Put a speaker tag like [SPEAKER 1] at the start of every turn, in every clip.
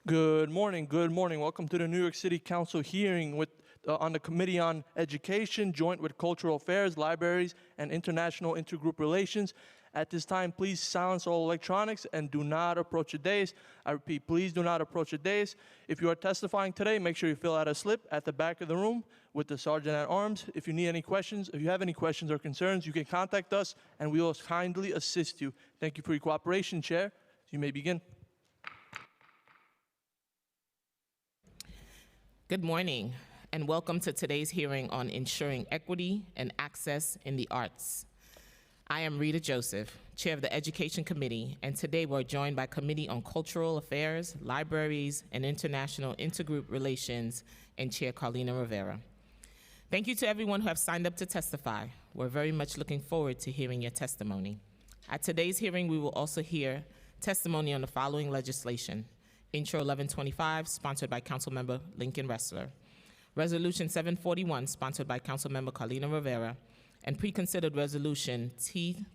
[SPEAKER 1] Good morning. Good morning. Welcome to the New York City Council hearing on the Committee on Education, joint with Cultural Affairs, Libraries, and International Intergroup Relations. At this time, please silence all electronics and do not approach the dais. I repeat, please do not approach the dais. If you are testifying today, make sure you fill out a slip at the back of the room with the Sergeant at Arms. If you have any questions or concerns, you can contact us and we will kindly assist you. Thank you for your cooperation, Chair. You may begin.
[SPEAKER 2] Good morning, and welcome to today's hearing on ensuring equity and access in the arts. I am Rita Joseph, Chair of the Education Committee, and today we're joined by Committee on Cultural Affairs, Libraries, and International Intergroup Relations, and Chair Carlina Rivera. Thank you to everyone who have signed up to testify. We're very much looking forward to hearing your testimony. At today's hearing, we will also hear testimony on the following legislation. Intro 1125, sponsored by Councilmember Lincoln Ressler. Resolution 741, sponsored by Councilmember Carlina Rivera. And Preconsidered Resolution T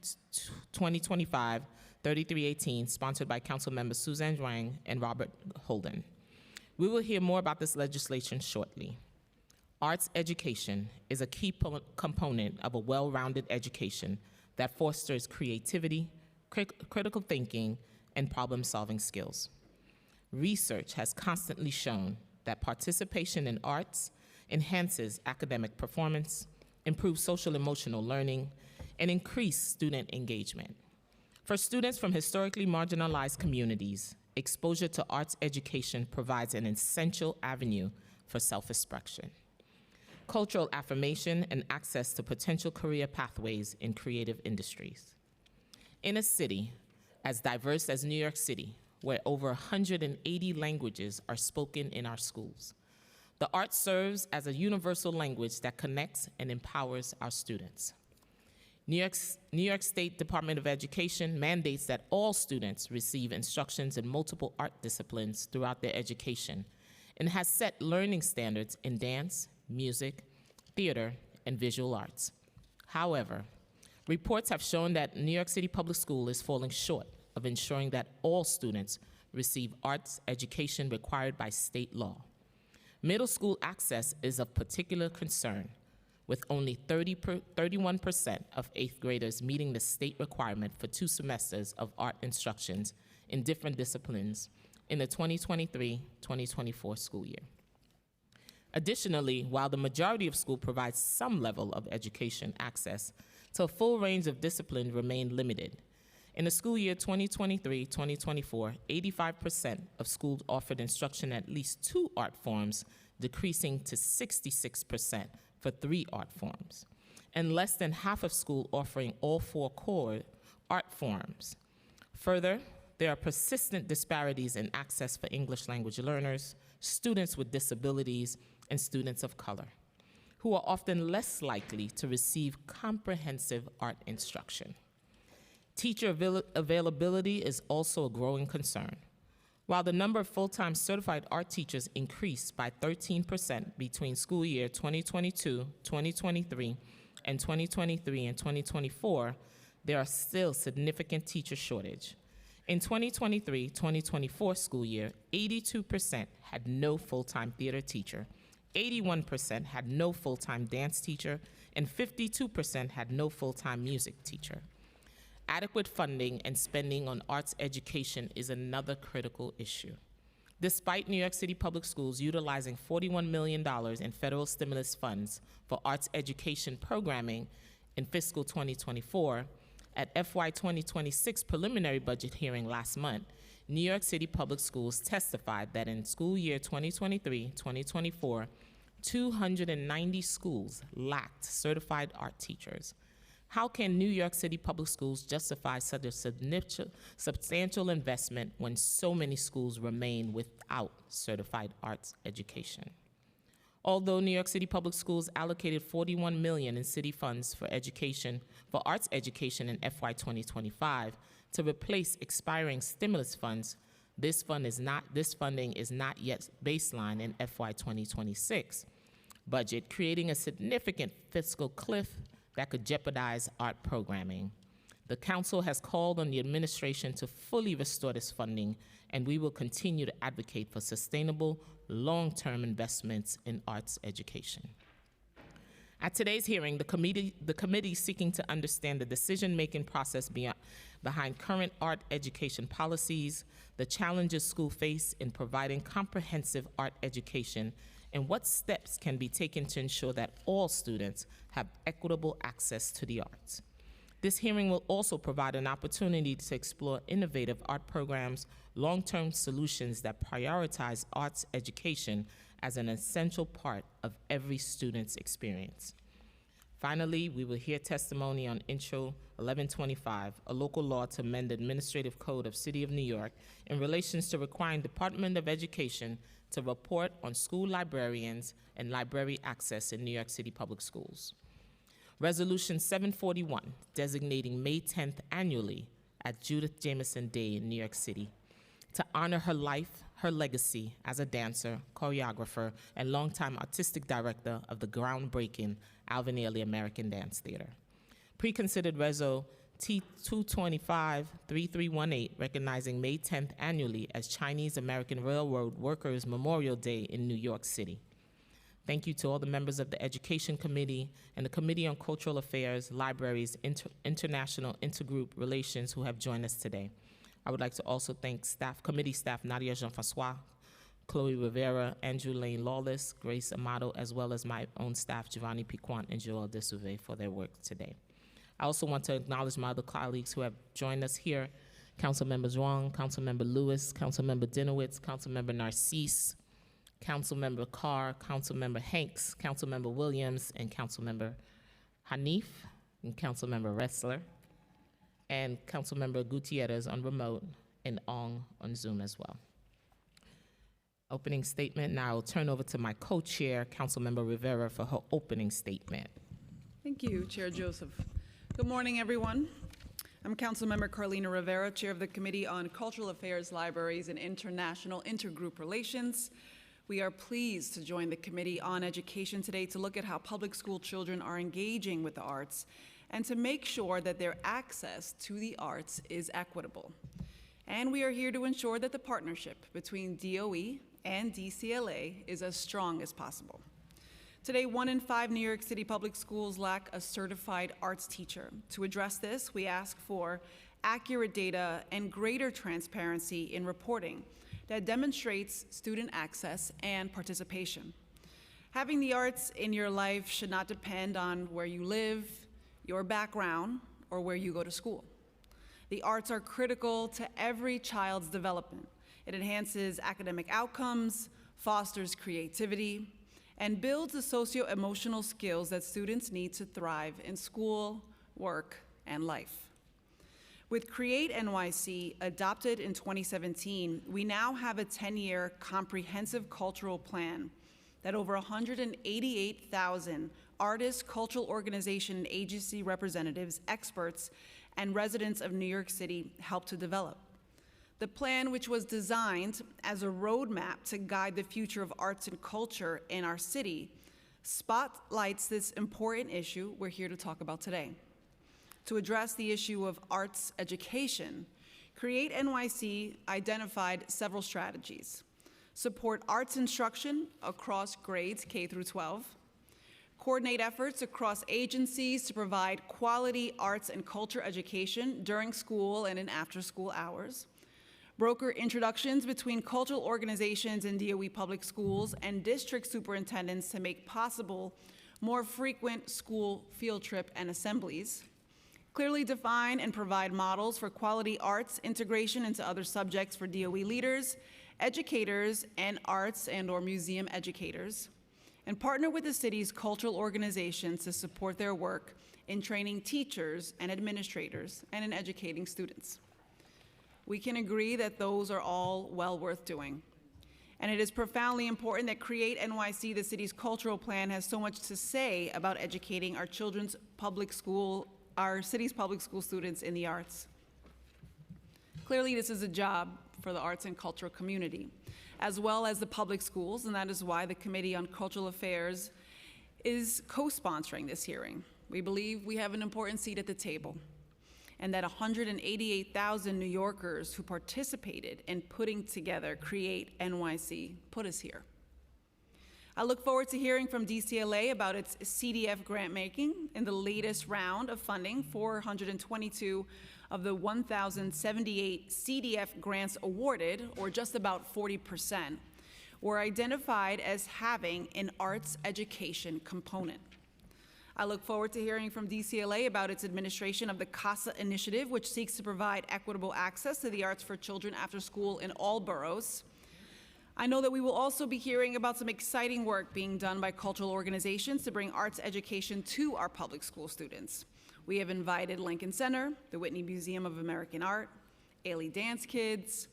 [SPEAKER 2] 2025-3318, sponsored by Councilmembers Suzanne Zhuang and Robert Holden. We will hear more about this legislation shortly. Arts education is a key component of a well-rounded education that fosters creativity, critical thinking, and problem-solving skills. Research has constantly shown that participation in arts enhances academic performance, improves social emotional learning, and increases student engagement. For students from historically marginalized communities, exposure to arts education provides an essential avenue for self-expression, cultural affirmation, and access to potential career pathways in creative industries. In a city as diverse as New York City, where over 180 languages are spoken in our schools, the arts serves as a universal language that connects and empowers our students. New York State Department of Education mandates that all students receive instructions in multiple art disciplines throughout their education and has set learning standards in dance, music, theater, and visual arts. However, reports have shown that New York City Public School is falling short of ensuring that all students receive arts education required by state law. Middle school access is of particular concern, with only 31% of 8th graders meeting the state requirement for 2 semesters of art instructions in different disciplines in the 2023-2024 school year. Additionally, while the majority of schools provide some level of education access to a full range of discipline remain limited. In the school year 2023-2024, 85% of schools offered instruction in at least 2 art forms, decreasing to 66% for 3 art forms, and less than half of schools offering all 4 core art forms. Further, there are persistent disparities in access for English language learners, students with disabilities, and students of color, who are often less likely to receive comprehensive art instruction. Teacher availability is also a growing concern. While the number of full-time certified art teachers increased by 13% between school year 2022-2023 and 2023 and 2024, there are still significant teacher shortage. In 2023-2024 school year, 82% had no full-time theater teacher, 81% had no full-time dance teacher, and 52% had no full-time music teacher. Adequate funding and spending on arts education is another critical issue. Despite New York City Public Schools utilizing $41 million in federal stimulus funds for arts education programming in fiscal 2024, at FY 2026 preliminary budget hearing last month, New York City Public Schools testified that in school year 2023-2024, 290 schools lacked certified art teachers. How can New York City Public Schools justify such a substantial investment when so many schools remain without certified arts education? Although New York City Public Schools allocated $41 million in city funds for arts education in FY 2025 to replace expiring stimulus funds, this funding is not yet baseline in FY 2026 budget, creating a significant fiscal cliff that could jeopardize art programming. The Council has called on the administration to fully restore this funding, and we will continue to advocate for sustainable, long-term investments in arts education. At today's hearing, the committee seeking to understand the decision-making process behind current art education policies, the challenges schools face in providing comprehensive art education, and what steps can be taken to ensure that all students have equitable access to the arts. This hearing will also provide an opportunity to explore innovative art programs, long-term solutions that prioritize arts education as an essential part of every student's experience. Finally, we will hear testimony on Intro 1125, a local law to amend the Administrative Code of City of New York in relation to requiring Department of Education to report on school librarians and library access in New York City Public Schools. Resolution 741, designating May 10th annually as Judith Jamison Day in New York City to honor her life, her legacy as a dancer, choreographer, and longtime artistic director of the groundbreaking Alvin Ailey American Dance Theater. Preconsidered Reso T-225-3318, recognizing May 10th annually as Chinese American Railroad Workers Memorial Day in New York City. Thank you to all the members of the Education Committee and the Committee on Cultural Affairs, Libraries, International Intergroup Relations who have joined us today. I would like to also thank committee staff Nadia Jean-Francois, Chloe Rivera, Andrew Lane Lawless, Grace Amato, as well as my own staff, Giovanni Piquant and Joel Desouve, for their work today. I also want to acknowledge my other colleagues who have joined us here, Councilmember Zhuang, Councilmember Lewis, Councilmember Dinowitz, Councilmember Narcisse, Councilmember Carr, Councilmember Hanks, Councilmember Williams, and Councilmember Hanif, and Councilmember Ressler, and Councilmember Gutierrez on remote, and Ong on Zoom as well. Opening statement. Now I'll turn over to my co-chair, Councilmember Rivera, for her opening statement.
[SPEAKER 3] Thank you, Chair Joseph. Good morning, everyone. I'm Councilmember Carlina Rivera, Chair of the Committee on Cultural Affairs, Libraries, and International Intergroup Relations. We are pleased to join the Committee on Education today to look at how public school children are engaging with the arts and to make sure that their access to the arts is equitable. And we are here to ensure that the partnership between DOE and DCLA is as strong as possible. Today, 1 in 5 New York City public schools lack a certified arts teacher. To address this, we ask for accurate data and greater transparency in reporting that demonstrates student access and participation. Having the arts in your life should not depend on where you live, your background, or where you go to school. The arts are critical to every child's development. It enhances academic outcomes, fosters creativity, and builds the socio-emotional skills that students need to thrive in school, work, and life. With Create NYC, adopted in 2017, we now have a 10-year comprehensive cultural plan that over 188,000 artists, cultural organization, and agency representatives, experts, and residents of New York City helped to develop. The plan, which was designed as a roadmap to guide the future of arts and culture in our city, spotlights this important issue we're here to talk about today. To address the issue of arts education, Create NYC identified several strategies. Support arts instruction across grades K through 12, coordinate efforts across agencies to provide quality arts and culture education during school and in after-school hours, broker introductions between cultural organizations and DOE public schools and district superintendents to make possible more frequent school field trip and assemblies, clearly define and provide models for quality arts integration into other subjects for DOE leaders, educators, and arts and/or museum educators, and partner with the city's cultural organizations to support their work in training teachers and administrators and in educating students. We can agree that those are all well worth doing. And it is profoundly important that Create NYC, the city's cultural plan, has so much to say about educating our city's public school students in the arts. Clearly, this is a job for the arts and cultural community, as well as the public schools, and that is why the Committee on Cultural Affairs is co-sponsoring this hearing. We believe we have an important seat at the table. and that 188,000 New Yorkers who participated in putting together Create NYC put us here. I look forward to hearing from DCLA about its CDF grant making in the latest round of funding. 422 of the 1,078 CDF grants awarded, or just about 40%, were identified as having an arts education component. I look forward to hearing from DCLA about its administration of the CASA initiative, which seeks to provide equitable access to the arts for children after school in all boroughs. I know that we will also be hearing about some exciting work being done by cultural organizations to bring arts education to our public school students. We have invited Lincoln Center, the Whitney Museum of American Art, Ailey Dance Kids,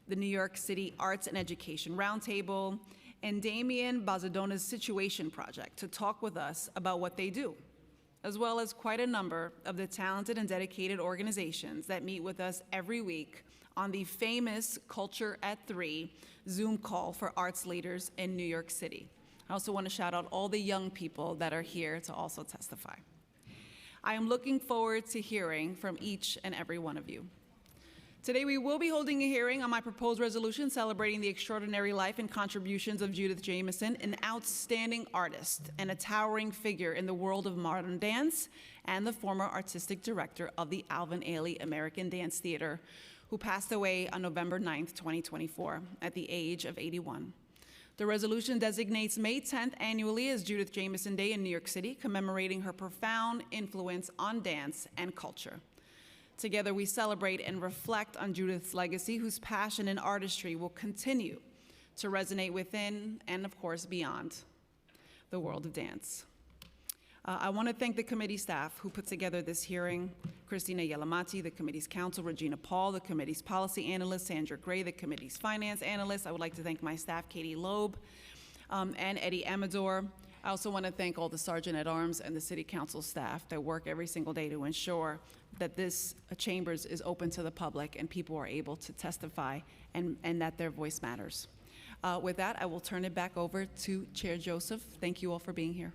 [SPEAKER 3] the New York City Arts and Education Roundtable, and Damien Bazadona's Situation Project to talk with us about what they do, as well as quite a number of the talented and dedicated organizations that meet with us every week on the famous Culture at 3 Zoom call for arts leaders in New York City. I also want to shout out all the young people that are here to also testify. I am looking forward to hearing from each and every one of you. Today we will be holding a hearing on my proposed resolution celebrating the extraordinary life and contributions of Judith Jamison, an outstanding artist and a towering figure in the world of modern dance, and the former artistic director of the Alvin Ailey American Dance Theater, who passed away on November 9th, 2024, at the age of 81. The resolution designates May 10th annually as Judith Jamison Day in New York City, commemorating her profound influence on dance and culture. Together, we celebrate and reflect on Judith's legacy, whose passion and artistry will continue to resonate within and, of course, beyond the world of dance. I want to thank the committee staff who put together this hearing: Christina Yelamati, the committee's counsel; Regina Paul, the committee's policy analyst; Sandra Gray, the committee's finance analyst. I would like to thank my staff, Katie Loeb and Eddie Amador. I also want to thank all the Sergeant-at-Arms and the City Council staff that work every single day to ensure that this chambers is open to the public and people are able to testify and that their voice matters. With that, I will turn it back over to Chair Joseph. Thank you all for being here.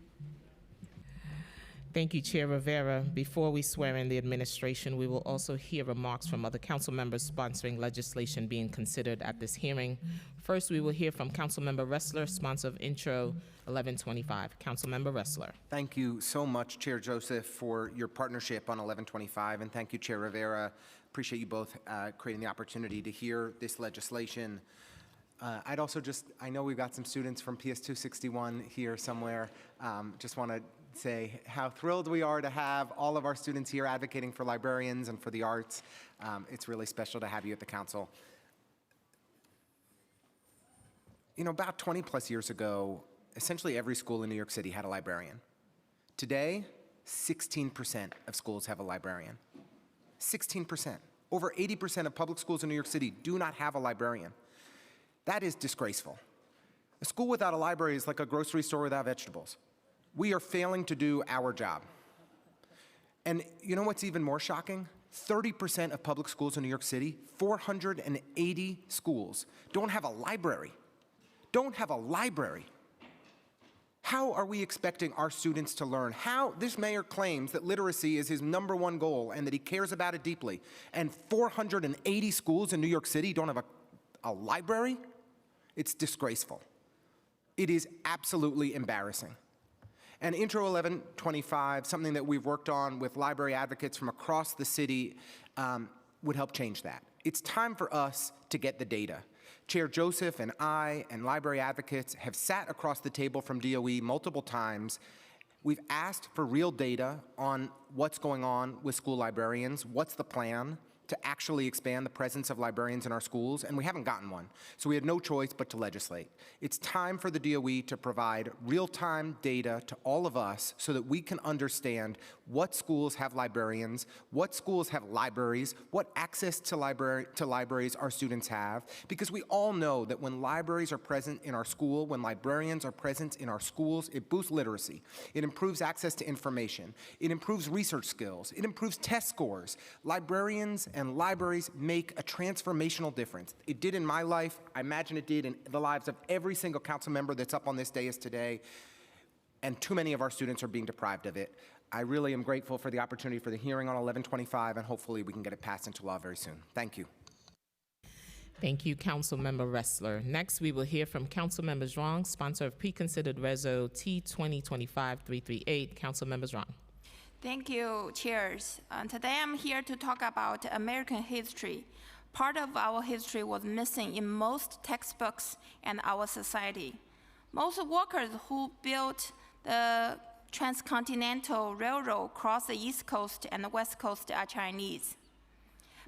[SPEAKER 2] Thank you, Chair Rivera. Before we swear in the administration, we will also hear remarks from other council members sponsoring legislation being considered at this hearing. First, we will hear from Councilmember Ressler, sponsor of Intro 1125. Councilmember Ressler.
[SPEAKER 4] Thank you so much, Chair Joseph, for your partnership on 1125, and thank you, Chair Rivera. Appreciate you both creating the opportunity to hear this legislation. I'd also I know we've got some students from PS 261 here somewhere. Just want to say how thrilled we are to have all of our students here advocating for librarians and for the arts. It's really special to have you at the council. You know, about 20 plus years ago, essentially every school in New York City had a librarian. Today, 16% of schools have a librarian. 16%. Over 80% of public schools in New York City do not have a librarian. That is disgraceful. A school without a library is like a grocery store without vegetables. We are failing to do our job. And you know what's even more shocking? 30% of public schools in New York City, 480 schools, don't have a library. Don't have a library. How are we expecting our students to learn? This mayor claims that literacy is his #1 goal and that he cares about it deeply, and 480 schools in New York City don't have a library? It's disgraceful. It is absolutely embarrassing. And Intro 1125, something that we've worked on with library advocates from across the city, would help change that. It's time for us to get the data. Chair Joseph and I and library advocates have sat across the table from DOE multiple times. We've asked for real data on what's going on with school librarians, what's the plan to actually expand the presence of librarians in our schools, and we haven't gotten one. So we had no choice but to legislate. It's time for the DOE to provide real-time data to all of us so that we can understand what schools have librarians, what schools have libraries, what access to libraries our students have, because we all know that when libraries are present in our school, when librarians are present in our schools, it boosts literacy, it improves access to information, it improves research skills, it improves test scores. Librarians and libraries make a transformational difference. It did in my life. I imagine it did in the lives of every single council member that's up on this dais today, and too many of our students are being deprived of it. I really am grateful for the opportunity for the hearing on 1125, and hopefully we can get it passed into law very soon. Thank you.
[SPEAKER 2] Thank you, Councilmember Ressler. Next, we will hear from Councilmember Zhuang, sponsor of pre-considered Reso T 2025-338. Councilmember Zhuang.
[SPEAKER 5] Thank you, chairs. Today I'm here to talk about American history. Part of our history was missing in most textbooks and our society. Most workers who built the transcontinental railroad across the East Coast and the West Coast are Chinese.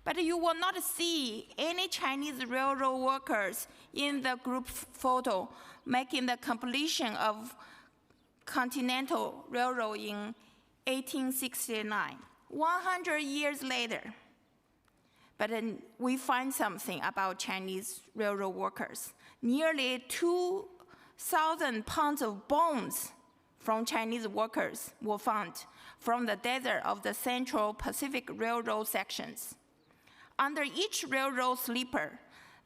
[SPEAKER 5] But you will not see any Chinese railroad workers in the group photo making the completion of Continental Railroad in 1869, 100 years later. But then we find something about Chinese railroad workers. Nearly 2,000 pounds of bones from Chinese workers were found from the desert of the Central Pacific Railroad sections. Under each railroad sleeper,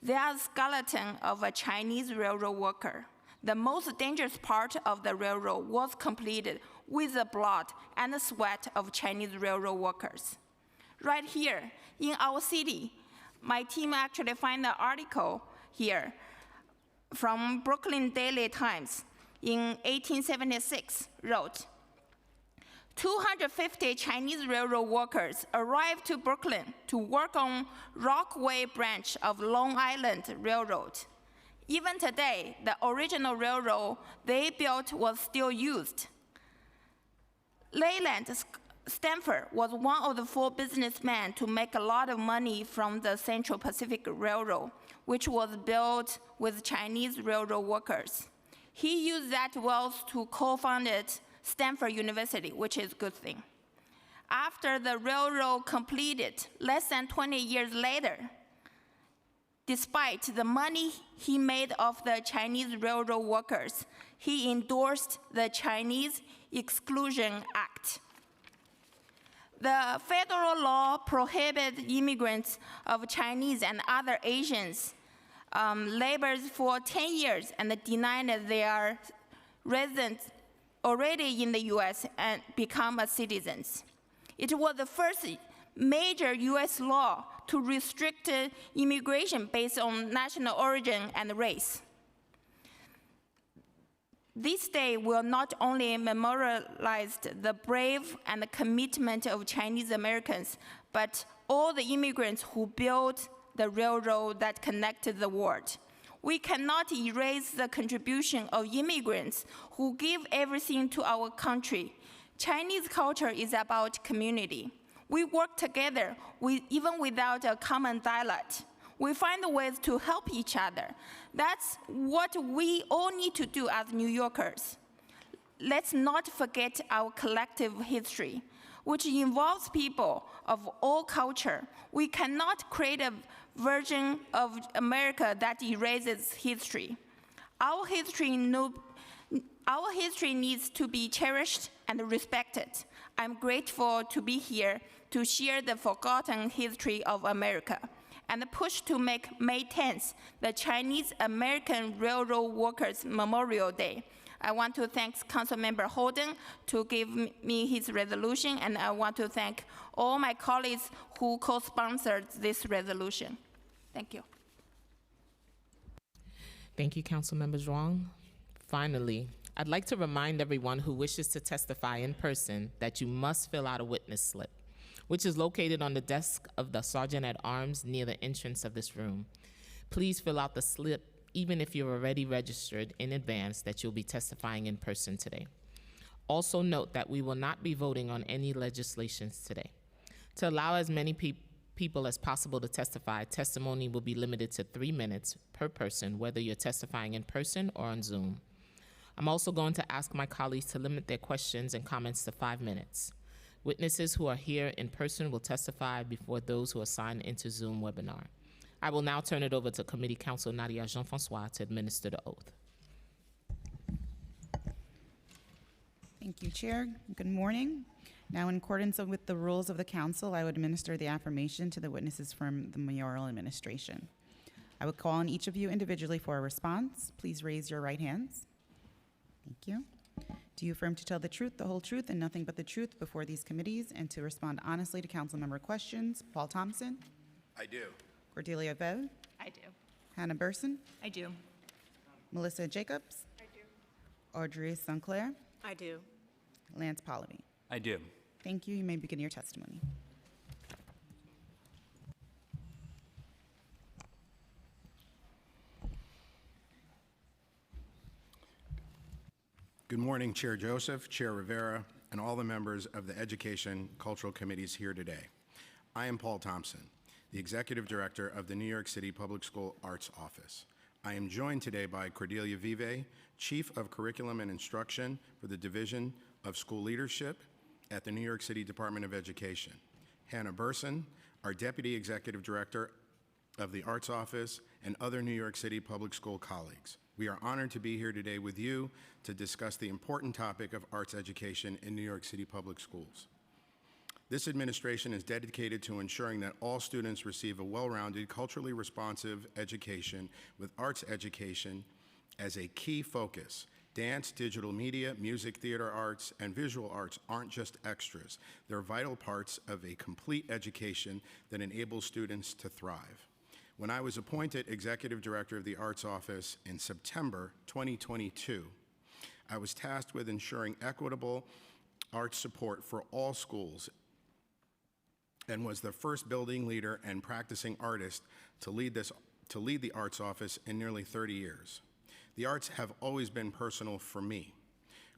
[SPEAKER 5] there is a skeleton of a Chinese railroad worker. The most dangerous part of the railroad was completed with the blood and the sweat of Chinese railroad workers. Right here in our city, my team actually found an article here from Brooklyn Daily Times in 1876, wrote, 250 Chinese railroad workers arrived to Brooklyn to work on Rockaway branch of Long Island Railroad. Even today, the original railroad they built was still used. Leland Stanford was one of the 4 businessmen to make a lot of money from the Central Pacific Railroad, which was built with Chinese railroad workers. He used that wealth to co-found Stanford University, which is a good thing. After the railroad completed, less than 20 years later, despite the money he made off the Chinese railroad workers, he endorsed the Chinese Exclusion Act. The federal law prohibits immigrants of Chinese and other Asians labors for 10 years and denied that they are residents already in the US and become citizens. It was the first major US law to restrict immigration based on national origin and race. This day will not only memorialize the brave and the commitment of Chinese Americans, but all the immigrants who built the railroad that connected the world. We cannot erase the contribution of immigrants who give everything to our country. Chinese culture is about community. We work together even without a common dialect. We find ways to help each other. That's what we all need to do as New Yorkers. Let's not forget our collective history, which involves people of all culture. We cannot create a version of America that erases history. Our history needs to be cherished and respected. I'm grateful to be here to share the forgotten history of America and push to make May 10th the Chinese American Railroad Workers Memorial Day. I want to thank Councilmember Holden to give me his resolution, and I want to thank all my colleagues who co-sponsored this resolution. Thank you.
[SPEAKER 2] Thank you, Councilmember Zhuang. Finally, I'd like to remind everyone who wishes to testify in person that you must fill out a witness slip, which is located on the desk of the Sergeant at Arms near the entrance of this room. Please fill out the slip even if you're already registered in advance that you'll be testifying in person today. Also note that we will not be voting on any legislations today. To allow as many people as possible to testify, testimony will be limited to 3 minutes per person, whether you're testifying in person or on Zoom. I'm also going to ask my colleagues to limit their questions and comments to 5 minutes. Witnesses who are here in person will testify before those who are signed into Zoom webinar. I will now turn it over to Committee Counsel Nadia Jean-Francois to administer the oath.
[SPEAKER 6] Thank you, Chair. Good morning. Now, in accordance with the rules of the Council, I would administer the affirmation to the witnesses from the mayoral administration. I would call on each of you individually for a response. Please raise your right hands. Thank you. Do you affirm to tell the truth, the whole truth, and nothing but the truth before these committees, and to respond honestly to council member questions? Paul Thompson?
[SPEAKER 7] I do.
[SPEAKER 6] Cordelia Vove?
[SPEAKER 5] I do.
[SPEAKER 6] Hannah Burson?
[SPEAKER 5] I do.
[SPEAKER 6] Melissa Jacobs? I do. Audrey Sinclair?
[SPEAKER 8] I do.
[SPEAKER 6] Lance Pallaby?
[SPEAKER 7] I do.
[SPEAKER 6] Thank you. You may begin your testimony.
[SPEAKER 9] Good morning, Chair Joseph, Chair Rivera, and all the members of the Education Cultural Committees here today. I am Paul Thompson, the Executive Director of the New York City Public School Arts Office. I am joined today by Cordelia Vive, Chief of Curriculum and Instruction for the Division of School Leadership at the New York City Department of Education, Hannah Burson, our Deputy Executive Director of the Arts Office, and other New York City public school colleagues. We are honored to be here today with you to discuss the important topic of arts education in New York City public schools. This administration is dedicated to ensuring that all students receive a well-rounded, culturally responsive education with arts education as a key focus. Dance, digital media, music, theater arts, and visual arts aren't just extras. They're vital parts of a complete education that enables students to thrive. When I was appointed Executive Director of the Arts Office in September 2022, I was tasked with ensuring equitable arts support for all schools and was the first building leader and practicing artist to lead the Arts Office in nearly 30 years. The arts have always been personal for me.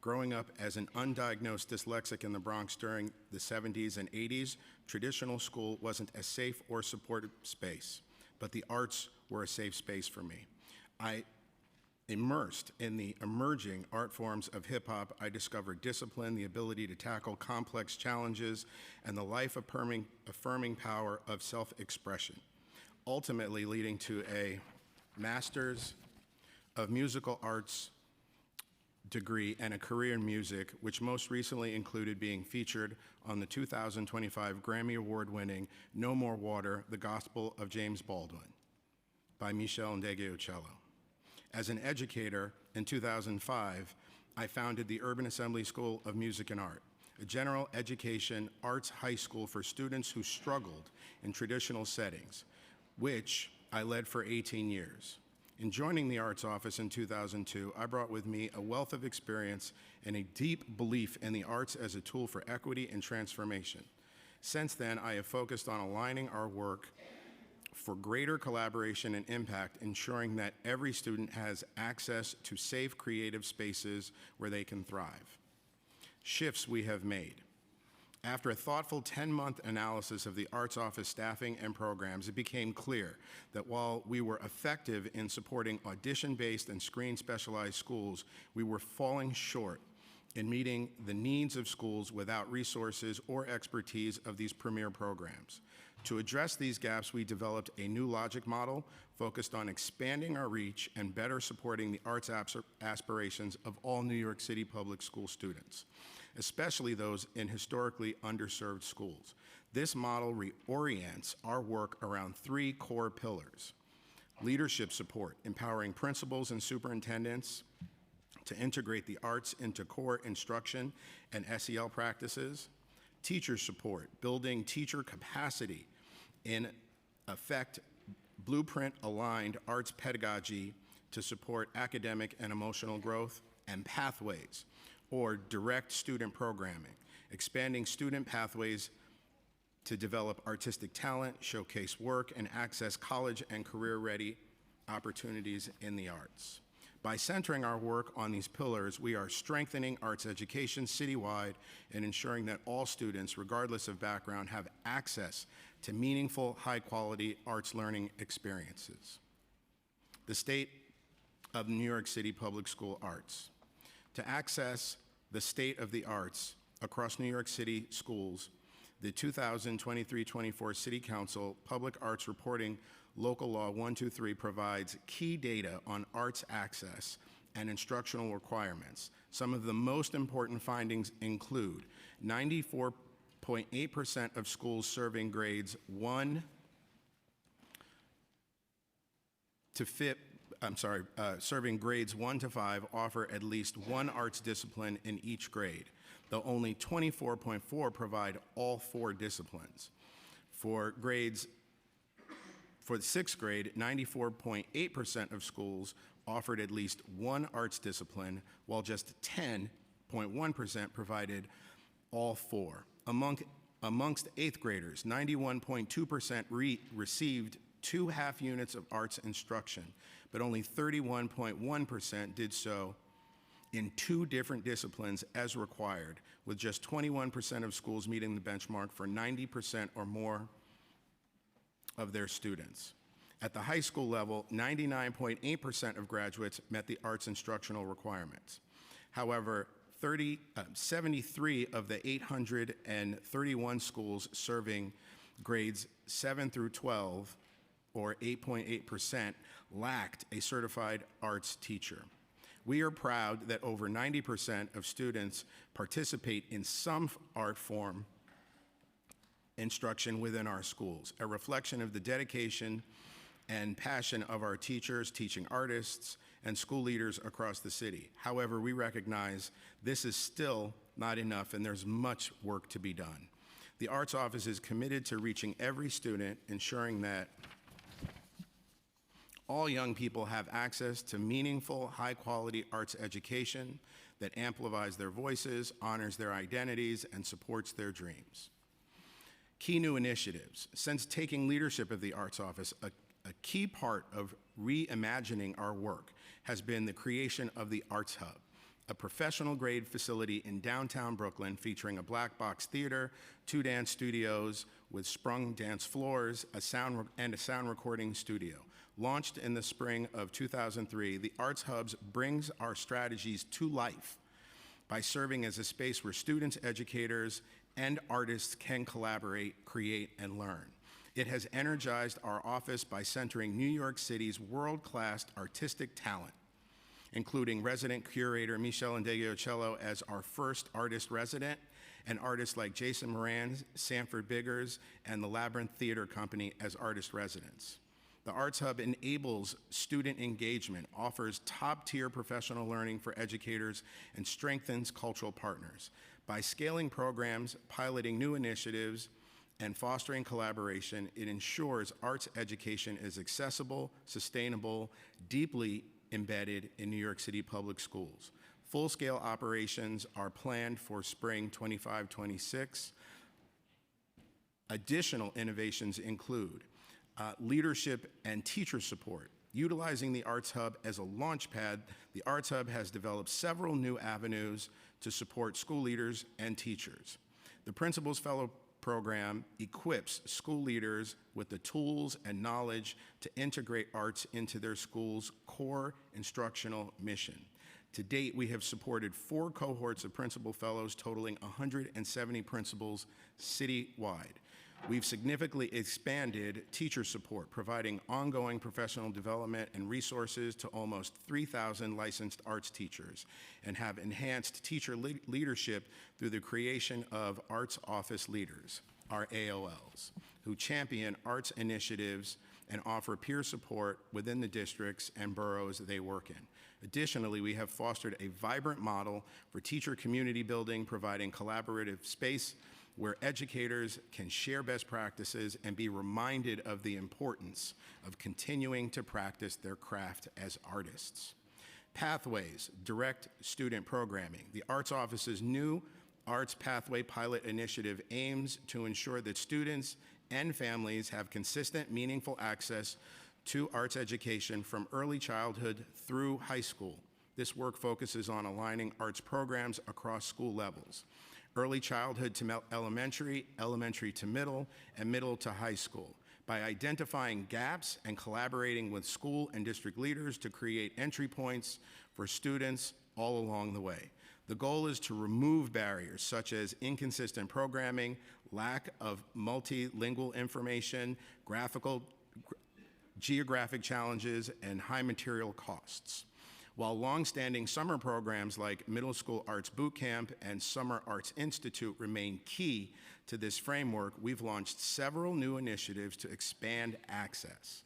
[SPEAKER 9] Growing up as an undiagnosed dyslexic in the Bronx during the 70s and 80s, traditional school wasn't a safe or supportive space, but the arts were a safe space for me. Immersed in the emerging art forms of hip-hop, I discovered discipline, the ability to tackle complex challenges, and the life-affirming power of self-expression, ultimately leading to a Master's of Musical Arts degree and a career in music, which most recently included being featured on the 2025 Grammy Award-winning No More Water, The Gospel of James Baldwin by Michelle Ndegeocello. As an educator, in 2005, I founded the Urban Assembly School of Music and Art, a general education arts high school for students who struggled in traditional settings, which I led for 18 years. In joining the Arts Office in 2002, I brought with me a wealth of experience and a deep belief in the arts as a tool for equity and transformation. Since then, I have focused on aligning our work for greater collaboration and impact, ensuring that every student has access to safe, creative spaces where they can thrive. Shifts we have made. After a thoughtful 10-month analysis of the Arts Office staffing and programs, it became clear that while we were effective in supporting audition-based and screen-specialized schools, we were falling short in meeting the needs of schools without resources or expertise of these premier programs. To address these gaps, we developed a new logic model focused on expanding our reach and better supporting the arts aspirations of all New York City public school students, especially those in historically underserved schools. This model reorients our work around three core pillars: leadership support, empowering principals and superintendents to integrate the arts into core instruction and SEL practices; teacher support, building teacher capacity in effect blueprint-aligned arts pedagogy to support academic and emotional growth; and pathways, or direct student programming, expanding student pathways to develop artistic talent, showcase work, and access college and career-ready opportunities in the arts. By centering our work on these pillars, we are strengthening arts education citywide and ensuring that all students, regardless of background, have access to meaningful, high-quality arts learning experiences. The state of New York City public school arts. To access the state of the arts across New York City schools, the 2023-24 City Council Public Arts Reporting Local Law 123 provides key data on arts access and instructional requirements. Some of the most important findings include 94.8% of schools serving grades 1 to 5th serving grades 1 to 5 offer at least one arts discipline in each grade, though only 24.4 provide all 4 disciplines. For the 6th grade, 94.8% of schools offered at least one arts discipline, while just 10.1% provided all 4. Amongst 8th graders, 91.2% received 2 half units of arts instruction, but only 31.1% did so in 2 different disciplines as required, with just 21% of schools meeting the benchmark for 90% or more of their students. At the high school level, 99.8% of graduates met the arts instructional requirements. However, 73 of the 831 schools serving grades 7 through 12, or 8.8%, lacked a certified arts teacher. We are proud that over 90% of students participate in some art form instruction within our schools, a reflection of the dedication and passion of our teachers, teaching artists, and school leaders across the city. However, we recognize this is still not enough and there's much work to be done. The Arts Office is committed to reaching every student, ensuring that all young people have access to meaningful, high-quality arts education that amplifies their voices, honors their identities, and supports their dreams. Key new initiatives. Since taking leadership of the Arts Office, a key part of reimagining our work has been the creation of the Arts Hub, a professional-grade facility in downtown Brooklyn featuring a black box theater, 2 dance studios with sprung dance floors, a sound recording studio. Launched in the spring of 2003, the Arts Hubs brings our strategies to life by serving as a space where students, educators, and artists can collaborate, create, and learn. It has energized our office by centering New York City's world-class artistic talent, including resident curator Michelle Ndegeocello as our first artist resident, and artists like Jason Moran, Sanford Biggers, and the Labyrinth Theater Company as artist residents. The Arts Hub enables student engagement, offers top-tier professional learning for educators, and strengthens cultural partners. By scaling programs, piloting new initiatives, and fostering collaboration, it ensures arts education is accessible, sustainable, deeply embedded in New York City public schools. Full-scale operations are planned for spring 25-26. Additional innovations include leadership and teacher support. Utilizing the Arts Hub as a launch pad, the Arts Hub has developed several new avenues to support school leaders and teachers. The Principal's Fellow program equips school leaders with the tools and knowledge to integrate arts into their school's core instructional mission. To date, we have supported 4 cohorts of Principal Fellows totaling 170 principals citywide. We've significantly expanded teacher support, providing ongoing professional development and resources to almost 3,000 licensed arts teachers, and have enhanced teacher leadership through the creation of Arts Office Leaders, our AOLs, who champion arts initiatives and offer peer support within the districts and boroughs they work in. Additionally, we have fostered a vibrant model for teacher community building, providing collaborative space where educators can share best practices and be reminded of the importance of continuing to practice their craft as artists. Pathways, direct student programming. The Arts Office's new Arts Pathway Pilot Initiative aims to ensure that students and families have consistent, meaningful access to arts education from early childhood through high school. This work focuses on aligning arts programs across school levels. Early childhood to elementary, elementary to middle, and middle to high school, by identifying gaps and collaborating with school and district leaders to create entry points for students all along the way. The goal is to remove barriers such as inconsistent programming, lack of multilingual information, geographic challenges, and high material costs. While long-standing summer programs like Middle School Arts Boot Camp and Summer Arts Institute remain key to this framework, we've launched several new initiatives to expand access.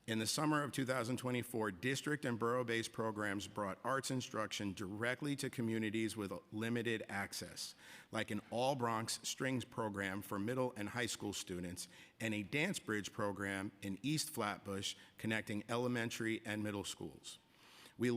[SPEAKER 9] In the summer of 2024, district and borough-based programs brought arts instruction directly to communities with limited access, like an All Bronx Strings program for middle and high school students and a Dance Bridge program in East Flatbush connecting elementary and middle schools. We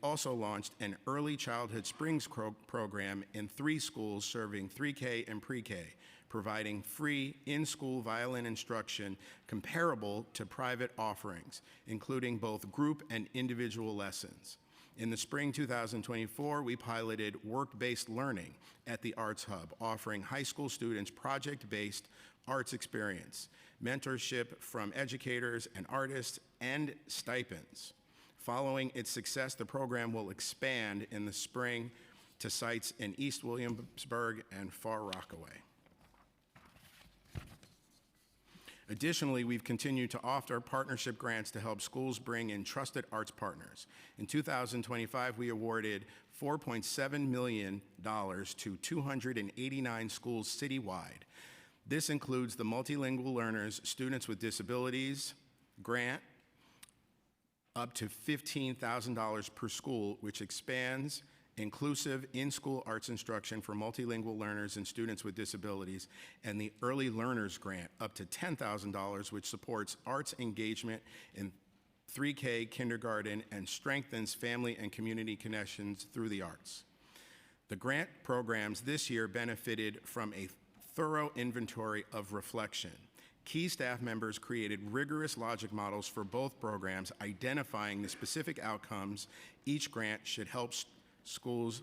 [SPEAKER 9] also launched an Early Childhood Springs program in 3 schools serving 3K and pre-K, providing free in-school violin instruction comparable to private offerings, including both group and individual lessons. In the spring 2024, we piloted work-based learning at the Arts Hub, offering high school students project-based arts experience, mentorship from educators and artists, and stipends. Following its success, the program will expand in the spring to sites in East Williamsburg and Far Rockaway. Additionally, we've continued to offer partnership grants to help schools bring in trusted arts partners. In 2025, we awarded $4.7 million to 289 schools citywide. This includes the Multilingual Learners Students with Disabilities grant, up to $15,000 per school, which expands inclusive in-school arts instruction for multilingual learners and students with disabilities, and the Early Learners Grant, up to $10,000, which supports arts engagement in 3K kindergarten and strengthens family and community connections through the arts. The grant programs this year benefited from a thorough inventory of reflection. Key staff members created rigorous logic models for both programs, identifying the specific outcomes each grant should help schools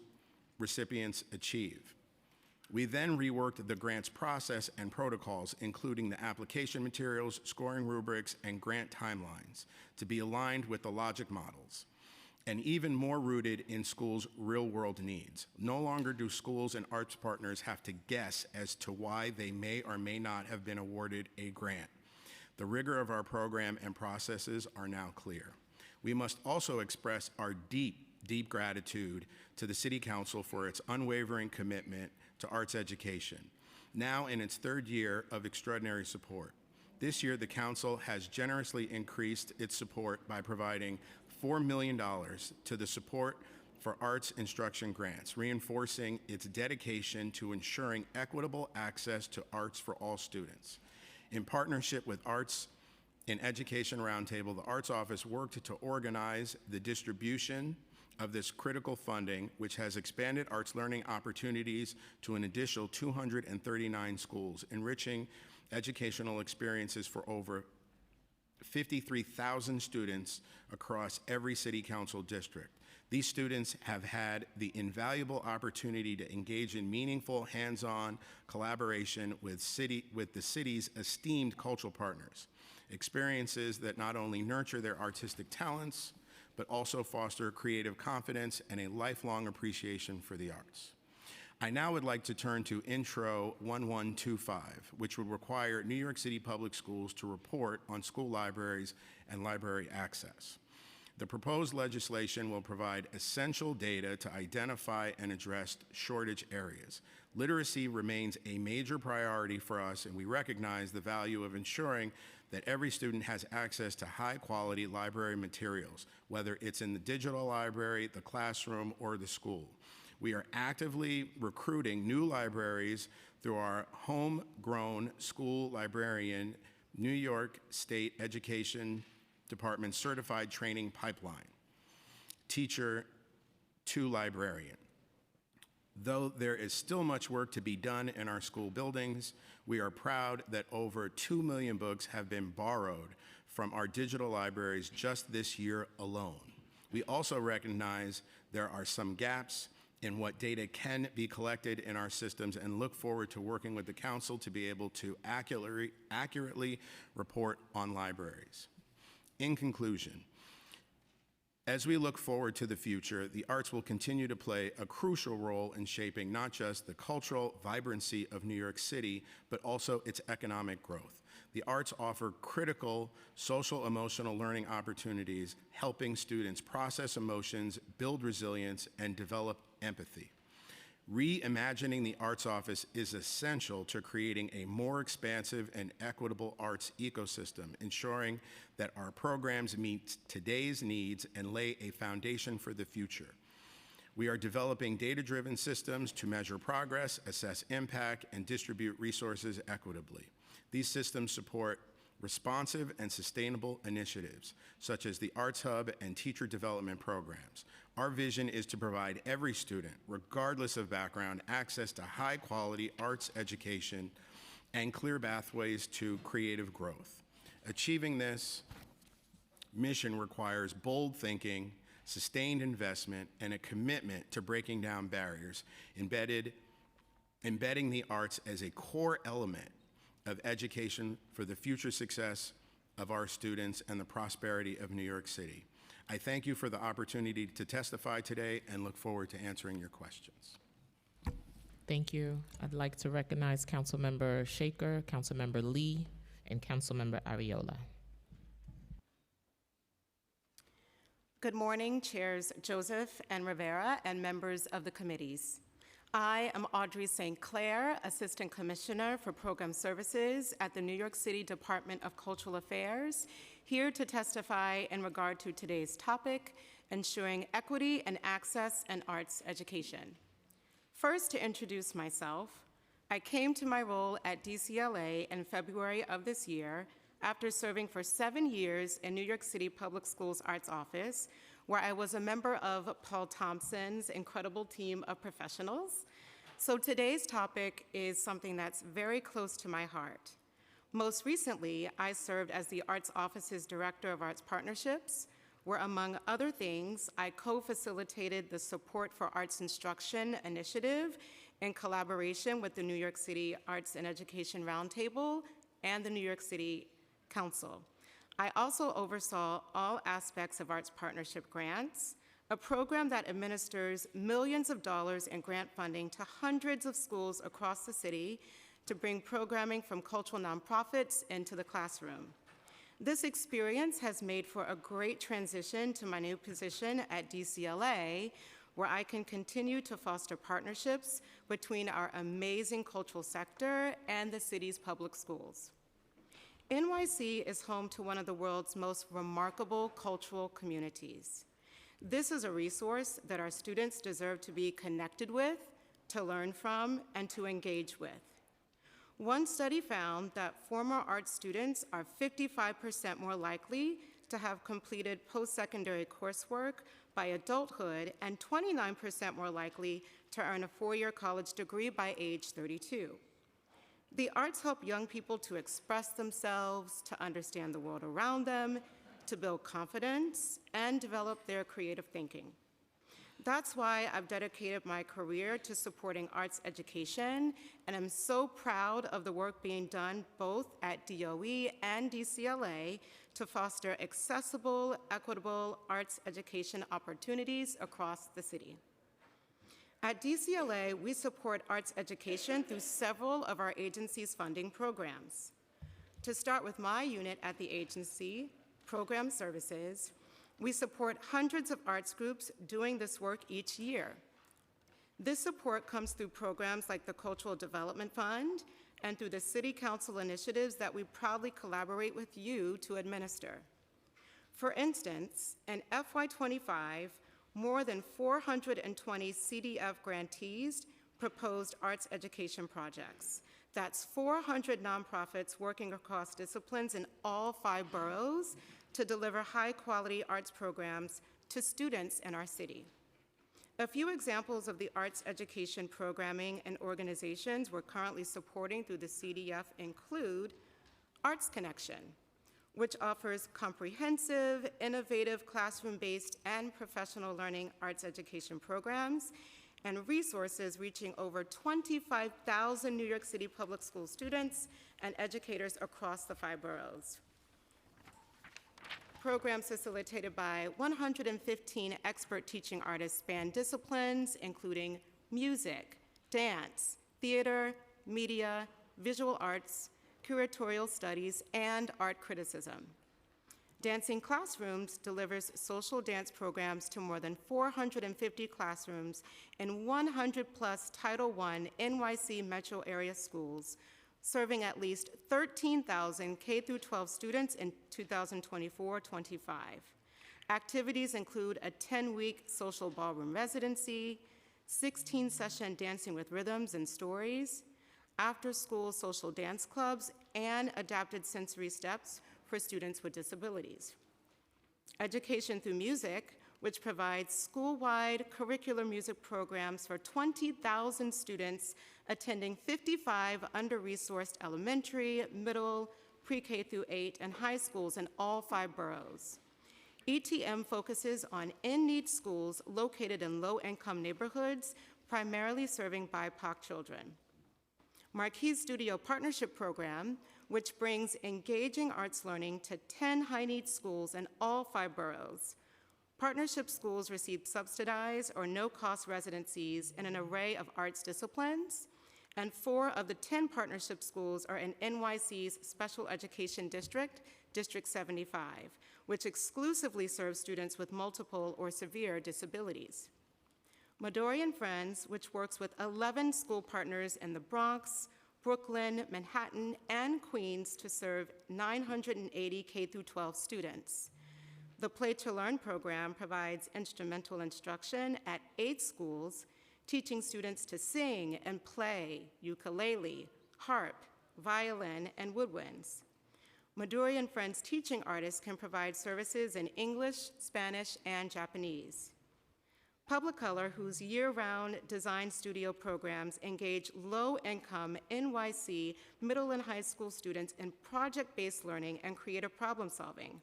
[SPEAKER 9] recipients achieve. We then reworked the grants process and protocols, including the application materials, scoring rubrics, and grant timelines, to be aligned with the logic models, and even more rooted in schools' real-world needs. No longer do schools and arts partners have to guess as to why they may or may not have been awarded a grant. The rigor of our program and processes are now clear. We must also express our deep gratitude to the City Council for its unwavering commitment to arts education, now in its 3rd year of extraordinary support. This year, the Council has generously increased its support by providing $4 million to the Support for Arts Instruction Grants, reinforcing its dedication to ensuring equitable access to arts for all students. In partnership with Arts in Education Roundtable, the Arts Office worked to organize the distribution of this critical funding, which has expanded arts learning opportunities to an additional 239 schools, enriching educational experiences for over 53,000 students across every City Council district. These students have had the invaluable opportunity to engage in meaningful, hands-on collaboration with the city's esteemed cultural partners, experiences that not only nurture their artistic talents, but also foster creative confidence and a lifelong appreciation for the arts. I now would like to turn to Intro 1125, which would require New York City Public Schools to report on school libraries and library access. The proposed legislation will provide essential data to identify and address shortage areas. Literacy remains a major priority for us, and we recognize the value of ensuring that every student has access to high-quality library materials, whether it's in the digital library, the classroom, or the school. We are actively recruiting new libraries through our homegrown school librarian, New York State Education Department Certified Training Pipeline, Teacher to Librarian. Though there is still much work to be done in our school buildings, we are proud that over 2 million books have been borrowed from our digital libraries just this year alone. We also recognize there are some gaps in what data can be collected in our systems and look forward to working with the Council to be able to accurately report on libraries. In conclusion, as we look forward to the future, the arts will continue to play a crucial role in shaping not just the cultural vibrancy of New York City, but also its economic growth. The arts offer critical social-emotional learning opportunities, helping students process emotions, build resilience, and develop empathy. Reimagining the Arts Office is essential to creating a more expansive and equitable arts ecosystem, ensuring that our programs meet today's needs and lay a foundation for the future. We are developing data-driven systems to measure progress, assess impact, and distribute resources equitably. These systems support responsive and sustainable initiatives, such as the Arts Hub and teacher development programs. Our vision is to provide every student, regardless of background, access to high-quality arts education and clear pathways to creative growth. Achieving this mission requires bold thinking, sustained investment, and a commitment to breaking down barriers, embedding the arts as a core element of education for the future success of our students and the prosperity of New York City. I thank you for the opportunity to testify today and look forward to answering your questions.
[SPEAKER 2] Thank you. I'd like to recognize Councilmember Shaker, Councilmember Lee, and Councilmember Ariola.
[SPEAKER 7] Good morning, Chairs Joseph and Rivera and members of the committees. I am Audrey St. Clair, Assistant Commissioner for Program Services at the New York City Department of Cultural Affairs, here to testify in regard to today's topic, ensuring equity and access in arts education. First, to introduce myself, I came to my role at DCLA in February of this year after serving for 7 years in New York City Public Schools Arts Office, where I was a member of Paul Thompson's incredible team of professionals. So today's topic is something that's very close to my heart. Most recently, I served as the Arts Office's Director of Arts Partnerships, where among other things, I co-facilitated the Support for Arts Instruction initiative in collaboration with the New York City Arts and Education Roundtable and the New York City Council. I also oversaw all aspects of Arts Partnership Grants, a program that administers millions of dollars in grant funding to hundreds of schools across the city to bring programming from cultural nonprofits into the classroom. This experience has made for a great transition to my new position at DCLA, where I can continue to foster partnerships between our amazing cultural sector and the city's public schools. NYC is home to one of the world's most remarkable cultural communities. This is a resource that our students deserve to be connected with, to learn from, and to engage with. One study found that former art students are 55% more likely to have completed post-secondary coursework by adulthood and 29% more likely to earn a four-year college degree by age 32. The arts help young people to express themselves, to understand the world around them, to build confidence, and develop their creative thinking. That's why I've dedicated my career to supporting arts education, and I'm so proud of the work being done both at DOE and DCLA to foster accessible, equitable arts education opportunities across the city. At DCLA, we support arts education through several of our agency's funding programs. To start with my unit at the agency, Program Services, we support hundreds of arts groups doing this work each year. This support comes through programs like the Cultural Development Fund and through the City Council initiatives that we proudly collaborate with you to administer. For instance, in FY25, more than 420 CDF grantees proposed arts education projects. That's 400 nonprofits working across disciplines in all 5 boroughs to deliver high-quality arts programs to students in our city. A few examples of the arts education programming and organizations we're currently supporting through the CDF include Arts Connection, which offers comprehensive, innovative, classroom-based, and professional learning arts education programs and resources reaching over 25,000 New York City public school students and educators across the 5 boroughs. Programs facilitated by 115 expert teaching artists span disciplines, including music, dance, theater, media, visual arts, curatorial studies, and art criticism. Dancing Classrooms delivers social dance programs to more than 450 classrooms in 100-plus Title I NYC metro area schools, serving at least 13,000 K-12 students in 2024-25. Activities include a 10-week social ballroom residency, 16-session Dancing with Rhythms and Stories, after-school social dance clubs, and adapted sensory steps for students with disabilities. Education Through Music, which provides school-wide curricular music programs for 20,000 students attending 55 under-resourced elementary, middle, pre-K through 8, and high schools in all 5 boroughs. ETM focuses on in-need schools located in low-income neighborhoods, primarily serving BIPOC children. Marquis Studio Partnership Program, which brings engaging arts learning to 10 high-need schools in all 5 boroughs. Partnership schools receive subsidized or no-cost residencies in an array of arts disciplines, and 4 of the 10 partnership schools are in NYC's Special Education District, District 75, which exclusively serves students with multiple or severe disabilities. Midori and Friends, which works with 11 school partners in the Bronx, Brooklyn, Manhattan, and Queens to serve 980 K-12 students. The Play to Learn program provides instrumental instruction at 8 schools, teaching students to sing and play ukulele, harp, violin, and woodwinds. Midori and Friends teaching artists can provide services in English, Spanish, and Japanese. Publicolor, whose year-round design studio programs engage low-income NYC middle and high school students in project-based learning and creative problem-solving.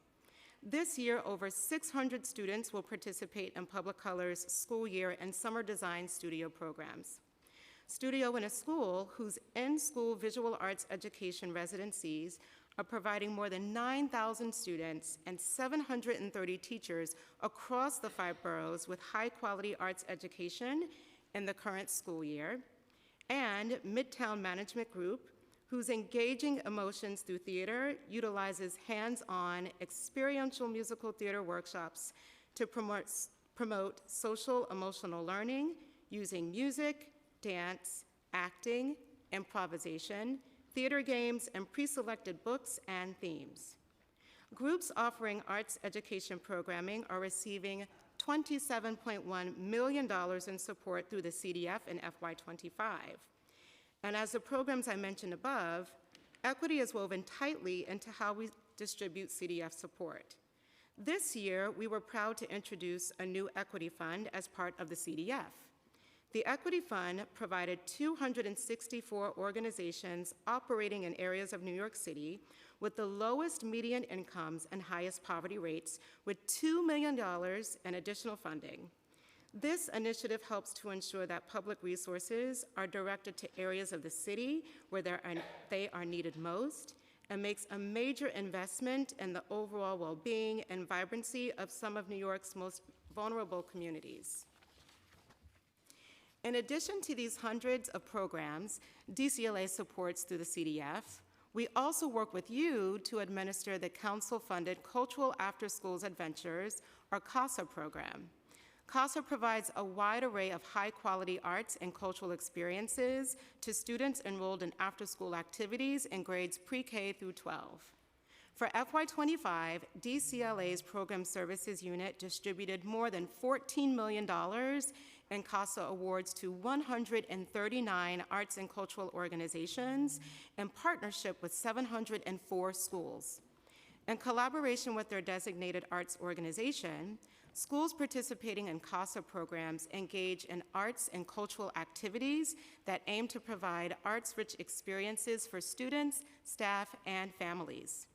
[SPEAKER 7] This year, over 600 students will participate in Publicolor's school year and summer design studio programs. Studio in a School, whose in-school visual arts education residencies are providing more than 9,000 students and 730 teachers across the 5 boroughs with high-quality arts education in the current school year. And Midtown Management Group, whose Engaging Emotions Through Theater utilizes hands-on experiential musical theater workshops to promote social emotional learning using music, dance, acting, improvisation, theater games, and pre-selected books and themes. Groups offering arts education programming are receiving $27.1 million in support through the CDF in FY25. And as the programs I mentioned above, equity is woven tightly into how we distribute CDF support. This year, we were proud to introduce a new equity fund as part of the CDF. The Equity Fund provided 264 organizations operating in areas of New York City with the lowest median incomes and highest poverty rates with $2 million in additional funding. This initiative helps to ensure that public resources are directed to areas of the city where they are needed most and makes a major investment in the overall well-being and vibrancy of some of New York's most vulnerable communities. In addition to these hundreds of programs DCLA supports through the CDF, we also work with you to administer the council-funded Cultural After-Schools Adventures, or CASA program. CASA provides a wide array of high-quality arts and cultural experiences to students enrolled in after-school activities in grades pre-K through 12. For FY25, DCLA's Program Services Unit distributed more than $14 million in CASA awards to 139 arts and cultural organizations in partnership with 704 schools. In collaboration with their designated arts organization, schools participating in CASA programs engage in arts and cultural activities that aim to provide arts-rich experiences for students, staff, and families.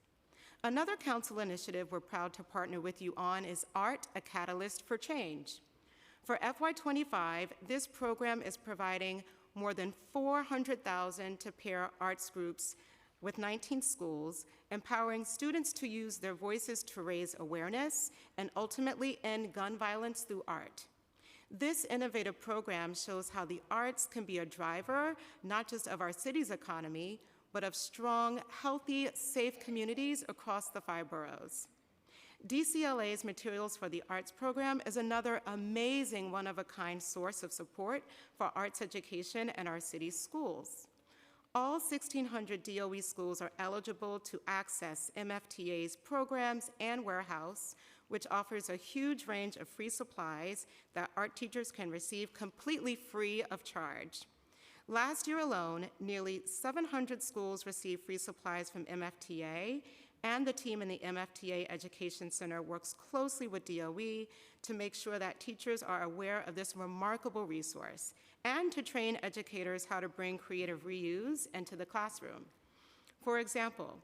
[SPEAKER 7] Another council initiative we're proud to partner with you on is Art, a Catalyst for Change. For FY25, this program is providing more than $400,000 to pair arts groups with 19 schools, empowering students to use their voices to raise awareness and ultimately end gun violence through art. This innovative program shows how the arts can be a driver, not just of our city's economy, but of strong, healthy, safe communities across the 5 boroughs. DCLA's Materials for the Arts program is another amazing one-of-a-kind source of support for arts education in our city's schools. All 1,600 DOE schools are eligible to access MFTA's programs and warehouse, which offers a huge range of free supplies that art teachers can receive completely free of charge. Last year alone, nearly 700 schools received free supplies from MFTA, and the team in the MFTA Education Center works closely with DOE to make sure that teachers are aware of this remarkable resource and to train educators how to bring creative reuse into the classroom. For example,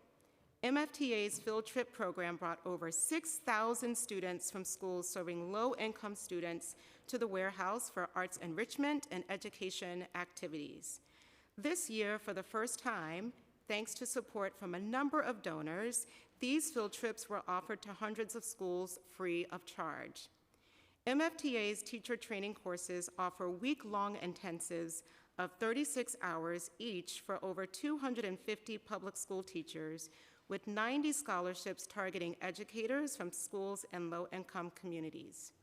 [SPEAKER 7] MFTA's field trip program brought over 6,000 students from schools serving low-income students to the warehouse for arts enrichment and education activities. This year, for the first time, thanks to support from a number of donors, these field trips were offered to hundreds of schools free of charge. MFTA's teacher training courses offer week-long intensives of 36 hours each for over 250 public school teachers, with 90 scholarships targeting educators from schools in low-income communities.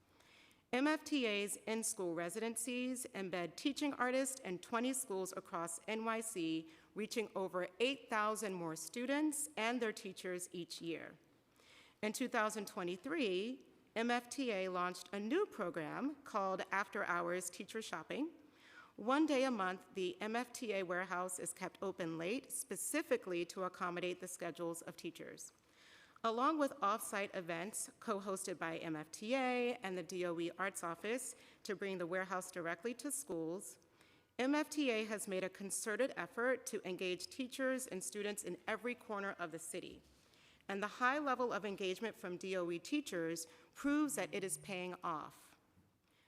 [SPEAKER 7] MFTA's in-school residencies embed teaching artists in 20 schools across NYC, reaching over 8,000 more students and their teachers each year. In 2023, MFTA launched a new program called After Hours Teacher Shopping. One day a month, the MFTA warehouse is kept open late, specifically to accommodate the schedules of teachers. Along with off-site events co-hosted by MFTA and the DOE Arts Office to bring the warehouse directly to schools, MFTA has made a concerted effort to engage teachers and students in every corner of the city. And the high level of engagement from DOE teachers proves that it is paying off.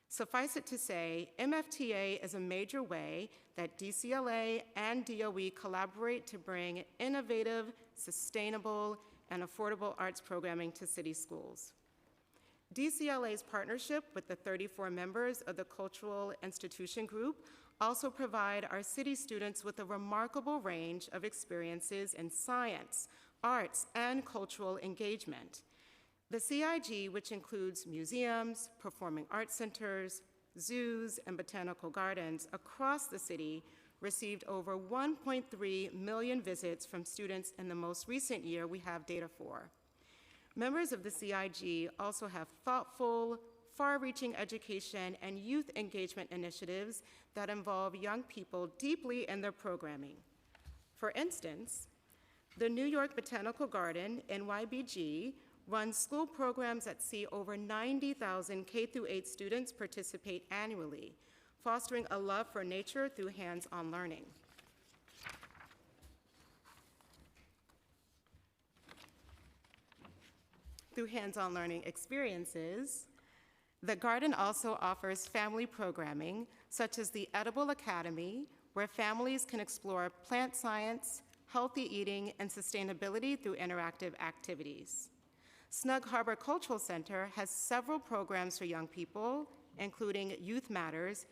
[SPEAKER 7] Suffice it to say, MFTA is a major way that DCLA and DOE collaborate to bring innovative, sustainable, and affordable arts programming to city schools. DCLA's partnership with the 34 members of the Cultural Institution Group also provide our city students with a remarkable range of experiences in science, arts, and cultural engagement. The CIG, which includes museums, performing arts centers, zoos, and botanical gardens across the city, received over 1.3 million visits from students in the most recent year we have data for. Members of the CIG also have thoughtful, far-reaching education and youth engagement initiatives that involve young people deeply in their programming. For instance, the New York Botanical Garden, NYBG, runs school programs that see over 90,000 K-8 students participate annually, fostering a love for nature through hands-on learning. Through hands-on learning experiences, the garden also offers family programming, such as the Edible Academy, where families can explore plant science, healthy eating, and sustainability through interactive activities. Snug Harbor Cultural Center has several programs for young people, including Youth Matters,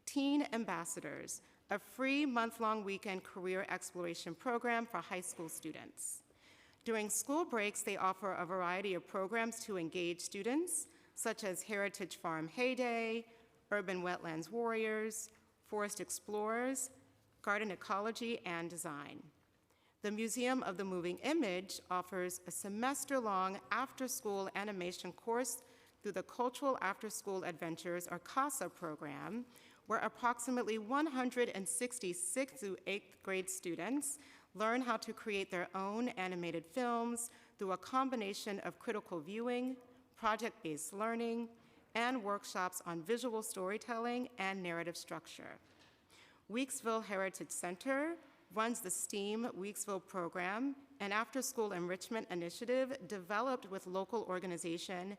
[SPEAKER 7] Teen Ambassadors, a free month-long weekend career exploration program for high school students. During school breaks, they offer a variety of programs to engage students, such as Heritage Farm Heyday, Urban Wetlands Warriors, Forest Explorers, Garden Ecology, and Design. The Museum of the Moving Image offers a semester-long after-school animation course through the Cultural After-School Adventures, or CASA program, where approximately 160 6th through 8th grade students learn how to create their own animated films through a combination of critical viewing, project-based learning, and workshops on visual storytelling and narrative structure. Weeksville Heritage Center runs the STEAM Weeksville program, an after-school enrichment initiative developed with local organization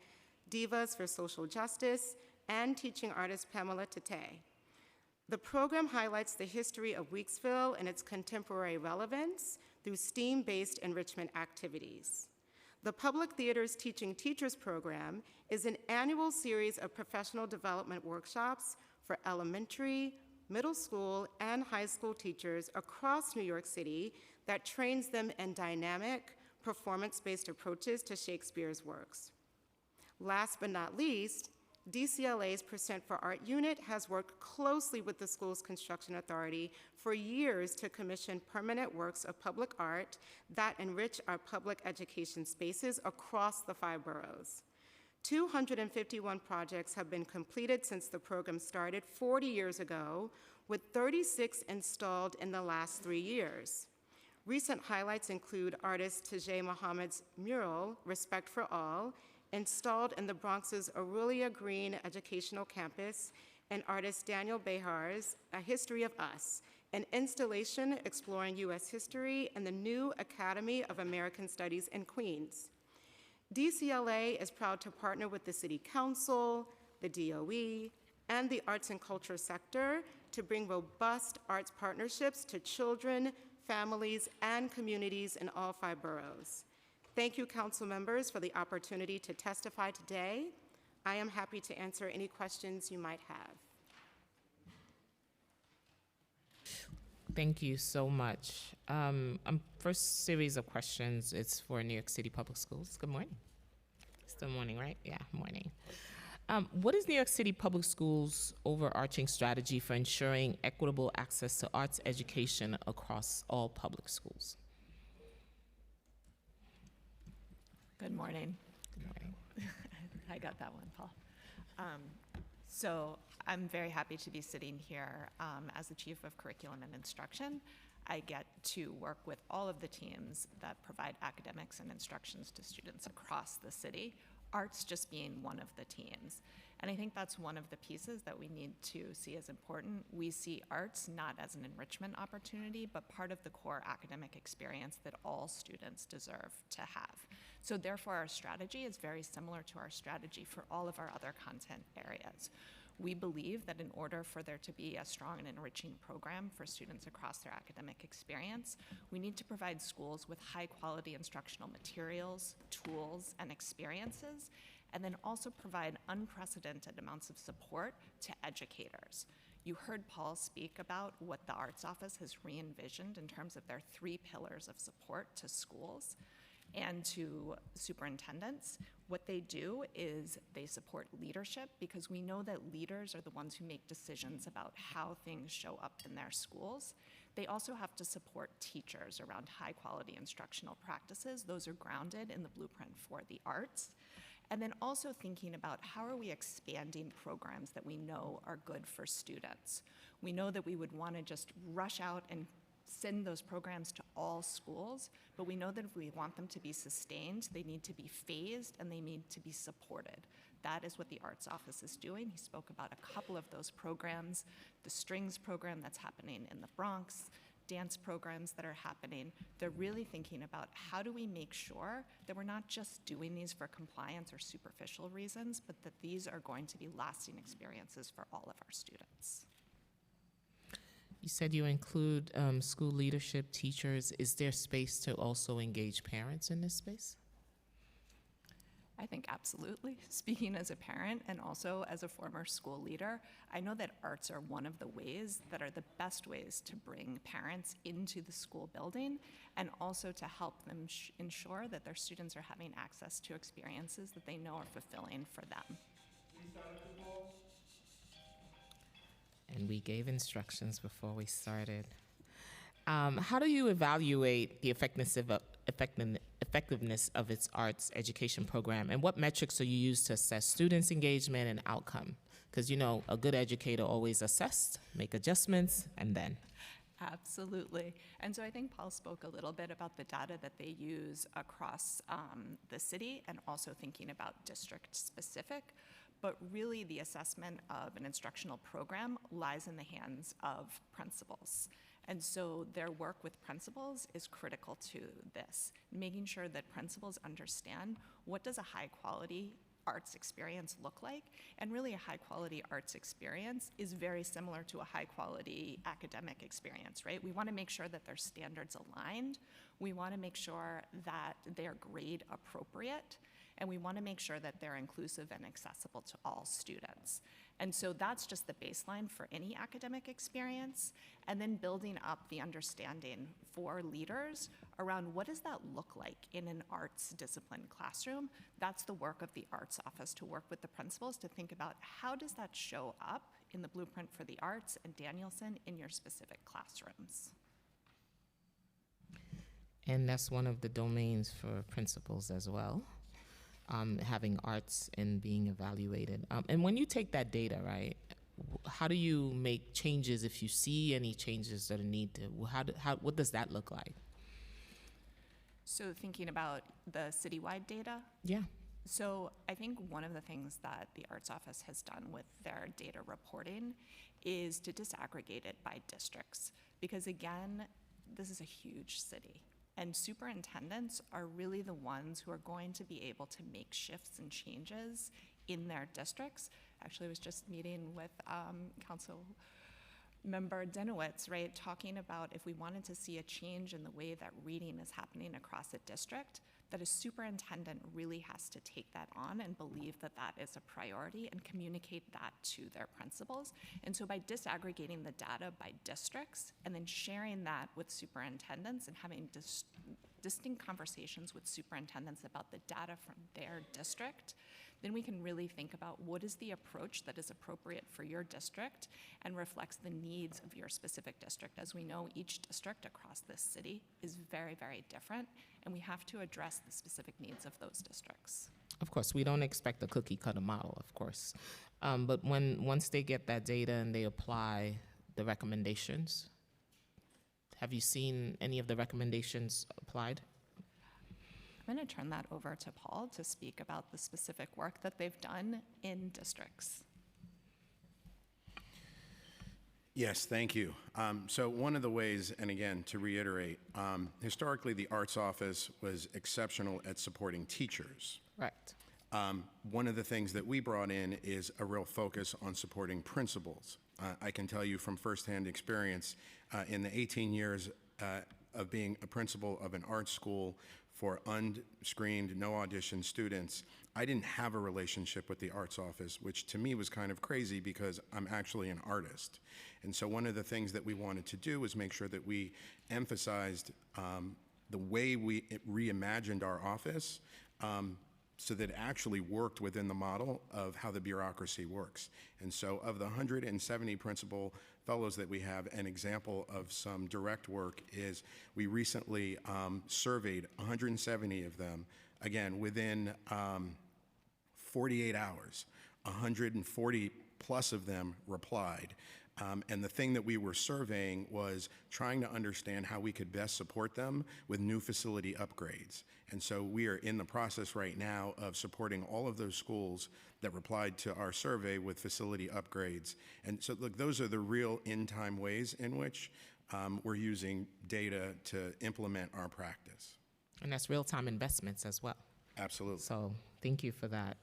[SPEAKER 7] Divas for Social Justice and teaching artist Pamela Tate. The program highlights the history of Weeksville and its contemporary relevance through STEAM-based enrichment activities. The Public Theater's Teaching Teachers program is an annual series of professional development workshops for elementary, middle school, and high school teachers across New York City that trains them in dynamic, performance-based approaches to Shakespeare's works. Last but not least, DCLA's Percent for Art unit has worked closely with the school's construction authority for years to commission permanent works of public art that enrich our public education spaces across the 5 boroughs. 251 projects have been completed since the program started 40 years ago, with 36 installed in the last 3 years. Recent highlights include artist Tajay Muhammad's mural, Respect for All, installed in the Bronx's Aurelia Green Educational Campus, and artist Daniel Behar's A History of Us, an installation exploring U.S. history in the new Academy of American Studies in Queens. DCLA is proud to partner with the City Council, the DOE, and the arts and culture sector to bring robust arts partnerships to children, families, and communities in all 5 boroughs. Thank you, council members, for the opportunity to testify today. I am happy to answer any questions you might have.
[SPEAKER 2] Thank you so much. First series of questions, it's for New York City Public Schools. Good morning. It's the morning, right? Yeah, morning. What is New York City Public Schools' overarching strategy for ensuring equitable access to arts education across all public schools?
[SPEAKER 8] Good morning.
[SPEAKER 2] Good morning.
[SPEAKER 8] I got that one, Paul. So I'm very happy to be sitting here as the Chief of Curriculum and Instruction. I get to work with all of the teams that provide academics and instructions to students across the city, arts just being one of the teams. And I think that's one of the pieces that we need to see as important. We see arts not as an enrichment opportunity, but part of the core academic experience that all students deserve to have. So therefore, our strategy is very similar to our strategy for all of our other content areas. We believe that in order for there to be a strong and enriching program for students across their academic experience, we need to provide schools with high quality instructional materials, tools, and experiences, and then also provide unprecedented amounts of support to educators. You heard Paul speak about what the Arts Office has re-envisioned in terms of their 3 pillars of support to schools and to superintendents. What they do is they support leadership, because we know that leaders are the ones who make decisions about how things show up in their schools. They also have to support teachers around high quality instructional practices. Those are grounded in the Blueprint for the Arts. And then also thinking about how are we expanding programs that we know are good for students. We know that we would want to just rush out and send those programs to all schools, but we know that if we want them to be sustained, they need to be phased and they need to be supported. That is what the Arts Office is doing. He spoke about a couple of those programs, the Strings program that's happening in the Bronx, dance programs that are happening. They're really thinking about how do we make sure that we're not just doing these for compliance or superficial reasons, but that these are going to be lasting experiences for all of our students.
[SPEAKER 2] You said you include school leadership, teachers. Is there space to also engage parents in this space?
[SPEAKER 8] I think absolutely. Speaking as a parent and also as a former school leader, I know that arts are one of the ways that are the best ways to bring parents into the school building and also to help them ensure that their students are having access to experiences that they know are fulfilling for them.
[SPEAKER 2] And we gave instructions before we started. How do you evaluate the effectiveness of its arts education program, and what metrics do you use to assess students' engagement and outcome? Because you know, a good educator always assess, make adjustments, and then.
[SPEAKER 8] Absolutely. And so I think Paul spoke a little bit about the data that they use across the city and also thinking about district specific. But really the assessment of an instructional program lies in the hands of principals. And so their work with principals is critical to this, making sure that principals understand what does a high quality arts experience look like, and really a high quality arts experience is very similar to a high quality academic experience, right? We want to make sure that their standards aligned, we want to make sure that they're grade appropriate, and we want to make sure that they're inclusive and accessible to all students. And so that's just the baseline for any academic experience, and then building up the understanding for leaders around what does that look like in an arts discipline classroom. That's the work of the Arts Office, to work with the principals to think about how does that show up in the Blueprint for the Arts and Danielson in your specific classrooms.
[SPEAKER 2] And that's one of the domains for principals as well, having arts and being evaluated. And when you take that data, right, how do you make changes if you see any changes that are needed? What does that look like?
[SPEAKER 8] So thinking about the citywide data,
[SPEAKER 2] Yeah.
[SPEAKER 8] so I think one of the things that the Arts Office has done with their data reporting is to disaggregate it by districts. Because again, this is a huge city. And superintendents are really the ones who are going to be able to make shifts and changes in their districts. Actually, I was just meeting with Council Member Denowitz, right, talking about if we wanted to see a change in the way that reading is happening across a district, that a superintendent really has to take that on and believe that that is a priority and communicate that to their principals. And so by disaggregating the data by districts and then sharing that with superintendents and having distinct conversations with superintendents about the data from their district, then we can really think about what is the approach that is appropriate for your district and reflects the needs of your specific district. As we know, each district across this city is very, very different, and we have to address the specific needs of those districts.
[SPEAKER 2] Of course, we don't expect a cookie cutter model, of course. But once they get that data and they apply the recommendations, have you seen any of the recommendations applied?
[SPEAKER 8] I'm going to turn that over to Paul to speak about the specific work that they've done in districts.
[SPEAKER 9] Yes, thank you. So one of the ways, and again, to reiterate, historically, the Arts Office was exceptional at supporting teachers.
[SPEAKER 2] Right.
[SPEAKER 9] One of the things that we brought in is a real focus on supporting principals. I can tell you from firsthand experience, in the 18 years of being a principal of an art school for unscreened, no audition students, I didn't have a relationship with the Arts Office, which to me was kind of crazy because I'm actually an artist. And so one of the things that we wanted to do was make sure that we emphasized the way we reimagined our office so that it actually worked within the model of how the bureaucracy works. And so of the 170 principal fellows that we have, an example of some direct work is we recently surveyed 170 of them, again, within 48 hours. 140 plus of them replied. And the thing that we were surveying was trying to understand how we could best support them with new facility upgrades. And so we are in the process right now of supporting all of those schools that replied to our survey with facility upgrades. And so, look, those are the real in-time ways in which we're using data to implement our practice.
[SPEAKER 2] And that's real-time investments as well.
[SPEAKER 9] Absolutely.
[SPEAKER 2] So thank you for that.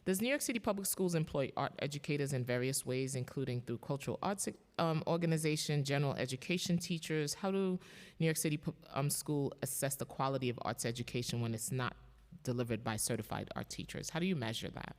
[SPEAKER 2] Does New York City Public Schools employ art educators in various ways, including through cultural arts organization, general education teachers? How do New York City School assess the quality of arts education when it's not delivered by certified art teachers? How do you measure that?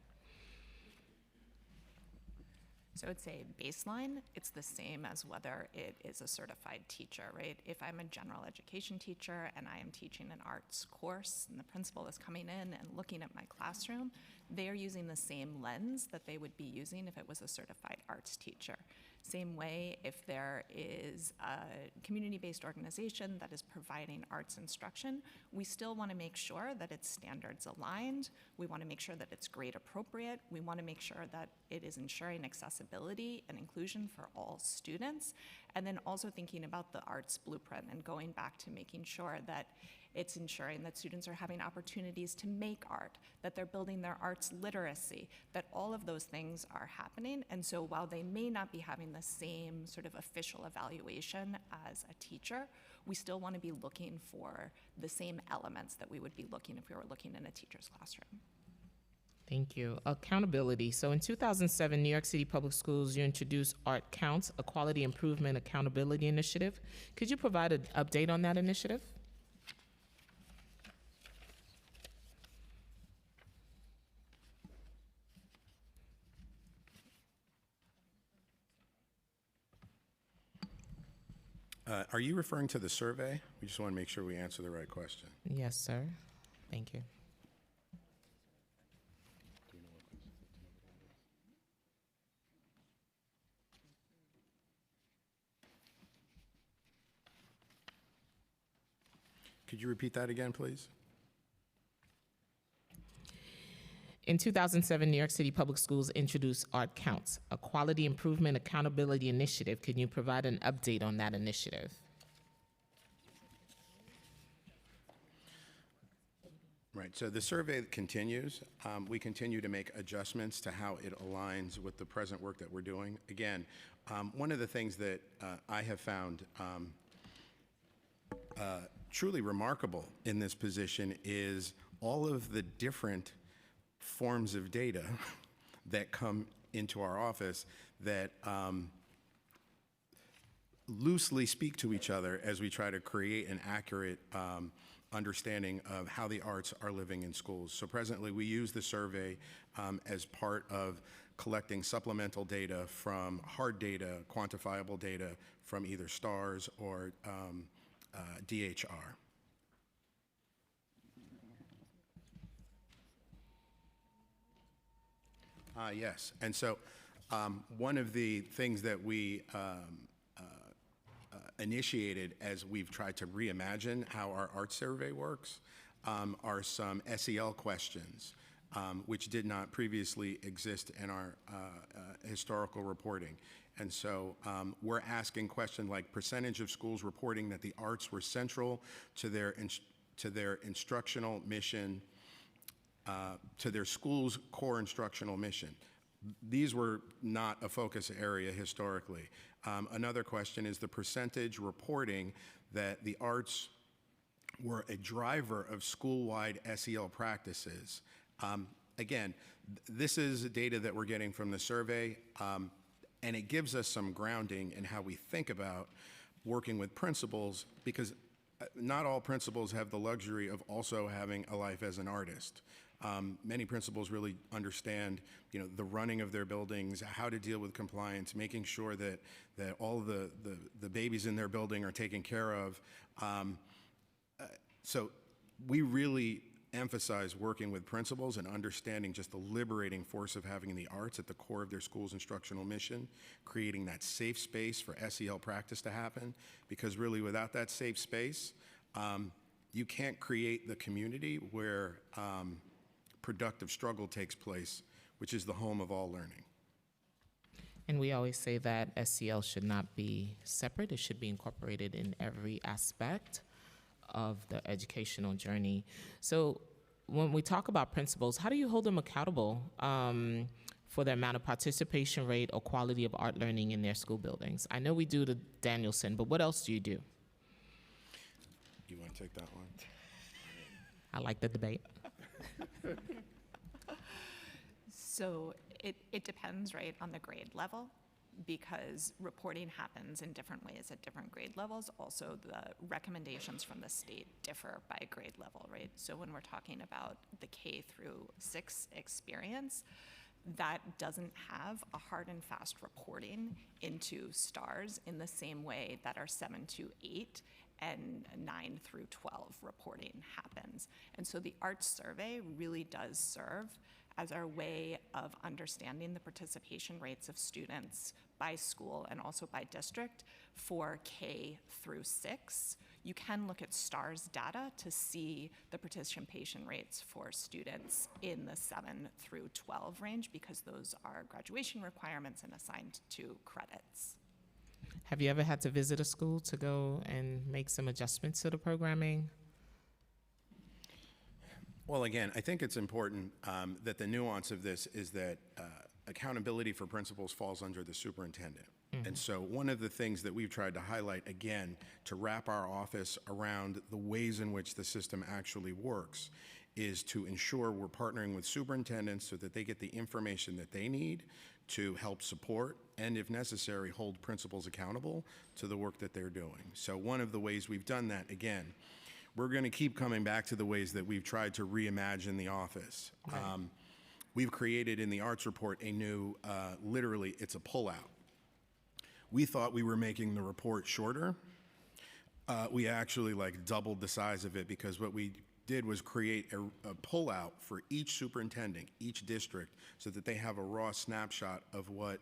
[SPEAKER 8] So I'd say baseline, it's the same as whether it is a certified teacher, right? If I'm a general education teacher and I am teaching an arts course and the principal is coming in and looking at my classroom, they are using the same lens that they would be using if it was a certified arts teacher. Same way, if there is a community-based organization that is providing arts instruction, we still want to make sure that it's standards aligned. We want to make sure that it's grade appropriate. We want to make sure that it is ensuring accessibility and inclusion for all students. And then also thinking about the arts blueprint and going back to making sure that it's ensuring that students are having opportunities to make art, that they're building their arts literacy, that all of those things are happening. And so while they may not be having the same sort of official evaluation as a teacher, we still want to be looking for the same elements that we would be looking if we were looking in a teacher's classroom.
[SPEAKER 2] Thank you. Accountability. So in 2007, New York City Public Schools, you introduced Art Counts, a quality improvement accountability initiative. Could you provide an update on that initiative?
[SPEAKER 9] Are you referring to the survey? We just want to make sure we answer the right question.
[SPEAKER 2] Yes, sir. Thank you.
[SPEAKER 9] Could you repeat that again, please?
[SPEAKER 2] In 2007, New York City Public Schools introduced Art Counts, a quality improvement accountability initiative. Can you provide an update on that initiative?
[SPEAKER 9] Right, so the survey continues. We continue to make adjustments to how it aligns with the present work that we're doing. Again, one of the things that I have found truly remarkable in this position is all of the different forms of data that come into our office that loosely speak to each other as we try to create an accurate understanding of how the arts are living in schools. So presently, we use the survey as part of collecting supplemental data from hard data, quantifiable data from either STARS or DHR. Yes, and so one of the things that we initiated as we've tried to reimagine how our art survey works are some SEL questions, which did not previously exist in our historical reporting. And so we're asking questions like percentage of schools reporting that the arts were central to their instructional mission, to their school's core instructional mission. These were not a focus area historically. Another question is the percentage reporting that the arts were a driver of school-wide SEL practices. Again, this is data that we're getting from the survey, and it gives us some grounding in how we think about working with principals, because not all principals have the luxury of also having a life as an artist. Many principals really understand, the running of their buildings, how to deal with compliance, making sure that all the babies in their building are taken care of. So we really emphasize working with principals and understanding just the liberating force of having the arts at the core of their school's instructional mission, creating that safe space for SEL practice to happen, because really without that safe space, you can't create the community where productive struggle takes place, which is the home of all learning.
[SPEAKER 2] And we always say that SEL should not be separate. It should be incorporated in every aspect of the educational journey. So when we talk about principals, how do you hold them accountable for the amount of participation rate or quality of art learning in their school buildings? I know we do the Danielson, but what else do you do?
[SPEAKER 9] You want to take that one?
[SPEAKER 2] I like the debate.
[SPEAKER 8] So it depends, right, on the grade level, because reporting happens in different ways at different grade levels. Also, the recommendations from the state differ by grade level, right? So when we're talking about the K through 6 experience, that doesn't have a hard and fast reporting into STARS in the same way that our 7 to 8 and 9 through 12 reporting happens. And so the arts survey really does serve as our way of understanding the participation rates of students by school and also by district for K through 6. You can look at STARS data to see the participation rates for students in the 7 through 12 range, because those are graduation requirements and assigned to credits.
[SPEAKER 2] Have you ever had to visit a school to go and make some adjustments to the programming?
[SPEAKER 9] Well, again, I think it's important that the nuance of this is that accountability for principals falls under the superintendent. Mm-hmm. And so one of the things that we've tried to highlight, again, to wrap our office around the ways in which the system actually works, is to ensure we're partnering with superintendents so that they get the information that they need to help support and, if necessary, hold principals accountable to the work that they're doing. So one of the ways we've done that, again, we're going to keep coming back to the ways that we've tried to reimagine the office. Okay. We've created in the arts report a new, literally, it's a pullout. We thought we were making the report shorter, We actually like doubled the size of it because what we did was create a pullout for each superintendent, each district, so that they have a raw snapshot of what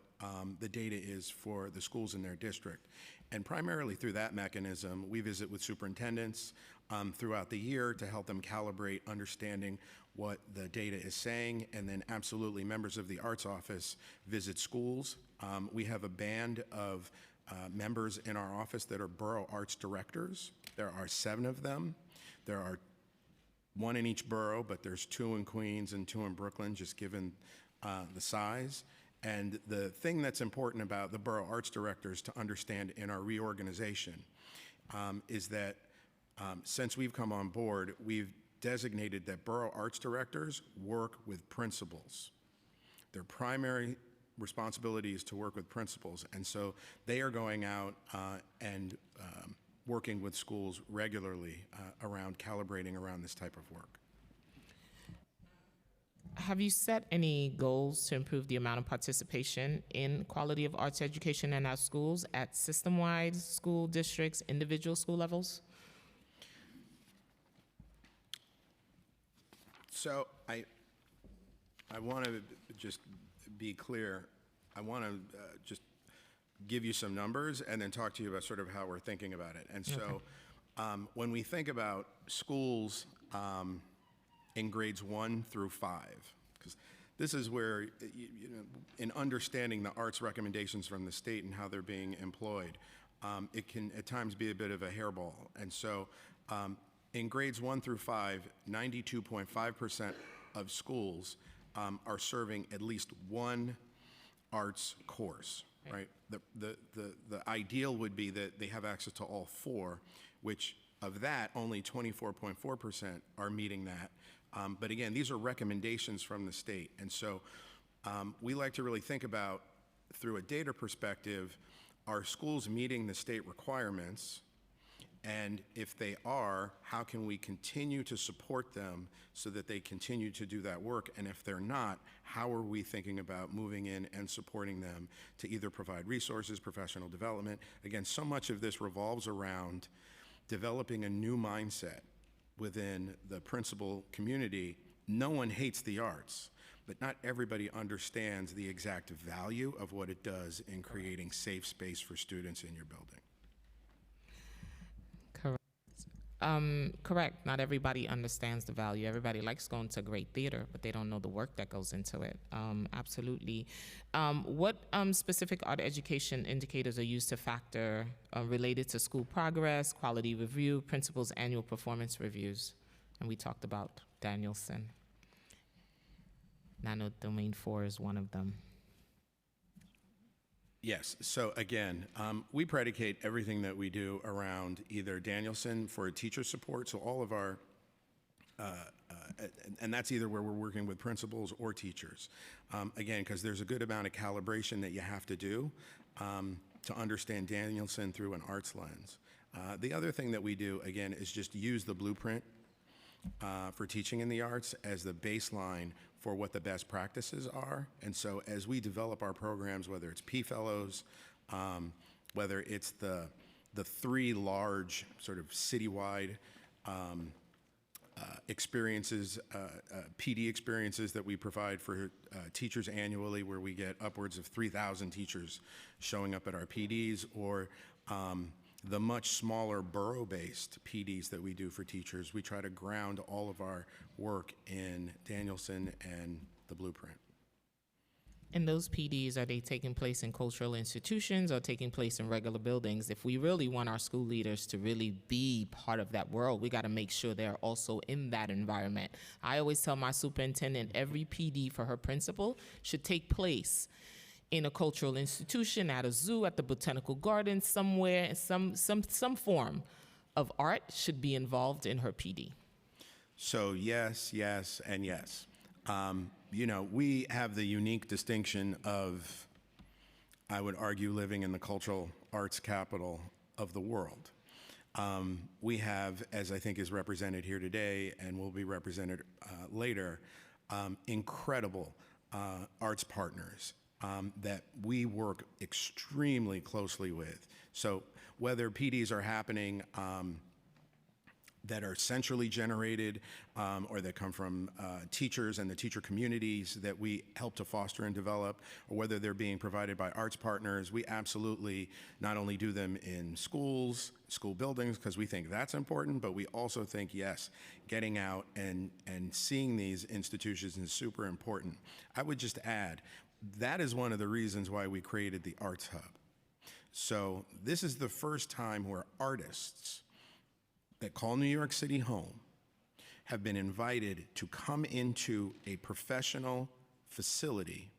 [SPEAKER 9] the data is for the schools in their district. And primarily through that mechanism, we visit with superintendents throughout the year to help them calibrate understanding what the data is saying, and then absolutely members of the Arts Office visit schools. We have a band of members in our office that are borough arts directors. There are 7 of them. There are 1 in each borough, but there's 2 in Queens and 2 in Brooklyn, just given the size. And the thing that's important about the borough arts directors to understand in our reorganization is that since we've come on board, we've designated that borough arts directors work with principals. Their primary responsibility is to work with principals, and so they are going out and working with schools regularly around calibrating around this type of work.
[SPEAKER 2] Have you set any goals to improve the amount of participation in quality of arts education in our schools at system-wide, school districts, individual school levels?
[SPEAKER 9] So I want to just be clear. I want to just give you some numbers and then talk to you about sort of how we're thinking about it. And so when we think about schools in grades 1 through 5, because this is where, you know, in understanding the arts recommendations from the state and how they're being employed, it can at times be a bit of a hairball. And so in grades 1 through 5, 92.5% of schools are serving at least one arts course, right? The ideal would be that they have access to all 4, which of that, only 24.4% are meeting that. But again, these are recommendations from the state. And so we like to really think about, through a data perspective, are schools meeting the state requirements? And if they are, how can we continue to support them so that they continue to do that work? And if they're not, how are we thinking about moving in and supporting them to either provide resources, professional development? Again, so much of this revolves around developing a new mindset within the principal community. No one hates the arts, but not everybody understands the exact value of what it does in creating safe space for students in your building.
[SPEAKER 2] Correct. Not everybody understands the value. Everybody likes going to great theater, but they don't know the work that goes into it. Absolutely. What specific art education indicators are used to factor related to school progress, quality review, principals' annual performance reviews? And we talked about Danielson. And I know Domain 4 is one of them.
[SPEAKER 9] Yes, so again, we predicate everything that we do around either Danielson for teacher support, so all of our, and that's either where we're working with principals or teachers. Again, because there's a good amount of calibration that you have to do to understand Danielson through an arts lens. The other thing that we do, again, is just use the blueprint for teaching in the arts as the baseline for what the best practices are. And so as we develop our programs, whether it's P-Fellows, whether it's the 3 large sort of citywide experiences, PD experiences that we provide for teachers annually, where we get upwards of 3,000 teachers showing up at our PDs, or the much smaller borough-based PDs that we do for teachers. We try to ground all of our work in Danielson and the blueprint.
[SPEAKER 2] And those PDs, are they taking place in cultural institutions or taking place in regular buildings? If we really want our school leaders to really be part of that world, we got to make sure they're also in that environment. I always tell my superintendent every PD for her principal should take place in a cultural institution, at a zoo, at the botanical garden, somewhere. Some form of art should be involved in her PD.
[SPEAKER 9] So yes, yes, and yes. You know, we have the unique distinction of, I would argue, living in the cultural arts capital of the world. We have, as I think is represented here today and will be represented later, incredible arts partners that we work extremely closely with. So whether PDs are happening that are centrally generated or that come from teachers and the teacher communities that we help to foster and develop, or whether they're being provided by arts partners, we absolutely not only do them in schools, school buildings, because we think that's important, but we also think, yes, getting out and seeing these institutions is super important. I would just add, that is one of the reasons why we created the Arts Hub. So this is the first time where artists that call New York City home have been invited to come into a professional facility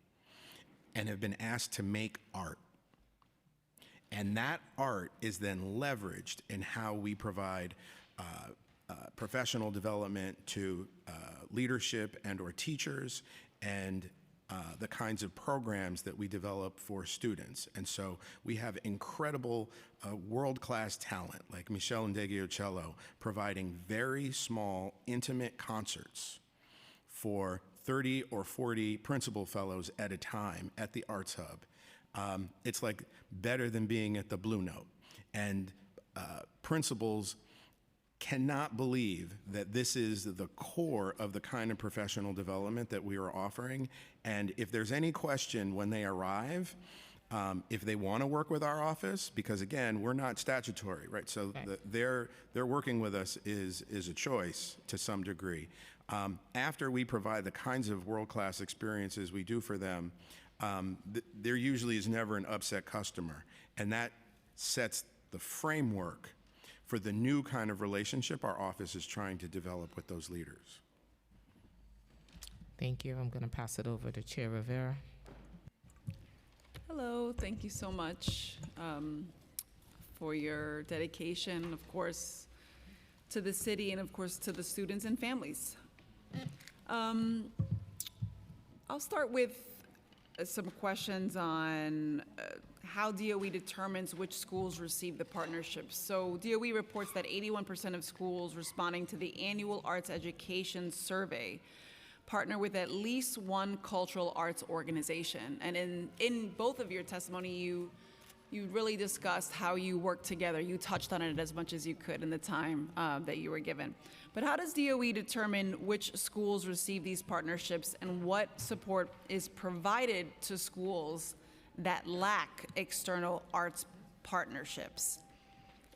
[SPEAKER 9] and have been asked to make art. And that art is then leveraged in how we provide professional development to leadership and or teachers and the kinds of programs that we develop for students. And so we have incredible world-class talent like Michelle Ndegeocello providing very small, intimate concerts for 30 or 40 principal fellows at a time at the Arts Hub. It's like better than being at the Blue Note. And principals cannot believe that this is the core of the kind of professional development that we are offering. And if there's any question when they arrive, if they want to work with our office, because again, we're not statutory, right? So their working with us is a choice to some degree. After we provide the kinds of world-class experiences we do for them, there usually is never an upset customer. And that sets the framework for the new kind of relationship our office is trying to develop with those leaders.
[SPEAKER 2] Thank you. I'm going to pass it over to Chair Rivera.
[SPEAKER 3] Hello, thank you so much for your dedication, of course, to the city and of course to the students and families. I'll start with some questions on how DOE determines which schools receive the partnerships. So DOE reports that 81% of schools responding to the annual arts education survey partner with at least one cultural arts organization. And in both of your testimony, you really discussed how you work together. You touched on it as much as you could in the time that you were given. But how does DOE determine which schools receive these partnerships and what support is provided to schools that lack external arts partnerships,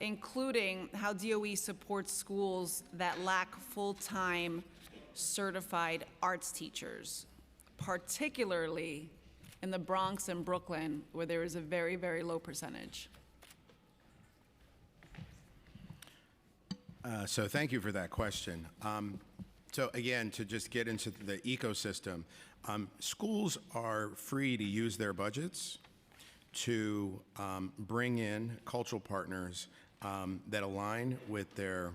[SPEAKER 3] including how DOE supports schools that lack full-time certified arts teachers, particularly in the Bronx and Brooklyn, where there is a very, very low percentage?
[SPEAKER 9] So thank you for that question. So again, to just get into the ecosystem, schools are free to use their budgets to bring in cultural partners that align with their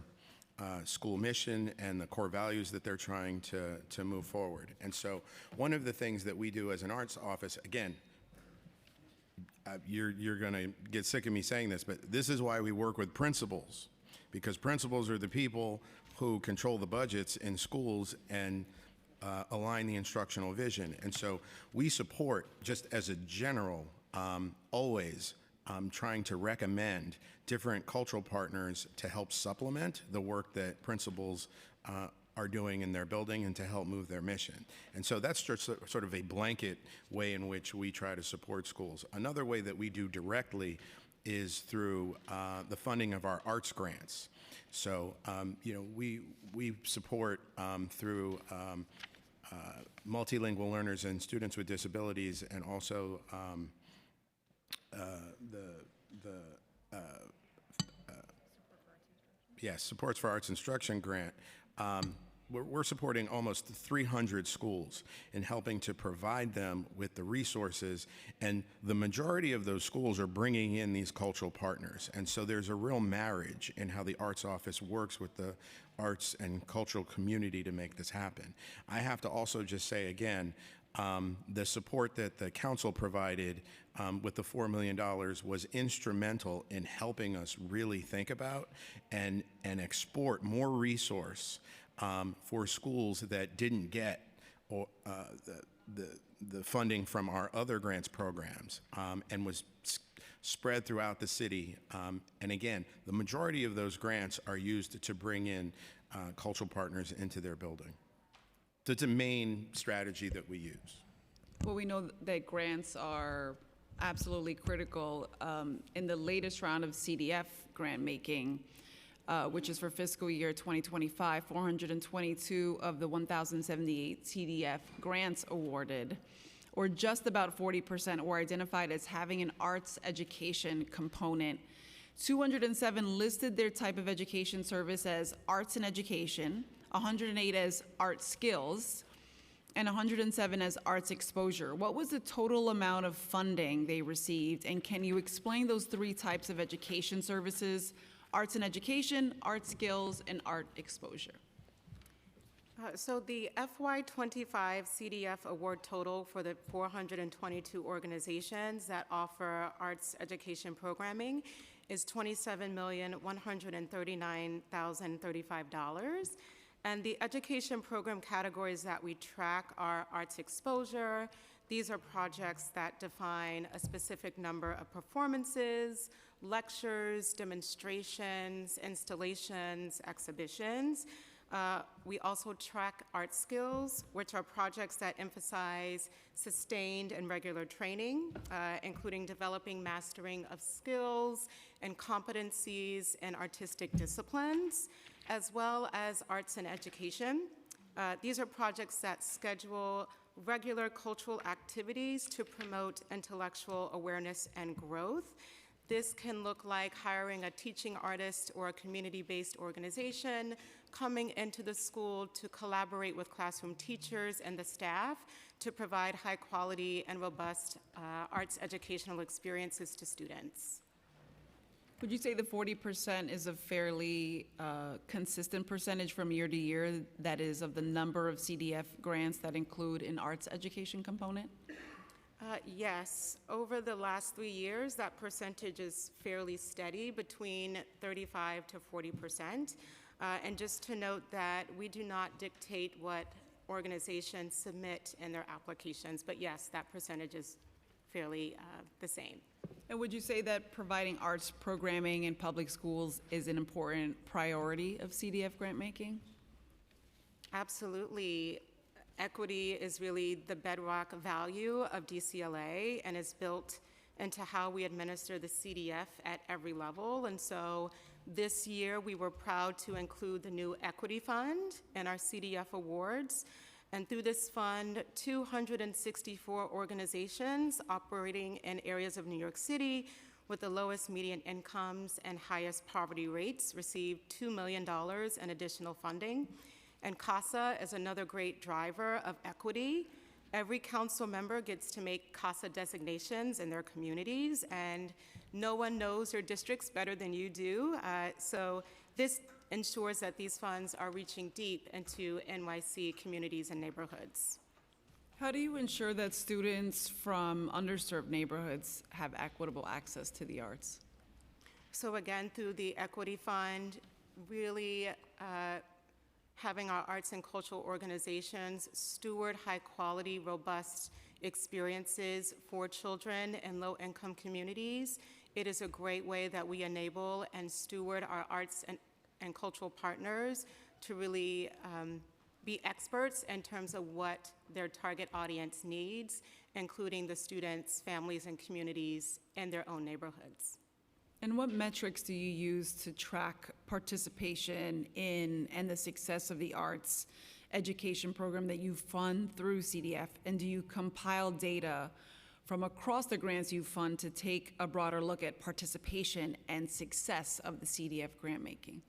[SPEAKER 9] school mission and the core values that they're trying to move forward. And so one of the things that we do as an arts office, again, you're going to get sick of me saying this, but this is why we work with principals, because principals are the people who control the budgets in schools and align the instructional vision. And so we support, just as a general, always trying to recommend different cultural partners to help supplement the work that principals are doing in their building and to help move their mission. And so that's just sort of a blanket way in which we try to support schools. Another way that we do directly is through the funding of our arts grants. So, we support through multilingual learners and students with disabilities, and also Supports for Arts Instruction grant. We're supporting almost 300 schools in helping to provide them with the resources, and the majority of those schools are bringing in these cultural partners. And so there's a real marriage in how the Arts Office works with the arts and cultural community to make this happen. I have to also just say again, the support that the council provided with the $4 million was instrumental in helping us really think about and export more resource for schools that didn't get the funding from our other grants programs and was spread throughout the city. And again, the majority of those grants are used to bring in cultural partners into their building. So it's a main strategy that we use.
[SPEAKER 3] Well, we know that grants are absolutely critical. In the latest round of CDF grant making, which is for fiscal year 2025, 422 of the 1,078 CDF grants awarded, or just about 40%, were identified as having an arts education component. 207 listed their type of education service as arts and education, 108 as art skills, and 107 as arts exposure. What was the total amount of funding they received? And can you explain those three types of education services: arts and education, art skills, and art exposure?
[SPEAKER 7] So the FY25 CDF award total for the 422 organizations that offer arts education programming is $27,139,035. And the education program categories that we track are arts exposure. These are projects that define a specific number of performances, lectures, demonstrations, installations, exhibitions. We also track art skills, which are projects that emphasize sustained and regular training, including developing mastering of skills and competencies in artistic disciplines, as well as arts and education. These are projects that schedule regular cultural activities to promote intellectual awareness and growth. This can look like hiring a teaching artist or a community-based organization, coming into the school to collaborate with classroom teachers and the staff to provide high-quality and robust arts educational experiences to students.
[SPEAKER 3] Would you say the 40% is a fairly consistent percentage from year to year, that is, of the number of CDF grants that include an arts education component?
[SPEAKER 7] Yes, over the last 3 years, that percentage is fairly steady, between 35 to 40%. And just to note that we do not dictate what organizations submit in their applications, but yes, that percentage is fairly the same.
[SPEAKER 3] And would you say that providing arts programming in public schools is an important priority of CDF grant making?
[SPEAKER 7] Absolutely. Equity is really the bedrock value of DCLA and is built into how we administer the CDF at every level. And so this year, we were proud to include the new Equity Fund in our CDF awards. And through this fund, 264 organizations operating in areas of New York City with the lowest median incomes and highest poverty rates received $2 million in additional funding. And CASA is another great driver of equity. Every council member gets to make CASA designations in their communities, and no one knows your districts better than you do. So this ensures that these funds are reaching deep into NYC communities and neighborhoods.
[SPEAKER 3] How do you ensure that students from underserved neighborhoods have equitable access to the arts?
[SPEAKER 7] So again, through the Equity Fund, really having our arts and cultural organizations steward high-quality, robust experiences for children in low-income communities. It is a great way that we enable and steward our arts and cultural partners to really be experts in terms of what their target audience needs, including the students, families, and communities in their own neighborhoods.
[SPEAKER 3] And what metrics do you use to track participation in and the success of the arts education program that you fund through CDF? And do you compile data from across the grants you fund to take a broader look at participation and success of the CDF grant making?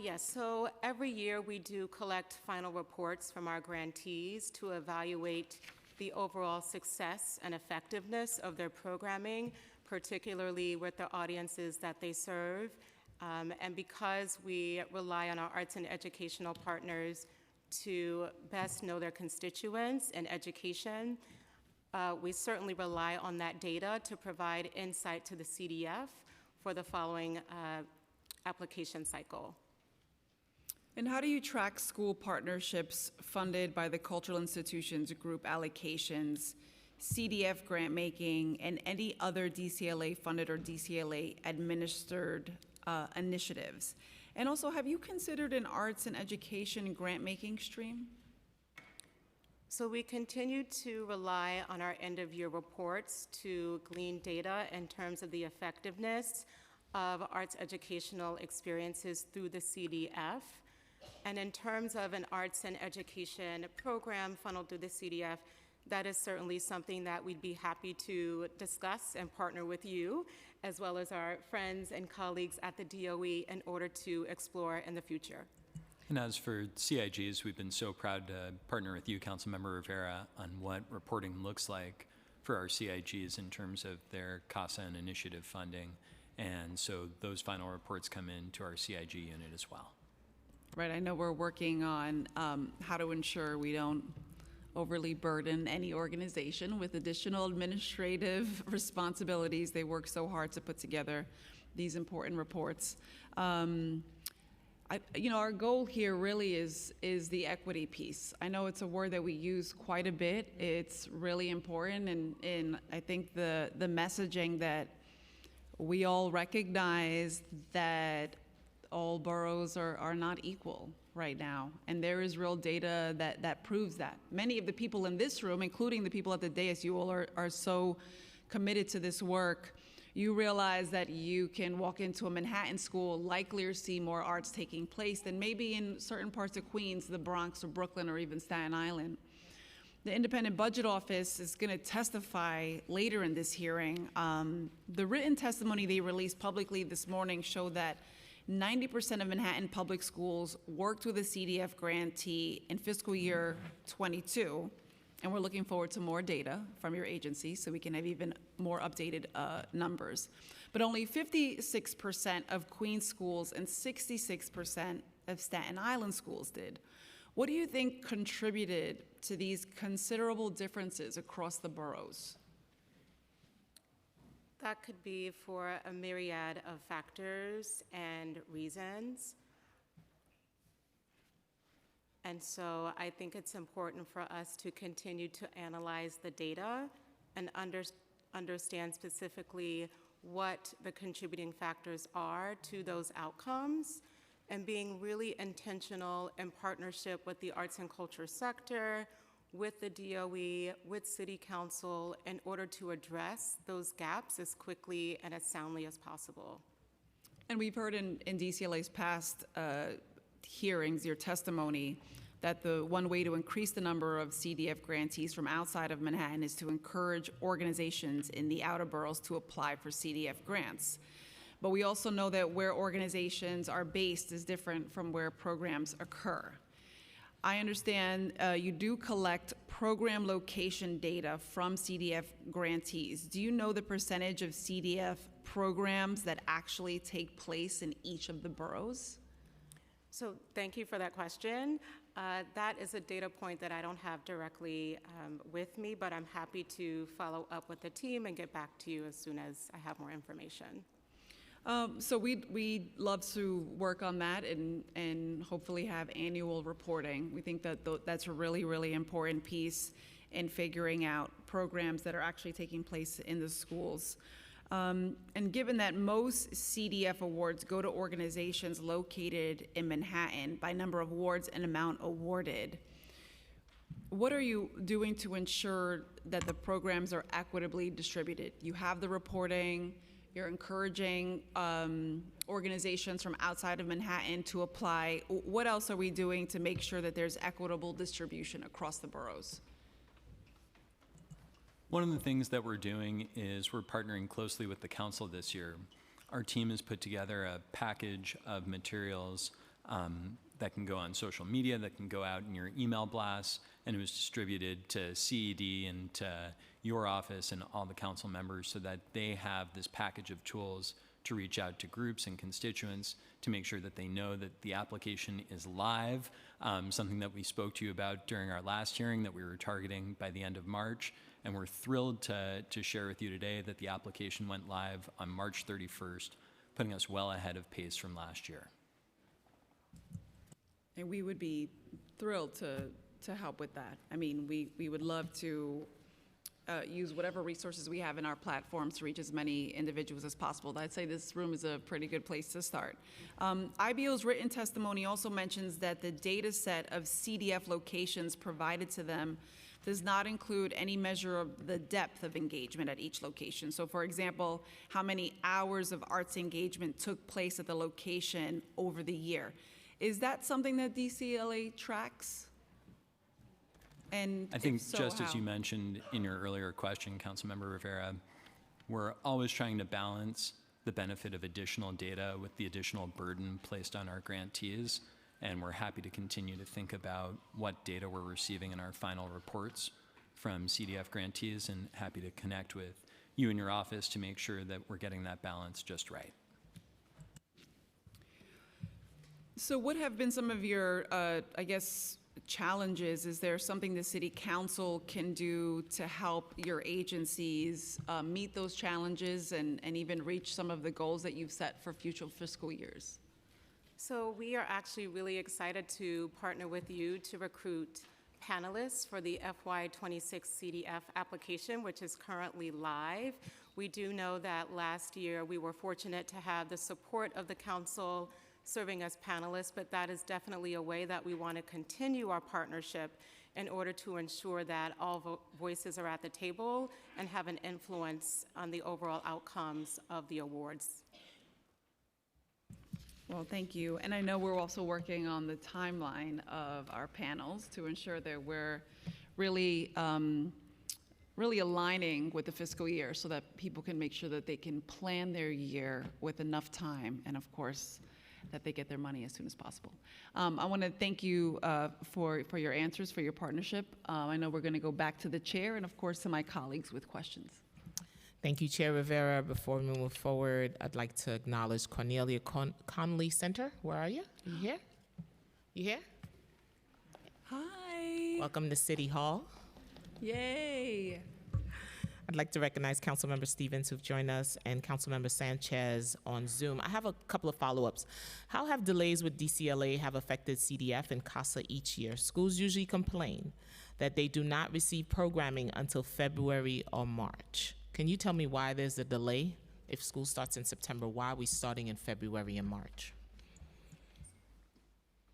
[SPEAKER 7] Yes, so every year we do collect final reports from our grantees to evaluate the overall success and effectiveness of their programming, particularly with the audiences that they serve. And because we rely on our arts and educational partners to best know their constituents in education, we certainly rely on that data to provide insight to the CDF for the following application cycle.
[SPEAKER 3] And how do you track school partnerships funded by the cultural institutions group allocations, CDF grant making, and any other DCLA funded or DCLA administered initiatives? And also, have you considered an arts and education grant making stream?
[SPEAKER 7] So we continue to rely on our end-of-year reports to glean data in terms of the effectiveness of arts educational experiences through the CDF. And in terms of an arts and education program funneled through the CDF, that is certainly something that we'd be happy to discuss and partner with you, as well as our friends and colleagues at the DOE in order to explore in the future.
[SPEAKER 10] And as for CIGs, we've been so proud to partner with you, Councilmember Rivera, on what reporting looks like for our CIGs in terms of their CASA and initiative funding. And so those final reports come into our CIG unit as well.
[SPEAKER 3] Right, I know we're working on how to ensure we don't overly burden any organization with additional administrative responsibilities. They work so hard to put together these important reports. Our goal here really is the equity piece. I know it's a word that we use quite a bit. It's really important, and I think the messaging that we all recognize that all boroughs are not equal right now, and there is real data that proves that. Many of the people in this room, including the people at the dais, you all are so committed to this work. You realize that you can walk into a Manhattan school, likelier see more arts taking place than maybe in certain parts of Queens, the Bronx, or Brooklyn, or even Staten Island. The Independent Budget Office is going to testify later in this hearing. The written testimony they released publicly this morning showed that 90% of Manhattan public schools worked with a CDF grantee in fiscal year 22, and we're looking forward to more data from your agency so we can have even more updated numbers. But only 56% of Queens schools and 66% of Staten Island schools did. What do you think contributed to these considerable differences across the boroughs?
[SPEAKER 7] That could be for a myriad of factors and reasons. And so I think it's important for us to continue to analyze the data and understand specifically what the contributing factors are to those outcomes, and being really intentional in partnership with the arts and culture sector, with the DOE, with City Council, in order to address those gaps as quickly and as soundly as possible.
[SPEAKER 3] And we've heard in DCLA's past hearings, your testimony, that the one way to increase the number of CDF grantees from outside of Manhattan is to encourage organizations in the outer boroughs to apply for CDF grants. But we also know that where organizations are based is different from where programs occur. I understand you do collect program location data from CDF grantees. Do you know the percentage of CDF programs that actually take place in each of the boroughs?
[SPEAKER 7] So thank you for that question. That is a data point that I don't have directly with me, but I'm happy to follow up with the team and get back to you as soon as I have more information.
[SPEAKER 3] So we'd love to work on that and hopefully have annual reporting. We think that that's a really, really important piece in figuring out programs that are actually taking place in the schools. And given that most CDF awards go to organizations located in Manhattan by number of awards and amount awarded, what are you doing to ensure that the programs are equitably distributed? You have the reporting, you're encouraging organizations from outside of Manhattan to apply. What else are we doing to make sure that there's equitable distribution across the boroughs?
[SPEAKER 10] One of the things that we're doing is we're partnering closely with the council this year. Our team has put together a package of materials that can go on social media, that can go out in your email blasts, and it was distributed to CED and to your office and all the council members so that they have this package of tools to reach out to groups and constituents to make sure that they know that the application is live, something that we spoke to you about during our last hearing that we were targeting by the end of March. And we're thrilled to share with you today that the application went live on March 31st, putting us well ahead of pace from last year.
[SPEAKER 3] And we would be thrilled to help with that. I mean, we would love to use whatever resources we have in our platforms to reach as many individuals as possible. I'd say this room is a pretty good place to start. IBO's written testimony also mentions that the data set of CDF locations provided to them does not include any measure of the depth of engagement at each location. So for example, how many hours of arts engagement took place at the location over the year. Is that something that DCLA tracks? And
[SPEAKER 10] I think
[SPEAKER 3] if so,
[SPEAKER 10] just as
[SPEAKER 3] how?
[SPEAKER 10] you mentioned in your earlier question, Councilmember Rivera, we're always trying to balance the benefit of additional data with the additional burden placed on our grantees. And we're happy to continue to think about what data we're receiving in our final reports from CDF grantees, and happy to connect with you and your office to make sure that we're getting that balance just right.
[SPEAKER 3] So what have been some of your, I guess, challenges? Is there something the city council can do to help your agencies meet those challenges and even reach some of the goals that you've set for future fiscal years?
[SPEAKER 7] So we are actually really excited to partner with you to recruit panelists for the FY26 CDF application, which is currently live. We do know that last year we were fortunate to have the support of the council serving as panelists, but that is definitely a way that we want to continue our partnership in order to ensure that all voices are at the table and have an influence on the overall outcomes of the awards.
[SPEAKER 3] Well, thank you. And I know we're also working on the timeline of our panels to ensure that we're really, really aligning with the fiscal year so that people can make sure that they can plan their year with enough time, and of course, that they get their money as soon as possible. I want to thank you for your answers, for your partnership. I know we're going to go back to the chair and, of course, to my colleagues with questions.
[SPEAKER 2] Thank you, Chair Rivera. Before we move forward, I'd like to acknowledge Cornelia Connolly Center. Where are you? You here? You here?
[SPEAKER 3] Hi.
[SPEAKER 2] Welcome to City Hall.
[SPEAKER 3] Yay.
[SPEAKER 2] I'd like to recognize Councilmember Stevens, who've joined us, and Councilmember Sanchez on Zoom. I have a couple of follow-ups. How have delays with DCLA have affected CDF and CASA each year? Schools usually complain that they do not receive programming until February or March. Can you tell me why there's a delay? If school starts in September, why are we starting in February and March?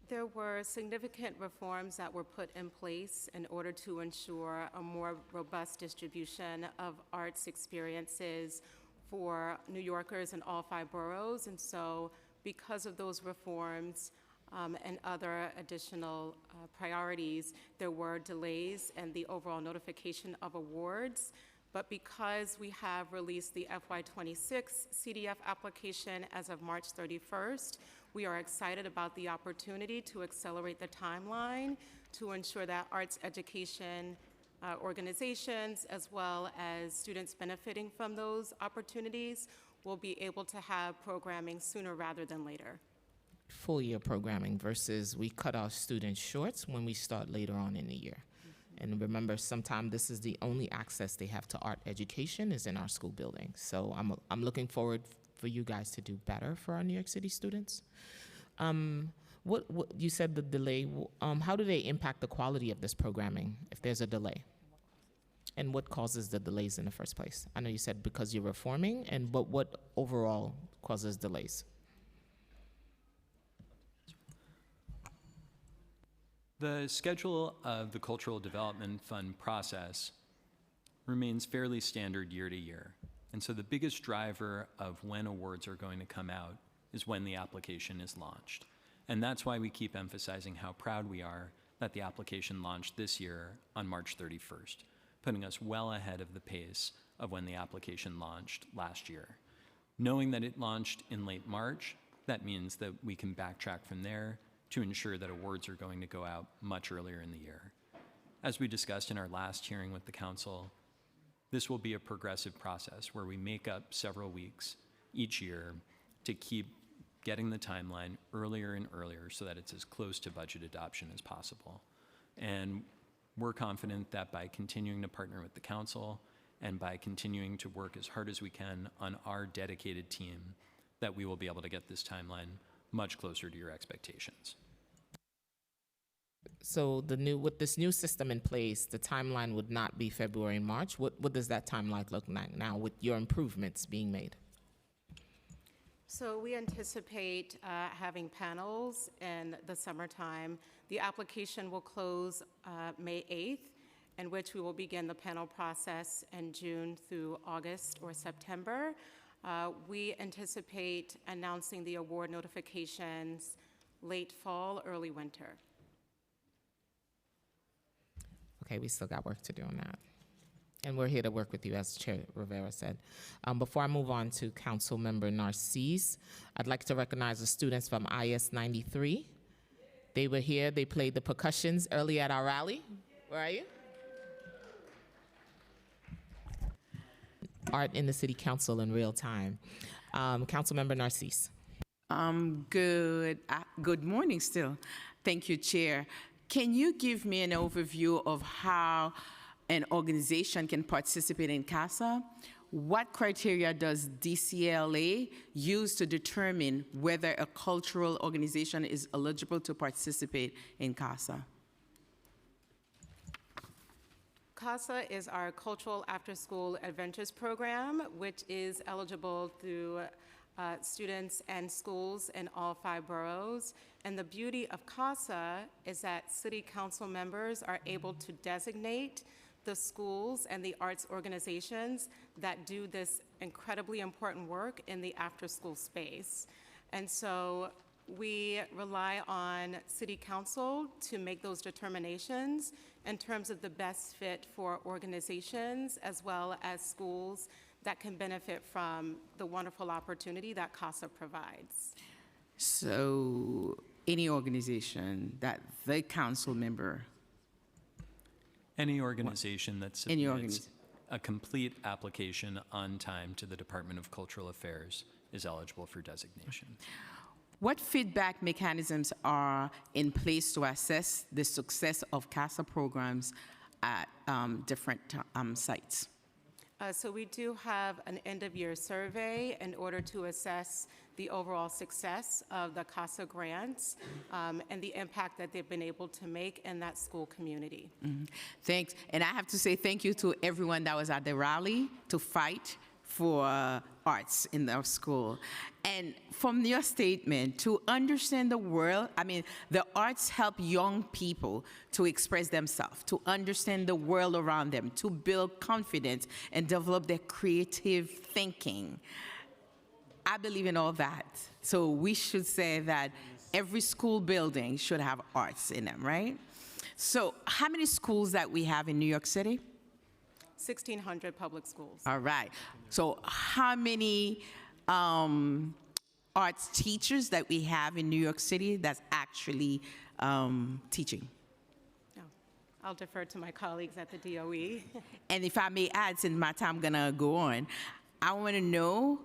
[SPEAKER 7] There were significant reforms that were put in place in order to ensure a more robust distribution of arts experiences for New Yorkers in all 5 boroughs. And so because of those reforms and other additional priorities, there were delays in the overall notification of awards. But because we have released the FY26 CDF application as of March 31st, we are excited about the opportunity to accelerate the timeline to ensure that arts education organizations, as well as students benefiting from those opportunities, will be able to have programming sooner rather than later.
[SPEAKER 2] Full year programming versus we cut our students short when we start later on in the year. And remember, sometimes this is the only access they have to art education is in our school building. So I'm looking forward for you guys to do better for our New York City students. What you said the delay, how do they impact the quality of this programming if there's a delay? And what causes the delays in the first place? I know you said because you're reforming, but what overall causes delays?
[SPEAKER 10] The schedule of the Cultural Development Fund process remains fairly standard year to year. And so the biggest driver of when awards are going to come out is when the application is launched. And that's why we keep emphasizing how proud we are that the application launched this year on March 31st, putting us well ahead of the pace of when the application launched last year. Knowing that it launched in late March, that means that we can backtrack from there to ensure that awards are going to go out much earlier in the year. As we discussed in our last hearing with the council, this will be a progressive process where we make up several weeks each year to keep getting the timeline earlier and earlier so that it's as close to budget adoption as possible. And we're confident that by continuing to partner with the council and by continuing to work as hard as we can on our dedicated team, that we will be able to get this timeline much closer to your expectations.
[SPEAKER 2] So with this new system in place, the timeline would not be February and March. What does that timeline look like now with your improvements being made?
[SPEAKER 7] So we anticipate having panels in the summertime. The application will close May 8th, in which we will begin the panel process in June through August or September. We anticipate announcing the award notifications late fall, early winter.
[SPEAKER 2] Okay, we still got work to do on that. And we're here to work with you, as Chair Rivera said. Before I move on to Council Member Narcisse, I'd like to recognize the students from IS 93. They were here, they played the percussions early at our rally. Where are you? Art in the City Council in real time. Council Member Narcisse.
[SPEAKER 11] Good morning still. Thank you, Chair. Can you give me an overview of how an organization can participate in CASA? What criteria does DCLA use to determine whether a cultural organization is eligible to participate in CASA?
[SPEAKER 7] CASA is our Cultural After-School Adventures Program, which is eligible through students and schools in all 5 boroughs. And the beauty of CASA is that city council members are able to designate the schools and the arts organizations that do this incredibly important work in the after-school space. And so we rely on city council to make those determinations in terms of the best fit for organizations as well as schools that can benefit from the wonderful opportunity that CASA provides.
[SPEAKER 11] So any organization that the council member.
[SPEAKER 10] Any organization that
[SPEAKER 11] Any
[SPEAKER 10] submits a complete application on time to the Department of Cultural Affairs is eligible for designation.
[SPEAKER 11] What feedback mechanisms are in place to assess the success of CASA programs at different sites?
[SPEAKER 7] So we do have an end-of-year survey in order to assess the overall success of the CASA grants and the impact that they've been able to make in that school community.
[SPEAKER 11] Mm-hmm. Thanks. And I have to say thank you to everyone that was at the rally to fight for arts in our school. And from your statement, to understand the world, I mean, the arts help young people to express themselves, to understand the world around them, to build confidence and develop their creative thinking. I believe in all that. So we should say that every school building should have arts in them, right? So how many schools that we have in New York City?
[SPEAKER 7] 1,600 public schools.
[SPEAKER 11] All right. So how many arts teachers that we have in New York City that's actually teaching?
[SPEAKER 7] No. I'll defer to my colleagues at the DOE.
[SPEAKER 11] And if I may add, since my time gonna go on, I want to know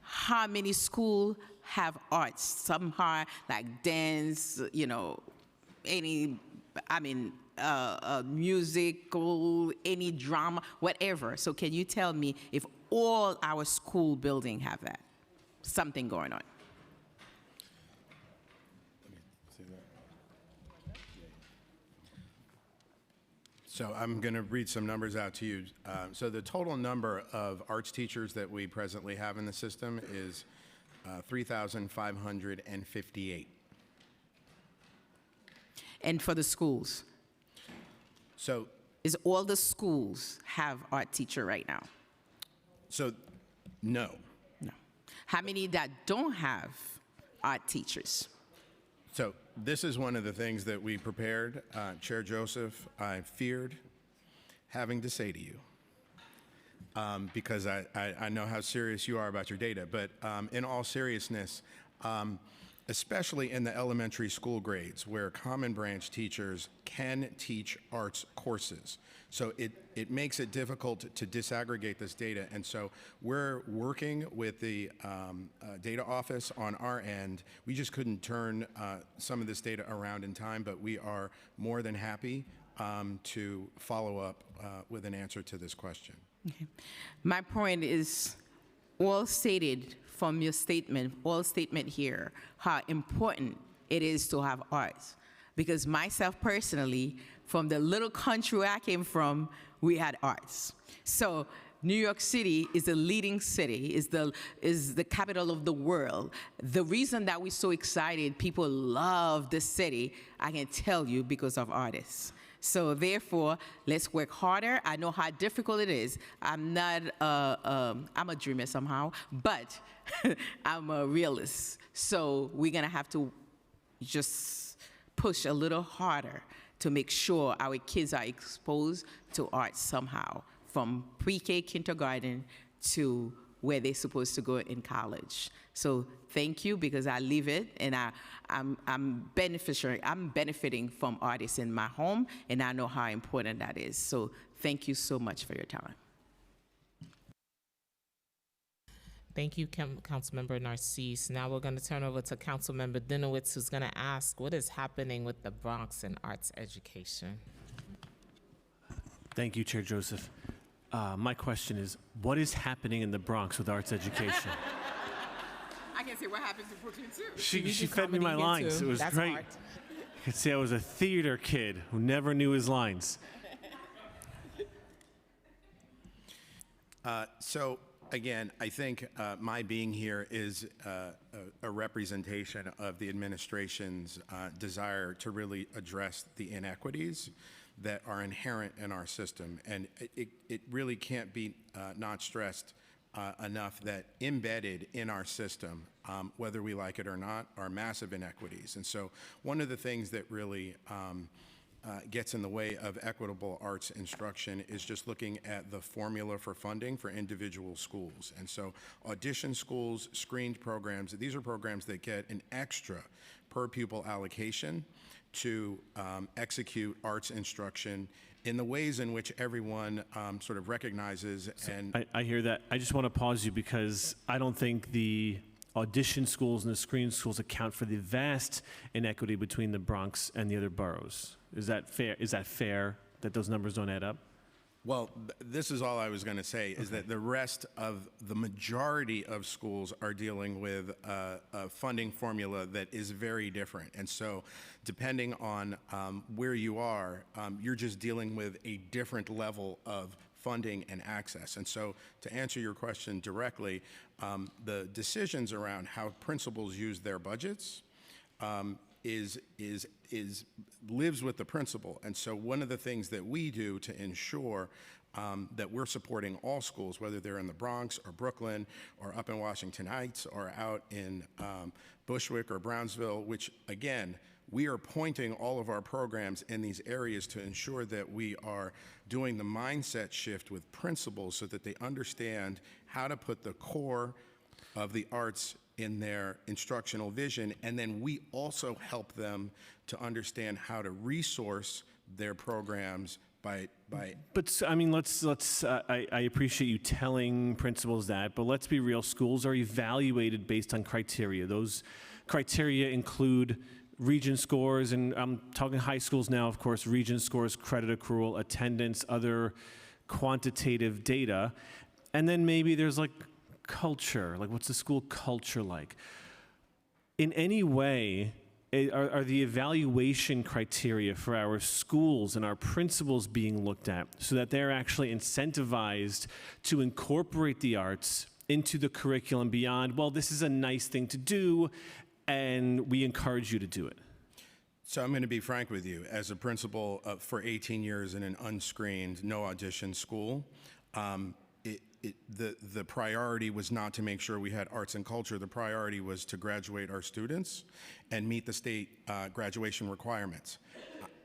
[SPEAKER 11] how many schools have arts, somehow like dance, you know, musical, any drama, whatever. So can you tell me if all our school buildings have that, something going on?
[SPEAKER 9] So I'm going to read some numbers out to you. So the total number of arts teachers that we presently have in the system is 3,558.
[SPEAKER 11] And for the schools?
[SPEAKER 9] So
[SPEAKER 11] is all the schools have art teacher right now?
[SPEAKER 9] So no.
[SPEAKER 11] No. How many that don't have art teachers?
[SPEAKER 9] So this is one of the things that we prepared. Chair Joseph, I feared having to say to you, because I know how serious you are about your data, but in all seriousness, especially in the elementary school grades where Common Branch teachers can teach arts courses. So it makes it difficult to disaggregate this data. And so we're working with the data office on our end. We just couldn't turn some of this data around in time, but we are more than happy to follow up with an answer to this question.
[SPEAKER 11] Okay. My point is all stated from your statement, all statement here, how important it is to have arts. because myself personally, from the little country where I came from, we had arts. So New York City is a leading city, is the capital of the world. The reason that we're so excited, people love the city, I can tell you, because of artists. So therefore, let's work harder. I know how difficult it is. I'm not, I'm a dreamer somehow, but I'm a realist. So we're gonna have to just push a little harder to make sure our kids are exposed to art somehow, from pre-K kindergarten to where they're supposed to go in college. So thank you, because I live it, and I'm benefiting from artists in my home, and I know how important that is. So thank you so much for your time.
[SPEAKER 2] Thank you, Councilmember Narcisse. Now we're going to turn over to Councilmember Dinowitz, who's going to ask what is happening with the Bronx and arts education.
[SPEAKER 12] Thank you, Chair Joseph. My question is, what is happening in the Bronx with arts education?
[SPEAKER 11] I can say what happens in Brooklyn, too.
[SPEAKER 12] She fed me my lines. It was
[SPEAKER 2] That's
[SPEAKER 12] great.
[SPEAKER 2] art.
[SPEAKER 12] I could say I was a theater kid who never knew his lines.
[SPEAKER 9] So again, I think my being here is a representation of the administration's desire to really address the inequities that are inherent in our system. And it really can't be not stressed enough that embedded in our system, whether we like it or not, are massive inequities. And so one of the things that really gets in the way of equitable arts instruction is just looking at the formula for funding for individual schools. And so audition schools, screened programs, these are programs that get an extra per pupil allocation to execute arts instruction in the ways in which everyone sort of recognizes. And
[SPEAKER 12] I hear that. I just want to pause you because I don't think the audition schools and the screen schools account for the vast inequity between the Bronx and the other boroughs. Is that fair? Is that fair that those numbers don't add up?
[SPEAKER 9] well, this is all I was going to say, is that the rest of the majority of schools are dealing with a funding formula that is very different. And so depending on where you are, you're just dealing with a different level of funding and access. And so to answer your question directly, the decisions around how principals use their budgets lives with the principal. And so one of the things that we do to ensure that we're supporting all schools, whether they're in the Bronx or Brooklyn or up in Washington Heights or out in Bushwick or Brownsville, which again, we are pointing all of our programs in these areas to ensure that we are doing the mindset shift with principals so that they understand how to put the core of the arts in their instructional vision, and then we also help them to understand how to resource their programs by.
[SPEAKER 12] But I mean, I appreciate you telling principals that, but let's be real. Schools are evaluated based on criteria. Those criteria include Regent scores, and I'm talking high schools now, of course, Regent scores, credit accrual, attendance, other quantitative data, and then maybe there's like culture, like what's the school culture like? In any way, are the evaluation criteria for our schools and our principals being looked at so that they're actually incentivized to incorporate the arts into the curriculum beyond, well, this is a nice thing to do, and we encourage you to do it?
[SPEAKER 9] So I'm going to be frank with you. As a principal for 18 years in an unscreened, no audition school, the priority was not to make sure we had arts and culture. The priority was to graduate our students and meet the state graduation requirements.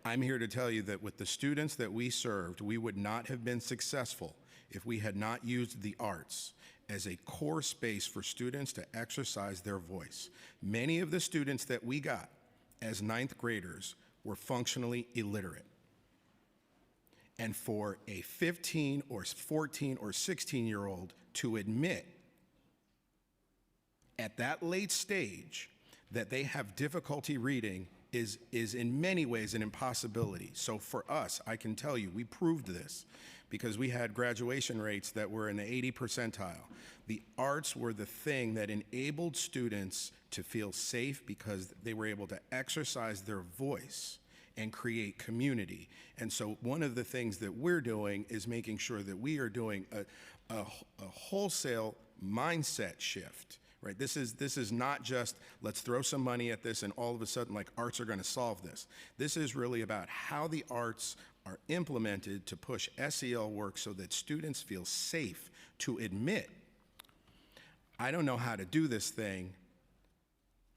[SPEAKER 9] I'm here to tell you that with the students that we served, we would not have been successful if we had not used the arts as a core space for students to exercise their voice. Many of the students that we got as ninth graders were functionally illiterate. And for a 15 or 14 or 16-year-old to admit at that late stage that they have difficulty reading is in many ways an impossibility. So for us, I can tell you, we proved this because we had graduation rates that were in the 80 percentile. The arts were the thing that enabled students to feel safe because they were able to exercise their voice and create community. And so one of the things that we're doing is making sure that we are doing a wholesale mindset shift. Right? This is not just let's throw some money at this and all of a sudden like arts are going to solve this. This is really about how the arts are implemented to push SEL work so that students feel safe to admit, I don't know how to do this thing.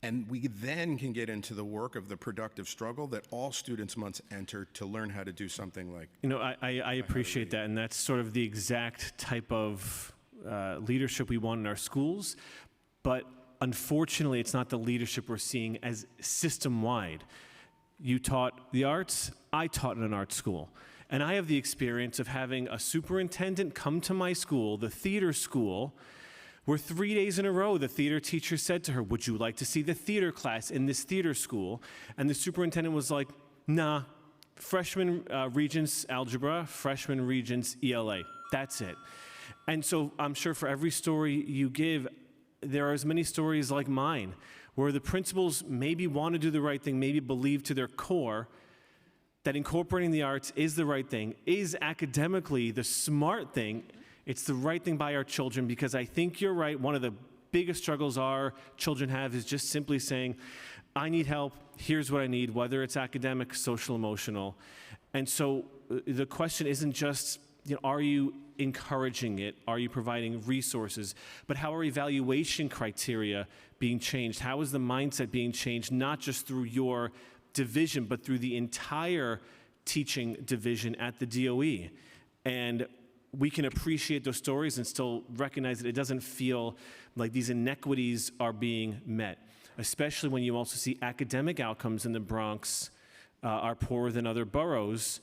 [SPEAKER 9] And we then can get into the work of the productive struggle that all students must enter to learn how to do something like.
[SPEAKER 12] You know, I appreciate that, and that's sort of the exact type of leadership we want in our schools. But unfortunately, it's not the leadership we're seeing as system-wide. You taught the arts, I taught in an art school. And I have the experience of having a superintendent come to my school, the theater school, where 3 days in a row the theater teacher said to her, would you like to see the theater class in this theater school? And the superintendent was like, nah, freshman Regents algebra, freshman Regents ELA, that's it. And so I'm sure for every story you give, there are as many stories like mine, where the principals maybe want to do the right thing, maybe believe to their core that incorporating the arts is the right thing, is academically the smart thing. It's the right thing by our children, because I think you're right. One of the biggest struggles our children have is just simply saying, I need help, here's what I need, whether it's academic, social, emotional. And so the question isn't just, are you encouraging it? Are you providing resources? But how are evaluation criteria being changed? How is the mindset being changed, not just through your division, but through the entire teaching division at the DOE? And we can appreciate those stories and still recognize that it doesn't feel like these inequities are being met, especially when you also see academic outcomes in the Bronx are poorer than other boroughs.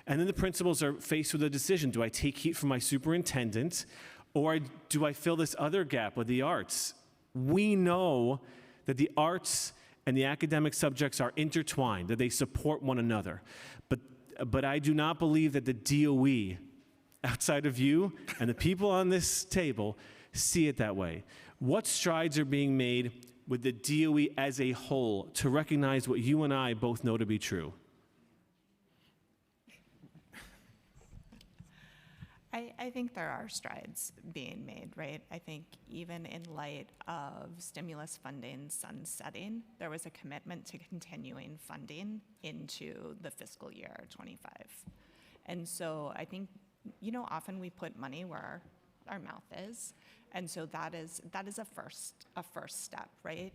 [SPEAKER 12] And then the principals are faced with a decision. Do I take heat from my superintendent, or do I fill this other gap with the arts? We know that the arts and the academic subjects are intertwined, that they support one another. But I do not believe that the DOE, outside of you and the people on this table, see it that way. What strides are being made with the DOE as a whole to recognize what you and I both know to be true?
[SPEAKER 8] I think there are strides being made, right? I think even in light of stimulus funding sunsetting, there was a commitment to continuing funding into the fiscal year 25. And so I think, often we put money where our mouth is. And so that is a first step, right?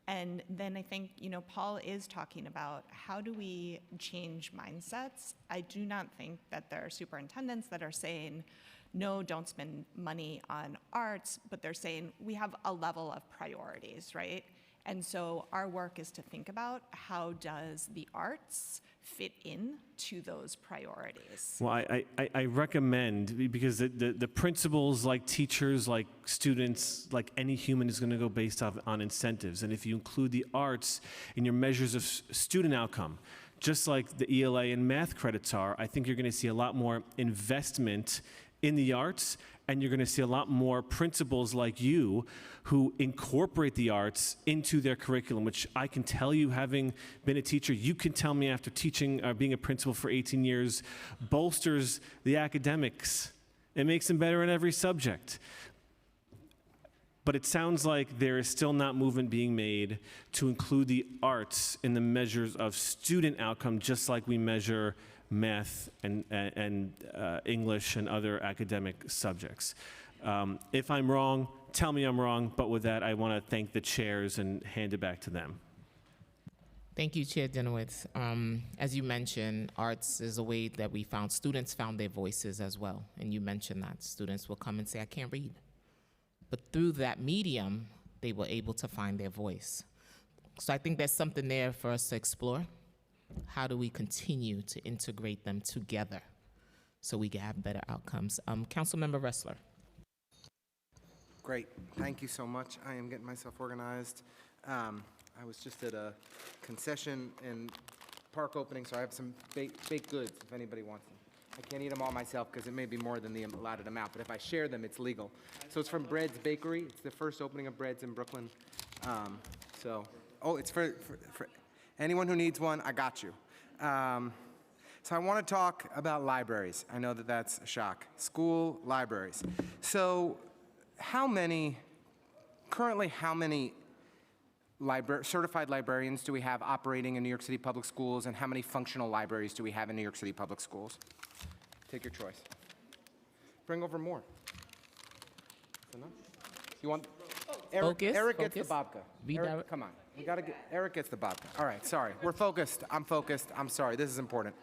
[SPEAKER 8] And then I think, Paul is talking about how do we change mindsets. I do not think that there are superintendents that are saying, no, don't spend money on arts, but they're saying we have a level of priorities, right? And so our work is to think about how does the arts fit in to those priorities.
[SPEAKER 12] Well, I recommend, because the principals, like teachers, like students, like any human, is going to go based on incentives. And if you include the arts in your measures of student outcome, just like the ELA and math credits are, I think you're going to see a lot more investment in the arts, and you're going to see a lot more principals like you who incorporate the arts into their curriculum, which I can tell you, having been a teacher, you can tell me after teaching, being a principal for 18 years, bolsters the academics. It makes them better in every subject. But it sounds like there is still not movement being made to include the arts in the measures of student outcome, just like we measure math and English and other academic subjects. If I'm wrong, tell me I'm wrong, but with that, I want to thank the chairs and hand it back to them.
[SPEAKER 2] Thank you, Chair Dinowitz. As you mentioned, arts is a way that students found their voices as well. And you mentioned that students will come and say, I can't read. But through that medium, they were able to find their voice. So I think there's something there for us to explore. How do we continue to integrate them together so we can have better outcomes? Councilmember Ressler.
[SPEAKER 4] Great. Thank you so much. I am getting myself organized. I was just at a concession and park opening, so I have some baked goods if anybody wants them. I can't eat them all myself because it may be more than the allotted amount, but if I share them, it's legal. So it's from Bread's Bakery. It's the first opening of Bread's in Brooklyn. It's for anyone who needs one, I got you. So I want to talk about libraries. I know that that's a shock. School libraries. So currently how many certified librarians do we have operating in New York City Public Schools, and how many functional libraries do we have in New York City Public Schools? Take your choice. Bring over more. Enough? You want? Eric gets the babka. Eric, come on. We gotta get, Eric gets the babka. All right, sorry. We're focused. I'm focused. I'm sorry. This is important.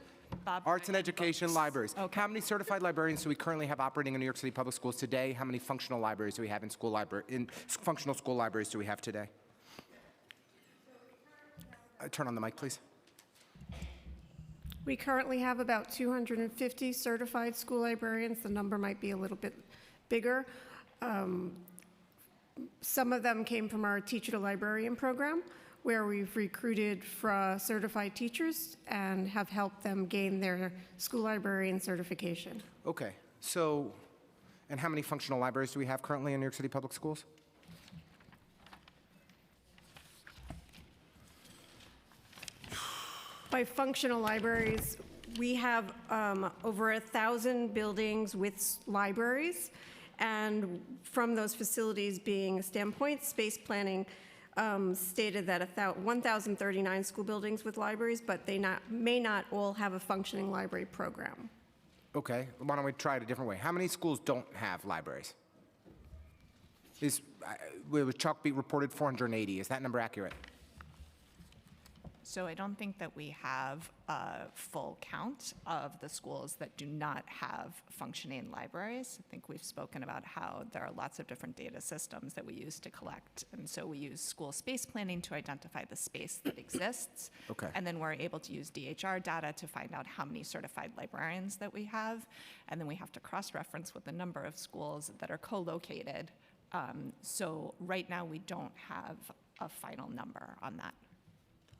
[SPEAKER 4] Arts and education libraries. Okay. How many certified librarians do we currently have operating in New York City Public Schools today? How many functional libraries do we have in functional school libraries do we have today? Turn on the mic, please.
[SPEAKER 13] We currently have about 250 certified school librarians. The number might be a little bit bigger. Some of them came from our Teacher to Librarian program, where we've recruited certified teachers and have helped them gain their school librarian certification.
[SPEAKER 4] Okay, so, and how many functional libraries do we have currently in New York City Public Schools?
[SPEAKER 13] By functional libraries, we have over 1,000 buildings with libraries, and from those facilities being a standpoint, space planning stated that 1,039 school buildings with libraries, but they may not all have a functioning library program.
[SPEAKER 4] Okay, why don't we try it a different way? How many schools don't have libraries? With Chalkbeat reported 480. Is that number accurate?
[SPEAKER 8] So I don't think that we have a full count of the schools that do not have functioning libraries. I think we've spoken about how there are lots of different data systems that we use to collect. And so we use school space planning to identify the space that exists.
[SPEAKER 4] Okay.
[SPEAKER 8] And then we're able to use DHR data to find out how many certified librarians that we have. And then we have to cross-reference with the number of schools that are co-located. So right now we don't have a final number on that.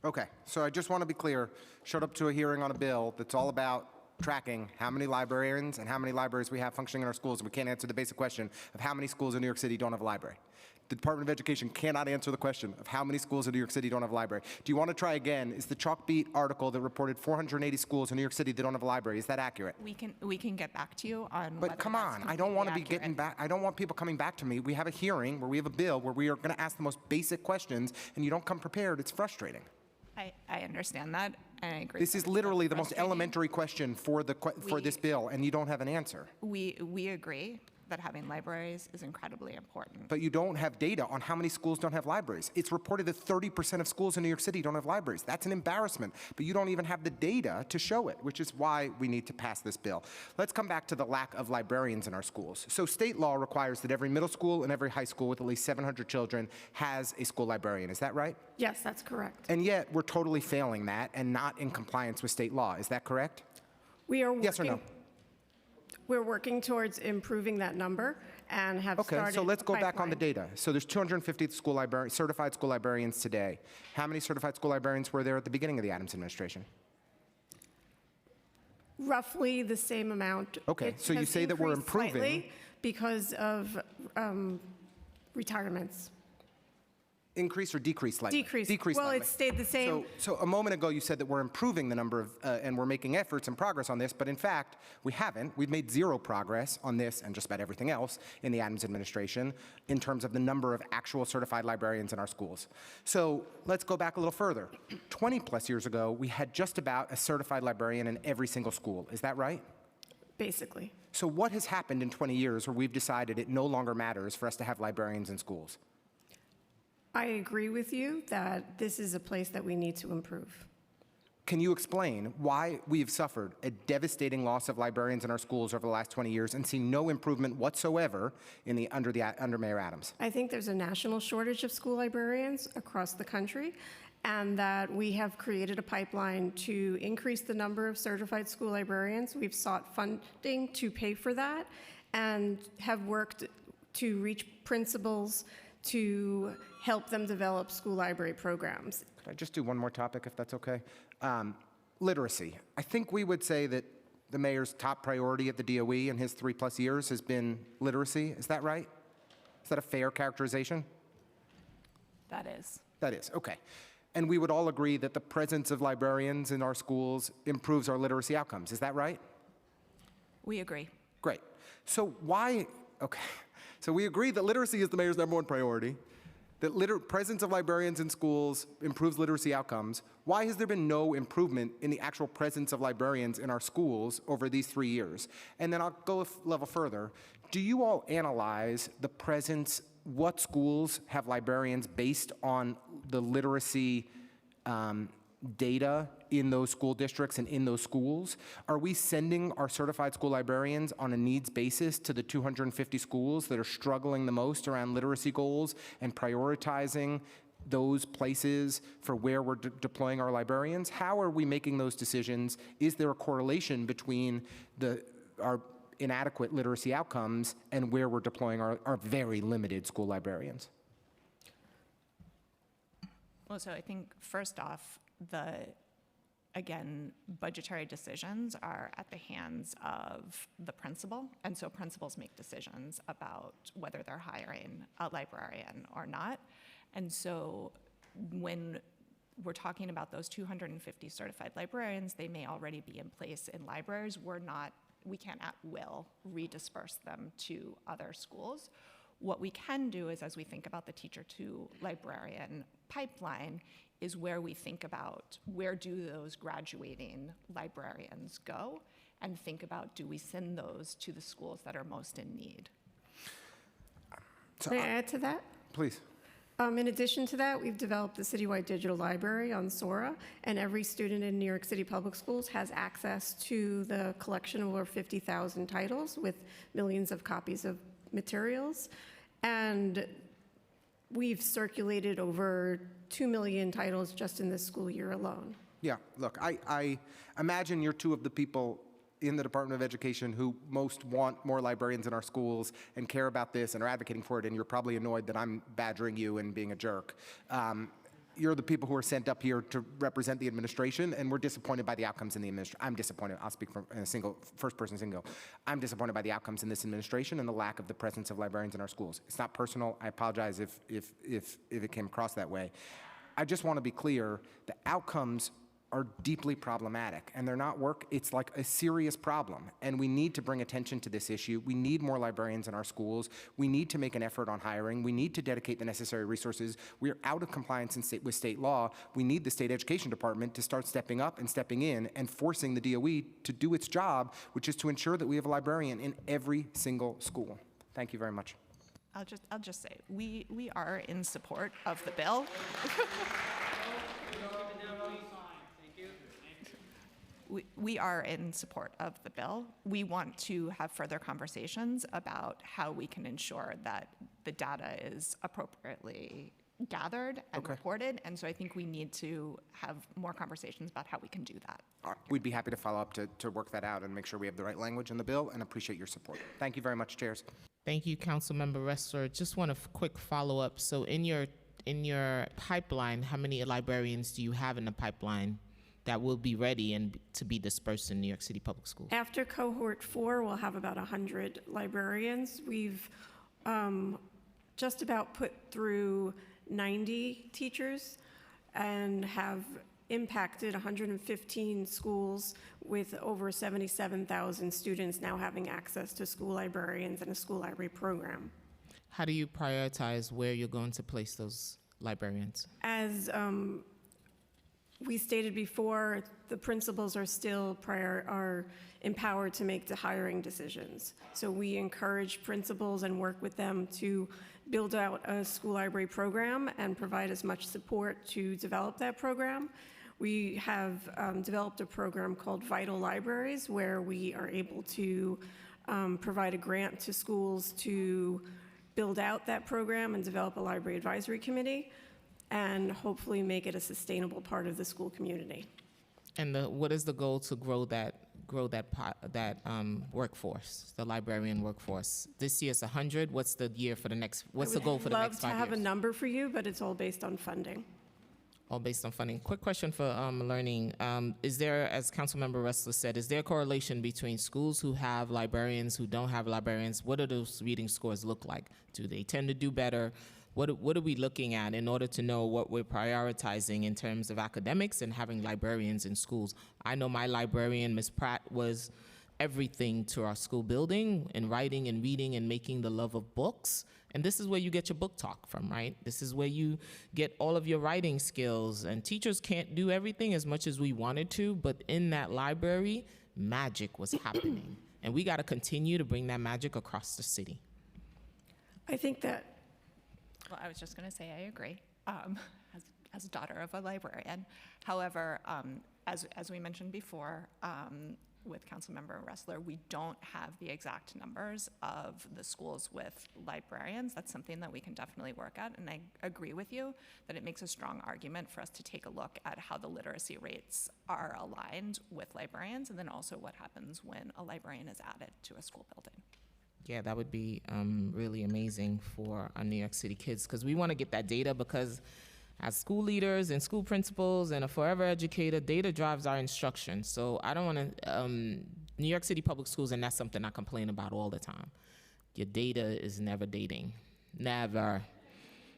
[SPEAKER 4] Okay, so I just want to be clear, showed up to a hearing on a bill that's all about tracking how many librarians and how many libraries we have functioning in our schools, and we can't answer the basic question of how many schools in New York City don't have a library. The Department of Education cannot answer the question of how many schools in New York City don't have a library. Do you want to try again? Is the Chalkbeat article that reported 480 schools in New York City that don't have a library, is that accurate?
[SPEAKER 8] We can get back to you on.
[SPEAKER 4] But come on, I don't want to be getting back, I don't want people coming back to me. We have a hearing where we have a bill where we are going to ask the most basic questions, and you don't come prepared. It's frustrating.
[SPEAKER 8] I understand that, and I agree.
[SPEAKER 4] This is literally the most elementary question for this bill, and you don't have an answer.
[SPEAKER 8] We agree that having libraries is incredibly important.
[SPEAKER 4] But you don't have data on how many schools don't have libraries. It's reported that 30% of schools in New York City don't have libraries. That's an embarrassment, but you don't even have the data to show it, which is why we need to pass this bill. Let's come back to the lack of librarians in our schools. So state law requires that every middle school and every high school with at least 700 children has a school librarian. Is that right?
[SPEAKER 13] Yes, that's correct.
[SPEAKER 4] And yet we're totally failing that and not in compliance with state law. Is that correct?
[SPEAKER 13] We are working.
[SPEAKER 4] Yes or no?
[SPEAKER 13] We're working towards improving that number and have started.
[SPEAKER 4] Okay, so let's go back on the data. So there's 250 certified school librarians today. How many certified school librarians were there at the beginning of the Adams administration?
[SPEAKER 13] Roughly the same amount.
[SPEAKER 4] Okay,
[SPEAKER 13] It
[SPEAKER 4] so you
[SPEAKER 13] has
[SPEAKER 4] say that we're
[SPEAKER 13] increased
[SPEAKER 4] improving.
[SPEAKER 13] slightly because of retirements.
[SPEAKER 4] Increase or decrease slightly?
[SPEAKER 13] Decrease.
[SPEAKER 4] Decrease
[SPEAKER 13] Well,
[SPEAKER 4] slightly.
[SPEAKER 13] it stayed the same.
[SPEAKER 4] So a moment ago you said that we're improving the number of, and we're making efforts and progress on this, but in fact, we haven't. We've made zero progress on this and just about everything else in the Adams administration in terms of the number of actual certified librarians in our schools. So let's go back a little further. 20 plus years ago, we had just about a certified librarian in every single school. Is that right?
[SPEAKER 13] Basically.
[SPEAKER 4] So what has happened in 20 years where we've decided it no longer matters for us to have librarians in schools?
[SPEAKER 13] I agree with you that this is a place that we need to improve.
[SPEAKER 4] Can you explain why we have suffered a devastating loss of librarians in our schools over the last 20 years and seen no improvement whatsoever under Mayor Adams?
[SPEAKER 13] I think there's a national shortage of school librarians across the country, and that we have created a pipeline to increase the number of certified school librarians. We've sought funding to pay for that and have worked to reach principals to help them develop school library programs.
[SPEAKER 4] Could I just do one more topic, if that's okay? Literacy. I think we would say that the mayor's top priority at the DOE in his 3+ years has been literacy. Is that right? Is that a fair characterization?
[SPEAKER 8] That is.
[SPEAKER 4] That is, okay. And we would all agree that the presence of librarians in our schools improves our literacy outcomes. Is that right?
[SPEAKER 8] We agree.
[SPEAKER 4] Great. So why, okay, so we agree that literacy is the mayor's #1 priority, that presence of librarians in schools improves literacy outcomes. Why has there been no improvement in the actual presence of librarians in our schools over these 3 years? And then I'll go a level further. Do you all analyze the presence, what schools have librarians based on the literacy data in those school districts and in those schools? Are we sending our certified school librarians on a needs basis to the 250 schools that are struggling the most around literacy goals and prioritizing those places for where we're deploying our librarians? How are we making those decisions? Is there a correlation between our inadequate literacy outcomes and where we're deploying our very limited school librarians?
[SPEAKER 8] Well, so I think first off, again, budgetary decisions are at the hands of the principal, and so principals make decisions about whether they're hiring a librarian or not. And so when we're talking about those 250 certified librarians, they may already be in place in libraries. We can't at will redisperse them to other schools. What we can do is, as we think about the teacher to librarian pipeline, is where we think about where do those graduating librarians go, and think about, do we send those to the schools that are most in need?
[SPEAKER 13] May I add to that?
[SPEAKER 4] Please.
[SPEAKER 13] In addition to that, we've developed the citywide digital library on Sora, and every student in New York City Public Schools has access to the collection of over 50,000 titles with millions of copies of materials. And we've circulated over 2 million titles just in this school year alone.
[SPEAKER 4] Yeah, look, I imagine you're two of the people in the Department of Education who most want more librarians in our schools and care about this and are advocating for it, and you're probably annoyed that I'm badgering you and being a jerk. You're the people who are sent up here to represent the administration, and we're disappointed by the outcomes in the administration. I'm disappointed. I'll speak from a first-person single. I'm disappointed by the outcomes in this administration and the lack of the presence of librarians in our schools. It's not personal. I apologize if it came across that way. I just want to be clear. The outcomes are deeply problematic, and they're not it's like a serious problem, and we need to bring attention to this issue. We need more librarians in our schools. We need to make an effort on hiring. We need to dedicate the necessary resources. We are out of compliance with state law. We need the state education department to start stepping up and stepping in and forcing the DOE to do its job, which is to ensure that we have a librarian in every single school. Thank you very much.
[SPEAKER 8] I'll just say, we are in support of the bill. We are in support of the bill. We want to have further conversations about how we can ensure that the data is appropriately gathered and reported. And so I think we need to have more conversations about how we can do that.
[SPEAKER 4] We'd be happy to follow up to work that out and make sure we have the right language in the bill, and appreciate your support. Thank you very much, chairs.
[SPEAKER 2] Thank you, Councilmember Ressler. Just want a quick follow-up. So in your pipeline, how many librarians do you have in the pipeline that will be ready and to be dispersed in New York City Public Schools?
[SPEAKER 13] After cohort 4, we'll have about 100 librarians. We've just about put through 90 teachers and have impacted 115 schools with over 77,000 students now having access to school librarians and a school library program.
[SPEAKER 2] How do you prioritize where you're going to place those librarians?
[SPEAKER 13] As we stated before, the principals are still are empowered to make the hiring decisions. So we encourage principals and work with them to build out a school library program and provide as much support to develop that program. We have developed a program called Vital Libraries, where we are able to provide a grant to schools to build out that program and develop a library advisory committee, and hopefully make it a sustainable part of the school community.
[SPEAKER 2] And what is the goal to grow that workforce, the librarian workforce? This year it's 100. What's the year for the next? What's the goal for the next 5 years?
[SPEAKER 13] I'd love to have a number for you, but it's all based on funding.
[SPEAKER 2] All based on funding. Quick question for learning. Is there, as Councilmember Ressler said, is there a correlation between schools who have librarians, who don't have librarians? What do those reading scores look like? Do they tend to do better? What are we looking at in order to know what we're prioritizing in terms of academics and having librarians in schools? I know my librarian, Ms. Pratt, was everything to our school building in writing and reading and making the love of books. And this is where you get your book talk from, right? This is where you get all of your writing skills. And teachers can't do everything as much as we wanted to, but in that library, magic was happening. And we got to continue to bring that magic across the city.
[SPEAKER 13] I think that
[SPEAKER 8] Well, I was just going to say I agree, as a daughter of a librarian. However, as we mentioned before, with Councilmember Ressler, we don't have the exact numbers of the schools with librarians. That's something that we can definitely work at, and I agree with you that it makes a strong argument for us to take a look at how the literacy rates are aligned with librarians, and then also what happens when a librarian is added to a school building.
[SPEAKER 2] Yeah, that would be really amazing for our New York City kids, because we want to get that data, because as school leaders and school principals and a forever educator, data drives our instruction. So I don't want to, New York City Public Schools, and that's something I complain about all the time. Your data is never dating, never.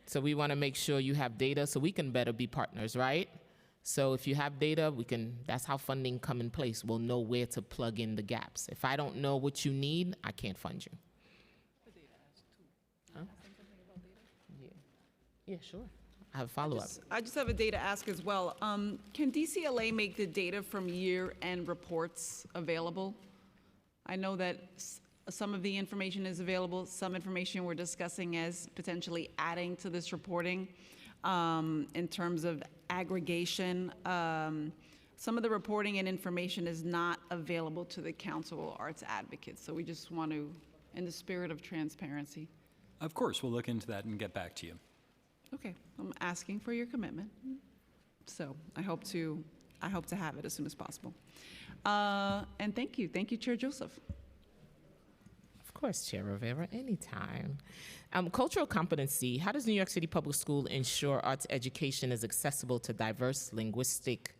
[SPEAKER 2] So we want to make sure you have data so we can better be partners, right? So if you have data, that's how funding come in place. We'll know where to plug in the gaps. If I don't know what you need, I can't fund you. Huh? Yeah, sure. I have a follow-up.
[SPEAKER 3] I just have a data ask as well. Can DCLA make the data from year-end reports available? I know that some of the information is available, some information we're discussing as potentially adding to this reporting in terms of aggregation. Some of the reporting and information is not available to the Council of Arts Advocates, so we just want to, in the spirit of transparency.
[SPEAKER 10] Of course, we'll look into that and get back to you.
[SPEAKER 3] Okay, I'm asking for your commitment. So I hope to have it as soon as possible. And thank you, Chair Joseph.
[SPEAKER 2] Of course, Chair Rivera, anytime. Cultural competency. How does New York City Public School ensure arts education is accessible to diverse linguistic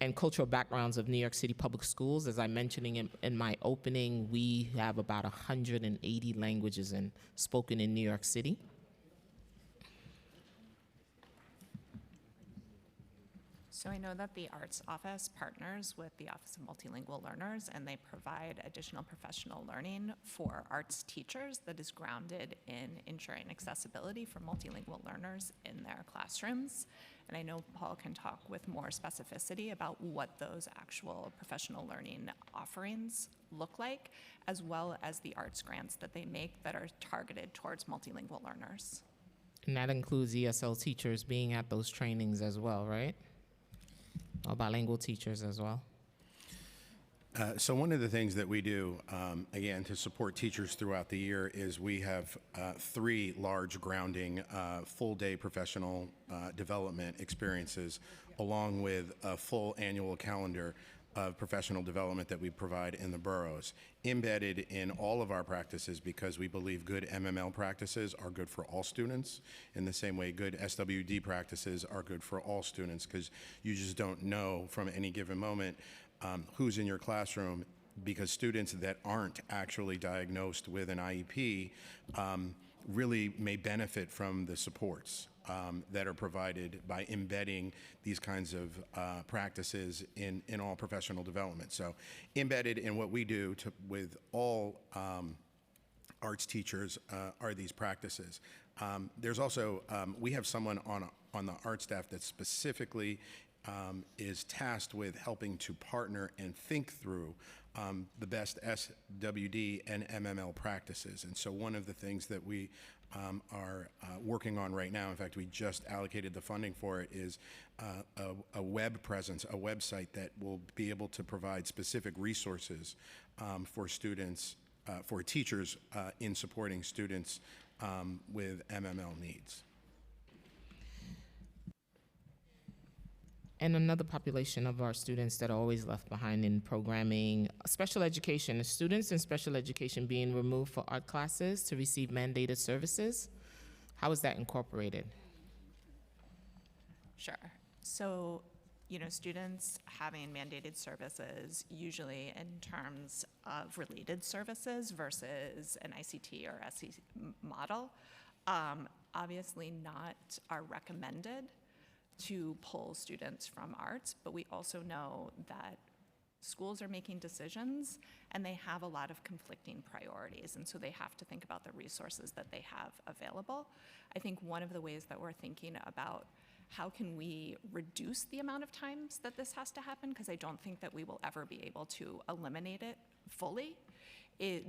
[SPEAKER 2] and cultural backgrounds of New York City Public Schools? As I mentioned in my opening, we have about 180 languages spoken in New York City.
[SPEAKER 8] So I know that the Arts Office partners with the Office of Multilingual Learners, and they provide additional professional learning for arts teachers that is grounded in ensuring accessibility for multilingual learners in their classrooms. And I know Paul can talk with more specificity about what those actual professional learning offerings look like, as well as the arts grants that they make that are targeted towards multilingual learners.
[SPEAKER 2] And that includes ESL teachers being at those trainings as well, right? Or bilingual teachers as well.
[SPEAKER 9] So one of the things that we do, again, to support teachers throughout the year is we have 3 large grounding full-day professional development experiences, along with a full annual calendar of professional development that we provide in the boroughs, embedded in all of our practices, because we believe good MML practices are good for all students, in the same way good SWD practices are good for all students, because you just don't know from any given moment who's in your classroom, because students that aren't actually diagnosed with an IEP really may benefit from the supports that are provided by embedding these kinds of practices in all professional development. So embedded in what we do with all arts teachers are these practices. There's also, we have someone on the art staff that specifically is tasked with helping to partner and think through the best SWD and MML practices. And so one of the things that we are working on right now, in fact, we just allocated the funding for it, is a web presence, a website that will be able to provide specific resources for students, for teachers in supporting students with MML needs.
[SPEAKER 2] And another population of our students that are always left behind in programming, special education. Students in special education being removed for art classes to receive mandated services. How is that incorporated?
[SPEAKER 8] Sure. So, students having mandated services, usually in terms of related services versus an ICT or SE model, obviously not are recommended to pull students from arts, but we also know that schools are making decisions and they have a lot of conflicting priorities, and so they have to think about the resources that they have available. I think one of the ways that we're thinking about how can we reduce the amount of times that this has to happen, because I don't think that we will ever be able to eliminate it fully,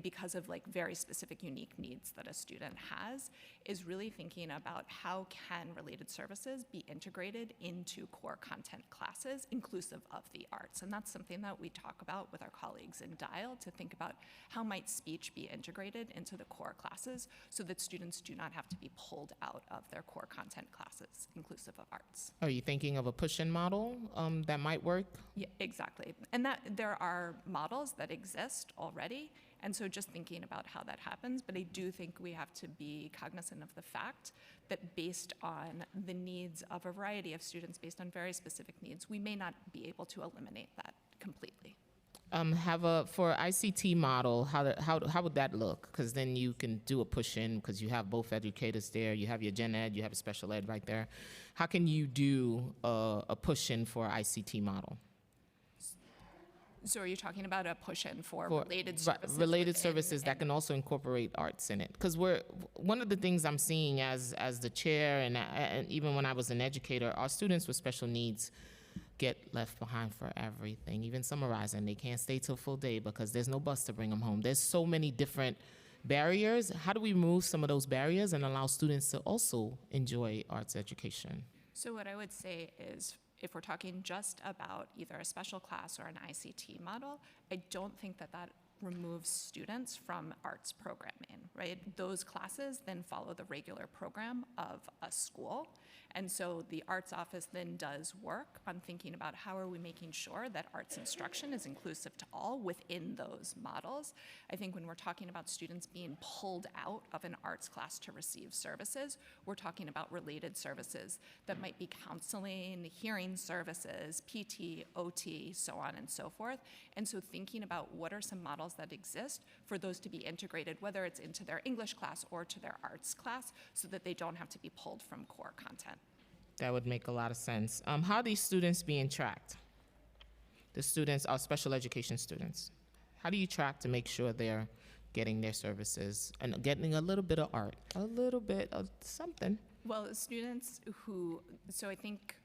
[SPEAKER 8] because of like very specific unique needs that a student has, is really thinking about how can related services be integrated into core content classes inclusive of the arts. And that's something that we talk about with our colleagues in Dial, to think about how might speech be integrated into the core classes so that students do not have to be pulled out of their core content classes inclusive of arts.
[SPEAKER 2] Are you thinking of a push-in model that might work?
[SPEAKER 8] Yeah, exactly. And that there are models that exist already. And so just thinking about how that happens, but I do think we have to be cognizant of the fact that based on the needs of a variety of students, based on very specific needs, we may not be able to eliminate that completely.
[SPEAKER 2] For ICT model, how would that look? Because then you can do a push-in because you have both educators there, you have your gen ed, you have a special ed right there. How can you do a push-in for ICT model?
[SPEAKER 8] So are you talking about a push-in for related services?
[SPEAKER 2] Related services that can also incorporate arts in it. Because one of the things I'm seeing as the chair and even when I was an educator, our students with special needs get left behind for everything. Even summarizing, they can't stay till full day because there's no bus to bring them home. There's so many different barriers. How do we remove some of those barriers and allow students to also enjoy arts education?
[SPEAKER 8] So what I would say is, if we're talking just about either a special class or an ICT model, I don't think that that removes students from arts programming, right? Those classes then follow the regular program of a school. And so the arts office then does work on thinking about how are we making sure that arts instruction is inclusive to all within those models. I think when we're talking about students being pulled out of an arts class to receive services, we're talking about related services that might be counseling, hearing services, PT, OT, so on and so forth. And so thinking about what are some models that exist for those to be integrated, whether it's into their English class or to their arts class, so that they don't have to be pulled from core content.
[SPEAKER 2] That would make a lot of sense. How are these students being tracked? The students are special education students. How do you track to make sure they're getting their services and getting a little bit of art, a little bit of something?
[SPEAKER 8] Well, students so I think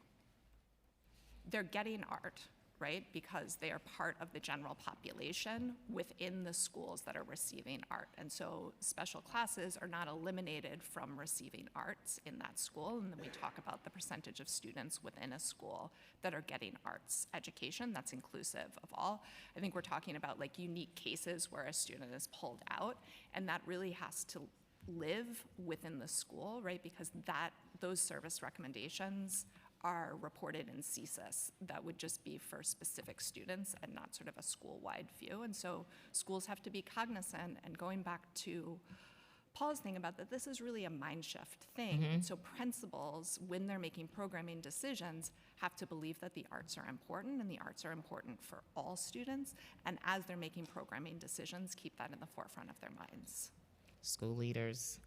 [SPEAKER 8] they're getting art, right? Because they are part of the general population within the schools that are receiving art. And so special classes are not eliminated from receiving arts in that school. And then we talk about the percentage of students within a school that are getting arts education. That's inclusive of all. I think we're talking about like unique cases where a student is pulled out, and that really has to live within the school, right? Because those service recommendations are reported in CSIS. That would just be for specific students and not sort of a school-wide view. And so schools have to be cognizant, and going back to Paul's thing about that, this is really a mind shift thing. And so principals, when they're making programming decisions, have to believe that the arts are important, and the arts are important for all students. And as they're making programming decisions, keep that in the forefront of their minds.
[SPEAKER 2] School leaders.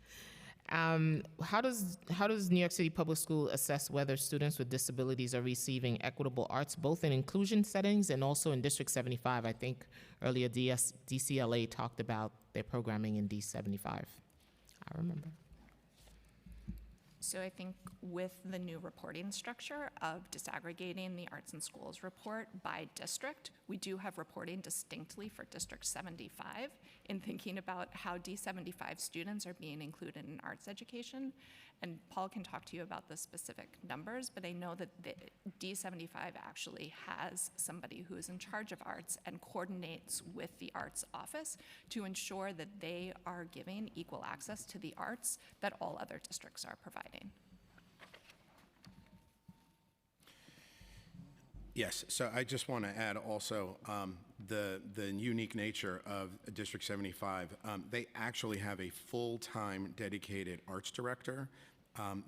[SPEAKER 2] How does New York City Public School assess whether students with disabilities are receiving equitable arts, both in inclusion settings and also in District 75? I think earlier DCLA talked about their programming in D75. I remember.
[SPEAKER 8] So I think with the new reporting structure of disaggregating the arts and schools report by district, we do have reporting distinctly for District 75 in thinking about how D75 students are being included in arts education. And Paul can talk to you about the specific numbers, but I know that the D75 actually has somebody who is in charge of arts and coordinates with the arts office to ensure that they are giving equal access to the arts that all other districts are providing.
[SPEAKER 9] Yes, so I just want to add also the unique nature of District 75. They actually have a full-time dedicated arts director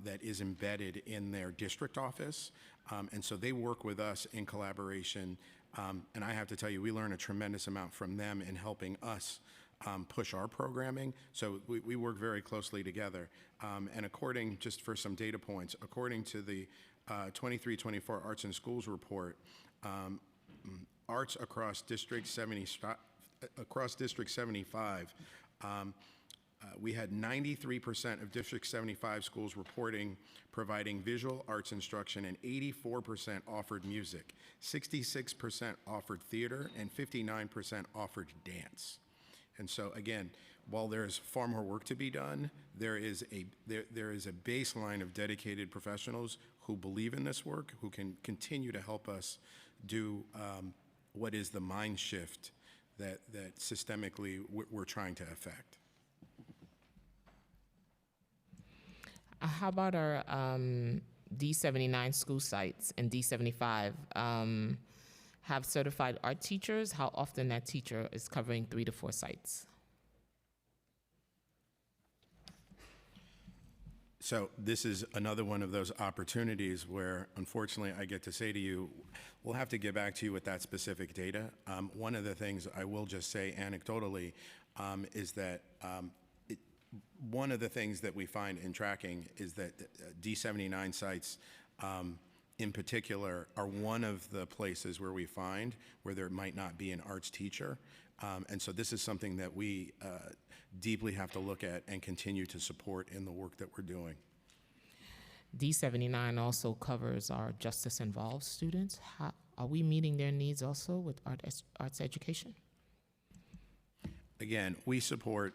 [SPEAKER 9] that is embedded in their district office. And so they work with us in collaboration. And I have to tell you, we learn a tremendous amount from them in helping us push our programming. So we work very closely together. And according, just for some data points, according to the 23-24 Arts in Schools report, arts across District 75, we had 93% of District 75 schools reporting providing visual arts instruction, and 84% offered music, 66% offered theater, and 59% offered dance. And so again, while there's far more work to be done, there is a baseline of dedicated professionals who believe in this work, who can continue to help us do what is the mind shift that systemically we're trying to affect.
[SPEAKER 2] How about our D79 school sites and D75 have certified art teachers? How often that teacher is covering 3 to 4 sites?
[SPEAKER 9] So this is another one of those opportunities where, unfortunately, I get to say to you, we'll have to get back to you with that specific data. One of the things I will just say anecdotally is that one of the things that we find in tracking is that D79 sites in particular are one of the places where we find where there might not be an arts teacher. And so this is something that we deeply have to look at and continue to support in the work that we're doing.
[SPEAKER 2] D79 also covers our justice-involved students. How, are we meeting their needs also with arts education?
[SPEAKER 9] Again, we support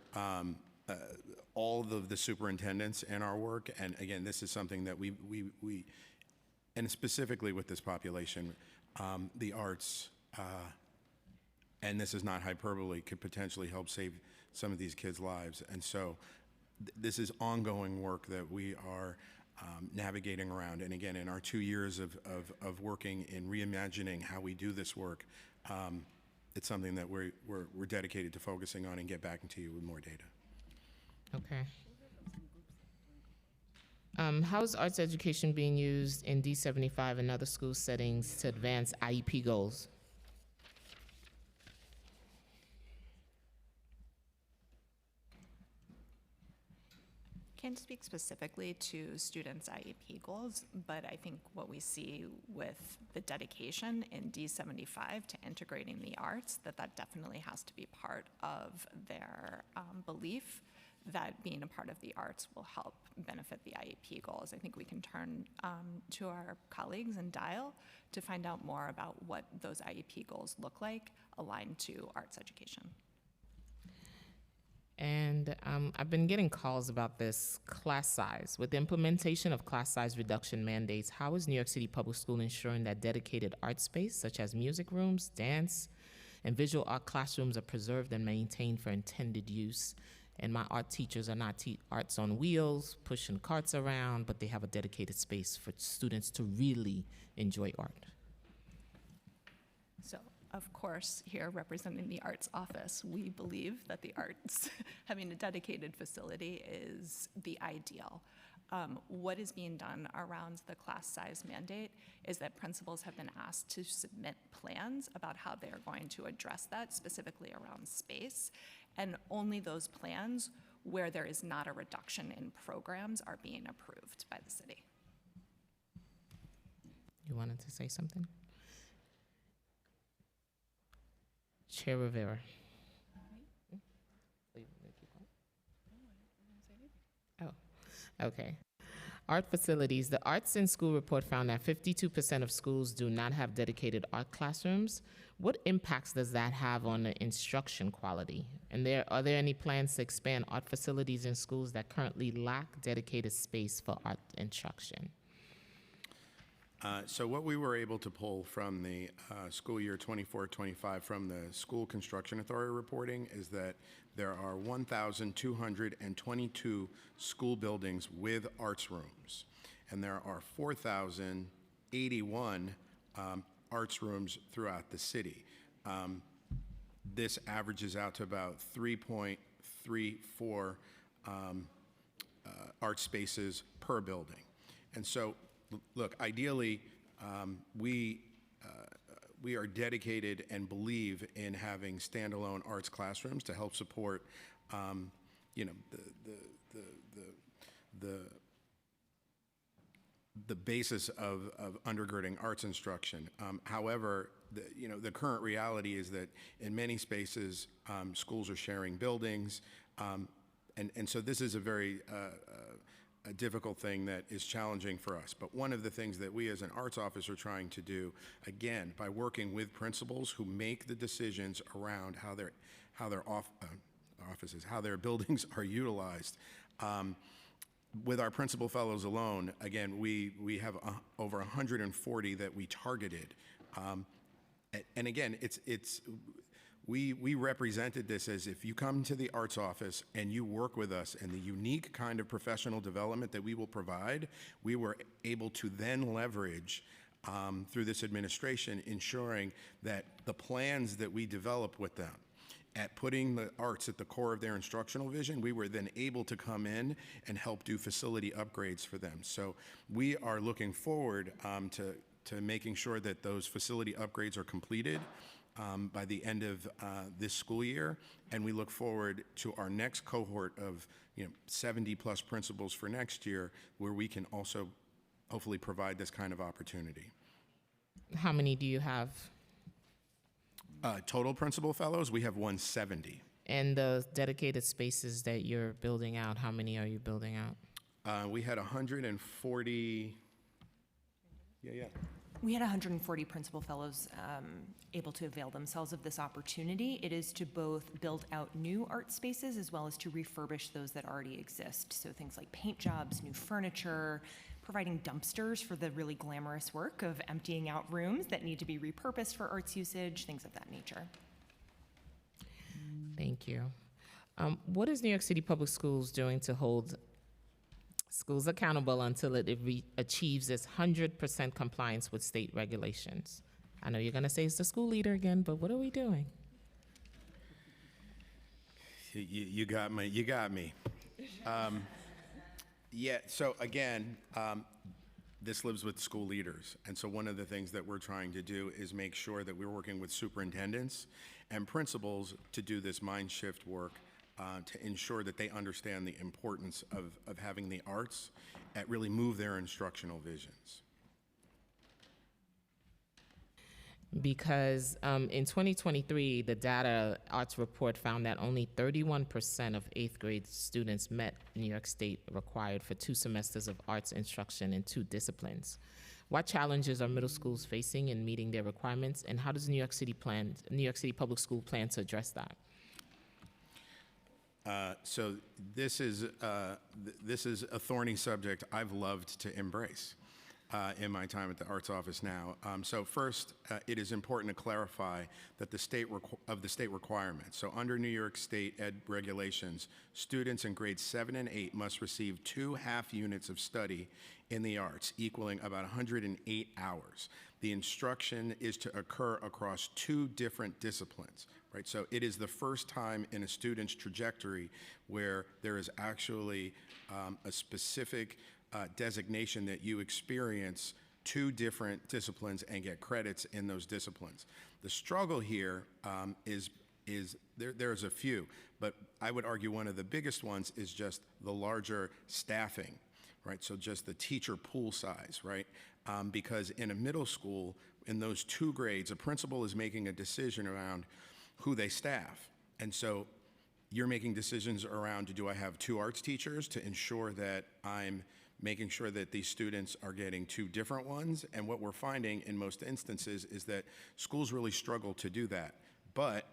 [SPEAKER 9] all of the superintendents in our work, and again, this is something that we and specifically with this population, the arts, and this is not hyperbole, could potentially help save some of these kids' lives. And so this is ongoing work that we are navigating around. And again, in our 2 years of working in reimagining how we do this work, it's something that we're dedicated to focusing on and get back to you with more data.
[SPEAKER 2] Okay. How is arts education being used in D75 and other school settings to advance IEP goals?
[SPEAKER 8] Can't speak specifically to students' IEP goals, but I think what we see with the dedication in D75 to integrating the arts, that definitely has to be part of their belief that being a part of the arts will help benefit the IEP goals. I think we can turn to our colleagues in Dial to find out more about what those IEP goals look like aligned to arts education.
[SPEAKER 2] And I've been getting calls about this class size. With the implementation of class size reduction mandates, how is New York City Public School ensuring that dedicated art space, such as music rooms, dance, and visual art classrooms are preserved and maintained for intended use? And my art teachers are not arts on wheels, pushing carts around, but they have a dedicated space for students to really enjoy art.
[SPEAKER 8] So, of course, here representing the arts office, we believe that the arts, having a dedicated facility is the ideal. What is being done around the class size mandate is that principals have been asked to submit plans about how they are going to address that, specifically around space, and only those plans where there is not a reduction in programs are being approved by the city.
[SPEAKER 2] You wanted to say something? Chair Rivera. Oh, okay. Art facilities. The Arts in School report found that 52% of schools do not have dedicated art classrooms. What impacts does that have on the instruction quality? And are there any plans to expand art facilities in schools that currently lack dedicated space for art instruction?
[SPEAKER 9] So what we were able to pull from the school year 24-25 from the School Construction Authority reporting is that there are 1,222 school buildings with arts rooms, and there are 4,081 arts rooms throughout the city. This averages out to about 3.34 art spaces per building. And so, look, ideally, we we are dedicated and believe in having standalone arts classrooms to help support, you know, the basis of undergirding arts instruction. However, you know, the current reality is that in many spaces, schools are sharing buildings, and so this is a very a difficult thing that is challenging for us. But one of the things that we as an arts office are trying to do, again, by working with principals who make the decisions around how their offices, how their buildings are utilized. With our principal fellows alone, again, we have over 140 that we targeted. And again, we represented this as if you come to the arts office and you work with us and the unique kind of professional development that we will provide, we were able to then leverage through this administration, ensuring that the plans that we develop with them at putting the arts at the core of their instructional vision, we were then able to come in and help do facility upgrades for them. So we are looking forward to making sure that those facility upgrades are completed by the end of this school year, and we look forward to our next cohort of 70 plus principals for next year, where we can also hopefully provide this kind of opportunity.
[SPEAKER 2] How many do you have?
[SPEAKER 9] Total principal fellows, we have 170.
[SPEAKER 2] And the dedicated spaces that you're building out, how many are you building out?
[SPEAKER 9] We had 140. Yeah.
[SPEAKER 14] We had 140 principal fellows able to avail themselves of this opportunity. It is to both build out new art spaces as well as to refurbish those that already exist. So things like paint jobs, new furniture, providing dumpsters for the really glamorous work of emptying out rooms that need to be repurposed for arts usage, things of that nature.
[SPEAKER 2] Thank you. What is New York City Public Schools doing to hold schools accountable until it achieves its 100% compliance with state regulations? I know you're going to say it's the school leader again, but what are we doing?
[SPEAKER 9] You got me. You got me. Yeah, so again, this lives with school leaders. And so one of the things that we're trying to do is make sure that we're working with superintendents and principals to do this mind shift work to ensure that they understand the importance of having the arts at really move their instructional visions.
[SPEAKER 2] Because in 2023, the data arts report found that only 31% of 8th grade students met New York State required for 2 semesters of arts instruction in 2 disciplines. What challenges are middle schools facing in meeting their requirements, and how does New York City Public School plan to address that?
[SPEAKER 9] So this is a thorny subject I've loved to embrace in my time at the Arts Office now. So first, it is important to clarify that the state requirements. So under New York State ed regulations, students in grades 7 and 8 must receive 2 half units of study in the arts, equaling about 108 hours. The instruction is to occur across 2 different disciplines, right? So it is the first time in a student's trajectory where there is actually a specific designation that you experience 2 different disciplines and get credits in those disciplines. The struggle here is there's a few, but I would argue one of the biggest ones is just the larger staffing, right? So just the teacher pool size, right? Because in a middle school, in those 2 grades, a principal is making a decision around who they staff. And so you're making decisions around, do I have 2 arts teachers to ensure that I'm making sure that these students are getting 2 different ones? And what we're finding in most instances is that schools really struggle to do that. But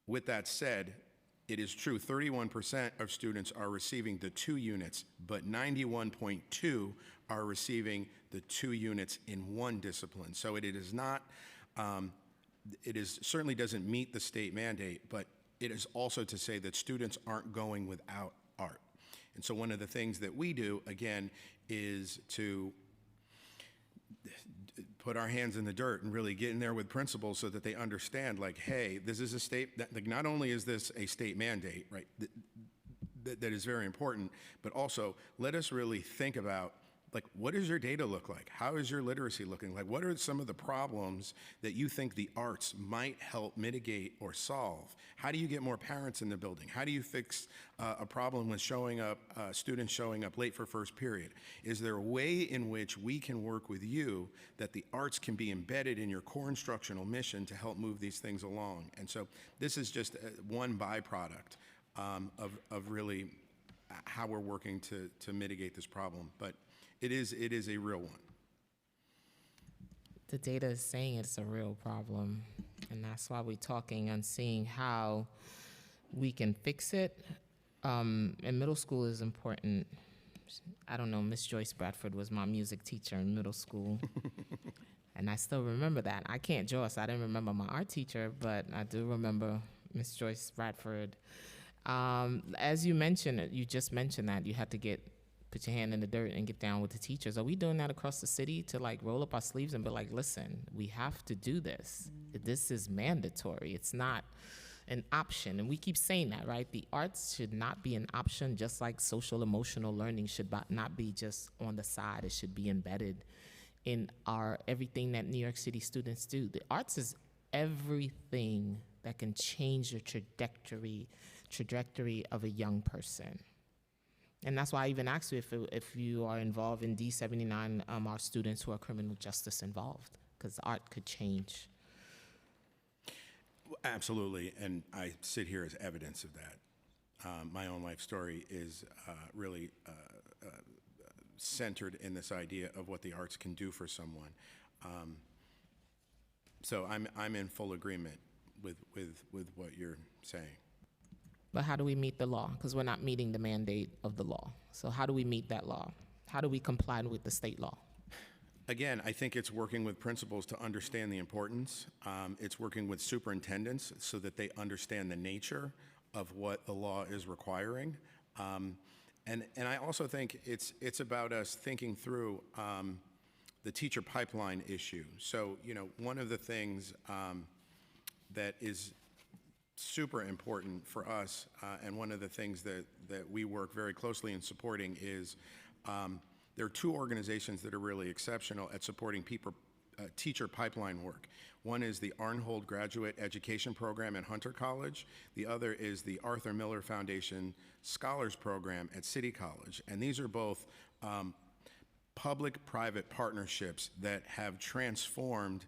[SPEAKER 9] with that said, it is true, 31% of students are receiving the 2 units, but 91.2 are receiving the 2 units in 1 discipline. So it is not, certainly doesn't meet the state mandate, but it is also to say that students aren't going without art. And so one of the things that we do, again, is to put our hands in the dirt and really get in there with principals so that they understand, like, hey, this is a state, like, not only is this a state mandate, right, that is very important, but also let us really think about, like, what does your data look like? How is your literacy looking like? What are some of the problems that you think the arts might help mitigate or solve? How do you get more parents in the building? How do you fix a problem with students showing up late for first period? Is there a way in which we can work with you that the arts can be embedded in your core instructional mission to help move these things along? And so this is just one byproduct of really how we're working to mitigate this problem. But it is a real one.
[SPEAKER 2] The data is saying it's a real problem, and that's why we're talking and seeing how we can fix it. And middle school is important. I don't know, Miss Joyce Bradford was my music teacher in middle school. And I still remember that. I can't Joyce, I didn't remember my art teacher, but I do remember Miss Joyce Bradford. As you mentioned, you just mentioned that you had to put your hand in the dirt and get down with the teachers. Are we doing that across the city to like roll up our sleeves and be like, listen, we have to do this. This is mandatory. It's not an option. And we keep saying that, right? The arts should not be an option, just like social emotional learning should not be just on the side. It should be embedded in everything that New York City students do. The arts is everything that can change the trajectory of a young person. And that's why I even asked you if you are involved in D79, our students who are criminal justice involved, because art could change.
[SPEAKER 9] Absolutely, and I sit here as evidence of that. My own life story is really centered in this idea of what the arts can do for someone. So I'm in full agreement with what you're saying.
[SPEAKER 2] But how do we meet the law? Because we're not meeting the mandate of the law. So how do we meet that law? How do we comply with the state law?
[SPEAKER 9] Again, I think it's working with principals to understand the importance. It's working with superintendents so that they understand the nature of what the law is requiring. And I also think it's about us thinking through the teacher pipeline issue. So, one of the things that is super important for us, and one of the things that we work very closely in supporting is there are two organizations that are really exceptional at supporting teacher pipeline work. One is the Arnhold Graduate Education Program at Hunter College. The other is the Arthur Miller Foundation Scholars Program at City College. And these are both public-private partnerships that have transformed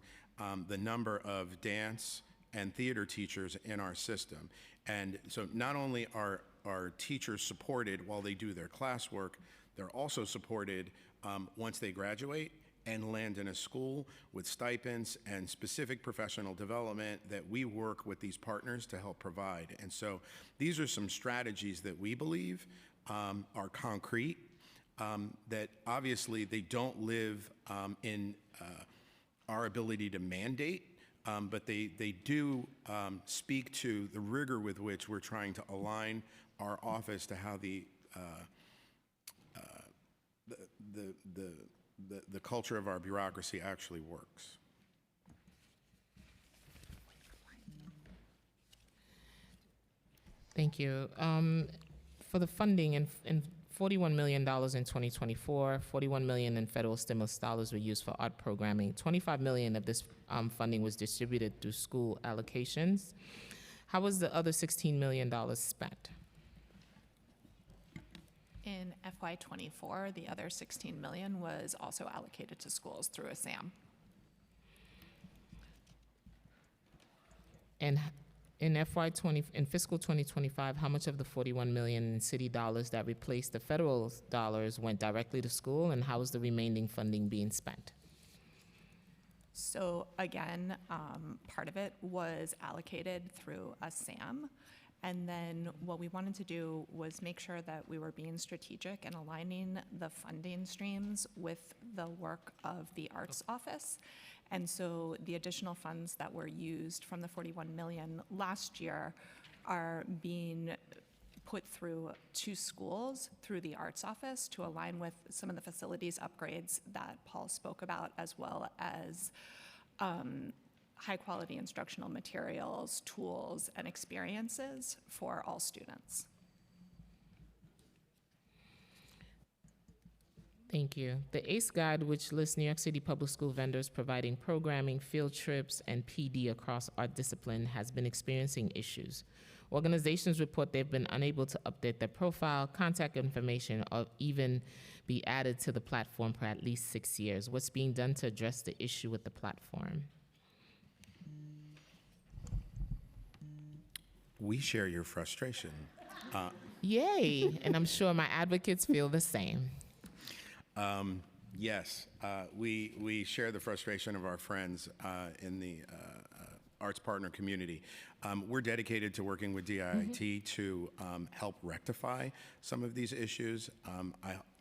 [SPEAKER 9] the number of dance and theater teachers in our system. And so not only are teachers supported while they do their classwork, they're also supported once they graduate and land in a school with stipends and specific professional development that we work with these partners to help provide. And so these are some strategies that we believe are concrete, that obviously they don't live in our ability to mandate, but they do speak to the rigor with which we're trying to align our office to how the culture of our bureaucracy actually works.
[SPEAKER 2] Thank you. For the funding, in $41 million in 2024, $41 million in federal stimulus dollars were used for art programming. $25 million of this funding was distributed through school allocations. How was the other $16 million spent?
[SPEAKER 8] In FY24, the other $16 million was also allocated to schools through a SAM.
[SPEAKER 2] And in fiscal 2025, how much of the $41 million in city dollars that replaced the federal dollars went directly to school, and how is the remaining funding being spent?
[SPEAKER 8] So again, part of it was allocated through a SAM. And then what we wanted to do was make sure that we were being strategic and aligning the funding streams with the work of the Arts Office. And so the additional funds that were used from the $41 million last year are being put through to schools through the Arts Office to align with some of the facilities upgrades that Paul spoke about, as well as high-quality instructional materials, tools, and experiences for all students.
[SPEAKER 2] Thank you. The ACE Guide, which lists New York City public school vendors providing programming, field trips, and PD across art discipline, has been experiencing issues. Organizations report they've been unable to update their profile, contact information, or even be added to the platform for at least 6 years. What's being done to address the issue with the platform?
[SPEAKER 9] We share your frustration.
[SPEAKER 2] Yay! And I'm sure my advocates feel the same.
[SPEAKER 9] Yes, we share the frustration of our friends in the arts partner community. We're dedicated to working with DIIT to help rectify some of these issues.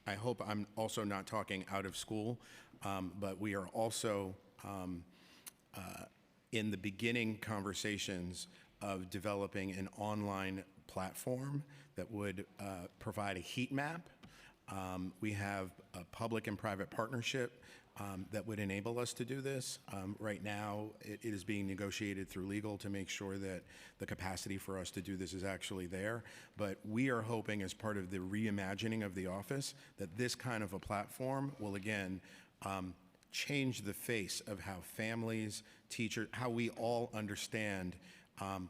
[SPEAKER 9] I hope I'm also not talking out of school, but we are also in the beginning conversations of developing an online platform that would provide a heat map. We have a public and private partnership that would enable us to do this. Right now, it is being negotiated through legal to make sure that the capacity for us to do this is actually there. But we are hoping, as part of the reimagining of the office, that this kind of a platform will, again, change the face of how families, teachers, how we all understand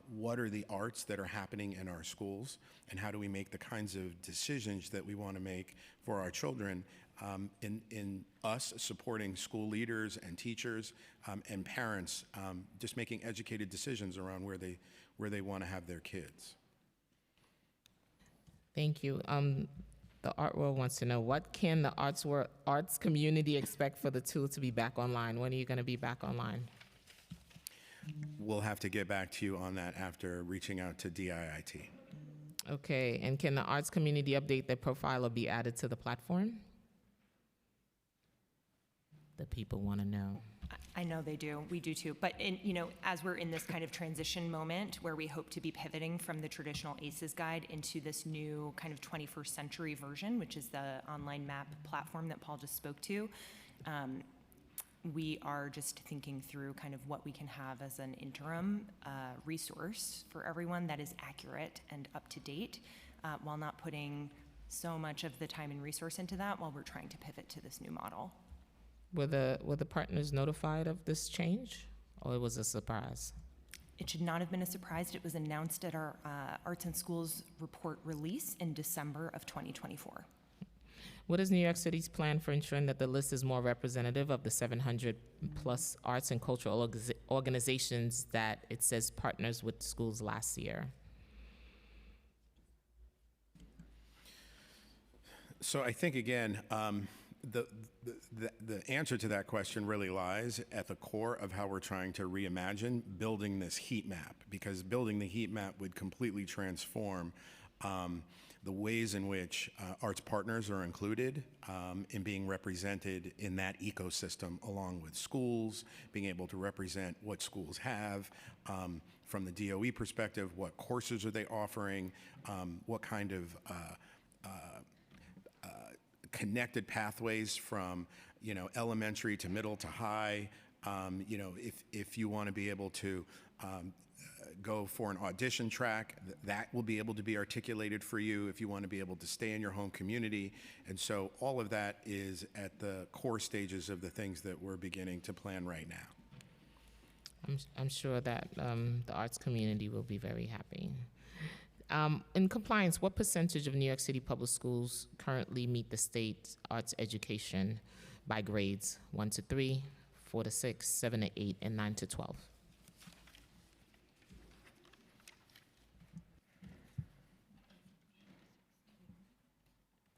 [SPEAKER 9] what are the arts that are happening in our schools, and how do we make the kinds of decisions that we want to make for our children in us supporting school leaders and teachers and parents, just making educated decisions around where they want to have their kids.
[SPEAKER 2] Thank you. The art world wants to know, what can the arts community expect for the tool to be back online? When are you going to be back online?
[SPEAKER 9] We'll have to get back to you on that after reaching out to DIIT.
[SPEAKER 2] Okay, and can the arts community update their profile or be added to the platform? The people want to know.
[SPEAKER 14] I know they do. We do too. But as we're in this kind of transition moment where we hope to be pivoting from the traditional ACES Guide into this new kind of 21st century version, which is the online map platform that Paul just spoke to, we are just thinking through kind of what we can have as an interim resource for everyone that is accurate and up to date, while not putting so much of the time and resource into that while we're trying to pivot to this new model.
[SPEAKER 2] Were the partners notified of this change, or it was a surprise?
[SPEAKER 14] It should not have been a surprise. It was announced at our Arts and Schools report release in December of 2024.
[SPEAKER 2] What is New York City's plan for ensuring that the list is more representative of the 700 plus arts and cultural organizations that it says partners with schools last year?
[SPEAKER 9] So I think, again, the answer to that question really lies at the core of how we're trying to reimagine building this heat map, because building the heat map would completely transform the ways in which arts partners are included in being represented in that ecosystem, along with schools, being able to represent what schools have from the DOE perspective, what courses are they offering, what kind of connected pathways from elementary to middle to high. If you want to be able to go for an audition track, that will be able to be articulated for you if you want to be able to stay in your home community. And so all of that is at the core stages of the things that we're beginning to plan right now.
[SPEAKER 2] I'm sure that the arts community will be very happy. In compliance, what percentage of New York City public schools currently meet the state arts education by grades 1 to 3, 4 to 6, 7 to 8, and 9 to 12?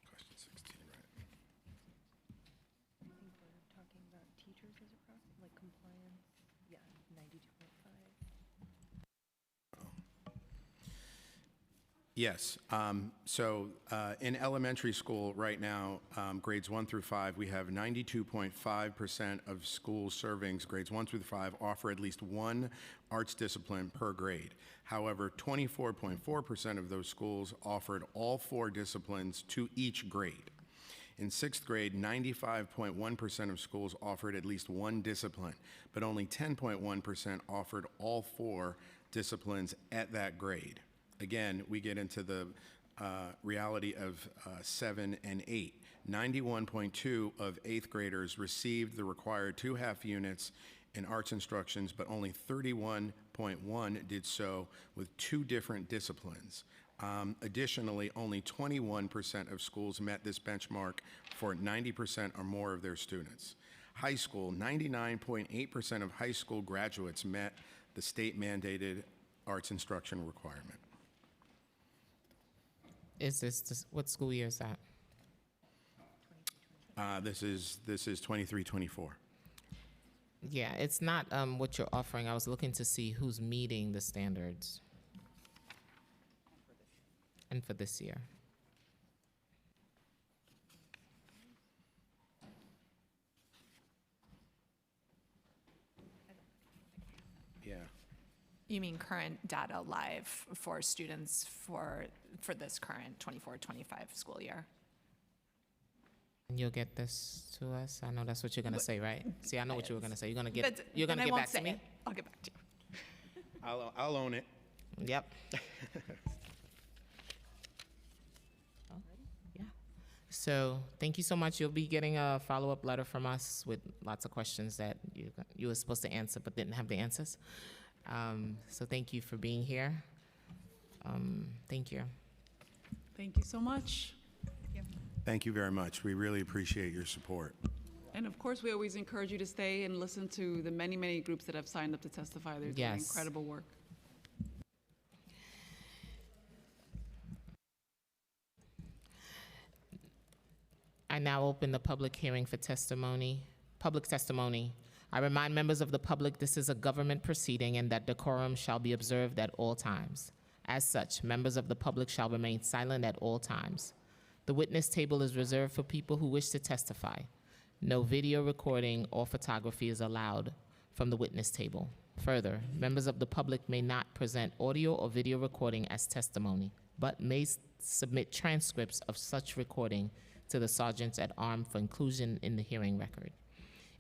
[SPEAKER 9] Question 16, right?
[SPEAKER 14] I think we're talking about teachers as a process, like compliance. Yeah, 92.5.
[SPEAKER 9] Yes. So in elementary school right now, grades 1 through 5, we have 92.5% of school servings, grades 1 through 5, offer at least one arts discipline per grade. However, 24.4% of those schools offered all 4 disciplines to each grade. In 6th grade, 95.1% of schools offered at least one discipline, but only 10.1% offered all 4 disciplines at that grade. Again, we get into the reality of 7 and 8. 91.2 of 8th graders received the required 2.5 units in arts instructions, but only 31.1 did so with 2 different disciplines. Additionally, only 21% of schools met this benchmark for 90% or more of their students. High school, 99.8% of high school graduates met the state-mandated arts instruction requirement.
[SPEAKER 2] What school year is that?
[SPEAKER 9] This is 23-24.
[SPEAKER 2] Yeah, it's not what you're offering. I was looking to see who's meeting the standards. And for this year.
[SPEAKER 9] Yeah.
[SPEAKER 8] You mean current data live for students for this current 24-25 school year?
[SPEAKER 2] And you'll get this to us? I know that's what you're going to say, right? See, I know what you were going to say. You're going to get
[SPEAKER 8] Then I
[SPEAKER 2] get
[SPEAKER 8] won't
[SPEAKER 2] back to
[SPEAKER 8] say
[SPEAKER 2] me?
[SPEAKER 8] it. I'll get back to you.
[SPEAKER 9] I'll own it.
[SPEAKER 2] Yep. Yeah. So thank you so much. You'll be getting a follow-up letter from us with lots of questions that you were supposed to answer but didn't have the answers. So thank you for being here. Thank you.
[SPEAKER 3] Thank you so much.
[SPEAKER 9] Thank you very much. We really appreciate your support.
[SPEAKER 3] And of course, we always encourage you to stay and listen to the many, many groups that have signed up to testify. They're doing
[SPEAKER 2] Yes.
[SPEAKER 3] incredible work.
[SPEAKER 2] I now open the public hearing for public testimony. I remind members of the public this is a government proceeding and that decorum shall be observed at all times. As such, members of the public shall remain silent at all times. The witness table is reserved for people who wish to testify. No video recording or photography is allowed from the witness table. Further, members of the public may not present audio or video recording as testimony, but may submit transcripts of such recording to the sergeants at arms for inclusion in the hearing record.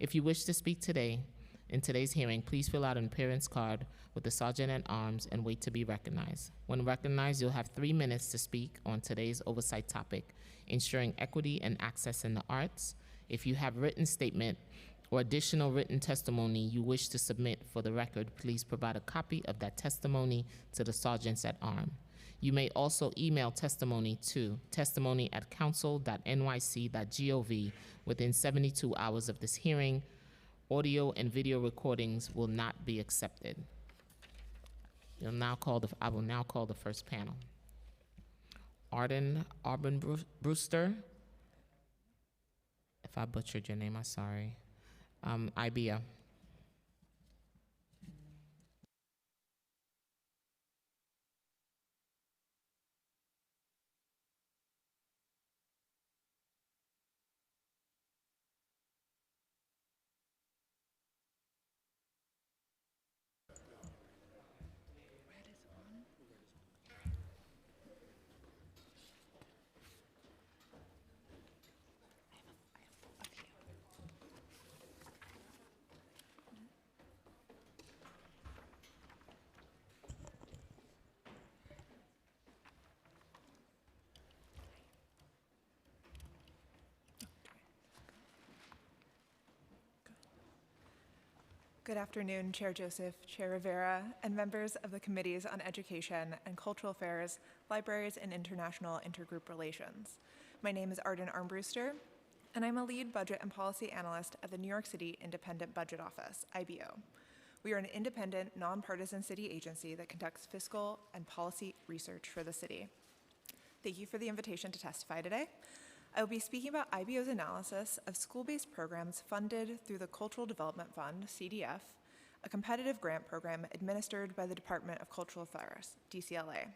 [SPEAKER 2] If you wish to speak today, in today's hearing, please fill out an appearance card with the sergeant at arms and wait to be recognized. When recognized, you'll have 3 minutes to speak on today's oversight topic, ensuring equity and access in the arts. If you have written statement or additional written testimony you wish to submit for the record, please provide a copy of that testimony to the sergeants at arms. You may also email testimony to testimony@council.nyc.gov within 72 hours of this hearing. Audio and video recordings will not be accepted. I will now call the first panel. Arden Brewster. If I butchered your name, I'm sorry. IBEO.
[SPEAKER 15] Good afternoon, Chair Joseph, Chair Rivera, and members of the Committees on Education and Cultural Affairs, Libraries, and International Intergroup Relations. My name is Arden Armbruster, and I'm a lead budget and policy analyst at the New York City Independent Budget Office, IBO. We are an independent, nonpartisan city agency that conducts fiscal and policy research for the city. Thank you for the invitation to testify today. I will be speaking about IBO's analysis of school-based programs funded through the Cultural Development Fund, CDF, a competitive grant program administered by the Department of Cultural Affairs, DCLA.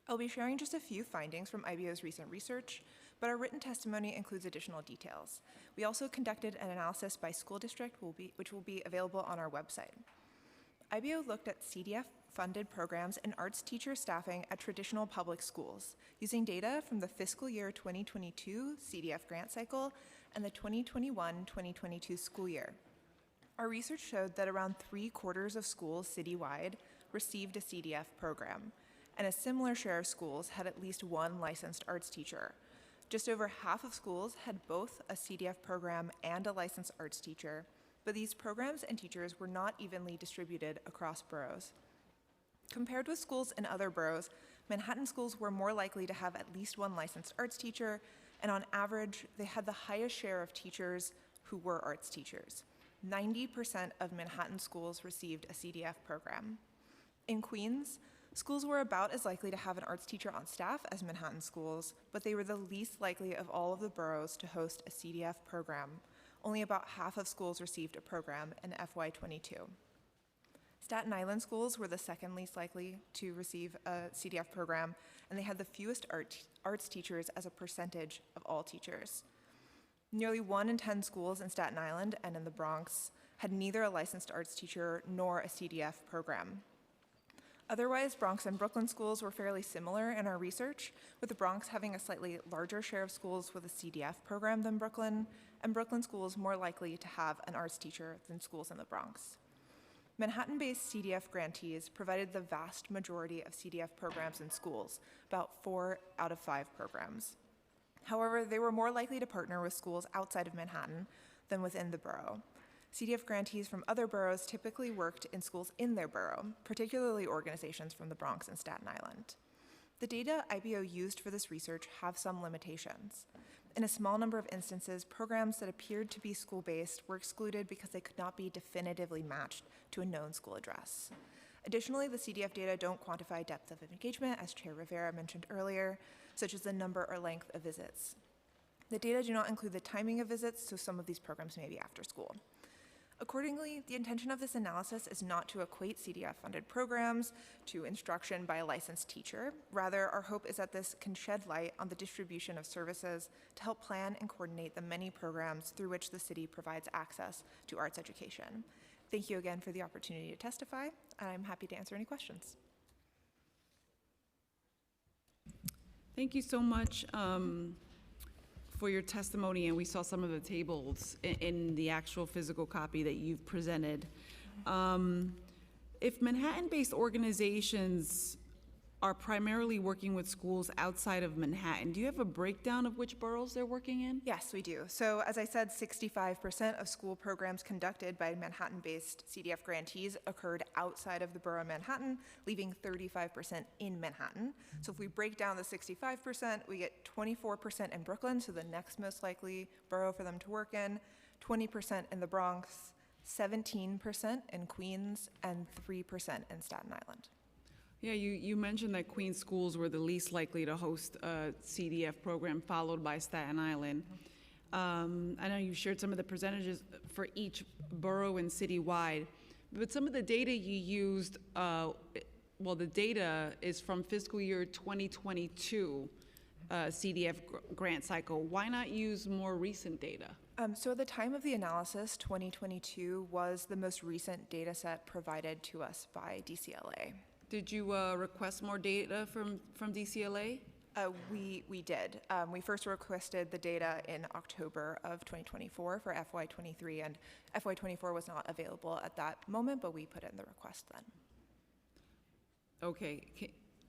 [SPEAKER 15] I'll be sharing just a few findings from IBO's recent research, but our written testimony includes additional details. We also conducted an analysis by school district, which will be available on our website. IBO looked at CDF-funded programs and arts teacher staffing at traditional public schools, using data from the fiscal year 2022 CDF grant cycle and the 2021-2022 school year. Our research showed that around 3/4 of schools citywide received a CDF program, and a similar share of schools had at least one licensed arts teacher. Just over half of schools had both a CDF program and a licensed arts teacher, but these programs and teachers were not evenly distributed across boroughs. Compared with schools in other boroughs, Manhattan schools were more likely to have at least one licensed arts teacher, and on average, they had the highest share of teachers who were arts teachers. 90% of Manhattan schools received a CDF program. In Queens, schools were about as likely to have an arts teacher on staff as Manhattan schools, but they were the least likely of all of the boroughs to host a CDF program. Only about half of schools received a program in FY22. Staten Island schools were the second least likely to receive a CDF program, and they had the fewest arts teachers as a percentage of all teachers. Nearly 1 in 10 schools in Staten Island and in the Bronx had neither a licensed arts teacher nor a CDF program. Otherwise, Bronx and Brooklyn schools were fairly similar in our research, with the Bronx having a slightly larger share of schools with a CDF program than Brooklyn, and Brooklyn schools more likely to have an arts teacher than schools in the Bronx. Manhattan-based CDF grantees provided the vast majority of CDF programs in schools, about 4 out of 5 programs. However, they were more likely to partner with schools outside of Manhattan than within the borough. CDF grantees from other boroughs typically worked in schools in their borough, particularly organizations from the Bronx and Staten Island. The data IBO used for this research have some limitations. In a small number of instances, programs that appeared to be school-based were excluded because they could not be definitively matched to a known school address. Additionally, the CDF data don't quantify depth of engagement, as Chair Rivera mentioned earlier, such as the number or length of visits. The data do not include the timing of visits, so some of these programs may be after school. Accordingly, the intention of this analysis is not to equate CDF-funded programs to instruction by a licensed teacher. Rather, our hope is that this can shed light on the distribution of services to help plan and coordinate the many programs through which the city provides access to arts education. Thank you again for the opportunity to testify, and I'm happy to answer any questions.
[SPEAKER 3] Thank you so much for your testimony, and we saw some of the tables in the actual physical copy that you've presented. If Manhattan-based organizations are primarily working with schools outside of Manhattan, do you have a breakdown of which boroughs they're working in?
[SPEAKER 15] Yes, we do. So as I said, 65% of school programs conducted by Manhattan-based CDF grantees occurred outside of the borough of Manhattan, leaving 35% in Manhattan. So if we break down the 65%, we get 24% in Brooklyn, so the next most likely borough for them to work in, 20% in the Bronx, 17% in Queens, and 3% in Staten Island.
[SPEAKER 3] Yeah, you mentioned that Queens schools were the least likely to host a CDF program, followed by Staten Island. I know you shared some of the percentages for each borough and citywide, but some of the data you used, well, the data is from fiscal year 2022 CDF grant cycle. Why not use more recent data?
[SPEAKER 15] So at the time of the analysis, 2022 was the most recent data set provided to us by DCLA.
[SPEAKER 3] Did you request more data from DCLA?
[SPEAKER 15] We did. We first requested the data in October of 2024 for FY23, and FY24 was not available at that moment, but we put in the request then.
[SPEAKER 3] Okay.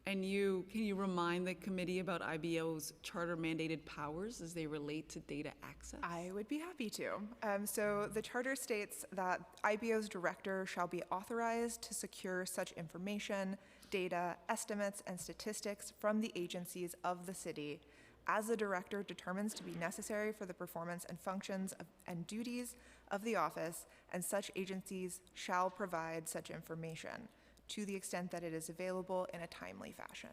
[SPEAKER 3] And can you remind the committee about IBO's charter mandated powers as they relate to data access?
[SPEAKER 15] I would be happy to. So the charter states that IBO's director shall be authorized to secure such information, data, estimates, and statistics from the agencies of the city as the director determines to be necessary for the performance and functions and duties of the office, and such agencies shall provide such information to the extent that it is available in a timely fashion.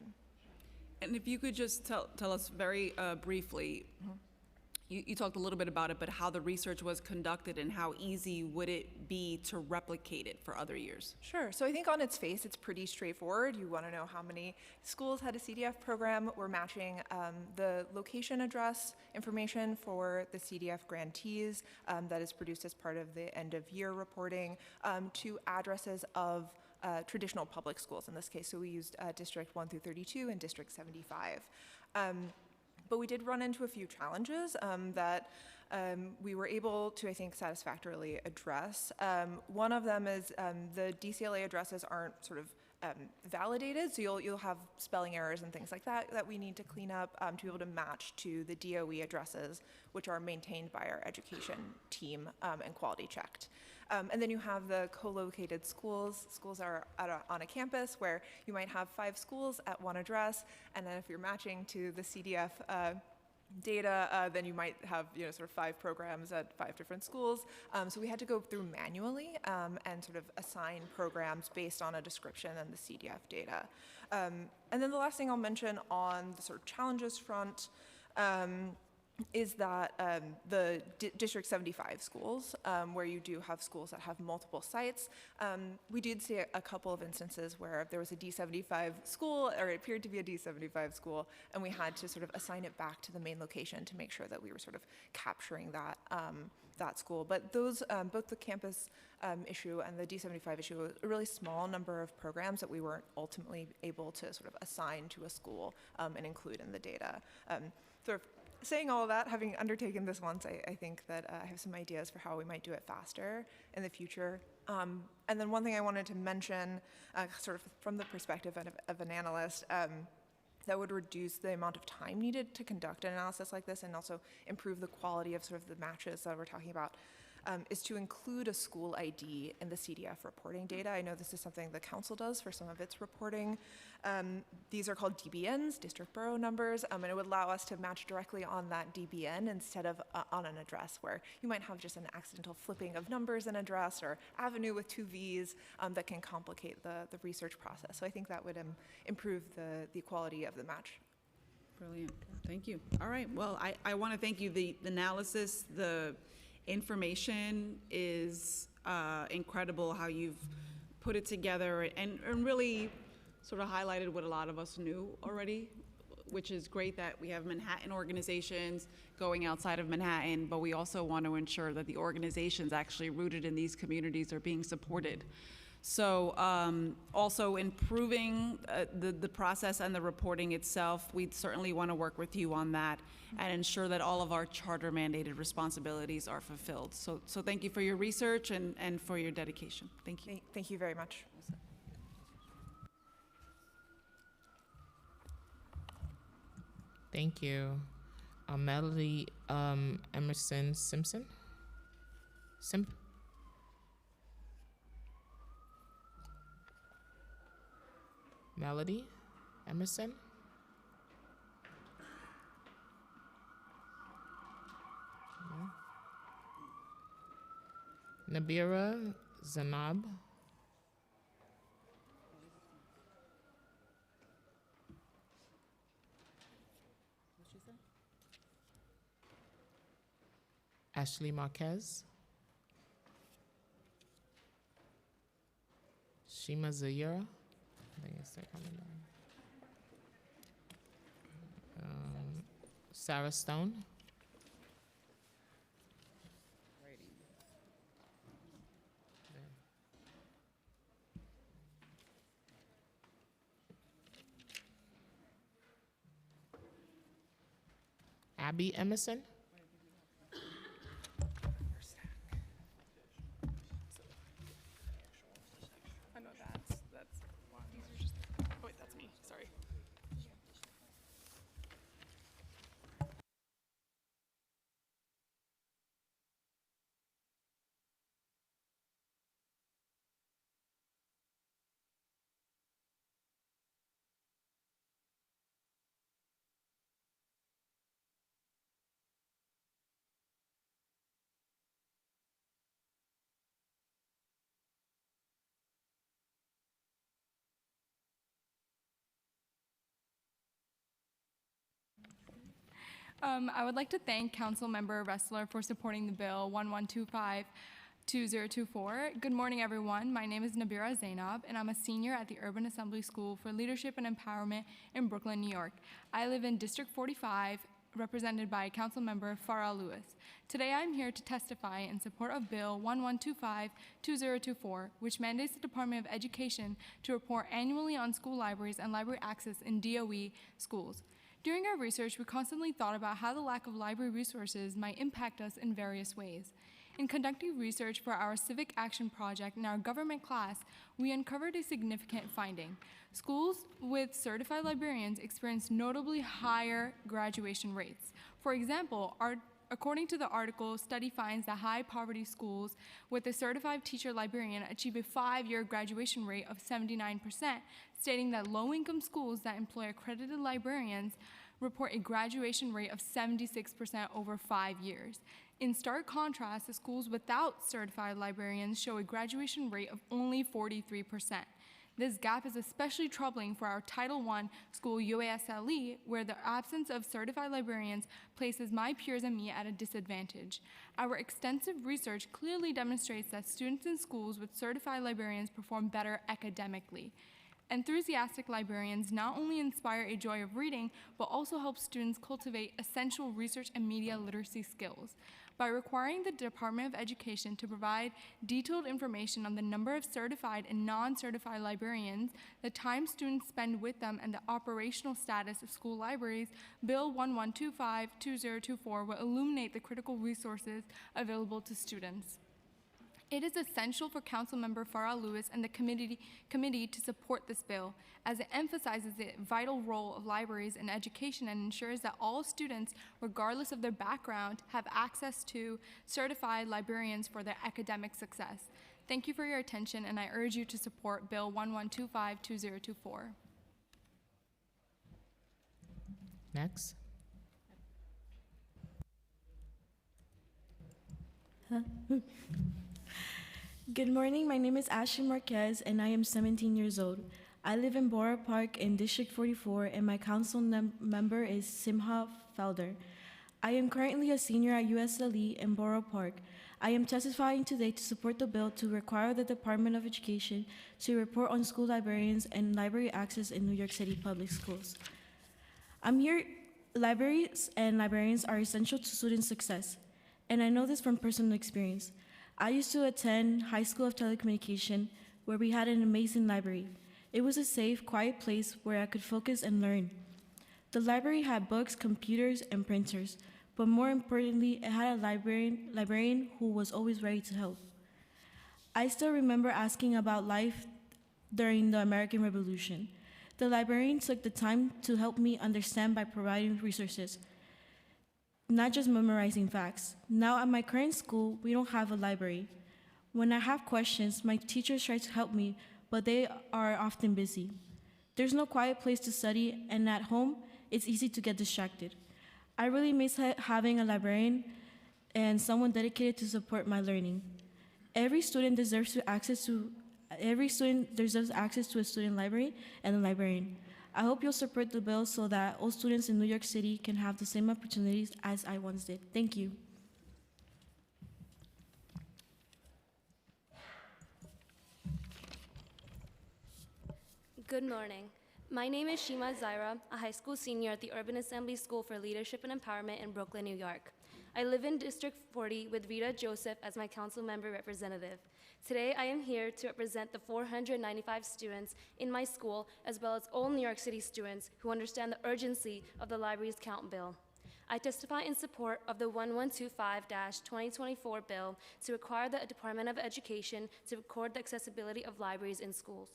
[SPEAKER 3] And if you could just tell us very briefly, you talked a little bit about it, but how the research was conducted and how easy would it be to replicate it for other years?
[SPEAKER 15] Sure. So I think on its face, it's pretty straightforward. You want to know how many schools had a CDF program. We're matching the location address information for the CDF grantees that is produced as part of the end of year reporting to addresses of traditional public schools in this case. So we used District 1 through 32 and District 75. But we did run into a few challenges that we were able to, I think, satisfactorily address. One of them is the DCLA addresses aren't sort of validated. So you'll have spelling errors and things like that that we need to clean up to be able to match to the DOE addresses, which are maintained by our education team and quality checked. And then you have the co-located schools. Schools are on a campus where you might have 5 schools at one address, and then if you're matching to the CDF data, then you might have sort of 5 programs at 5 different schools. So we had to go through manually and sort of assign programs based on a description and the CDF data. And then the last thing I'll mention on the sort of challenges front is that the District 75 schools, where you do have schools that have multiple sites, we did see a couple of instances where there was a D75 school, or it appeared to be a D75 school, and we had to sort of assign it back to the main location to make sure that we were sort of capturing that, that school. But those, both the campus issue and the D75 issue, was a really small number of programs that we weren't ultimately able to sort of assign to a school and include in the data. Sort of saying all of that, having undertaken this once, I think that I have some ideas for how we might do it faster in the future. And then one thing I wanted to mention, sort of from the perspective of an analyst, that would reduce the amount of time needed to conduct an analysis like this and also improve the quality of sort of the matches that we're talking about, is to include a school ID in the CDF reporting data. I know this is something the council does for some of its reporting. These are called DBNs, district borough numbers, and it would allow us to match directly on that DBN instead of on an address where you might have just an accidental flipping of numbers in address or avenue with 2 Vs that can complicate the research process. So I think that would improve the quality of the match.
[SPEAKER 6] Brilliant. Thank you. All right. Well, I want to thank you. The analysis, the information is incredible, how you've put it together and really sort of highlighted what a lot of us knew already, which is great that we have Manhattan organizations going outside of Manhattan, but we also want to ensure that the organizations actually rooted in these communities are being supported. So also improving the process and the reporting itself, we certainly want to work with you on that and ensure that all of our charter mandated responsibilities are fulfilled. So thank you for your research and for your dedication. Thank you.
[SPEAKER 15] Thank you very much.
[SPEAKER 2] Thank you. Melody Emerson Simpson? Melody Emerson? No. Nabira Zanab? Ashley Marquez? Shima Zayira? I think it's like Sarah Stone? Abby Emerson?
[SPEAKER 16] I know that's one. These are just, oh wait, that's me, sorry. I would like to thank Councilmember Ressler for supporting the bill 1125-2024. Good morning, everyone. My name is Nabira Zainab, and I'm a senior at the Urban Assembly School for Leadership and Empowerment in Brooklyn, New York. I live in District 45, represented by Councilmember Farah Lewis. Today, I'm here to testify in support of Bill 1125-2024, which mandates the Department of Education to report annually on school libraries and library access in DOE schools. During our research, we constantly thought about how the lack of library resources might impact us in various ways. In conducting research for our civic action project in our government class, we uncovered a significant finding. Schools with certified librarians experience notably higher graduation rates. For example, according to the article, study finds that high poverty schools with a certified teacher librarian achieve a 5-year graduation rate of 79%, stating that low-income schools that employ accredited librarians report a graduation rate of 76% over 5 years. In stark contrast, the schools without certified librarians show a graduation rate of only 43%. This gap is especially troubling for our Title I school UASLE, where the absence of certified librarians places my peers and me at a disadvantage. Our extensive research clearly demonstrates that students in schools with certified librarians perform better academically. Enthusiastic librarians not only inspire a joy of reading, but also help students cultivate essential research and media literacy skills. By requiring the Department of Education to provide detailed information on the number of certified and non-certified librarians, the time students spend with them, and the operational status of school libraries, Bill 1125-2024 will illuminate the critical resources available to students. It is essential for Councilmember Farah Lewis and the committee to support this bill, as it emphasizes the vital role of libraries in education and ensures that all students, regardless of their background, have access to certified librarians for their academic success. Thank you for your attention, and I urge you to support Bill 1125-2024.
[SPEAKER 2] Next.
[SPEAKER 17] Good morning, my name is Ashley Marquez and I am 17 years old. I live in Borough Park in District 44 and my council member is Simha Felder. I am currently a senior at USLE in Borough Park. I am testifying today to support the bill to require the Department of Education to report on school librarians and library access in New York City public schools. Libraries and librarians are essential to student success, and I know this from personal experience. I used to attend High School of Telecommunication, where we had an amazing library. It was a safe, quiet place where I could focus and learn. The library had books, computers, and printers, but more importantly, it had a librarian who was always ready to help. I still remember asking about life during the American Revolution. The librarian took the time to help me understand by providing resources, not just memorizing facts. Now at my current school, we don't have a library. When I have questions, my teachers try to help me, but they are often busy. There's no quiet place to study, and at home, it's easy to get distracted. I really miss having a librarian and someone dedicated to support my learning. Every student deserves access to a student library and a librarian. I hope you'll support the bill so that all students in New York City can have the same opportunities as I once did. Thank you.
[SPEAKER 18] Good morning. My name is Shima Zaira, a high school senior at the Urban Assembly School for Leadership and Empowerment in Brooklyn, New York. I live in District 40 with Rita Joseph as my council member representative. Today, I am here to represent the 495 students in my school, as well as all New York City students who understand the urgency of the Libraries Count bill. I testify in support of the 1125-2024 bill to require the Department of Education to record the accessibility of libraries in schools.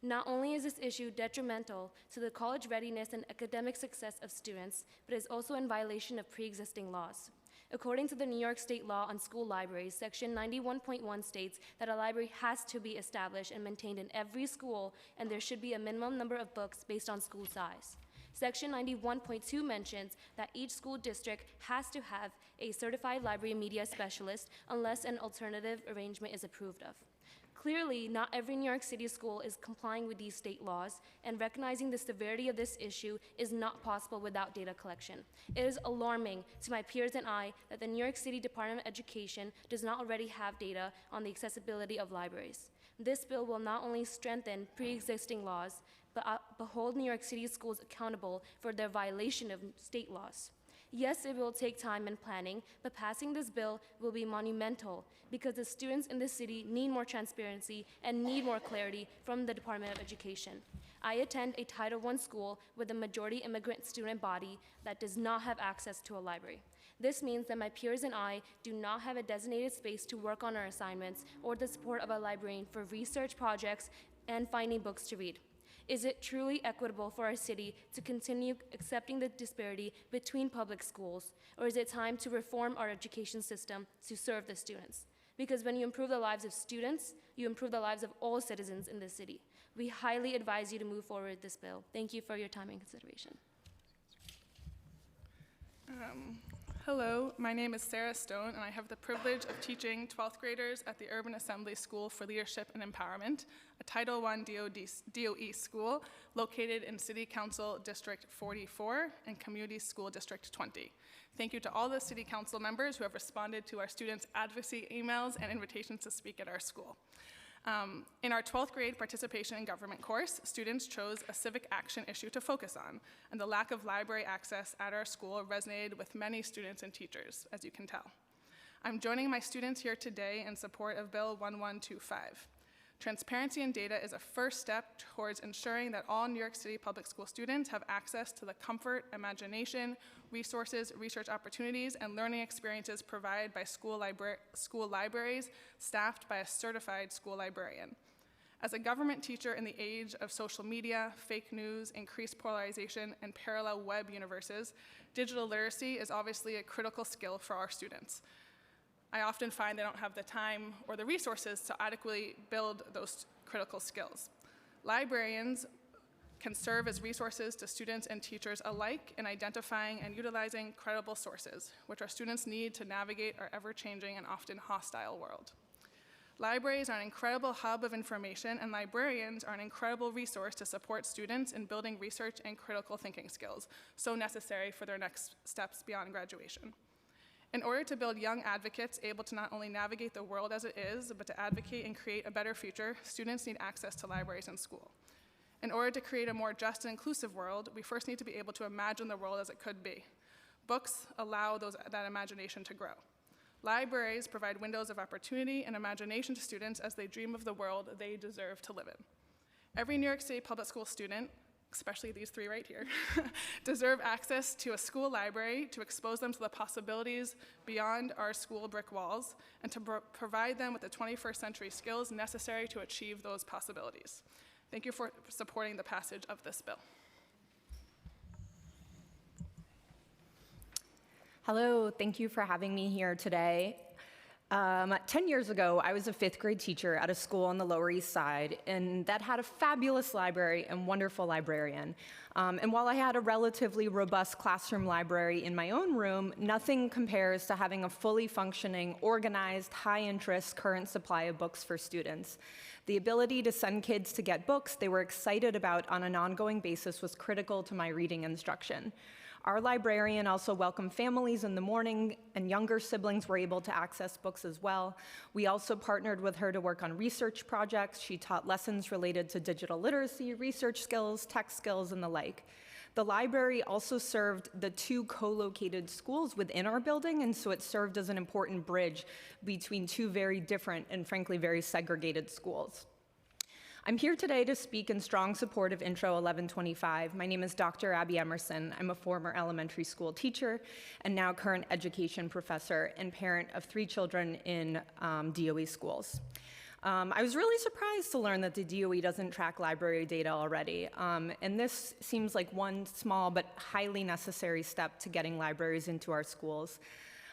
[SPEAKER 18] Not only is this issue detrimental to the college readiness and academic success of students, but is also in violation of pre-existing laws. According to the New York State Law on School Libraries, Section 91.1 states that a library has to be established and maintained in every school, and there should be a minimum number of books based on school size. Section 91.2 mentions that each school district has to have a certified library media specialist unless an alternative arrangement is approved of. Clearly, not every New York City school is complying with these state laws, and recognizing the severity of this issue is not possible without data collection. It is alarming to my peers and I that the New York City Department of Education does not already have data on the accessibility of libraries. This bill will not only strengthen pre-existing laws, but hold New York City schools accountable for their violation of state laws. Yes, it will take time and planning, but passing this bill will be monumental because the students in the city need more transparency and need more clarity from the Department of Education. I attend a Title I school with a majority immigrant student body that does not have access to a library. This means that my peers and I do not have a designated space to work on our assignments or the support of a librarian for research projects and finding books to read. Is it truly equitable for our city to continue accepting the disparity between public schools, or is it time to reform our education system to serve the students? Because when you improve the lives of students, you improve the lives of all citizens in this city. We highly advise you to move forward with this bill. Thank you for your time and consideration.
[SPEAKER 19] Hello, my name is Sarah Stone, and I have the privilege of teaching 12th graders at the Urban Assembly School for Leadership and Empowerment, a Title I DOE school located in City Council District 44 and Community School District 20. Thank you to all the City Council members who have responded to our students' advocacy emails and invitations to speak at our school. In our 12th grade participation in government course, students chose a civic action issue to focus on, and the lack of library access at our school resonated with many students and teachers, as you can tell. I'm joining my students here today in support of Bill 1125. Transparency in data is a first step towards ensuring that all New York City public school students have access to the comfort, imagination, resources, research opportunities, and learning experiences provided by school libraries staffed by a certified school librarian. As a government teacher in the age of social media, fake news, increased polarization, and parallel web universes, digital literacy is obviously a critical skill for our students. I often find they don't have the time or the resources to adequately build those critical skills. Librarians can serve as resources to students and teachers alike in identifying and utilizing credible sources, which our students need to navigate our ever-changing and often hostile world. Libraries are an incredible hub of information, and librarians are an incredible resource to support students in building research and critical thinking skills, so necessary for their next steps beyond graduation. In order to build young advocates able to not only navigate the world as it is, but to advocate and create a better future, students need access to libraries in school. In order to create a more just and inclusive world, we first need to be able to imagine the world as it could be. Books allow that imagination to grow. Libraries provide windows of opportunity and imagination to students as they dream of the world they deserve to live in. Every New York City public school student, especially these three right here, deserve access to a school library to expose them to the possibilities beyond our school brick walls and to provide them with the 21st century skills necessary to achieve those possibilities. Thank you for supporting the passage of this bill.
[SPEAKER 20] Hello, thank you for having me here today. 10 years ago, I was a 5th grade teacher at a school on the Lower East Side, and that had a fabulous library and wonderful librarian. And while I had a relatively robust classroom library in my own room, nothing compares to having a fully functioning, organized, high-interest current supply of books for students. The ability to send kids to get books they were excited about on an ongoing basis was critical to my reading instruction. Our librarian also welcomed families in the morning, and younger siblings were able to access books as well. We also partnered with her to work on research projects. She taught lessons related to digital literacy, research skills, tech skills, and the like. The library also served the 2 co-located schools within our building, and so it served as an important bridge between 2 very different and frankly very segregated schools. I'm here today to speak in strong support of Intro 1125. My name is Dr. Abby Emerson. I'm a former elementary school teacher and now current education professor and parent of 3 children in DOE schools. I was really surprised to learn that the DOE doesn't track library data already, and this seems like one small but highly necessary step to getting libraries into our schools.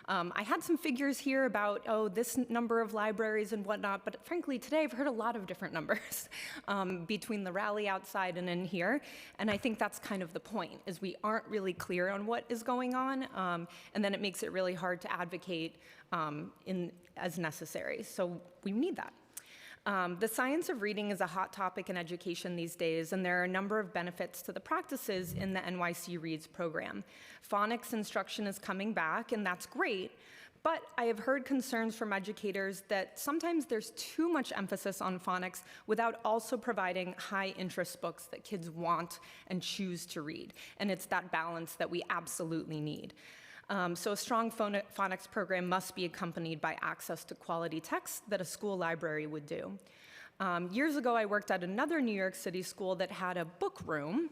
[SPEAKER 20] I had some figures here about, this number of libraries and whatnot, but frankly, today I've heard a lot of different numbers between the rally outside and in here, and I think that's kind of the point, is we aren't really clear on what is going on, and then it makes it really hard to advocate as necessary, so we need that. The science of reading is a hot topic in education these days, and there are a number of benefits to the practices in the NYC Reads program. Phonics instruction is coming back, and that's great, but I have heard concerns from educators that sometimes there's too much emphasis on phonics without also providing high-interest books that kids want and choose to read, and it's that balance that we absolutely need. So a strong phonics program must be accompanied by access to quality texts that a school library would do. Years ago, I worked at another New York City school that had a book room,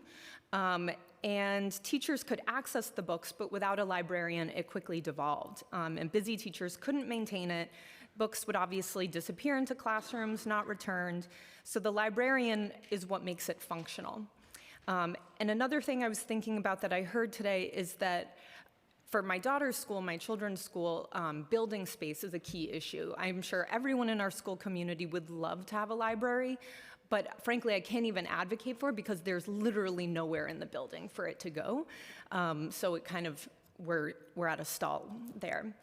[SPEAKER 20] And teachers could access the books, but without a librarian, it quickly devolved. And busy teachers couldn't maintain it. Books would obviously disappear into classrooms, not returned. So the librarian is what makes it functional. And another thing I was thinking about that I heard today is that for my daughter's school, my children's school, building space is a key issue. I'm sure everyone in our school community would love to have a library, but frankly, I can't even advocate for it because there's literally nowhere in the building for it to go. So it kind of, we're at a stall there.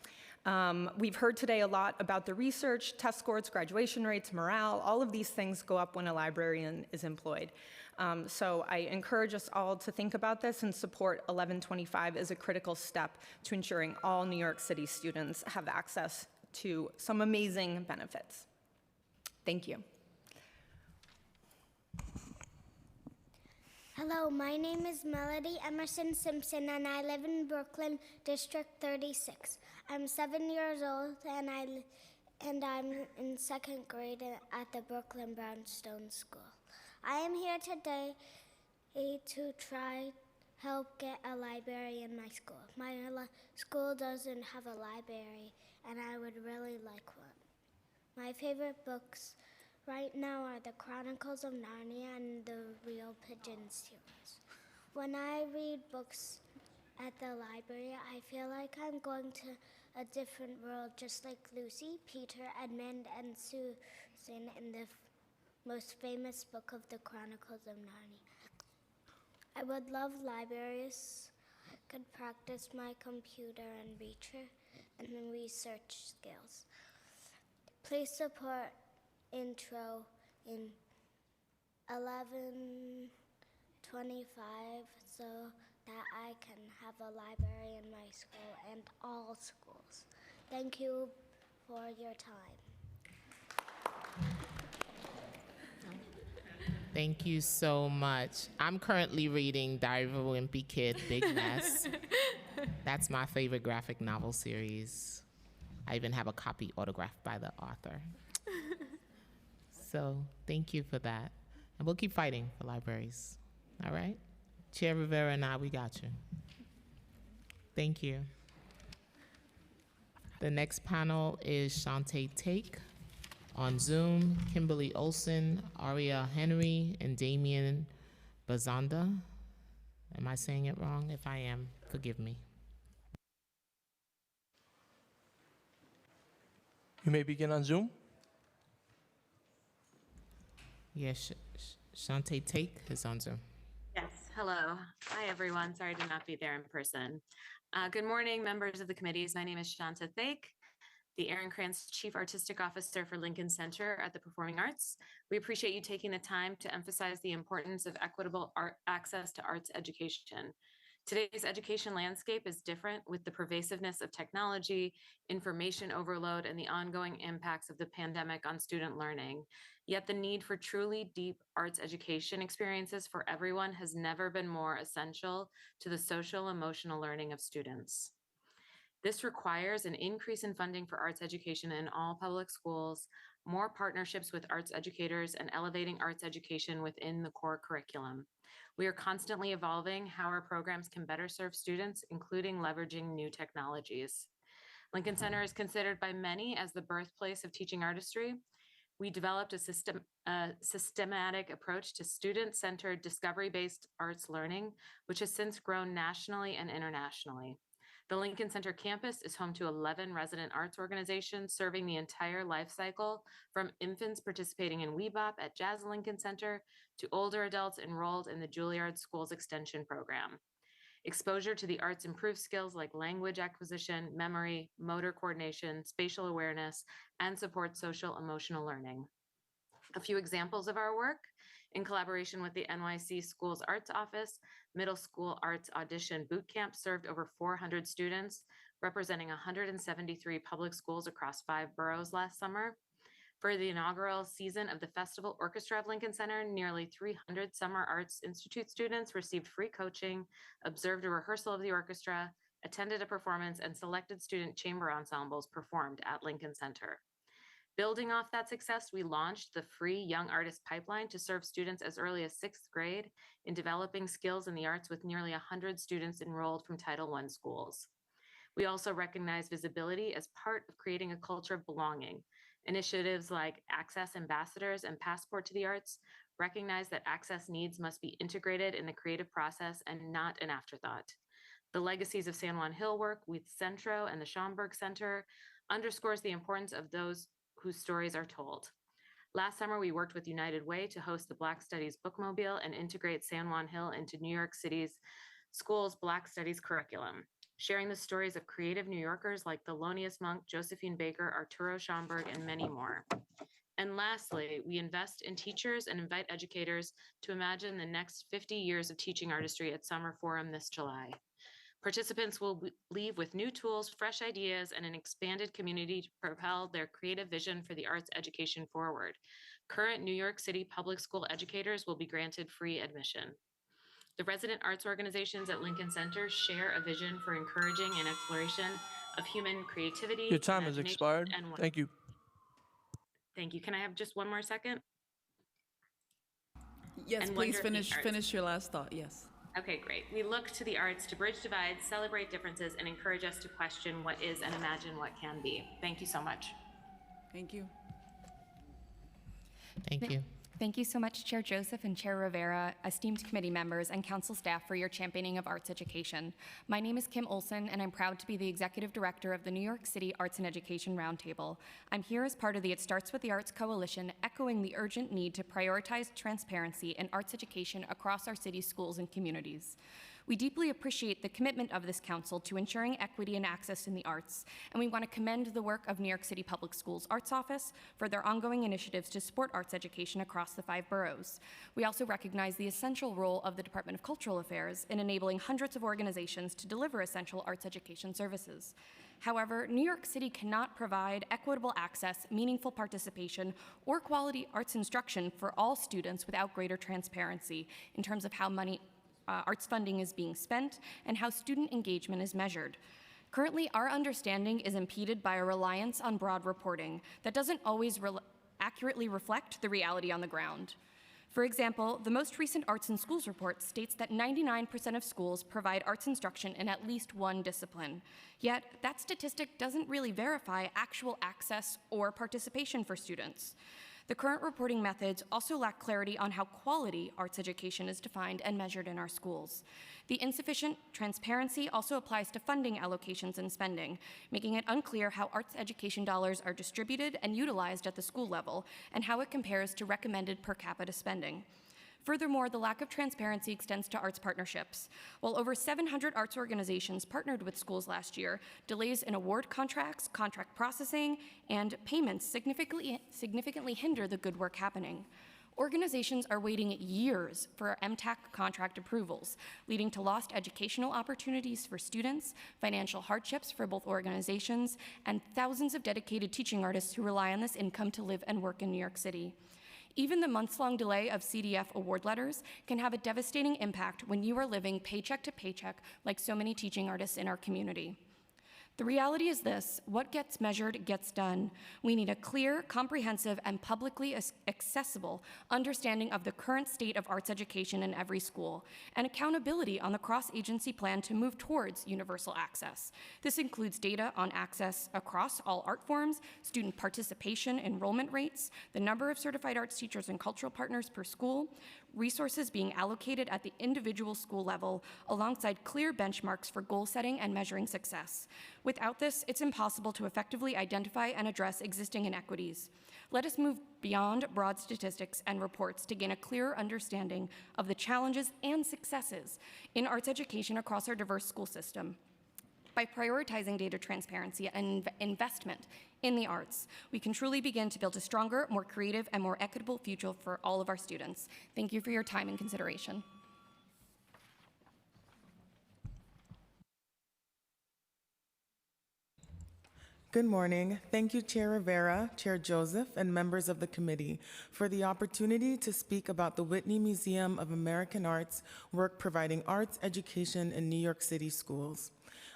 [SPEAKER 20] We've heard today a lot about the research, test scores, graduation rates, morale. All of these things go up when a librarian is employed. So I encourage us all to think about this and support 1125 as a critical step to ensuring all New York City students have access to some amazing benefits. Thank you.
[SPEAKER 21] Hello, my name is Melody Emerson Simpson, and I live in Brooklyn, District 36. I'm 7 years old, and I'm in second grade at the Brooklyn Brownstone School. I am here today to try help get a library in my school. My school doesn't have a library, and I would really like one. My favorite books right now are the Chronicles of Narnia and the Real Pigeon series. When I read books at the library, I feel like I'm going to a different world, just like Lucy, Peter, Edmund, and Susan in the most famous book of the Chronicles of Narnia. I would love libraries could practice my computer and research skills. Please support intro in 1125 so that I can have a library in my school and all schools. Thank you for your time.
[SPEAKER 2] Thank you so much. I'm currently reading Diary of a Wimpy Kid, Big Mess. That's my favorite graphic novel series. I even have a copy autographed by the author. So thank you for that. And we'll keep fighting for libraries. All right? Chair Rivera and I, we got you. Thank you. The next panel is Shantae Take. On Zoom, Kimberly Olson, Aria Henry, and Damien Bazanda. Am I saying it wrong? If I am, forgive me.
[SPEAKER 1] You may begin on Zoom.
[SPEAKER 2] Yes, Shantae Take is on Zoom.
[SPEAKER 22] Yes, hello. Hi, everyone. Sorry to not be there in person. Good morning, members of the committees. My name is Shanta Thake, the Aaron Krantz Chief Artistic Officer for Lincoln Center at the Performing Arts. We appreciate you taking the time to emphasize the importance of equitable access to arts education. Today's education landscape is different with the pervasiveness of technology, information overload, and the ongoing impacts of the pandemic on student learning. Yet the need for truly deep arts education experiences for everyone has never been more essential to the social emotional learning of students. This requires an increase in funding for arts education in all public schools, more partnerships with arts educators, and elevating arts education within the core curriculum. We are constantly evolving how our programs can better serve students, including leveraging new technologies. Lincoln Center is considered by many as the birthplace of teaching artistry. We developed a systematic approach to student-centered, discovery-based arts learning, which has since grown nationally and internationally. The Lincoln Center campus is home to 11 resident arts organizations serving the entire life cycle, from infants participating in Weebop at Jazz Lincoln Center to older adults enrolled in the Juilliard School's extension program. Exposure to the arts improves skills like language acquisition, memory, motor coordination, spatial awareness, and supports social emotional learning. A few examples of our work: in collaboration with the NYC Schools Arts Office, Middle School Arts Audition Bootcamp served over 400 students, representing 173 public schools across 5 boroughs last summer. For the inaugural season of the Festival Orchestra of Lincoln Center, nearly 300 Summer Arts Institute students received free coaching, observed a rehearsal of the orchestra, attended a performance, and selected student chamber ensembles performed at Lincoln Center. Building off that success, we launched the free Young Artist Pipeline to serve students as early as 6th grade in developing skills in the arts with nearly 100 students enrolled from Title I schools. We also recognize visibility as part of creating a culture of belonging. Initiatives like Access Ambassadors and Passport to the Arts recognize that access needs must be integrated in the creative process and not an afterthought. The Legacies of San Juan Hill work with Centro and the Schomburg Center underscores the importance of those whose stories are told. Last summer, we worked with United Way to host the Black Studies Bookmobile and integrate San Juan Hill into New York City's school's Black Studies curriculum, sharing the stories of creative New Yorkers like Thelonious Monk, Josephine Baker, Arturo Schomburg, and many more. And lastly, we invest in teachers and invite educators to imagine the next 50 years of teaching artistry at Summer Forum this July. Participants will leave with new tools, fresh ideas, and an expanded community to propel their creative vision for the arts education forward. Current New York City public school educators will be granted free admission. The resident arts organizations at Lincoln Center share a vision for encouraging an exploration of human creativity.
[SPEAKER 1] Your time has
[SPEAKER 22] imagination,
[SPEAKER 1] expired.
[SPEAKER 22] and
[SPEAKER 1] Thank you.
[SPEAKER 22] Thank you. Can I have just one more second?
[SPEAKER 3] Yes,
[SPEAKER 22] And
[SPEAKER 3] please
[SPEAKER 22] wonder if the arts-
[SPEAKER 3] finish your last thought, yes.
[SPEAKER 22] Okay, great. We look to the arts to bridge divides, celebrate differences, and encourage us to question what is and imagine what can be. Thank you so much.
[SPEAKER 3] Thank you.
[SPEAKER 2] Thank you.
[SPEAKER 5] Thank you so much, Chair Joseph and Chair Rivera, esteemed committee members, and council staff for your championing of arts education. My name is Kim Olson, and I'm proud to be the Executive Director of the New York City Arts and Education Roundtable. I'm here as part of the It Starts With the Arts Coalition, echoing the urgent need to prioritize transparency in arts education across our city's schools and communities. We deeply appreciate the commitment of this council to ensuring equity and access in the arts, and we want to commend the work of New York City Public Schools Arts Office for their ongoing initiatives to support arts education across the 5 boroughs. We also recognize the essential role of the Department of Cultural Affairs in enabling hundreds of organizations to deliver essential arts education services. However, New York City cannot provide equitable access, meaningful participation, or quality arts instruction for all students without greater transparency in terms of how arts funding is being spent and how student engagement is measured. Currently, our understanding is impeded by a reliance on broad reporting that doesn't always accurately reflect the reality on the ground. For example, the most recent Arts in Schools report states that 99% of schools provide arts instruction in at least one discipline. Yet, that statistic doesn't really verify actual access or participation for students. The current reporting methods also lack clarity on how quality arts education is defined and measured in our schools. The insufficient transparency also applies to funding allocations and spending, making it unclear how arts education dollars are distributed and utilized at the school level, and how it compares to recommended per capita spending. Furthermore, the lack of transparency extends to arts partnerships. While over 700 arts organizations partnered with schools last year, delays in award contracts, contract processing, and payments significantly hinder the good work happening. Organizations are waiting years for MTAC contract approvals, leading to lost educational opportunities for students, financial hardships for both organizations, and thousands of dedicated teaching artists who rely on this income to live and work in New York City. Even the months-long delay of CDF award letters can have a devastating impact when you are living paycheck to paycheck like so many teaching artists in our community. The reality is this: what gets measured gets done. We need a clear, comprehensive, and publicly accessible understanding of the current state of arts education in every school, and accountability on the cross-agency plan to move towards universal access. This includes data on access across all art forms, student participation enrollment rates, the number of certified arts teachers and cultural partners per school, resources being allocated at the individual school level, alongside clear benchmarks for goal setting and measuring success. Without this, it's impossible to effectively identify and address existing inequities. Let us move beyond broad statistics and reports to gain a clearer understanding of the challenges and successes in arts education across our diverse school system. By prioritizing data transparency and investment in the arts, we can truly begin to build a stronger, more creative, and more equitable future for all of our students. Thank you for your time and consideration.
[SPEAKER 7] Good morning. Thank you, Chair Rivera, Chair Joseph, and members of the committee for the opportunity to speak about the Whitney Museum of American Art's work providing arts education in New York City schools.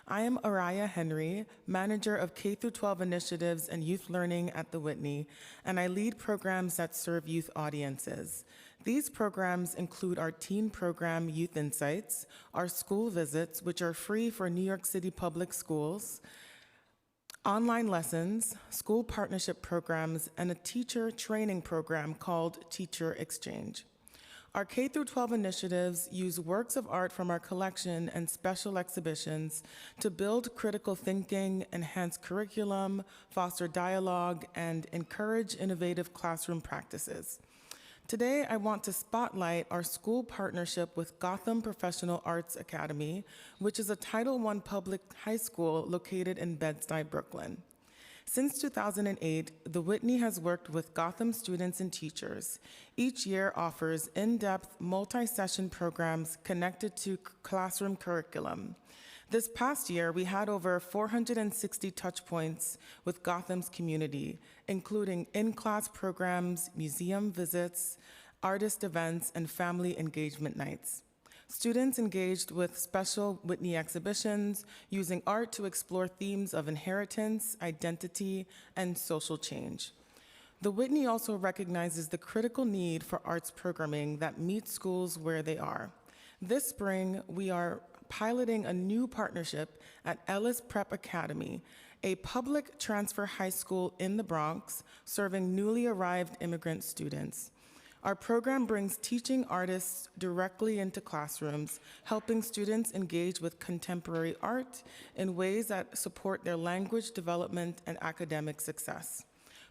[SPEAKER 7] I am Araya Henry, Manager of K-12 Initiatives and Youth Learning at the Whitney, and I lead programs that serve youth audiences. These programs include our teen program, Youth Insights, our school visits, which are free for New York City public schools, online lessons, school partnership programs, and a teacher training program called Teacher Exchange. Our K-12 initiatives use works of art from our collection and special exhibitions to build critical thinking, enhance curriculum, foster dialogue, and encourage innovative classroom practices. Today, I want to spotlight our school partnership with Gotham Professional Arts Academy, which is a Title I public high school located in Bed-Stuy, Brooklyn. Since 2008, the Whitney has worked with Gotham students and teachers. Each year offers in-depth, multi-session programs connected to classroom curriculum. This past year, we had over 460 touch points with Gotham's community, including in-class programs, museum visits, artist events, and family engagement nights. Students engaged with special Whitney exhibitions, using art to explore themes of inheritance, identity, and social change. The Whitney also recognizes the critical need for arts programming that meets schools where they are. This spring, we are piloting a new partnership at Ellis Prep Academy, a public transfer high school in the Bronx, serving newly arrived immigrant students. Our program brings teaching artists directly into classrooms, helping students engage with contemporary art in ways that support their language development and academic success.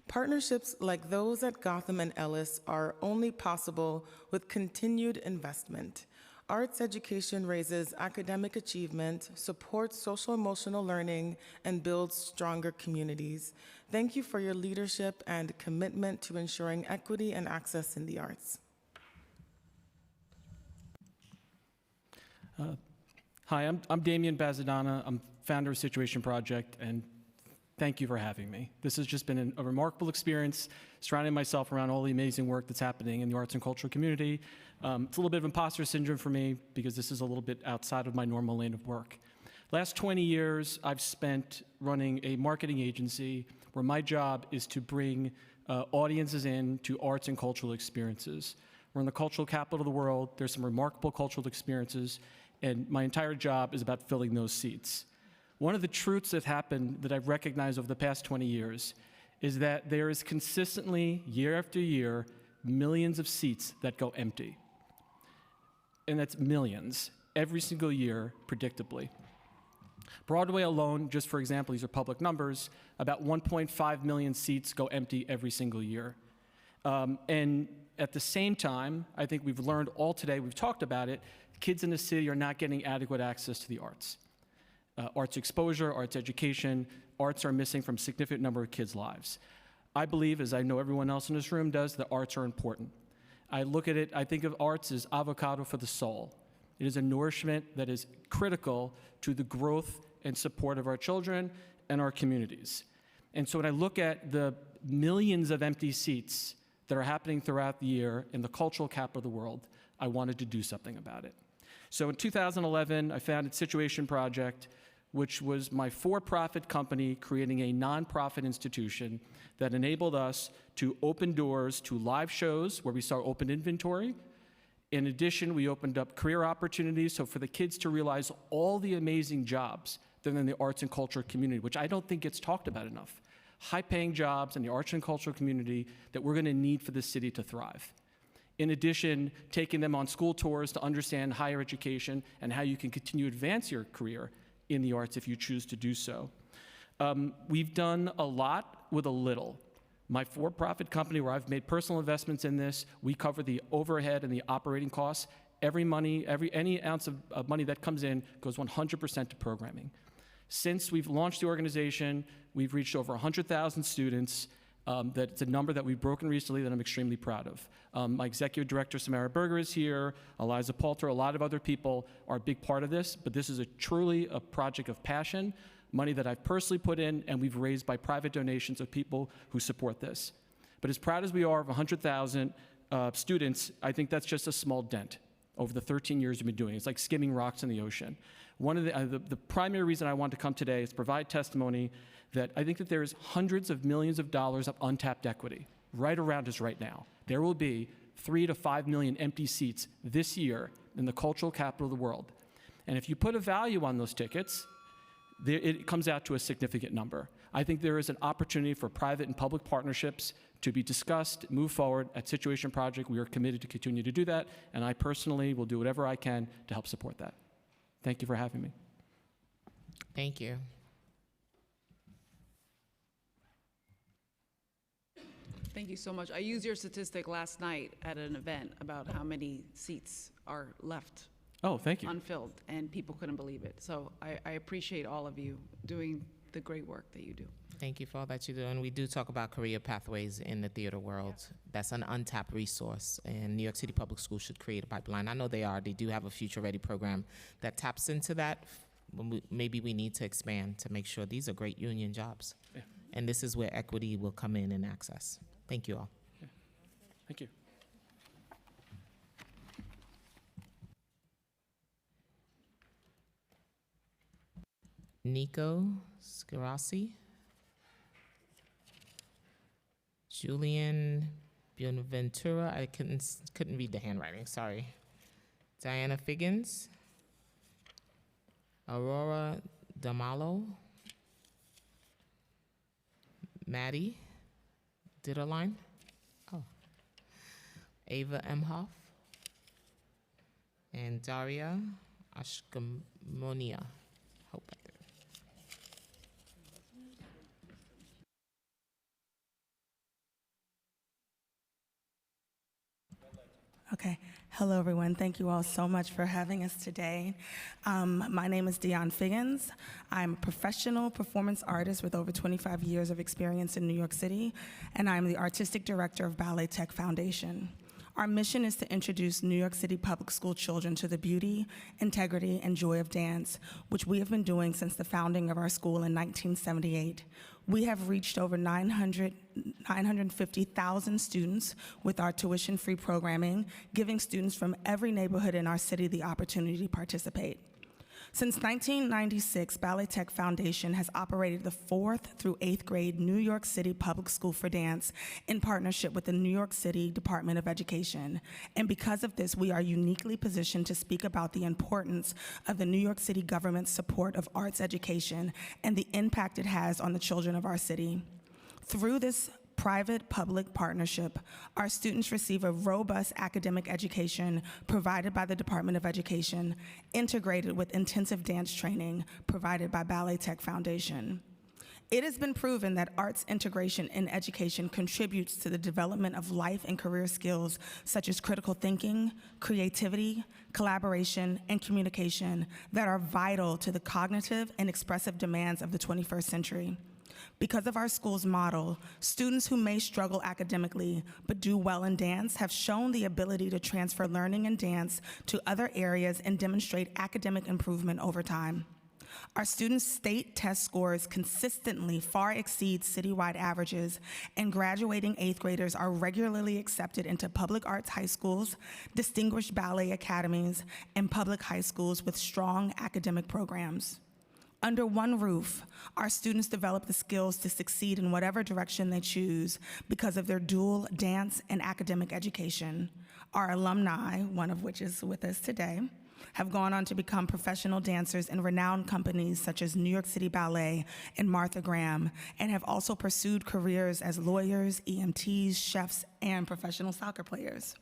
[SPEAKER 7] Partnerships like those at Gotham and Ellis are only possible with continued investment. Arts education raises academic achievement, supports social-emotional learning, and builds stronger communities. Thank you for your leadership and commitment to ensuring equity and access in the arts.
[SPEAKER 11] Hi, I'm Damian Bazadana. I'm founder of Situation Project, and thank you for having me. This has just been a remarkable experience, surrounding myself around all the amazing work that's happening in the arts and cultural community. It's a little bit of imposter syndrome for me because this is a little bit outside of my normal lane of work. Last 20 years, I've spent running a marketing agency where my job is to bring audiences in to arts and cultural experiences. We're in the cultural capital of the world. There's some remarkable cultural experiences, and my entire job is about filling those seats. One of the truths that happened that I've recognized over the past 20 years is that there is consistently, year after year, millions of seats that go empty. And that's millions, every single year, predictably. Broadway alone, just for example, these are public numbers, about 1.5 million seats go empty every single year. And at the same time, I think we've learned all today, we've talked about it, kids in the city are not getting adequate access to the arts. Arts exposure, arts education, arts are missing from a significant number of kids' lives. I believe, as I know everyone else in this room does, that arts are important. I look at it, I think of arts as avocado for the soul. It is a nourishment that is critical to the growth and support of our children and our communities. And so when I look at the millions of empty seats that are happening throughout the year in the cultural capital of the world, I wanted to do something about it. So in 2011, I founded Situation Project, which was my for-profit company creating a nonprofit institution that enabled us to open doors to live shows where we saw open inventory. In addition, we opened up career opportunities, so for the kids to realize all the amazing jobs that are in the arts and culture community, which I don't think gets talked about enough. High-paying jobs in the arts and cultural community that we're gonna need for the city to thrive. In addition, taking them on school tours to understand higher education and how you can continue to advance your career in the arts if you choose to do so. We've done a lot with a little. My for-profit company, where I've made personal investments in this, we cover the overhead and the operating costs. Any ounce of money that comes in goes 100% to programming. Since we've launched the organization, we've reached over 100,000 students. That's a number that we've broken recently that I'm extremely proud of. My executive director, Samara Berger, is here. Eliza Palter, a lot of other people are a big part of this, but this is truly a project of passion, money that I've personally put in, and we've raised by private donations of people who support this. But as proud as we are of 100,000 students, I think that's just a small dent over the 13 years we've been doing it. It's like skimming rocks in the ocean. One of the primary reason I want to come today is to provide testimony that I think that there's hundreds of millions of dollars of untapped equity right around us right now. There will be 3 to 5 million empty seats this year in the cultural capital of the world. And if you put a value on those tickets, it comes out to a significant number. I think there is an opportunity for private and public partnerships to be discussed, move forward. At Situation Project, we are committed to continue to do that, and I personally will do whatever I can to help support that. Thank you for having me.
[SPEAKER 2] Thank you.
[SPEAKER 3] Thank you so much. I used your statistic last night at an event about how many seats are left
[SPEAKER 11] Oh, thank you.
[SPEAKER 3] unfilled, and people couldn't believe it. So I appreciate all of you doing the great work that you do.
[SPEAKER 2] Thank you for all that you do. And we do talk about career pathways in the theater world. That's an untapped resource, and New York City Public Schools should create a pipeline. I know they are. They do have a Future Ready program that taps into that. Maybe we need to expand to make sure these are great union jobs.
[SPEAKER 11] Yeah.
[SPEAKER 2] And this is where equity will come in and access. Thank you all.
[SPEAKER 11] Thank you.
[SPEAKER 2] Nico Skirasi. Julian Buenaventura. I couldn't read the handwriting, sorry. Diana Figgins. Aurora Damalo. Maddie Ditterline. Oh. Ava Emhoff. And Daria Ashkamonia. Hope I did.
[SPEAKER 4] Okay. Hello, everyone. Thank you all so much for having us today. My name is Dion Figgins. I'm a professional performance artist with over 25 years of experience in New York City, and I'm the artistic director of Ballet Tech Foundation. Our mission is to introduce New York City public school children to the beauty, integrity, and joy of dance, which we have been doing since the founding of our school in 1978. We have reached over 950,000 students with our tuition-free programming, giving students from every neighborhood in our city the opportunity to participate. Since 1996, Ballet Tech Foundation has operated the 4th through 8th grade New York City Public School for Dance in partnership with the New York City Department of Education. And because of this, we are uniquely positioned to speak about the importance of the New York City government's support of arts education and the impact it has on the children of our city. Through this private-public partnership, our students receive a robust academic education provided by the Department of Education, integrated with intensive dance training provided by Ballet Tech Foundation. It has been proven that arts integration in education contributes to the development of life and career skills such as critical thinking, creativity, collaboration, and communication that are vital to the cognitive and expressive demands of the 21st century. Because of our school's model, students who may struggle academically but do well in dance have shown the ability to transfer learning in dance to other areas and demonstrate academic improvement over time. Our students' state test scores consistently far exceed citywide averages, and graduating 8th graders are regularly accepted into public arts high schools, distinguished ballet academies, and public high schools with strong academic programs. Under one roof, our students develop the skills to succeed in whatever direction they choose because of their dual dance and academic education. Our alumni, one of which is with us today, have gone on to become professional dancers in renowned companies such as New York City Ballet and Martha Graham, and have also pursued careers as lawyers, EMTs, chefs, and professional soccer players.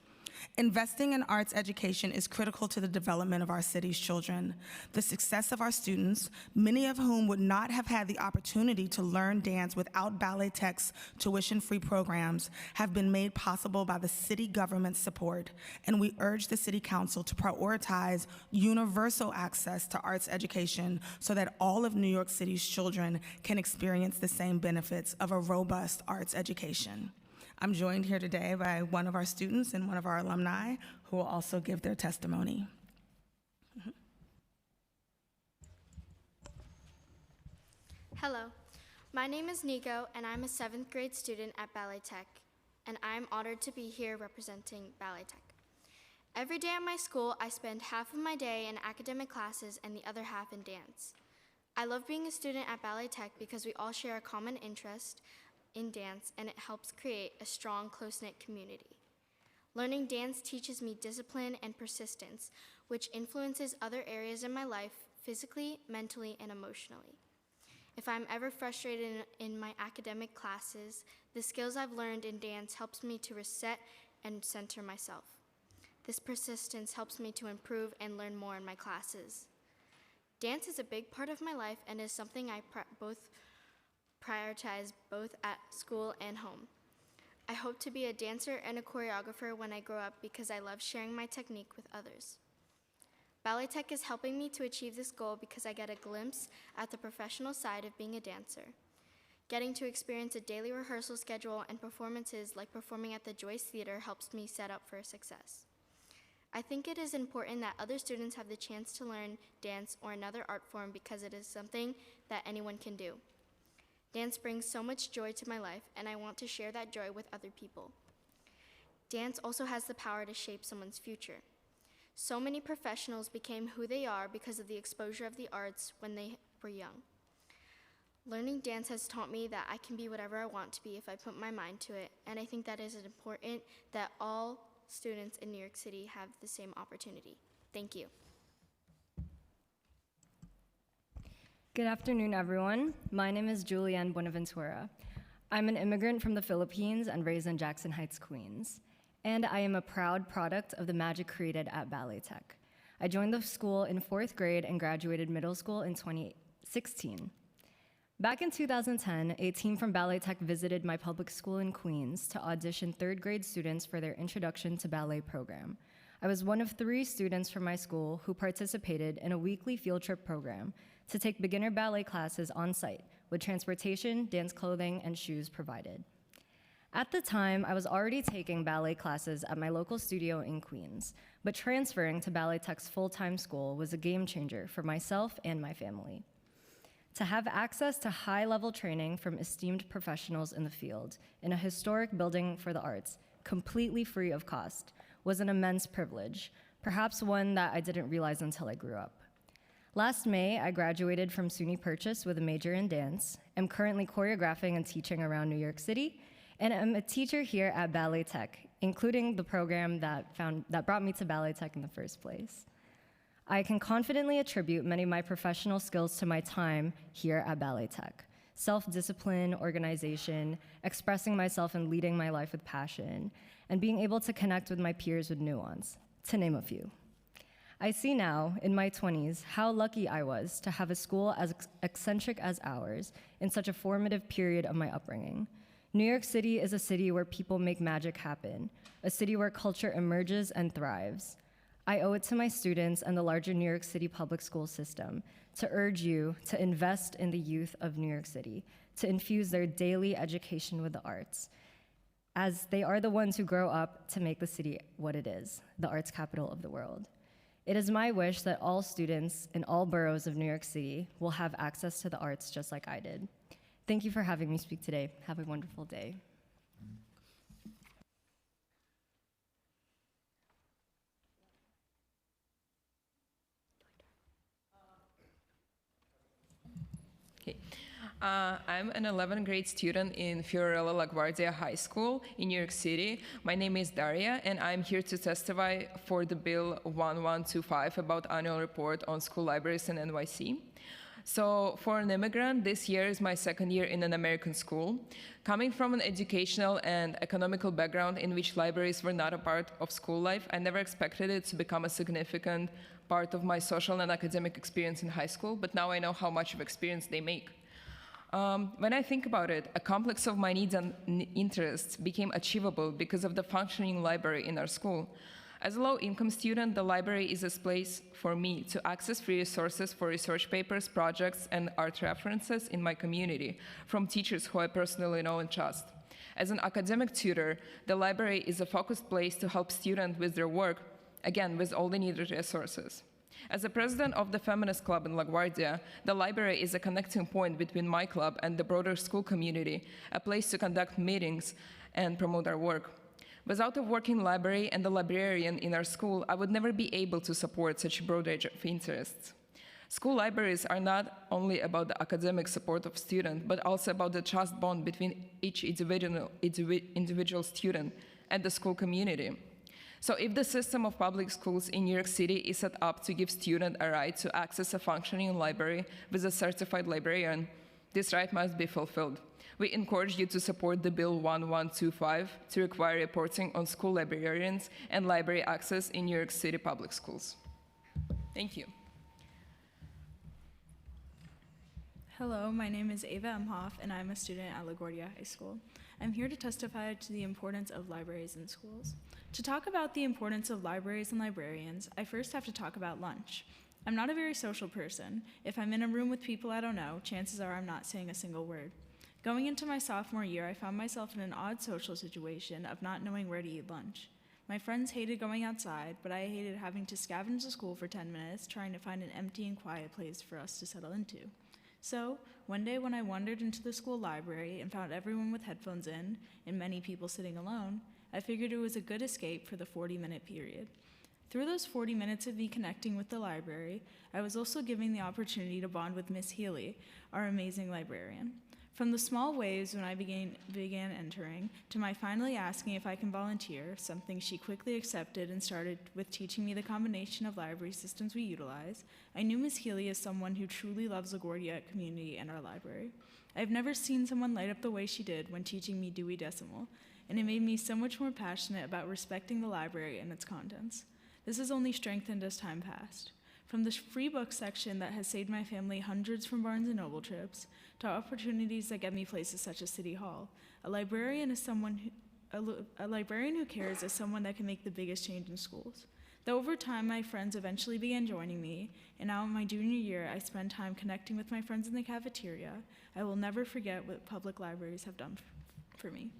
[SPEAKER 4] Investing in arts education is critical to the development of our city's children. The success of our students, many of whom would not have had the opportunity to learn dance without Ballet Tech's tuition-free programs, have been made possible by the city government's support, and we urge the City Council to prioritize universal access to arts education so that all of New York City's children can experience the same benefits of a robust arts education. I'm joined here today by one of our students and one of our alumni who will also give their testimony.
[SPEAKER 21] Hello, my name is Nico, and I'm a 7th grade student at Ballet Tech, and I'm honored to be here representing Ballet Tech.
[SPEAKER 12] Every day at my school, I spend half of my day in academic classes and the other half in dance. I love being a student at Ballet Tech because we all share a common interest in dance, and it helps create a strong, close-knit community. Learning dance teaches me discipline and persistence, which influences other areas in my life physically, mentally, and emotionally. If I'm ever frustrated in my academic classes, the skills I've learned in dance helps me to reset and center myself. This persistence helps me to improve and learn more in my classes. Dance is a big part of my life and is something I prioritize both at school and home. I hope to be a dancer and a choreographer when I grow up because I love sharing my technique with others. Ballet Tech is helping me to achieve this goal because I get a glimpse at the professional side of being a dancer. Getting to experience a daily rehearsal schedule and performances like performing at the Joyce Theater helps me set up for success. I think it is important that other students have the chance to learn dance or another art form because it is something that anyone can do. Dance brings so much joy to my life, and I want to share that joy with other people. Dance also has the power to shape someone's future. So many professionals became who they are because of the exposure of the arts when they were young. Learning dance has taught me that I can be whatever I want to be if I put my mind to it, and I think that is important that all students in New York City have the same opportunity. Thank you.
[SPEAKER 13] Good afternoon, everyone. My name is Julianne Buenaventura. I'm an immigrant from the Philippines and raised in Jackson Heights, Queens. And I am a proud product of the magic created at Ballet Tech. I joined the school in 4th grade and graduated middle school in 2016. Back in 2010, a team from Ballet Tech visited my public school in Queens to audition 3rd grade students for their Introduction to Ballet program. I was one of 3 students from my school who participated in a weekly field trip program to take beginner ballet classes on site with transportation, dance clothing, and shoes provided. At the time, I was already taking ballet classes at my local studio in Queens, but transferring to Ballet Tech's full-time school was a game changer for myself and my family. To have access to high-level training from esteemed professionals in the field in a historic building for the arts, completely free of cost, was an immense privilege, perhaps one that I didn't realize until I grew up. Last May, I graduated from SUNY Purchase with a major in dance. I'm currently choreographing and teaching around New York City, and I'm a teacher here at Ballet Tech, including the program that brought me to Ballet Tech in the first place. I can confidently attribute many of my professional skills to my time here at Ballet Tech. Self-discipline, organization, expressing myself and leading my life with passion, and being able to connect with my peers with nuance, to name a few. I see now, in my 20s, how lucky I was to have a school as eccentric as ours in such a formative period of my upbringing. New York City is a city where people make magic happen, a city where culture emerges and thrives. I owe it to my students and the larger New York City public school system to urge you to invest in the youth of New York City, to infuse their daily education with the arts, as they are the ones who grow up to make the city what it is, the arts capital of the world. It is my wish that all students in all boroughs of New York City will have access to the arts just like I did. Thank you for having me speak today. Have a wonderful day.
[SPEAKER 23] I'm an 11th grade student in Fiorello LaGuardia High School in New York City. My name is Daria, and I'm here to testify for the Bill 1125 about annual report on school libraries in NYC. So for an immigrant, this year is my 2nd year in an American school. Coming from an educational and economical background in which libraries were not a part of school life, I never expected it to become a significant part of my social and academic experience in high school, but now I know how much of experience they make. When I think about it, a complex of my needs and interests became achievable because of the functioning library in our school. As a low-income student, the library is a place for me to access free resources for research papers, projects, and art references in my community from teachers who I personally know and trust. As an academic tutor, the library is a focused place to help students with their work, again, with all the needed resources. As the president of the Feminist Club in LaGuardia, the library is a connecting point between my club and the broader school community, a place to conduct meetings and promote our work. Without a working library and a librarian in our school, I would never be able to support such a broad range of interests. School libraries are not only about the academic support of students, but also about the trust bond between each individual student and the school community. So if the system of public schools in New York City is set up to give students a right to access a functioning library with a certified librarian, this right must be fulfilled. We encourage you to support the Bill 1125 to require reporting on school librarians and library access in New York City public schools. Thank you.
[SPEAKER 8] Hello, my name is Ava Emhoff, and I'm a student at LaGuardia High School. I'm here to testify to the importance of libraries in schools. To talk about the importance of libraries and librarians, I first have to talk about lunch. I'm not a very social person. If I'm in a room with people I don't know, chances are I'm not saying a single word. Going into my sophomore year, I found myself in an odd social situation of not knowing where to eat lunch. My friends hated going outside, but I hated having to scavenge the school for 10 minutes trying to find an empty and quiet place for us to settle into. So, one day when I wandered into the school library and found everyone with headphones in, and many people sitting alone, I figured it was a good escape for the 40-minute period. Through those 40 minutes of me connecting with the library, I was also given the opportunity to bond with Miss Healy, our amazing librarian. From the small waves when I began entering, to my finally asking if I can volunteer, something she quickly accepted and started with teaching me the combination of library systems we utilize, I knew Ms. Healy as someone who truly loves LaGuardia community and our library. I've never seen someone light up the way she did when teaching me Dewey Decimal, and it made me so much more passionate about respecting the library and its contents. This has only strengthened as time passed. From the free book section that has saved my family hundreds from Barnes & Noble trips, to opportunities that get me places such as City Hall, a librarian who cares is someone that can make the biggest change in schools. Though over time my friends eventually began joining me, and now in my junior year I spend time connecting with my friends in the cafeteria, I will never forget what public libraries have done for me.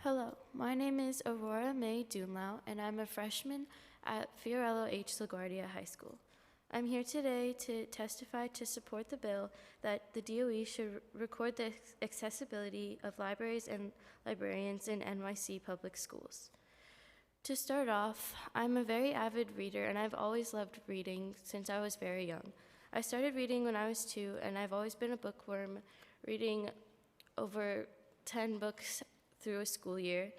[SPEAKER 10] Hello, my name is Aurora May Dunlau, and I'm a freshman at Fiorello H. LaGuardia High School. I'm here today to testify to support the bill that the DOE should record the accessibility of libraries and librarians in NYC public schools. To start off, I'm a very avid reader, and I've always loved reading since I was very young. I started reading when I was 2, and I've always been a bookworm, reading over 10 books through a school year,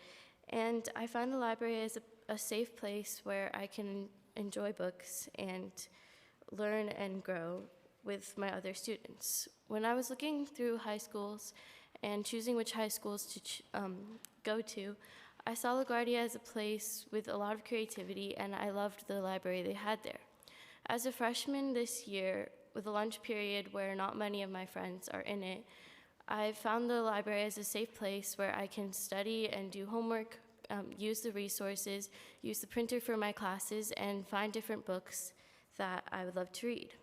[SPEAKER 10] and I find the library as a safe place where I can enjoy books and learn and grow with my other students. When I was looking through high schools and choosing which high schools to go to, I saw LaGuardia as a place with a lot of creativity, and I loved the library they had there. As a freshman this year, with a lunch period where not many of my friends are in it, I found the library as a safe place where I can study and do homework, use the resources, use the printer for my classes, and find different books that I would love to read.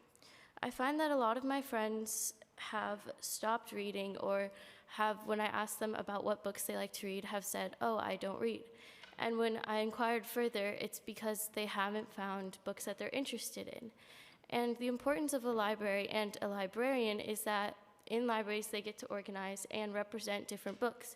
[SPEAKER 10] I find that a lot of my friends have stopped reading, or have, when I ask them about what books they like to read, have said, "Oh, I don't read." And when I inquired further, it's because they haven't found books that they're interested in. And the importance of a library and a librarian is that in libraries, they get to organize and represent different books.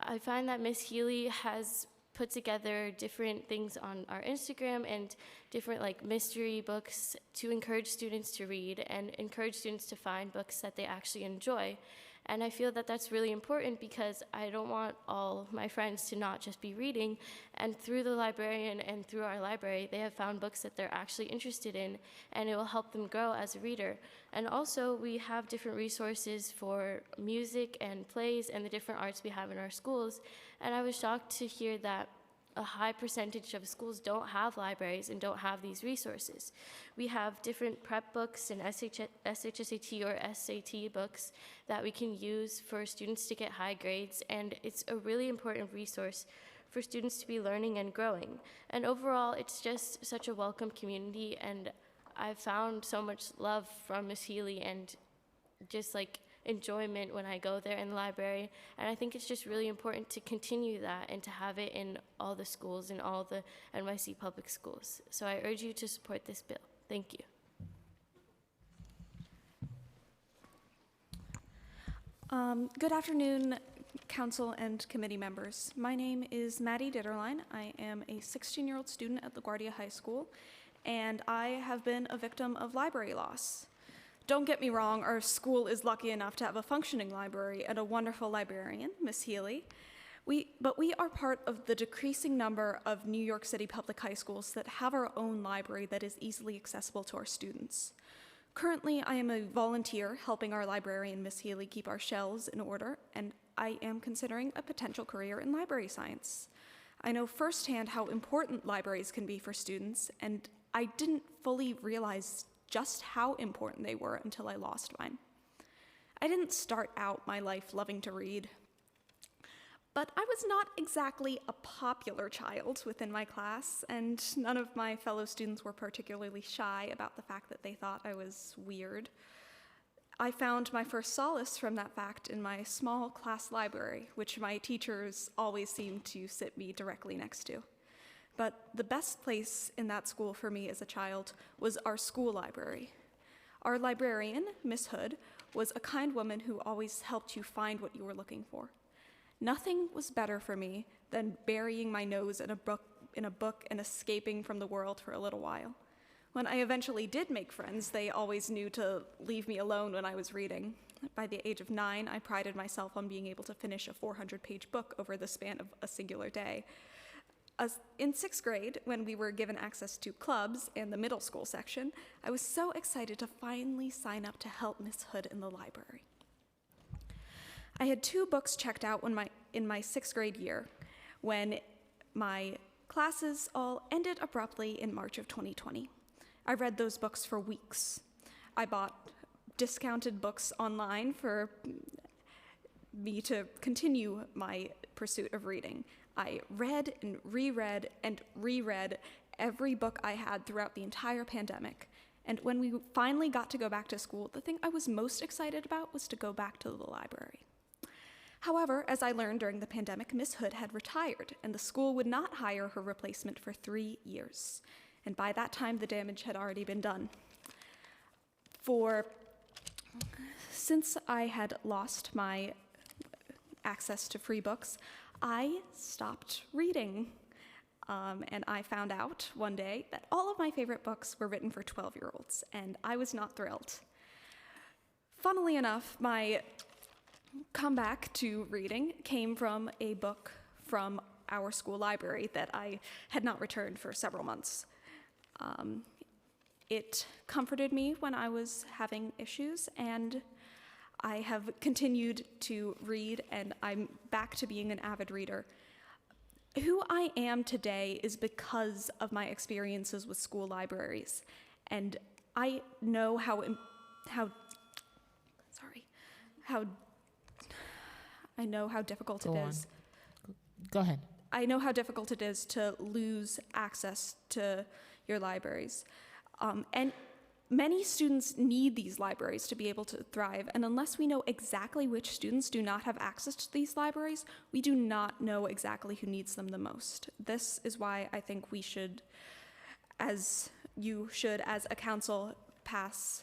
[SPEAKER 10] I find that Ms. Healy has put together different things on our Instagram and different mystery books to encourage students to read and encourage students to find books that they actually enjoy. And I feel that that's really important because I don't want all my friends to not just be reading. And through the librarian and through our library, they have found books that they're actually interested in, and it will help them grow as a reader. And also, we have different resources for music and plays and the different arts we have in our schools. And I was shocked to hear that a high percentage of schools don't have libraries and don't have these resources. We have different prep books and SHSAT or SAT books that we can use for students to get high grades, and it's a really important resource for students to be learning and growing. And overall, it's just such a welcome community, and I've found so much love from Ms. Healy and just enjoyment when I go there in the library. And I think it's just really important to continue that and to have it in all the schools, in all the NYC public schools. So I urge you to support this bill. Thank you.
[SPEAKER 6] Good afternoon, council and committee members. My name is Maddie Ditterline. I am a 16-year-old student at LaGuardia High School, and I have been a victim of library loss. Don't get me wrong, our school is lucky enough to have a functioning library and a wonderful librarian, Miss Healy. But we are part of the decreasing number of New York City public high schools that have our own library that is easily accessible to our students. Currently, I am a volunteer helping our librarian, Miss Healy, keep our shelves in order, and I am considering a potential career in library science. I know firsthand how important libraries can be for students, and I didn't fully realize just how important they were until I lost mine. I didn't start out my life loving to read, but I was not exactly a popular child within my class, and none of my fellow students were particularly shy about the fact that they thought I was weird. I found my first solace from that fact in my small class library, which my teachers always seemed to sit me directly next to. But the best place in that school for me as a child was our school library. Our librarian, Miss Hood, was a kind woman who always helped you find what you were looking for. Nothing was better for me than burying my nose in a book and escaping from the world for a little while. When I eventually did make friends, they always knew to leave me alone when I was reading. By the age of 9, I prided myself on being able to finish a 400-page book over the span of a singular day. In 6th grade, when we were given access to clubs and the middle school section, I was so excited to finally sign up to help Miss Hood in the library. I had 2 books checked out in my 6th grade year when my classes all ended abruptly in March of 2020. I read those books for weeks. I bought discounted books online for me to continue my pursuit of reading. I read and reread every book I had throughout the entire pandemic. And when we finally got to go back to school, the thing I was most excited about was to go back to the library. However, as I learned during the pandemic, Miss Hood had retired, and the school would not hire her replacement for 3 years. And by that time, the damage had already been done. Since I had lost my access to free books, I stopped reading. And I found out one day that all of my favorite books were written for 12-year-olds, and I was not thrilled. Funnily enough, my comeback to reading came from a book from our school library that I had not returned for several months. It comforted me when I was having issues, and I have continued to read, and I'm back to being an avid reader. Who I am today is because of my experiences with school libraries, and I know how difficult it is.
[SPEAKER 2] Go ahead.
[SPEAKER 6] I know how difficult it is to lose access to your libraries. And many students need these libraries to be able to thrive, and unless we know exactly which students do not have access to these libraries, we do not know exactly who needs them the most. This is why I think we should, as a council, pass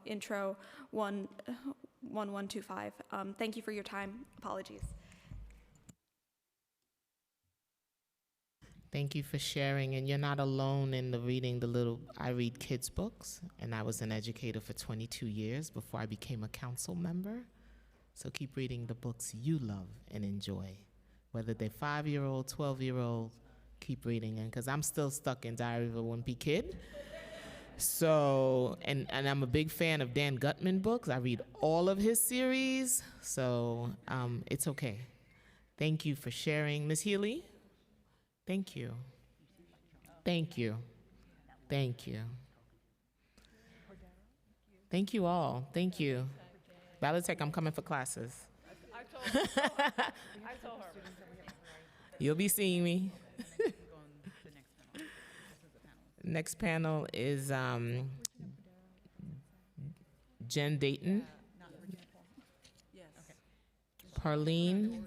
[SPEAKER 6] Intro 1125. Thank you for your time. Apologies.
[SPEAKER 2] Thank you for sharing, and you're not alone in I read kids' books, and I was an educator for 22 years before I became a council member. So keep reading the books you love and enjoy. Whether they're 5-year-old, 12-year-old, keep reading them, because I'm still stuck in Diary of a Wimpy Kid. So, and I'm a big fan of Dan Gutman books. I read all of his series, so it's okay. Thank you for sharing. Ms. Healy? Thank you. Thank you. Thank you. Thank you all. Thank you. Balitech, I'm coming for classes.
[SPEAKER 9] I told her.
[SPEAKER 2] You'll be seeing me. Next panel is Jen Dayton, Parlene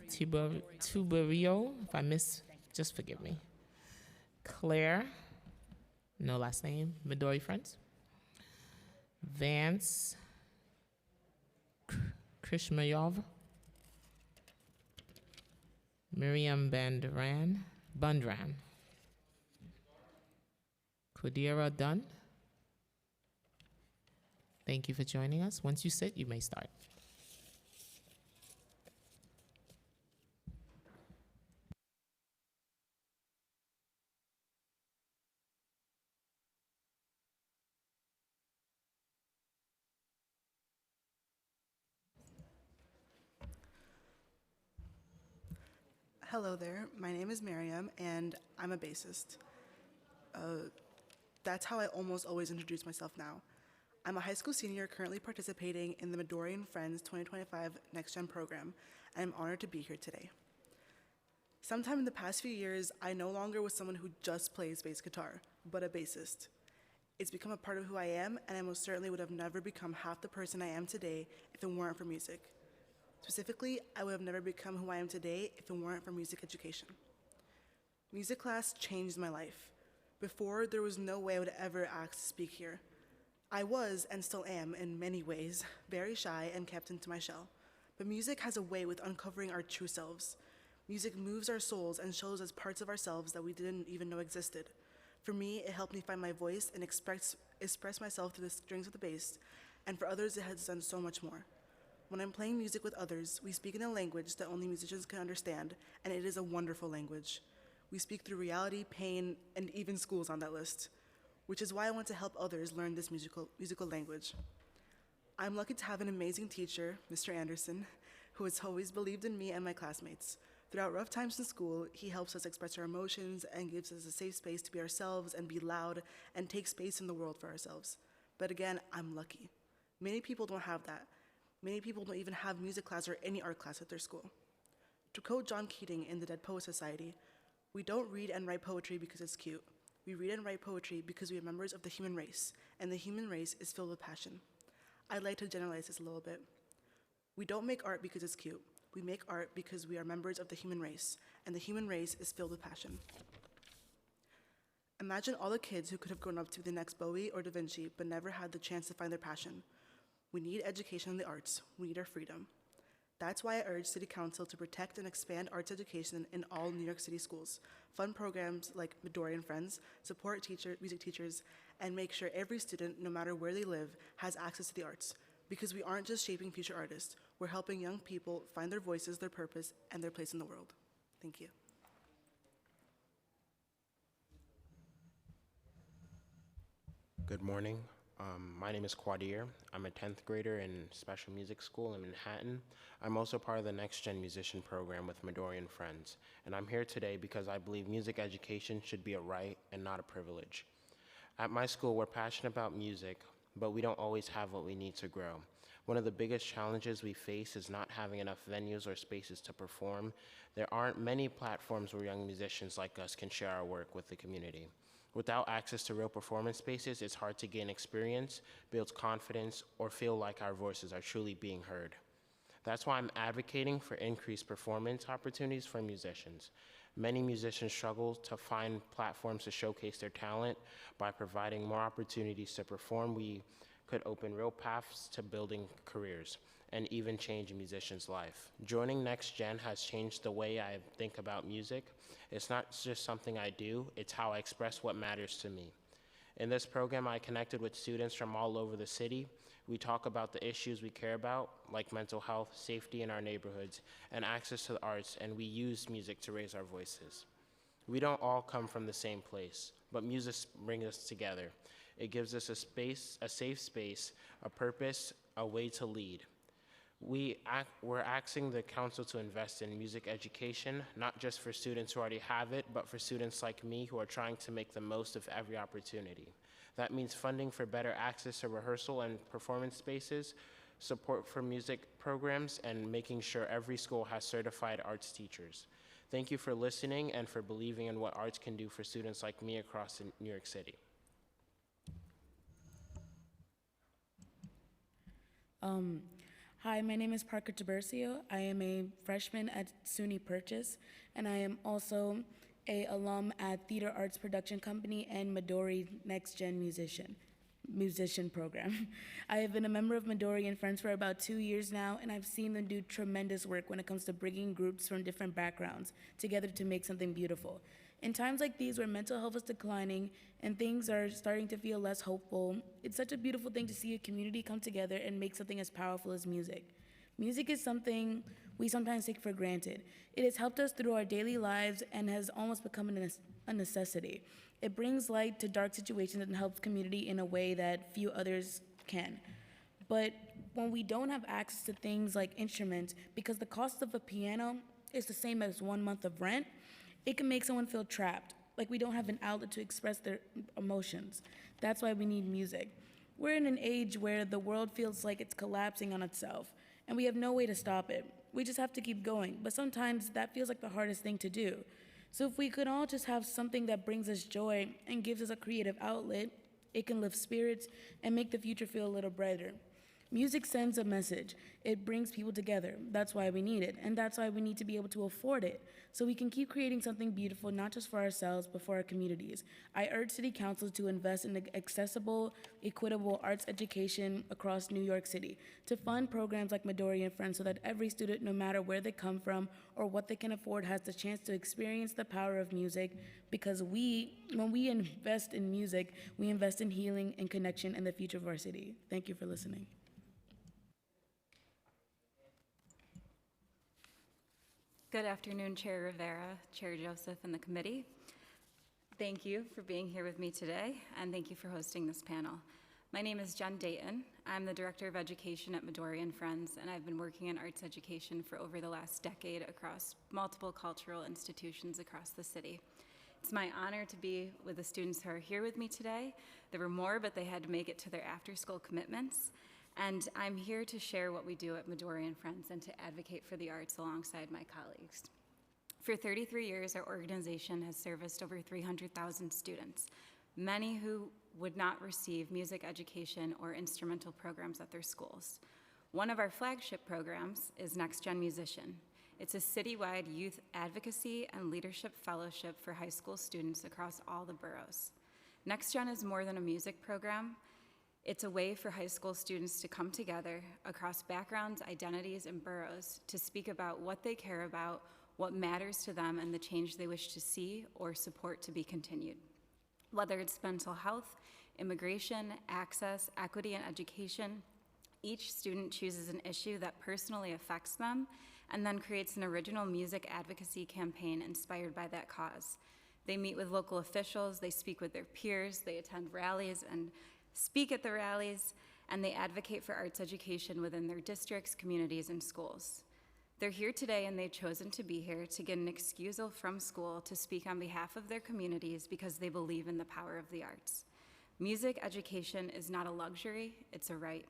[SPEAKER 2] Tuberio, if I miss, just forgive me. Claire, no last name, Midori Friends. Vance Krishmayov, Miriam Bundran, Kodira Dunn. Thank you for joining us. Once you sit, you may start.
[SPEAKER 14] Hello there, my name is Miriam, and I'm a bassist. That's how I almost always introduce myself now. I'm a high school senior currently participating in the Midori and Friends 2025 Next Gen program, and I'm honored to be here today. Sometime in the past few years, I no longer was someone who just plays bass guitar, but a bassist. It's become a part of who I am, and I most certainly would have never become half the person I am today if it weren't for music. Specifically, I would have never become who I am today if it weren't for music education. Music class changed my life. Before, there was no way I would ever ask to speak here. I was, and still am in many ways, very shy and kept into my shell. But music has a way with uncovering our true selves. Music moves our souls and shows us parts of ourselves that we didn't even know existed. For me, it helped me find my voice and express myself through the strings of the bass, and for others, it has done so much more. When I'm playing music with others, we speak in a language that only musicians can understand, and it is a wonderful language. We speak through reality, pain, and even school's on that list, which is why I want to help others learn this musical language. I'm lucky to have an amazing teacher, Mr. Anderson, who has always believed in me and my classmates. Throughout rough times in school, he helps us express our emotions and gives us a safe space to be ourselves and be loud and take space in the world for ourselves. But again, I'm lucky. Many people don't have that. Many people don't even have music class or any art class at their school. To quote John Keating in the Dead Poets Society, "We don't read and write poetry because it's cute. We read and write poetry because we are members of the human race, and the human race is filled with passion." I'd like to generalize this a little bit. We don't make art because it's cute. We make art because we are members of the human race, and the human race is filled with passion. Imagine all the kids who could have grown up to be the next Bowie or Da Vinci, but never had the chance to find their passion. We need education in the arts. We need our freedom. That's why I urge City Council to protect and expand arts education in all New York City schools, fund programs like Midori and Friends, support music teachers, and make sure every student, no matter where they live, has access to the arts. Because we aren't just shaping future artists, we're helping young people find their voices, their purpose, and their place in the world. Thank you.
[SPEAKER 15] Good morning. My name is Quadir. I'm a 10th grader in special music school in Manhattan. I'm also part of the Next Gen Musician program with Midori and Friends. And I'm here today because I believe music education should be a right and not a privilege. At my school, we're passionate about music, but we don't always have what we need to grow. One of the biggest challenges we face is not having enough venues or spaces to perform. There aren't many platforms where young musicians like us can share our work with the community. Without access to real performance spaces, it's hard to gain experience, build confidence, or feel like our voices are truly being heard. That's why I'm advocating for increased performance opportunities for musicians. Many musicians struggle to find platforms to showcase their talent. By providing more opportunities to perform, we could open real paths to building careers and even change a musician's life. Joining Next Gen has changed the way I think about music. It's not just something I do, it's how I express what matters to me. In this program, I connected with students from all over the city. We talk about the issues we care about, like mental health, safety in our neighborhoods, and access to the arts, and we use music to raise our voices. We don't all come from the same place, but music brings us together. It gives us a space, a safe space, a purpose, a way to lead. We're asking the council to invest in music education, not just for students who already have it, but for students like me who are trying to make the most of every opportunity. That means funding for better access to rehearsal and performance spaces, support for music programs, and making sure every school has certified arts teachers. Thank you for listening and for believing in what arts can do for students like me across New York City.
[SPEAKER 16] Hi, my name is Parker Tiburcio. I am a freshman at SUNY Purchase, and I am also an alum at Theater Arts Production Company and Midori Next Gen Musician. musician program. I have been a member of Midori and Friends for about 2 years now, and I've seen them do tremendous work when it comes to bringing groups from different backgrounds together to make something beautiful. In times like these where mental health is declining and things are starting to feel less hopeful, it's such a beautiful thing to see a community come together and make something as powerful as music. Music is something we sometimes take for granted. It has helped us through our daily lives and has almost become a necessity. It brings light to dark situations and helps community in a way that few others can. But when we don't have access to things like instruments, because the cost of a piano is the same as 1 month of rent, it can make someone feel trapped, like we don't have an outlet to express their emotions. That's why we need music. We're in an age where the world feels like it's collapsing on itself, and we have no way to stop it. We just have to keep going, but sometimes that feels like the hardest thing to do. So if we could all just have something that brings us joy and gives us a creative outlet, it can lift spirits and make the future feel a little brighter. Music sends a message. It brings people together. That's why we need it, and that's why we need to be able to afford it, so we can keep creating something beautiful, not just for ourselves, but for our communities. I urge City Council to invest in accessible, equitable arts education across New York City, to fund programs like Midori and Friends so that every student, no matter where they come from or what they can afford, has the chance to experience the power of music, because when we invest in music, we invest in healing and connection and the future of our city. Thank you for listening.
[SPEAKER 17] Good afternoon, Chair Rivera, Chair Joseph, and the committee. Thank you for being here with me today, and thank you for hosting this panel. My name is Jen Dayton. I'm the Director of Education at Midori and Friends, and I've been working in arts education for over the last decade across multiple cultural institutions across the city. It's my honor to be with the students who are here with me today. There were more, but they had to make it to their after-school commitments. And I'm here to share what we do at Midori and Friends and to advocate for the arts alongside my colleagues. For 33 years, our organization has serviced over 300,000 students, many who would not receive music education or instrumental programs at their schools. One of our flagship programs is Next Gen Musician. It's a citywide youth advocacy and leadership fellowship for high school students across all the boroughs. Next Gen is more than a music program. It's a way for high school students to come together across backgrounds, identities, and boroughs to speak about what they care about, what matters to them, and the change they wish to see or support to be continued. Whether it's mental health, immigration, access, equity, and education, each student chooses an issue that personally affects them and then creates an original music advocacy campaign inspired by that cause. They meet with local officials, they speak with their peers, they attend rallies and speak at the rallies, and they advocate for arts education within their districts, communities, and schools. They're here today and they've chosen to be here to get an excusal from school to speak on behalf of their communities because they believe in the power of the arts. Music education is not a luxury, it's a right.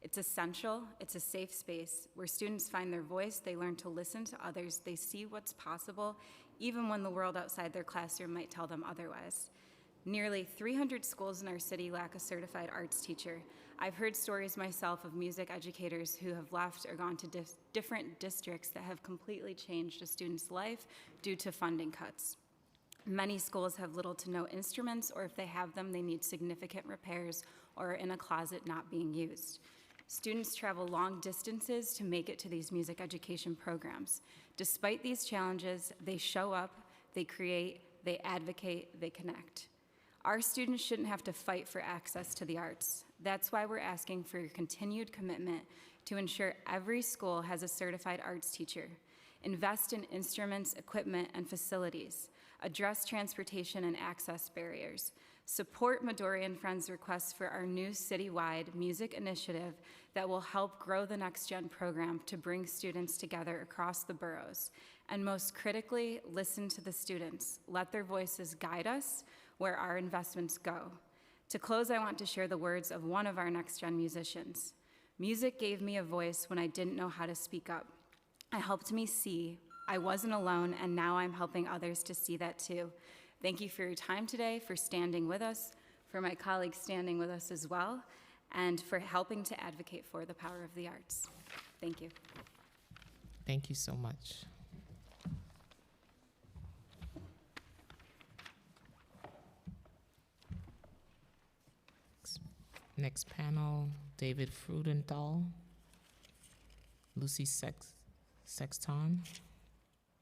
[SPEAKER 17] It's essential, it's a safe space where students find their voice, they learn to listen to others, they see what's possible, even when the world outside their classroom might tell them otherwise. Nearly 300 schools in our city lack a certified arts teacher. I've heard stories myself of music educators who have left or gone to different districts that have completely changed a student's life due to funding cuts. Many schools have little to no instruments, or if they have them, they need significant repairs or are in a closet not being used. Students travel long distances to make it to these music education programs. Despite these challenges, they show up, they create, they advocate, they connect. Our students shouldn't have to fight for access to the arts. That's why we're asking for your continued commitment to ensure every school has a certified arts teacher. Invest in instruments, equipment, and facilities. Address transportation and access barriers. Support Midori and Friends' requests for our new citywide music initiative that will help grow the Next Gen program to bring students together across the boroughs. And most critically, listen to the students. Let their voices guide us where our investments go. To close, I want to share the words of one of our Next Gen musicians. Music gave me a voice when I didn't know how to speak up. It helped me see I wasn't alone, and now I'm helping others to see that too. Thank you for your time today, for standing with us, for my colleagues standing with us as well, and for helping to advocate for the power of the arts. Thank you.
[SPEAKER 2] Thank you so much. Next panel, David Frudenthal, Lucy Sexton,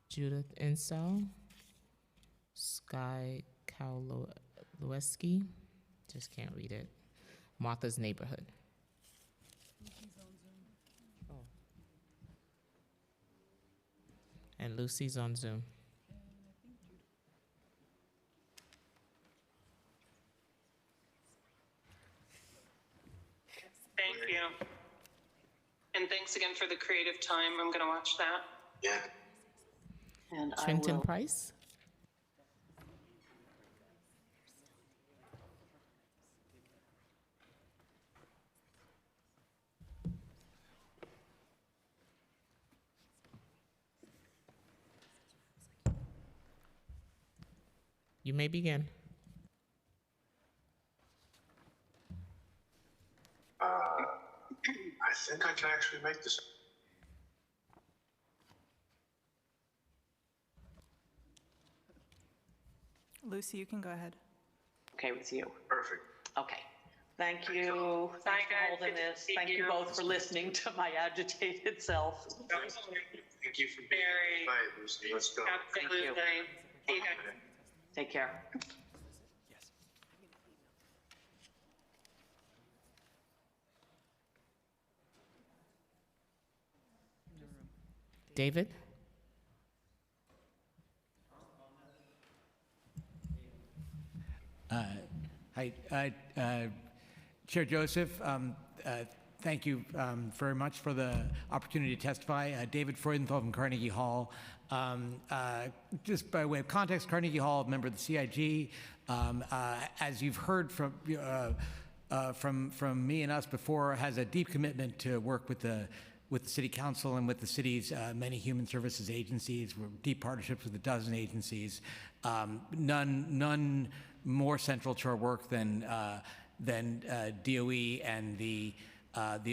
[SPEAKER 2] Judith Insel, Sky Kowalewski, just can't read it, Martha's Neighborhood. And Lucy's on Zoom.
[SPEAKER 18] Thank you. And thanks again for the creative time. I'm going to watch that.
[SPEAKER 19] Yeah.
[SPEAKER 18] And
[SPEAKER 2] Trenton Price. You may begin.
[SPEAKER 19] I think I can actually make this.
[SPEAKER 20] Lucy, you can go ahead.
[SPEAKER 24] Okay with you?
[SPEAKER 19] Perfect.
[SPEAKER 24] Okay. Thank you. Thanks for holding this. Thank you both for listening to my agitated self.
[SPEAKER 19] Thank you for being here tonight, Lucy. Let's go.
[SPEAKER 18] Absolutely. See you guys.
[SPEAKER 24] Take care.
[SPEAKER 2] David?
[SPEAKER 25] Hi, Chair Joseph. Thank you very much for the opportunity to testify. David Freudenthal from Carnegie Hall. Just by way of context, Carnegie Hall, member of the CIG. As you've heard from me and us before, has a deep commitment to work with the City Council and with the city's many human services agencies. We're deep partnerships with a dozen agencies. None more central to our work than DOE and the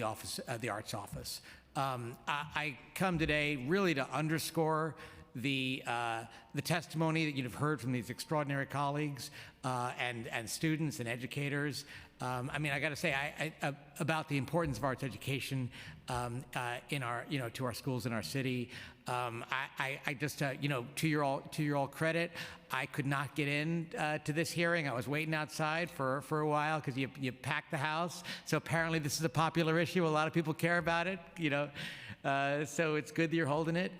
[SPEAKER 25] office, the Arts Office. I come today really to underscore the testimony that you've heard from these extraordinary colleagues and students and educators. I mean, I got to say, about the importance of arts education in our, to our schools in our city. I just, to your all credit, I could not get in to this hearing. I was waiting outside for a while because you packed the house. So apparently this is a popular issue. A lot of people care about it. So it's good that you're holding it.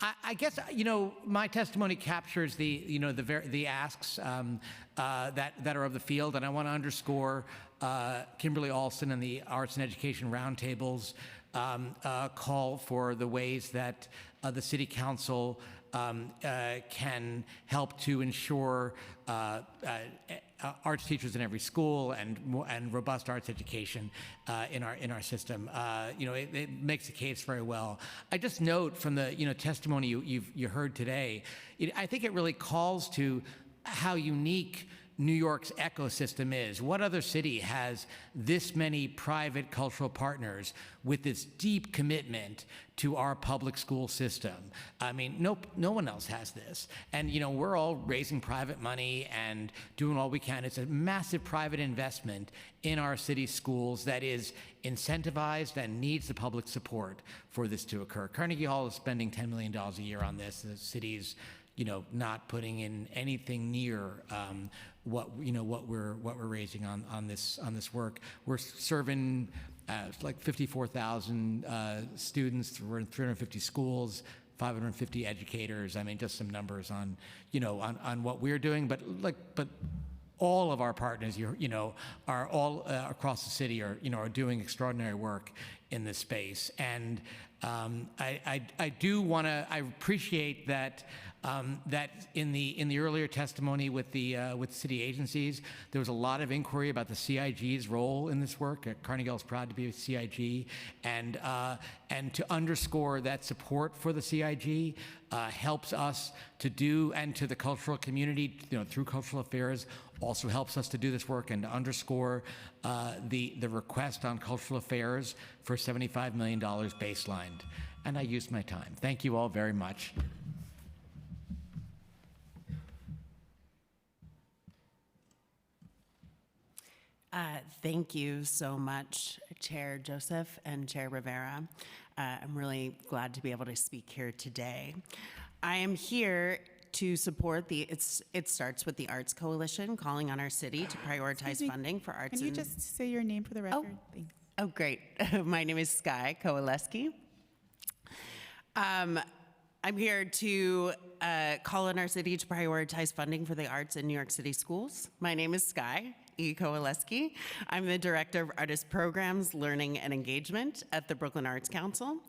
[SPEAKER 25] I guess my testimony captures the asks that are of the field, and I want to underscore Kimberly Alston and the Arts and Education Roundtable's call for the ways that the City Council can help to ensure arts teachers in every school and robust arts education in our system. It makes the case very well. I just note from the testimony you heard today, I think it really calls to how unique New York's ecosystem is. What other city has this many private cultural partners with this deep commitment to our public school system? I mean, no one else has this. And we're all raising private money and doing all we can. It's a massive private investment in our city schools that is incentivized and needs the public support for this to occur. Carnegie Hall is spending $10 million a year on this. The city's not putting in anything near what we're raising on this work. We're serving like 54,000 students. We're in 350 schools, 550 educators. I mean, just some numbers on what we're doing. But all of our partners, are all across the city are doing extraordinary work in this space. And I do want to. I appreciate that. That in the earlier testimony with city agencies, there was a lot of inquiry about the CIG's role in this work. Carnegie Hall is proud to be a CIG, and to underscore that support for the CIG helps us to do, and to the cultural community, through cultural affairs, also helps us to do this work and to underscore the request on cultural affairs for $75 million baselined. And I used my time. Thank you all very much.
[SPEAKER 1] Thank you so much, Chair Joseph and Chair Rivera. I'm really glad to be able to speak here today. I am here to support It Starts with the Arts Coalition, calling on our city to prioritize funding for arts.
[SPEAKER 20] Can you just say your name for the record? Thanks.
[SPEAKER 1] Oh, great. My name is Sky Kowaleski. I'm here to call on our city to prioritize funding for the arts in New York City schools. My name is Sky E. Kowaleski. I'm the Director of Artist Programs, Learning, and Engagement at the Brooklyn Arts Council.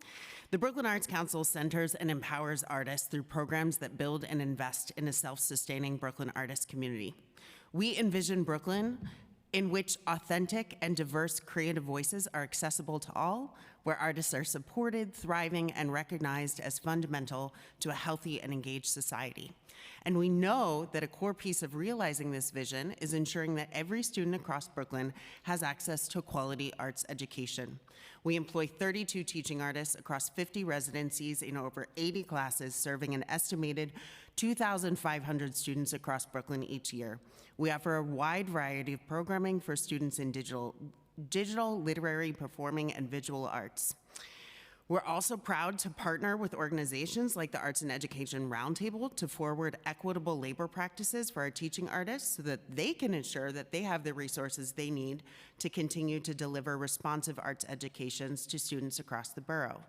[SPEAKER 1] The Brooklyn Arts Council centers and empowers artists through programs that build and invest in a self-sustaining Brooklyn artist community. We envision Brooklyn in which authentic and diverse creative voices are accessible to all, where artists are supported, thriving, and recognized as fundamental to a healthy and engaged society. And we know that a core piece of realizing this vision is ensuring that every student across Brooklyn has access to a quality arts education. We employ 32 teaching artists across 50 residencies in over 80 classes, serving an estimated 2,500 students across Brooklyn each year. We offer a wide variety of programming for students in digital, literary, performing, and visual arts. We're also proud to partner with organizations like the Arts and Education Roundtable to forward equitable labor practices for our teaching artists so that they can ensure that they have the resources they need to continue to deliver responsive arts educations to students across the borough.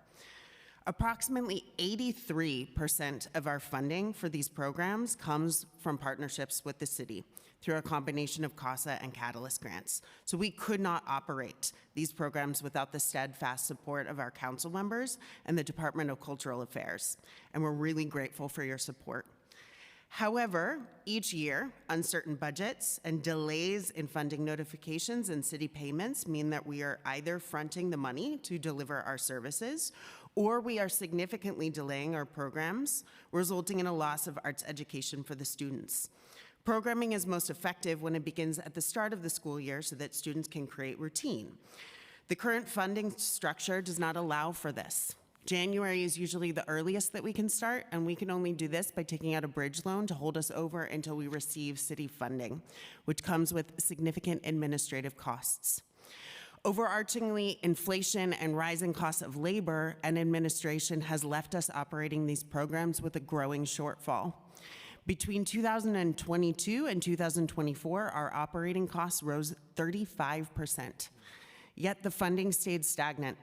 [SPEAKER 1] Approximately 83% of our funding for these programs comes from partnerships with the city through a combination of CASA and Catalyst grants. So we could not operate these programs without the steadfast support of our council members and the Department of Cultural Affairs, and we're really grateful for your support. However, each year, uncertain budgets and delays in funding notifications and city payments mean that we are either fronting the money to deliver our services, or we are significantly delaying our programs, resulting in a loss of arts education for the students. Programming is most effective when it begins at the start of the school year so that students can create routine. The current funding structure does not allow for this. January is usually the earliest that we can start, and we can only do this by taking out a bridge loan to hold us over until we receive city funding, which comes with significant administrative costs. Overarchingly, inflation and rising costs of labor and administration has left us operating these programs with a growing shortfall. Between 2022 and 2024, our operating costs rose 35%, yet the funding stayed stagnant.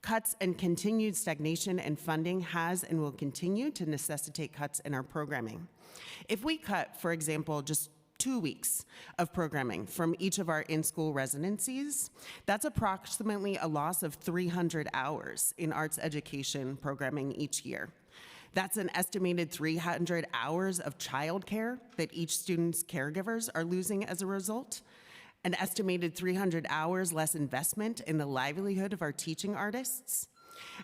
[SPEAKER 1] Cuts and continued stagnation in funding has and will continue to necessitate cuts in our programming. If we cut, for example, just 2 weeks of programming from each of our in-school residencies, that's approximately a loss of 300 hours in arts education programming each year. That's an estimated 300 hours of childcare that each student's caregivers are losing as a result, an estimated 300 hours less investment in the livelihood of our teaching artists,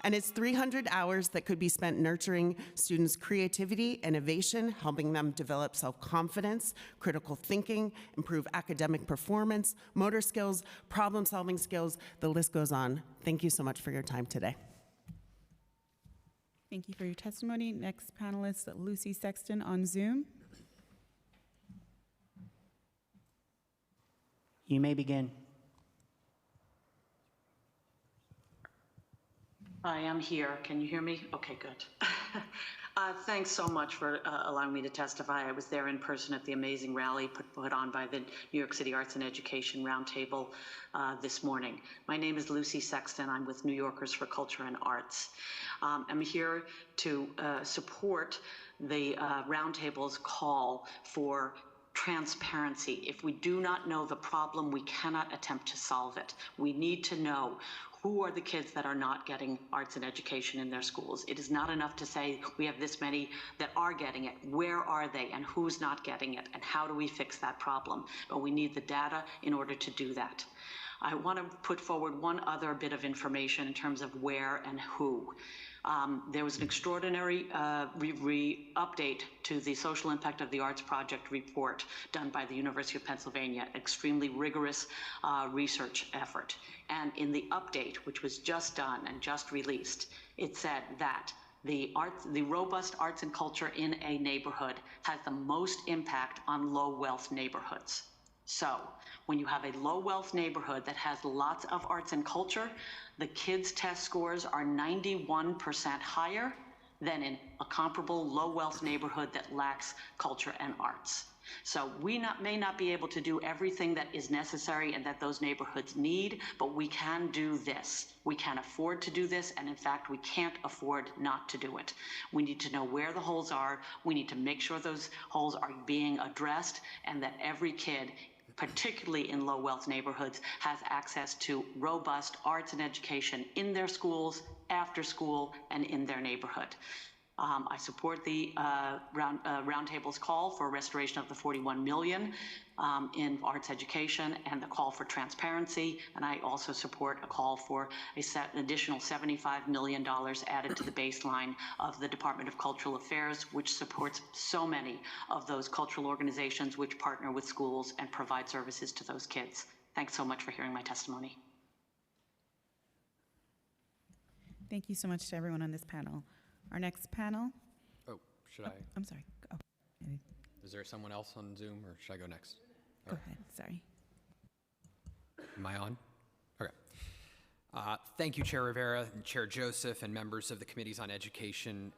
[SPEAKER 1] and it's 300 hours that could be spent nurturing students' creativity, innovation, helping them develop self-confidence, critical thinking, improve academic performance, motor skills, problem-solving skills, the list goes on. Thank you so much for your time today.
[SPEAKER 20] Thank you for your testimony. Next panelist, Lucy Sexton on Zoom.
[SPEAKER 3] You may begin.
[SPEAKER 24] Hi, I'm here. Can you hear me? Okay, good. Thanks so much for allowing me to testify. I was there in person at the amazing rally put on by the New York City Arts and Education Roundtable this morning. My name is Lucy Sexton. I'm with New Yorkers for Culture and Arts. I'm here to support the Roundtable's call for transparency. If we do not know the problem, we cannot attempt to solve it. We need to know who are the kids that are not getting arts and education in their schools. It is not enough to say we have this many that are getting it. Where are they and who's not getting it, and how do we fix that problem? But we need the data in order to do that. I want to put forward one other bit of information in terms of where and who. There was an extraordinary update to the Social Impact of the Arts Project report done by the University of Pennsylvania, extremely rigorous research effort. And in the update, which was just done and just released, it said that the robust arts and culture in a neighborhood has the most impact on low wealth neighborhoods. So, when you have a low wealth neighborhood that has lots of arts and culture, the kids' test scores are 91% higher than in a comparable low wealth neighborhood that lacks culture and arts. So we may not be able to do everything that is necessary and that those neighborhoods need, but we can do this. We can afford to do this, and in fact, we can't afford not to do it. We need to know where the holes are. We need to make sure those holes are being addressed, and that every kid, particularly in low wealth neighborhoods, has access to robust arts and education in their schools, after school, and in their neighborhood. I support the Roundtable's call for restoration of the $41 million in arts education and the call for transparency. And I also support a call for an additional $75 million added to the baseline of the Department of Cultural Affairs, which supports so many of those cultural organizations which partner with schools and provide services to those kids. Thanks so much for hearing my testimony.
[SPEAKER 20] Thank you so much to everyone on this panel. Our next panel.
[SPEAKER 3] Oh, should I?
[SPEAKER 20] I'm sorry. Oh,
[SPEAKER 3] Is there someone else on Zoom, or should I go next?
[SPEAKER 20] go ahead. Sorry.
[SPEAKER 3] Am I on? Okay. Thank you, Chair Rivera, and Chair Joseph, and members of the Committees on Education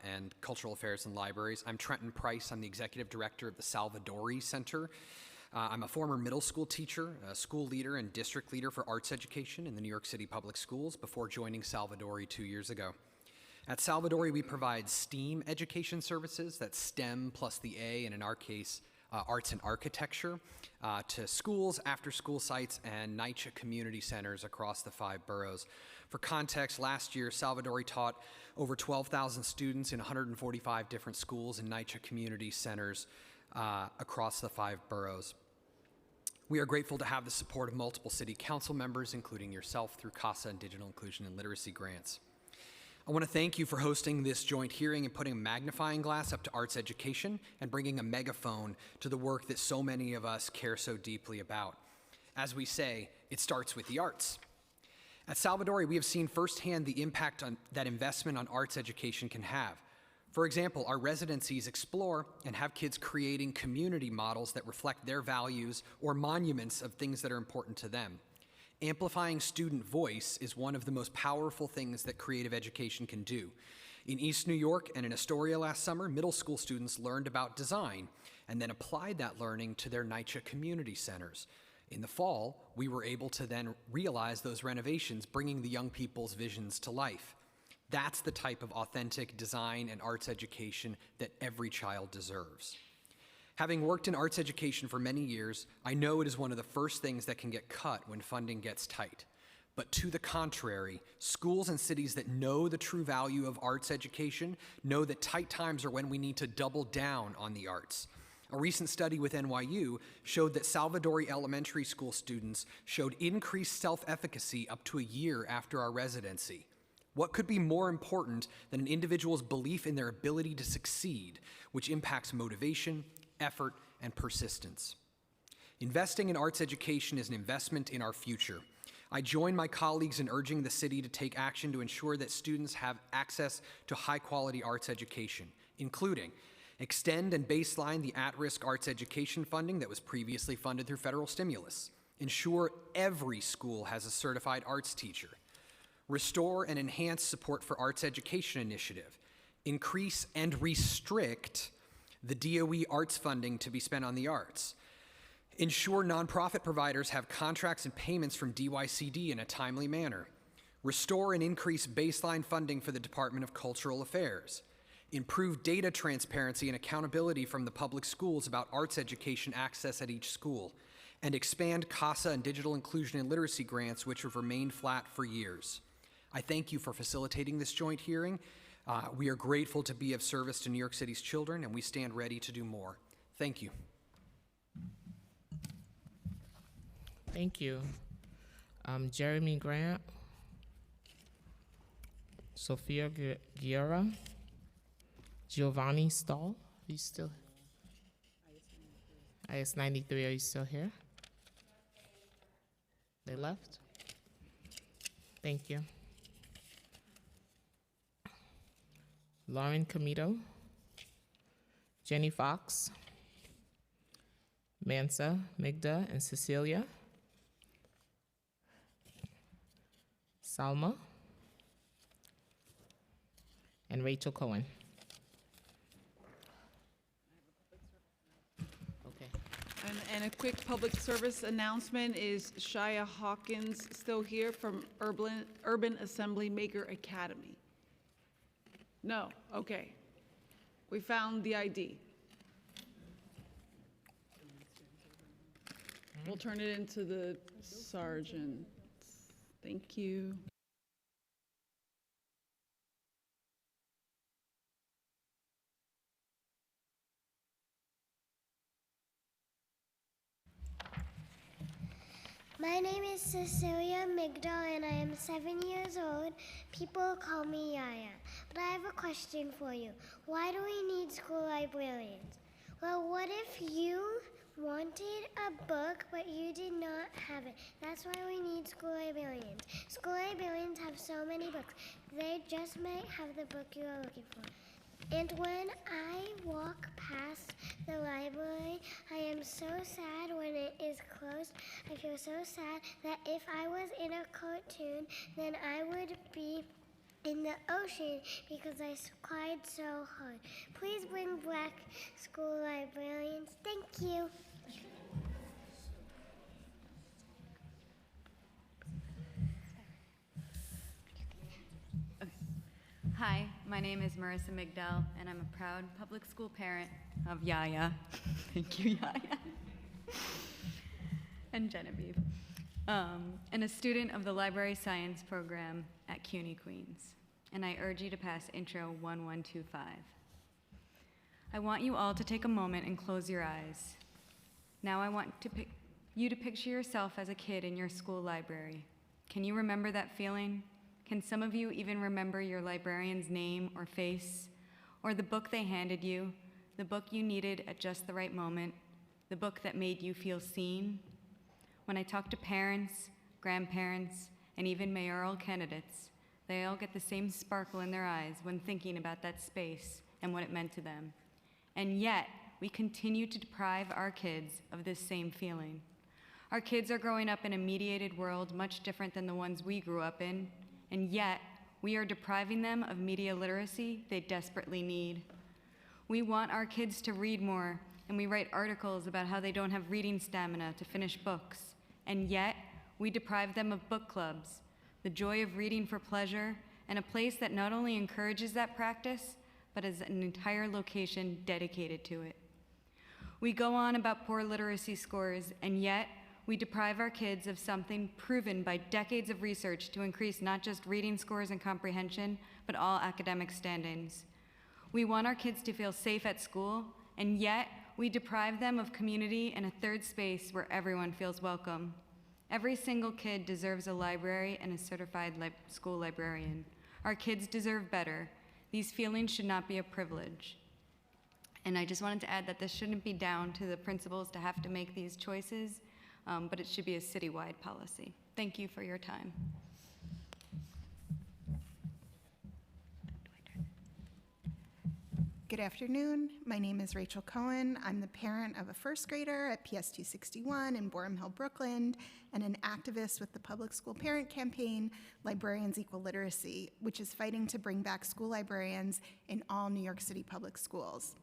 [SPEAKER 3] and Cultural Affairs and Libraries. I'm Trenton Price. I'm the Executive Director of the Salvadori Center. I'm a former middle school teacher, a school leader, and district leader for arts education in the New York City Public Schools before joining Salvadori 2 years ago. At Salvadori, we provide STEAM education services, that's STEM plus the A, and in our case, arts and architecture, to schools, after-school sites, and NYCHA community centers across the 5 boroughs. For context, last year, Salvadori taught over 12,000 students in 145 different schools and NYCHA community centers across the 5 boroughs. We are grateful to have the support of multiple city council members, including yourself, through CASA and digital inclusion and literacy grants. I want to thank you for hosting this joint hearing and putting a magnifying glass up to arts education and bringing a megaphone to the work that so many of us care so deeply about. As we say, it starts with the arts. At Salvadori, we have seen firsthand the impact that investment on arts education can have. For example, our residencies explore and have kids creating community models that reflect their values or monuments of things that are important to them. Amplifying student voice is one of the most powerful things that creative education can do. In East New York and in Astoria last summer, middle school students learned about design and then applied that learning to their NYCHA community centers. In the fall, we were able to then realize those renovations, bringing the young people's visions to life. That's the type of authentic design and arts education that every child deserves. Having worked in arts education for many years, I know it is one of the first things that can get cut when funding gets tight. But to the contrary, schools and cities that know the true value of arts education know that tight times are when we need to double down on the arts. A recent study with NYU showed that Salvadori elementary school students showed increased self-efficacy up to a year after our residency. What could be more important than an individual's belief in their ability to succeed, which impacts motivation, effort, and persistence? Investing in arts education is an investment in our future. I join my colleagues in urging the city to take action to ensure that students have access to high-quality arts education, including extend and baseline the at-risk arts education funding that was previously funded through federal stimulus, ensure every school has a certified arts teacher, restore and enhance support for arts education initiative, increase and restrict the DOE arts funding to be spent on the arts, ensure nonprofit providers have contracts and payments from DYCD in a timely manner, restore and increase baseline funding for the Department of Cultural Affairs, improve data transparency and accountability from the public schools about arts education access at each school, and expand CASA and digital inclusion and literacy grants, which have remained flat for years. I thank you for facilitating this joint hearing. We are grateful to be of service to New York City's children, and we stand ready to do more. Thank you.
[SPEAKER 2] Thank you. Jeremy Grant, Sophia Guerra, Giovanni Stahl, are you still? IS 93, are you still here? They left? Thank you. Lauren Comito, Jenny Fox, Mansa, Migda, and Cecilia. Salma. And Rachel Cohen. Okay.
[SPEAKER 4] And a quick public service announcement is Shia Hawkins still here from Urban Assembly Maker Academy? No, okay. We found the ID. We'll turn it into the sergeant. Thank you.
[SPEAKER 21] My name is Cecilia Migdal and I am 7 years old. People call me Yaya. But I have a question for you. Why do we need school librarians? Well, what if you wanted a book but you did not have it? That's why we need school librarians. School librarians have so many books. They just might have the book you are looking for. And when I walk past the library, I am so sad when it is closed. I feel so sad that if I was in a cartoon, then I would be in the ocean because I cried so hard. Please bring back school librarians. Thank you.
[SPEAKER 5] Hi, my name is Marissa Migdal, and I'm a proud public school parent of Yaya. Thank you, Yaya. And Genevieve. And a student of the Library Science program at CUNY Queens. And I urge you to pass Intro 1125. I want you all to take a moment and close your eyes. Now I want you to picture yourself as a kid in your school library. Can you remember that feeling? Can some of you even remember your librarian's name or face, or the book they handed you, the book you needed at just the right moment, the book that made you feel seen? When I talk to parents, grandparents, and even mayoral candidates, they all get the same sparkle in their eyes when thinking about that space and what it meant to them. And yet, we continue to deprive our kids of this same feeling. Our kids are growing up in a mediated world much different than the ones we grew up in, and yet, we are depriving them of media literacy they desperately need. We want our kids to read more, and we write articles about how they don't have reading stamina to finish books, and yet, we deprive them of book clubs, the joy of reading for pleasure, and a place that not only encourages that practice, but has an entire location dedicated to it. We go on about poor literacy scores, and yet, we deprive our kids of something proven by decades of research to increase not just reading scores and comprehension, but all academic standings. We want our kids to feel safe at school, and yet we deprive them of community and a third space where everyone feels welcome. Every single kid deserves a library and a certified school librarian. Our kids deserve better. These feelings should not be a privilege. And I just wanted to add that this shouldn't be down to the principals to have to make these choices, but it should be a citywide policy. Thank you for your time.
[SPEAKER 7] Good afternoon. My name is Rachel Cohen. I'm the parent of a first grader at PS 261 in Boerum Hill, Brooklyn, and an activist with the public school parent campaign, Librarians Equal Literacy, which is fighting to bring back school librarians in all New York City public schools.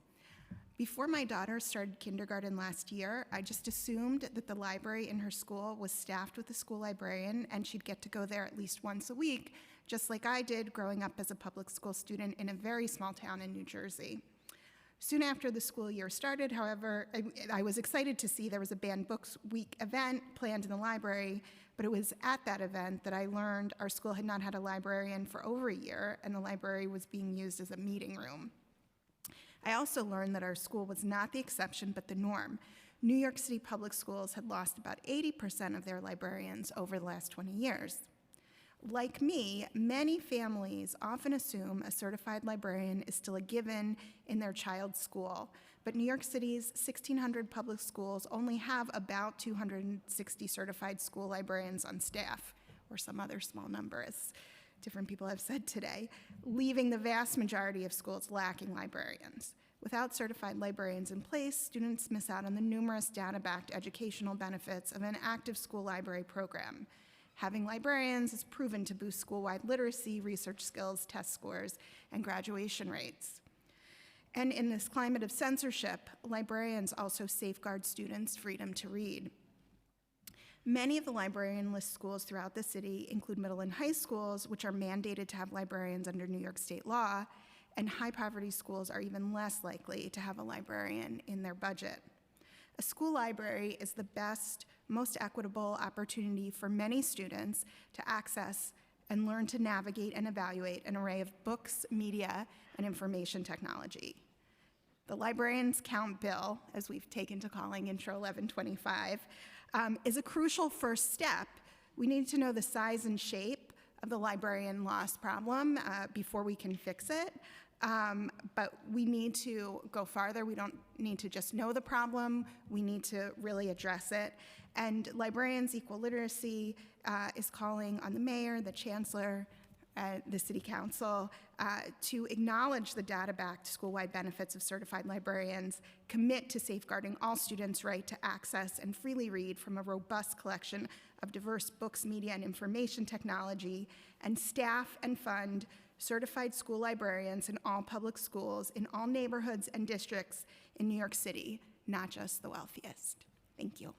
[SPEAKER 7] Before my daughter started kindergarten last year, I just assumed that the library in her school was staffed with a school librarian and she'd get to go there at least once a week, just like I did growing up as a public school student in a very small town in New Jersey. Soon after the school year started, however, I was excited to see there was a Banned Books Week event planned in the library, but it was at that event that I learned our school had not had a librarian for over a year and the library was being used as a meeting room. I also learned that our school was not the exception, but the norm. New York City public schools had lost about 80% of their librarians over the last 20 years. Like me, many families often assume a certified librarian is still a given in their child's school, but New York City's 1,600 public schools only have about 260 certified school librarians on staff, or some other small number, as different people have said today, leaving the vast majority of schools lacking librarians. Without certified librarians in place, students miss out on the numerous data-backed educational benefits of an active school library program. Having librarians is proven to boost school-wide literacy, research skills, test scores, and graduation rates. And in this climate of censorship, librarians also safeguard students' freedom to read. Many of the librarian-less schools throughout the city include middle and high schools, which are mandated to have librarians under New York state law, and high-poverty schools are even less likely to have a librarian in their budget. A school library is the best, most equitable opportunity for many students to access and learn to navigate and evaluate an array of books, media, and information technology. The Librarians Count Bill, as we've taken to calling Intro 1125, is a crucial first step. We need to know the size and shape of the librarian loss problem before we can fix it. But we need to go farther. We don't need to just know the problem. We need to really address it. And Librarians Equal Literacy is calling on the mayor, the chancellor, the city council to acknowledge the data-backed school-wide benefits of certified librarians, commit to safeguarding all students' right to access and freely read from a robust collection of diverse books, media, and information technology, and staff and fund certified school librarians in all public schools in all neighborhoods and districts in New York City, not just the wealthiest. Thank you.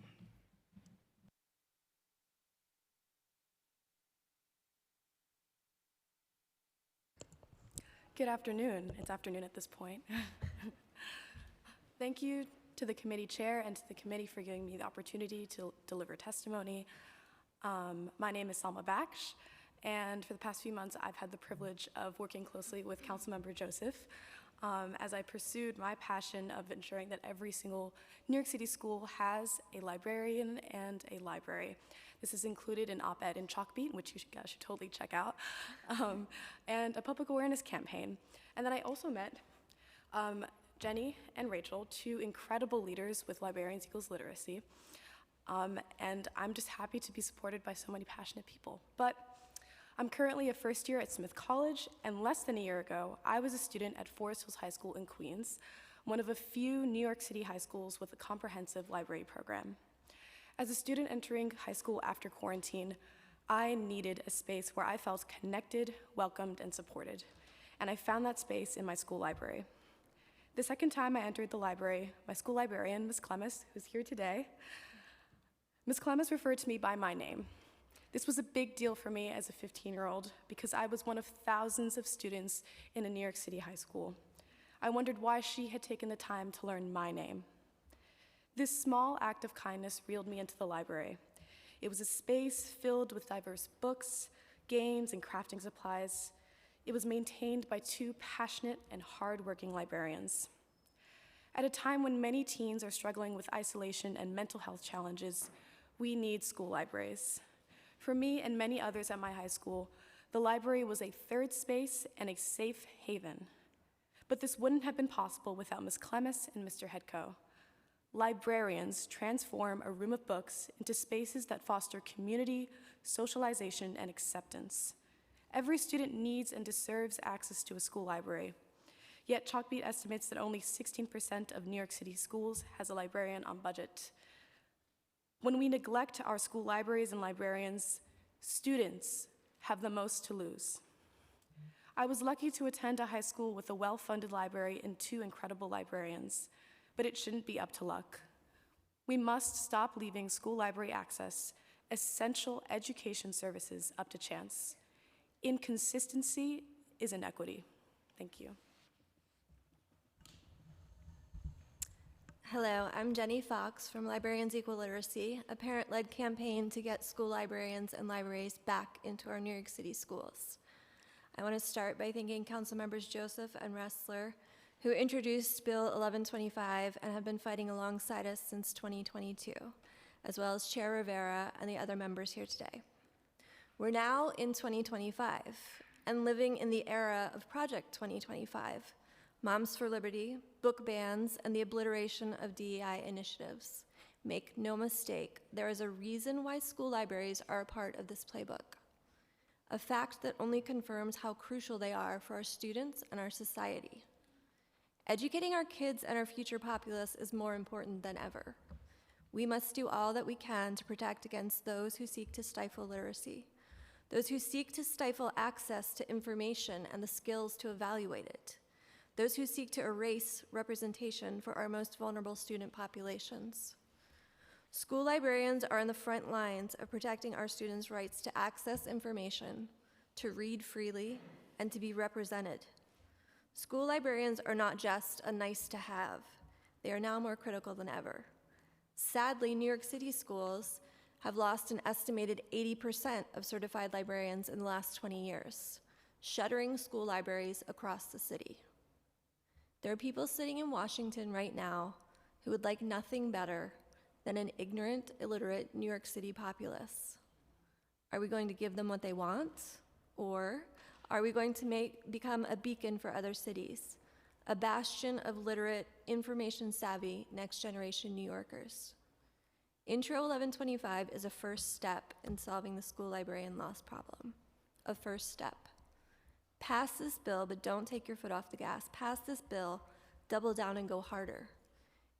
[SPEAKER 11] Good afternoon. It's afternoon at this point. Thank you to the committee chair and to the committee for giving me the opportunity to deliver testimony. My name is Salma Baksh, and for the past few months, I've had the privilege of working closely with Councilmember Joseph as I pursued my passion of ensuring that every single New York City school has a librarian and a library. This is included in op-ed in Chalkbeat, which you guys should totally check out, and a public awareness campaign. And then I also met Jenny and Rachel, two incredible leaders with Librarians Equals Literacy. And I'm just happy to be supported by so many passionate people. But I'm currently a first year at Smith College, and less than a year ago, I was a student at Forest Hills High School in Queens, one of a few New York City high schools with a comprehensive library program. As a student entering high school after quarantine, I needed a space where I felt connected, welcomed, and supported. And I found that space in my school library. The second time I entered the library, my school librarian, Ms. Clemes, who's here today, Ms. Clemes referred to me by my name. This was a big deal for me as a 15-year-old because I was one of thousands of students in a New York City high school. I wondered why she had taken the time to learn my name. This small act of kindness reeled me into the library. It was a space filled with diverse books, games, and crafting supplies. It was maintained by two passionate and hardworking librarians. At a time when many teens are struggling with isolation and mental health challenges, we need school libraries. For me and many others at my high school, the library was a third space and a safe haven. But this wouldn't have been possible without Ms. Clemes and Mr. Hedko. Librarians transform a room of books into spaces that foster community, socialization, and acceptance. Every student needs and deserves access to a school library. Yet Chalkbeat estimates that only 16% of New York City schools has a librarian on budget. When we neglect our school libraries and librarians, students have the most to lose. I was lucky to attend a high school with a well-funded library and two incredible librarians, but it shouldn't be up to luck. We must stop leaving school library access, essential education services, up to chance. Inconsistency is inequity. Thank you.
[SPEAKER 12] Hello, I'm Jenny Fox from Librarians Equal Literacy, a parent-led campaign to get school librarians and libraries back into our New York City schools. I want to start by thanking Council Members Joseph and Ressler, who introduced Bill 1125 and have been fighting alongside us since 2022, as well as Chair Rivera and the other members here today. We're now in 2025 and living in the era of Project 2025, Moms for Liberty, book bans, and the obliteration of DEI initiatives. Make no mistake, there is a reason why school libraries are a part of this playbook, a fact that only confirms how crucial they are for our students and our society. Educating our kids and our future populace is more important than ever. We must do all that we can to protect against those who seek to stifle literacy, those who seek to stifle access to information and the skills to evaluate it, those who seek to erase representation for our most vulnerable student populations. School librarians are on the front lines of protecting our students' rights to access information, to read freely, and to be represented. School librarians are not just a nice to have. They are now more critical than ever. Sadly, New York City schools have lost an estimated 80% of certified librarians in the last 20 years, shuttering school libraries across the city. There are people sitting in Washington right now who would like nothing better than an ignorant, illiterate New York City populace. Are we going to give them what they want? Or are we going to become a beacon for other cities, a bastion of literate, information-savvy, next-generation New Yorkers? Intro 1125 is a first step in solving the school librarian loss problem. A first step. Pass this bill, but don't take your foot off the gas. Pass this bill, double down and go harder.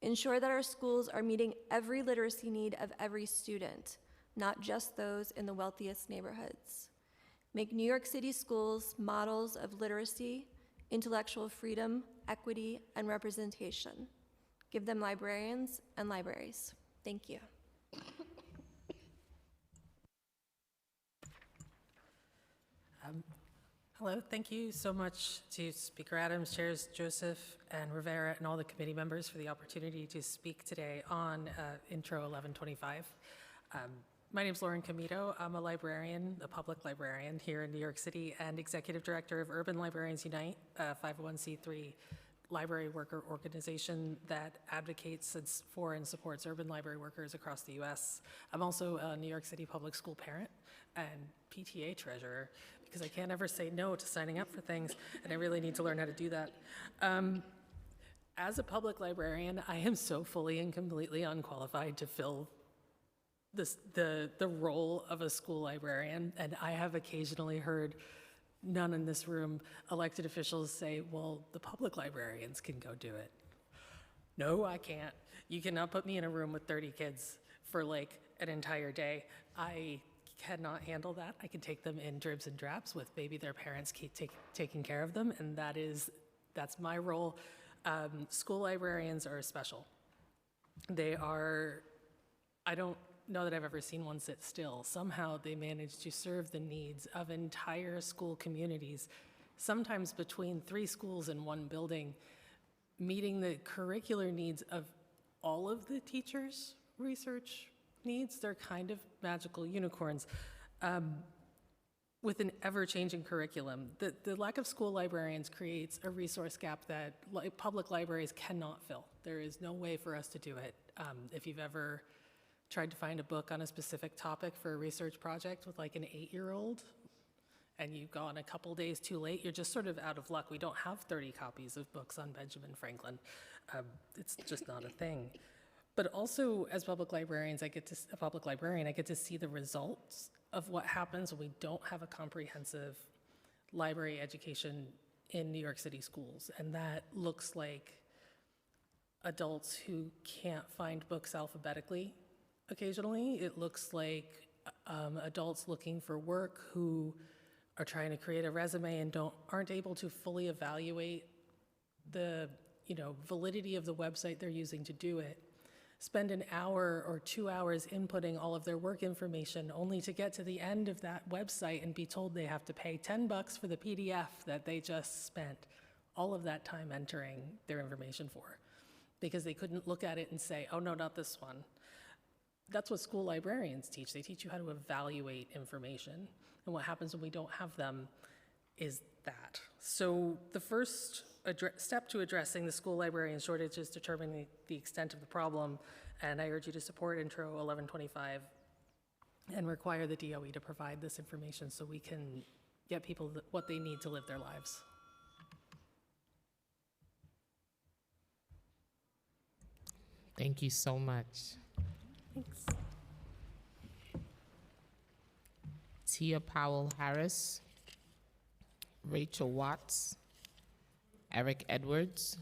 [SPEAKER 12] Ensure that our schools are meeting every literacy need of every student, not just those in the wealthiest neighborhoods. Make New York City schools models of literacy, intellectual freedom, equity, and representation. Give them librarians and libraries. Thank you.
[SPEAKER 8] Hello, thank you so much to Speaker Adams, Chairs Joseph and Rivera, and all the committee members for the opportunity to speak today on Intro 1125. My name is Lauren Comito. I'm a librarian, a public librarian here in New York City, and Executive Director of Urban Librarians Unite, a 501c3 library worker organization that advocates for and supports urban library workers across the U.S. I'm also a New York City public school parent and PTA treasurer, because I can't ever say no to signing up for things, and I really need to learn how to do that. As a public librarian, I am so fully and completely unqualified to fill the role of a school librarian, and I have occasionally heard none in this room, elected officials say, well, the public librarians can go do it. No, I can't. You cannot put me in a room with 30 kids for like an entire day. I cannot handle that. I can take them in dribs and drabs with maybe their parents keep taking care of them, and that's my role. School librarians are special. They are, I don't know that I've ever seen one sit still. Somehow they manage to serve the needs of entire school communities, sometimes between 3 schools in one building, meeting the curricular needs of all of the teachers' research needs. They're kind of magical unicorns with an ever-changing curriculum. The lack of school librarians creates a resource gap that public libraries cannot fill. There is no way for us to do it. If you've ever tried to find a book on a specific topic for a research project with like an 8-year-old, and you've gone a couple days too late, you're just sort of out of luck. We don't have 30 copies of books on Benjamin Franklin. It's just not a thing. But also, as public librarians, I get to see the results of what happens when we don't have a comprehensive library education in New York City schools. And that looks like adults who can't find books alphabetically occasionally. It looks like adults looking for work who are trying to create a resume and aren't able to fully evaluate the validity of the website they're using to do it. Spend an hour or 2 hours inputting all of their work information only to get to the end of that website and be told they have to pay $10 for the PDF that they just spent all of that time entering their information for, because they couldn't look at it and say, oh no, not this one. That's what school librarians teach. They teach you how to evaluate information. And what happens when we don't have them is that. So the first step to addressing the school librarian shortage is determining the extent of the problem. And I urge you to support Intro 1125 and require the DOE to provide this information so we can get people what they need to live their lives.
[SPEAKER 2] Thank you so much.
[SPEAKER 12] Thanks.
[SPEAKER 2] Tia Powell Harris, Rachel Watts, Eric Edwards,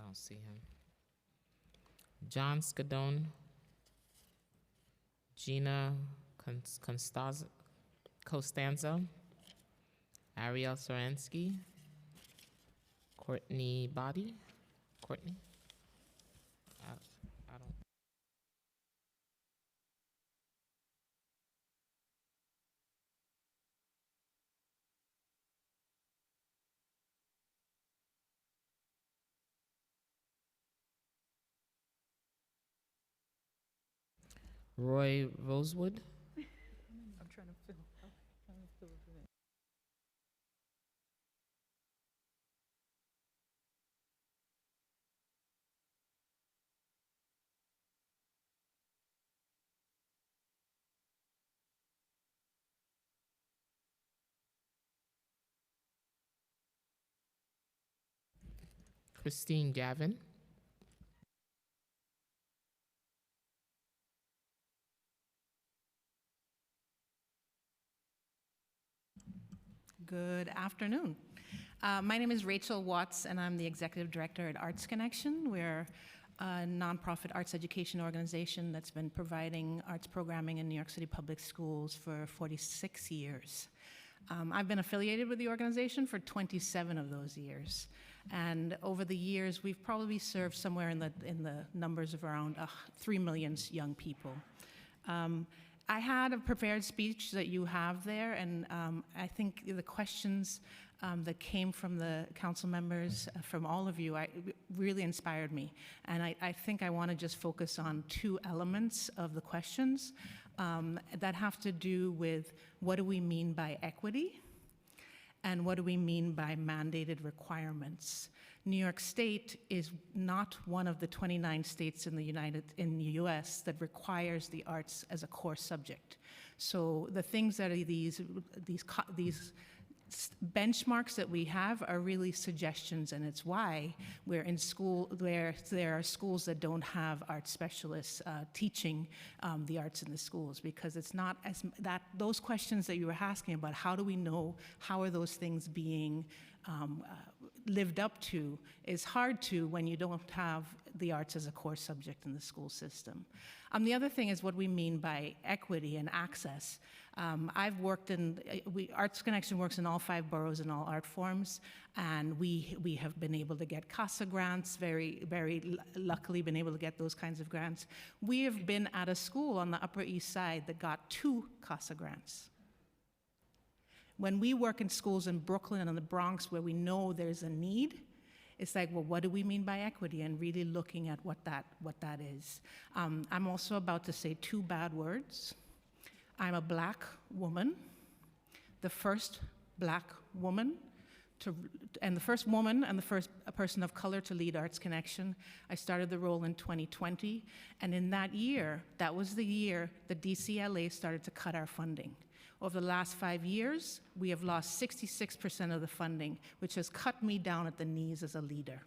[SPEAKER 2] don't see him. John Scadone, Gina Costanza, Ariel Soransky, Courtney Body. Courtney? I don't. Roy Rosewood.
[SPEAKER 9] I'm trying to fill it in.
[SPEAKER 2] Christine Gavin.
[SPEAKER 6] Good afternoon. My name is Rachel Watts, and I'm the Executive Director at Arts Connection. We're a nonprofit arts education organization that's been providing arts programming in New York City public schools for 46 years. I've been affiliated with the organization for 27 of those years. And over the years, we've probably served somewhere in the numbers of around 3 million young people. I had a prepared speech that you have there, and I think the questions that came from the council members, from all of you, really inspired me. And I think I want to just focus on 2 elements of the questions that have to do with what do we mean by equity and what do we mean by mandated requirements. New York State is not one of the 29 states in the US that requires the arts as a core subject. So the things that are these benchmarks that we have are really suggestions, and it's why we're in school where there are schools that don't have art specialists teaching the arts in the schools, because it's not as that those questions that you were asking about, how do we know, how are those things being lived up to, is hard to when you don't have the arts as a core subject in the school system. The other thing is what we mean by equity and access. I've worked in, Arts Connection works in all 5 boroughs in all art forms, and we have been able to get CASA grants, very luckily been able to get those kinds of grants. We have been at a school on the Upper East Side that got 2 CASA grants. When we work in schools in Brooklyn and in the Bronx where we know there's a need, it's like, well, what do we mean by equity? And really looking at what that is. I'm also about to say 2 bad words. I'm a Black woman, the first Black woman and the first woman and the first person of color to lead Arts Connection. I started the role in 2020, and in that year, that was the year the DCLA started to cut our funding. Over the last 5 years, we have lost 66% of the funding, which has cut me down at the knees as a leader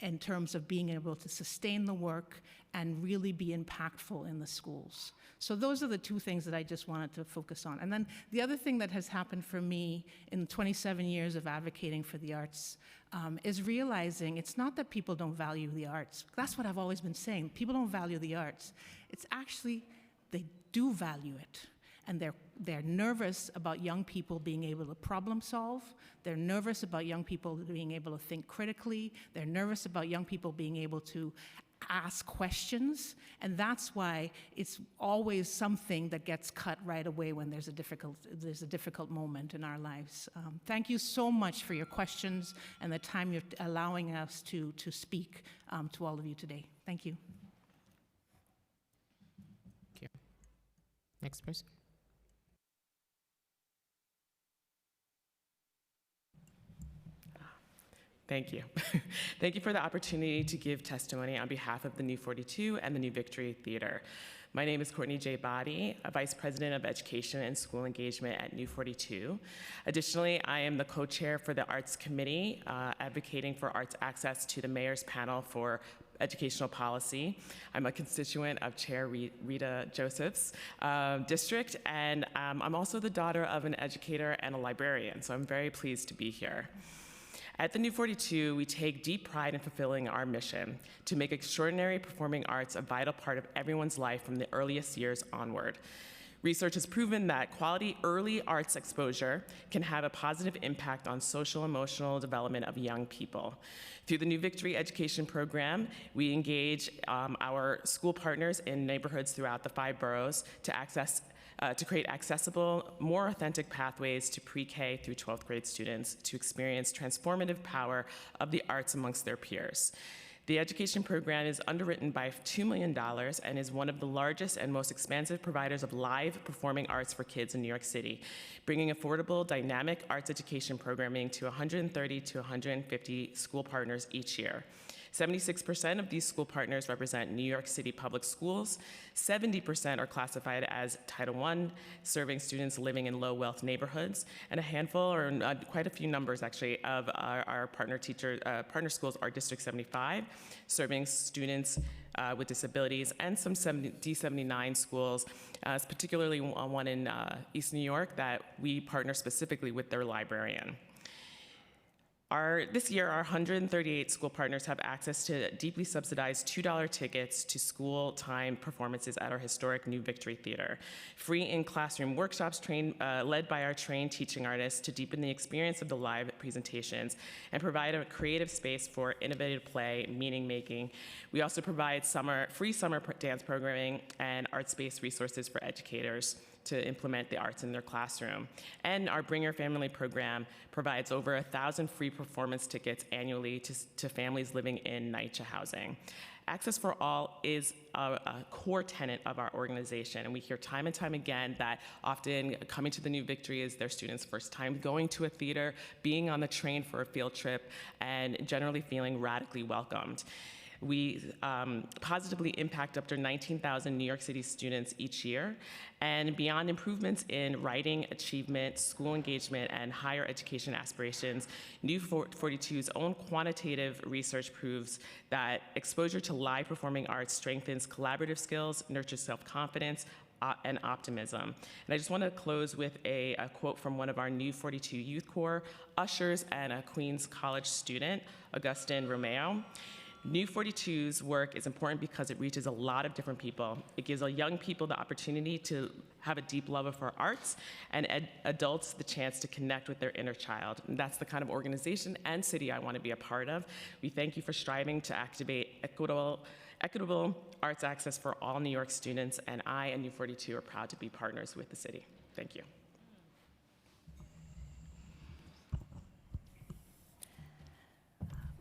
[SPEAKER 6] in terms of being able to sustain the work and really be impactful in the schools. So those are the 2 things that I just wanted to focus on. And then the other thing that has happened for me in 27 years of advocating for the arts is realizing it's not that people don't value the arts. That's what I've always been saying. People don't value the arts. It's actually, they do value it. And they're nervous about young people being able to problem solve. They're nervous about young people being able to think critically. They're nervous about young people being able to ask questions. And that's why it's always something that gets cut right away when there's a difficult moment in our lives. Thank you so much for your questions and the time you're allowing us to speak to all of you today. Thank you.
[SPEAKER 2] Thank you. Next person.
[SPEAKER 10] Thank you. Thank you for the opportunity to give testimony on behalf of the New 42 and the New Victory Theater. My name is Courtney J. Body, Vice President of Education and School Engagement at New 42. Additionally, I am the co-chair for the Arts Committee, advocating for arts access to the Mayor's Panel for Educational Policy. I'm a constituent of Chair Rita Joseph's district, and I'm also the daughter of an educator and a librarian, so I'm very pleased to be here. At the New 42, we take deep pride in fulfilling our mission to make extraordinary performing arts a vital part of everyone's life from the earliest years onward. Research has proven that quality early arts exposure can have a positive impact on social emotional development of young people. Through the New Victory Education Program, we engage our school partners in neighborhoods throughout the 5 boroughs to create accessible, more authentic pathways to pre-K through 12th grade students to experience transformative power of the arts amongst their peers. The education program is underwritten by $2 million and is one of the largest and most expansive providers of live performing arts for kids in New York City, bringing affordable, dynamic arts education programming to 130 to 150 school partners each year. 76% of these school partners represent New York City public schools. 70% are classified as Title I, serving students living in low-wealth neighborhoods. And a handful, or quite a few numbers actually, of our partner schools are District 75, serving students with disabilities, and some D79 schools, particularly one in East New York that we partner specifically with their librarian. This year, our 138 school partners have access to deeply subsidized $2 tickets to school time performances at our historic New Victory Theater. Free in-classroom workshops led by our trained teaching artists to deepen the experience of the live presentations and provide a creative space for innovative play, meaning-making. We also provide free summer dance programming and arts-based resources for educators to implement the arts in their classroom. And our Bring Your Family program provides over 1,000 free performance tickets annually to families living in NYCHA housing. Access for All is a core tenet of our organization, and we hear time and time again that often coming to the New Victory is their students' first time going to a theater, being on the train for a field trip, and generally feeling radically welcomed. We positively impact up to 19,000 New York City students each year. And beyond improvements in writing, achievement, school engagement, and higher education aspirations, New 42's own quantitative research proves that exposure to live performing arts strengthens collaborative skills, nurtures self-confidence, and optimism. And I just want to close with a quote from one of our New 42 Youth Corps ushers and a Queens College student, Augustin Romeo. New 42's work is important because it reaches a lot of different people. It gives young people the opportunity to have a deep love for arts, and adults the chance to connect with their inner child. And that's the kind of organization and city I want to be a part of. We thank you for striving to activate equitable arts access for all New York students, and I and New 42 are proud to be partners with the city. Thank you.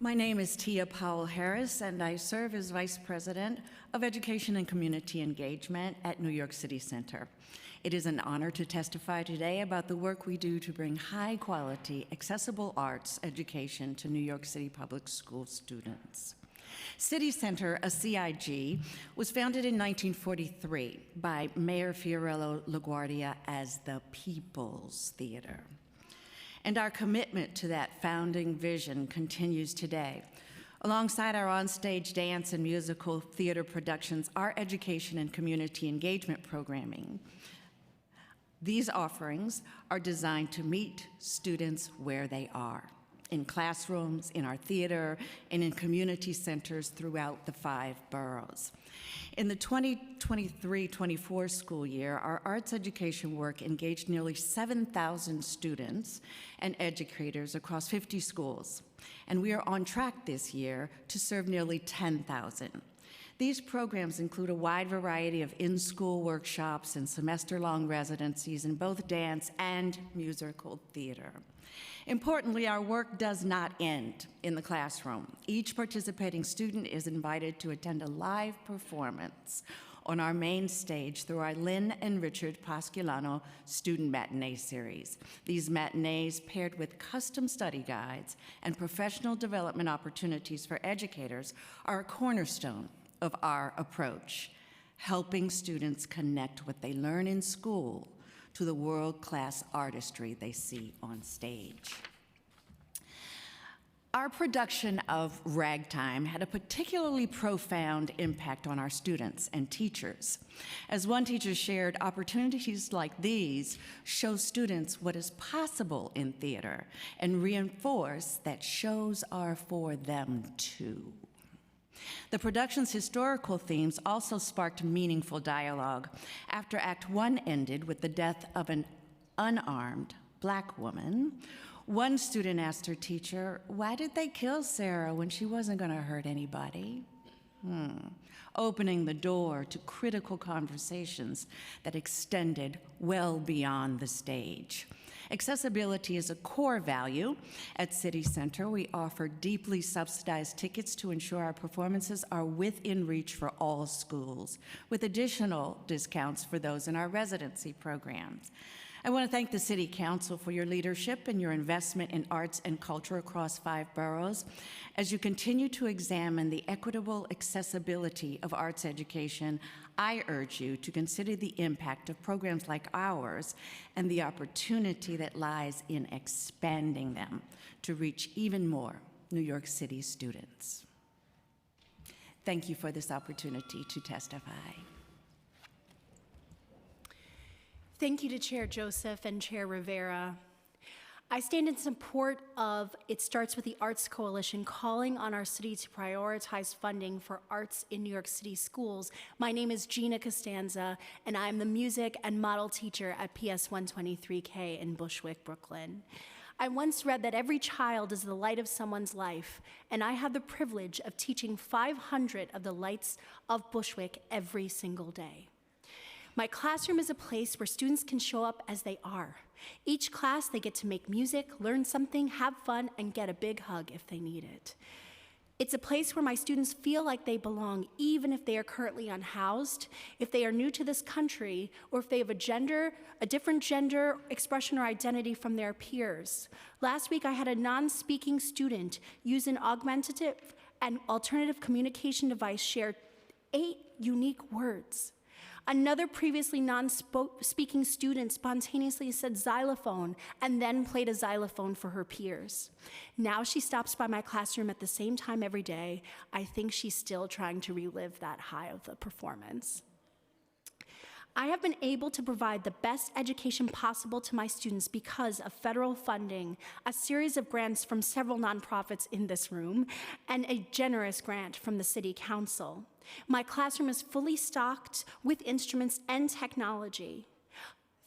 [SPEAKER 13] My name is Tia Powell-Harris, and I serve as Vice President of Education and Community Engagement at New York City Center. It is an honor to testify today about the work we do to bring high-quality, accessible arts education to New York City public school students. City Center, a CIG, was founded in 1943 by Mayor Fiorello LaGuardia as the People's Theater. And our commitment to that founding vision continues today. Alongside our onstage dance and musical theater productions, our education and community engagement programming. These offerings are designed to meet students where they are, in classrooms, in our theater, and in community centers throughout the 5 boroughs. In the 2023-24 school year, our arts education work engaged nearly 7,000 students and educators across 50 schools, and we are on track this year to serve nearly 10,000. These programs include a wide variety of in-school workshops and semester-long residencies in both dance and musical theater. Importantly, our work does not end in the classroom. Each participating student is invited to attend a live performance on our main stage through our Lynn and Richard Pasquilano student matinee series. These matinees, paired with custom study guides and professional development opportunities for educators, are a cornerstone of our approach, helping students connect what they learn in school to the world-class artistry they see on stage. Our production of Ragtime had a particularly profound impact on our students and teachers. As one teacher shared, opportunities like these show students what is possible in theater and reinforce that shows are for them too. The production's historical themes also sparked meaningful dialogue. After Act 1 ended with the death of an unarmed Black woman, one student asked her teacher, why did they kill Sarah when she wasn't going to hurt anybody? Opening the door to critical conversations that extended well beyond the stage. Accessibility is a core value. At City Center, we offer deeply subsidized tickets to ensure our performances are within reach for all schools, with additional discounts for those in our residency programs. I want to thank the City Council for your leadership and your investment in arts and culture across 5 boroughs. As you continue to examine the equitable accessibility of arts education, I urge you to consider the impact of programs like ours and the opportunity that lies in expanding them to reach even more New York City students. Thank you for this opportunity to testify.
[SPEAKER 14] Thank you to Chair Joseph and Chair Rivera. I stand in support of It Starts With the Arts Coalition, calling on our city to prioritize funding for arts in New York City schools. My name is Gina Costanza, and I'm the music and model teacher at PS 123K in Bushwick, Brooklyn. I once read that every child is the light of someone's life, and I have the privilege of teaching 500 of the lights of Bushwick every single day. My classroom is a place where students can show up as they are. Each class, they get to make music, learn something, have fun, and get a big hug if they need it. It's a place where my students feel like they belong, even if they are currently unhoused, if they are new to this country, or if they have a different gender expression or identity from their peers. Last week, I had a non-speaking student use an augmentative and alternative communication device share 8 unique words. Another previously non-speaking student spontaneously said xylophone and then played a xylophone for her peers. Now she stops by my classroom at the same time every day. I think she's still trying to relive that high of the performance. I have been able to provide the best education possible to my students because of federal funding, a series of grants from several nonprofits in this room, and a generous grant from the City Council. My classroom is fully stocked with instruments and technology.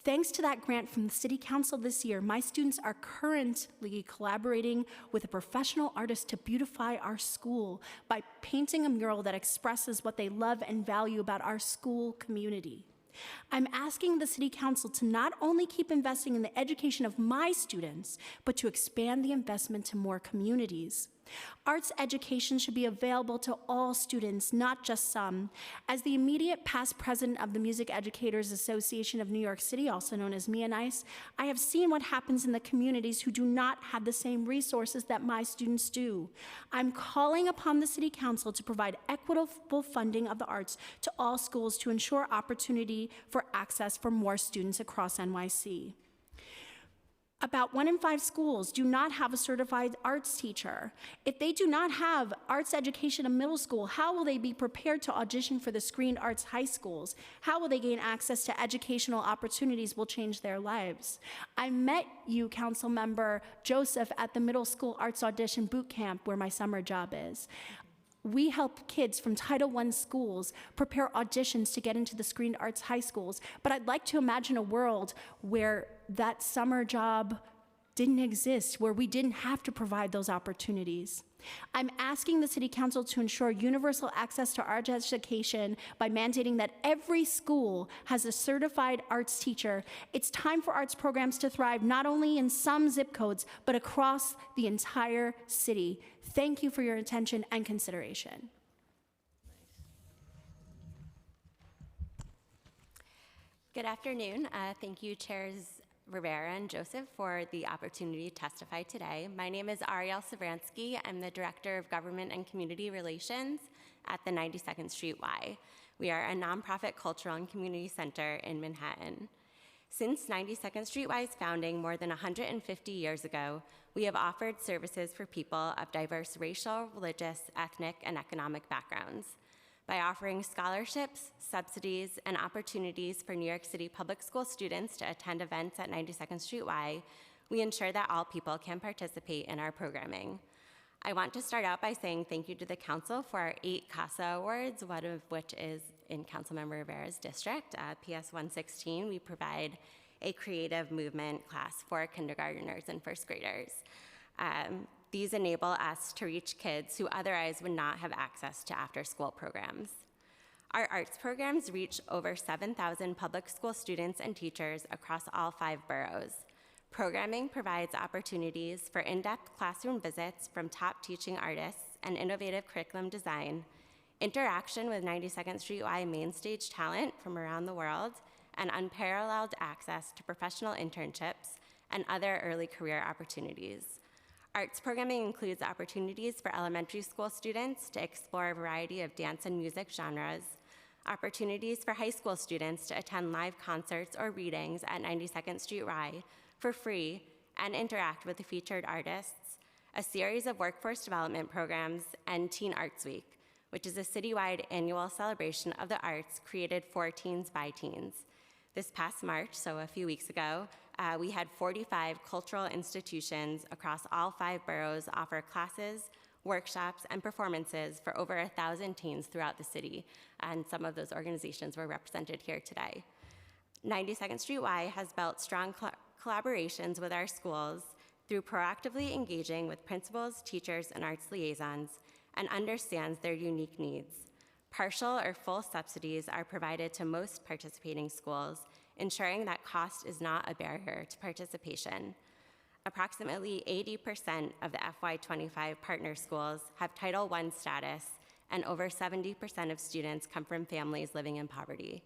[SPEAKER 14] Thanks to that grant from the City Council this year, my students are currently collaborating with a professional artist to beautify our school by painting a mural that expresses what they love and value about our school community. I'm asking the City Council to not only keep investing in the education of my students, but to expand the investment to more communities. Arts education should be available to all students, not just some. As the immediate past president of the Music Educators Association of New York City, also known as MIANICE, I have seen what happens in the communities who do not have the same resources that my students do. I'm calling upon the City Council to provide equitable funding of the arts to all schools to ensure opportunity for access for more students across NYC. About 1 in 5 schools do not have a certified arts teacher. If they do not have arts education in middle school, how will they be prepared to audition for the screened arts high schools? How will they gain access to educational opportunities will change their lives? I met you, Council Member Joseph, at the middle school arts audition boot camp where my summer job is. We help kids from Title I schools prepare auditions to get into the screened arts high schools, but I'd like to imagine a world where that summer job didn't exist, where we didn't have to provide those opportunities. I'm asking the City Council to ensure universal access to arts education by mandating that every school has a certified arts teacher. It's time for arts programs to thrive not only in some zip codes, but across the entire city. Thank you for your attention and consideration.
[SPEAKER 15] Good afternoon. Thank you, Chairs Rivera and Joseph, for the opportunity to testify today. My name is Ariel Savransky. I'm the Director of Government and Community Relations at the 92nd Street Y. We are a nonprofit cultural and community center in Manhattan. Since 92nd Street Y's founding more than 150 years ago, we have offered services for people of diverse racial, religious, ethnic, and economic backgrounds. By offering scholarships, subsidies, and opportunities for New York City public school students to attend events at 92nd Street Y, we ensure that all people can participate in our programming. I want to start out by saying thank you to the council for our 8 CASA awards, one of which is in Councilmember Rivera's district. PS 116, we provide a creative movement class for kindergartners and first graders. These enable us to reach kids who otherwise would not have access to after-school programs. Our arts programs reach over 7,000 public school students and teachers across all 5 boroughs. Programming provides opportunities for in-depth classroom visits from top teaching artists and innovative curriculum design, interaction with 92nd Street Y main stage talent from around the world, and unparalleled access to professional internships and other early career opportunities. Arts programming includes opportunities for elementary school students to explore a variety of dance and music genres, opportunities for high school students to attend live concerts or readings at 92nd Street Y for free and interact with the featured artists, a series of workforce development programs, and Teen Arts Week, which is a citywide annual celebration of the arts created for teens by teens. This past March, so a few weeks ago, we had 45 cultural institutions across all 5 boroughs offer classes, workshops, and performances for over 1,000 teens throughout the city, and some of those organizations were represented here today. 92nd Street Y has built strong collaborations with our schools through proactively engaging with principals, teachers, and arts liaisons, and understands their unique needs. Partial or full subsidies are provided to most participating schools, ensuring that cost is not a barrier to participation. Approximately 80% of the FY25 partner schools have Title I status, and over 70% of students come from families living in poverty.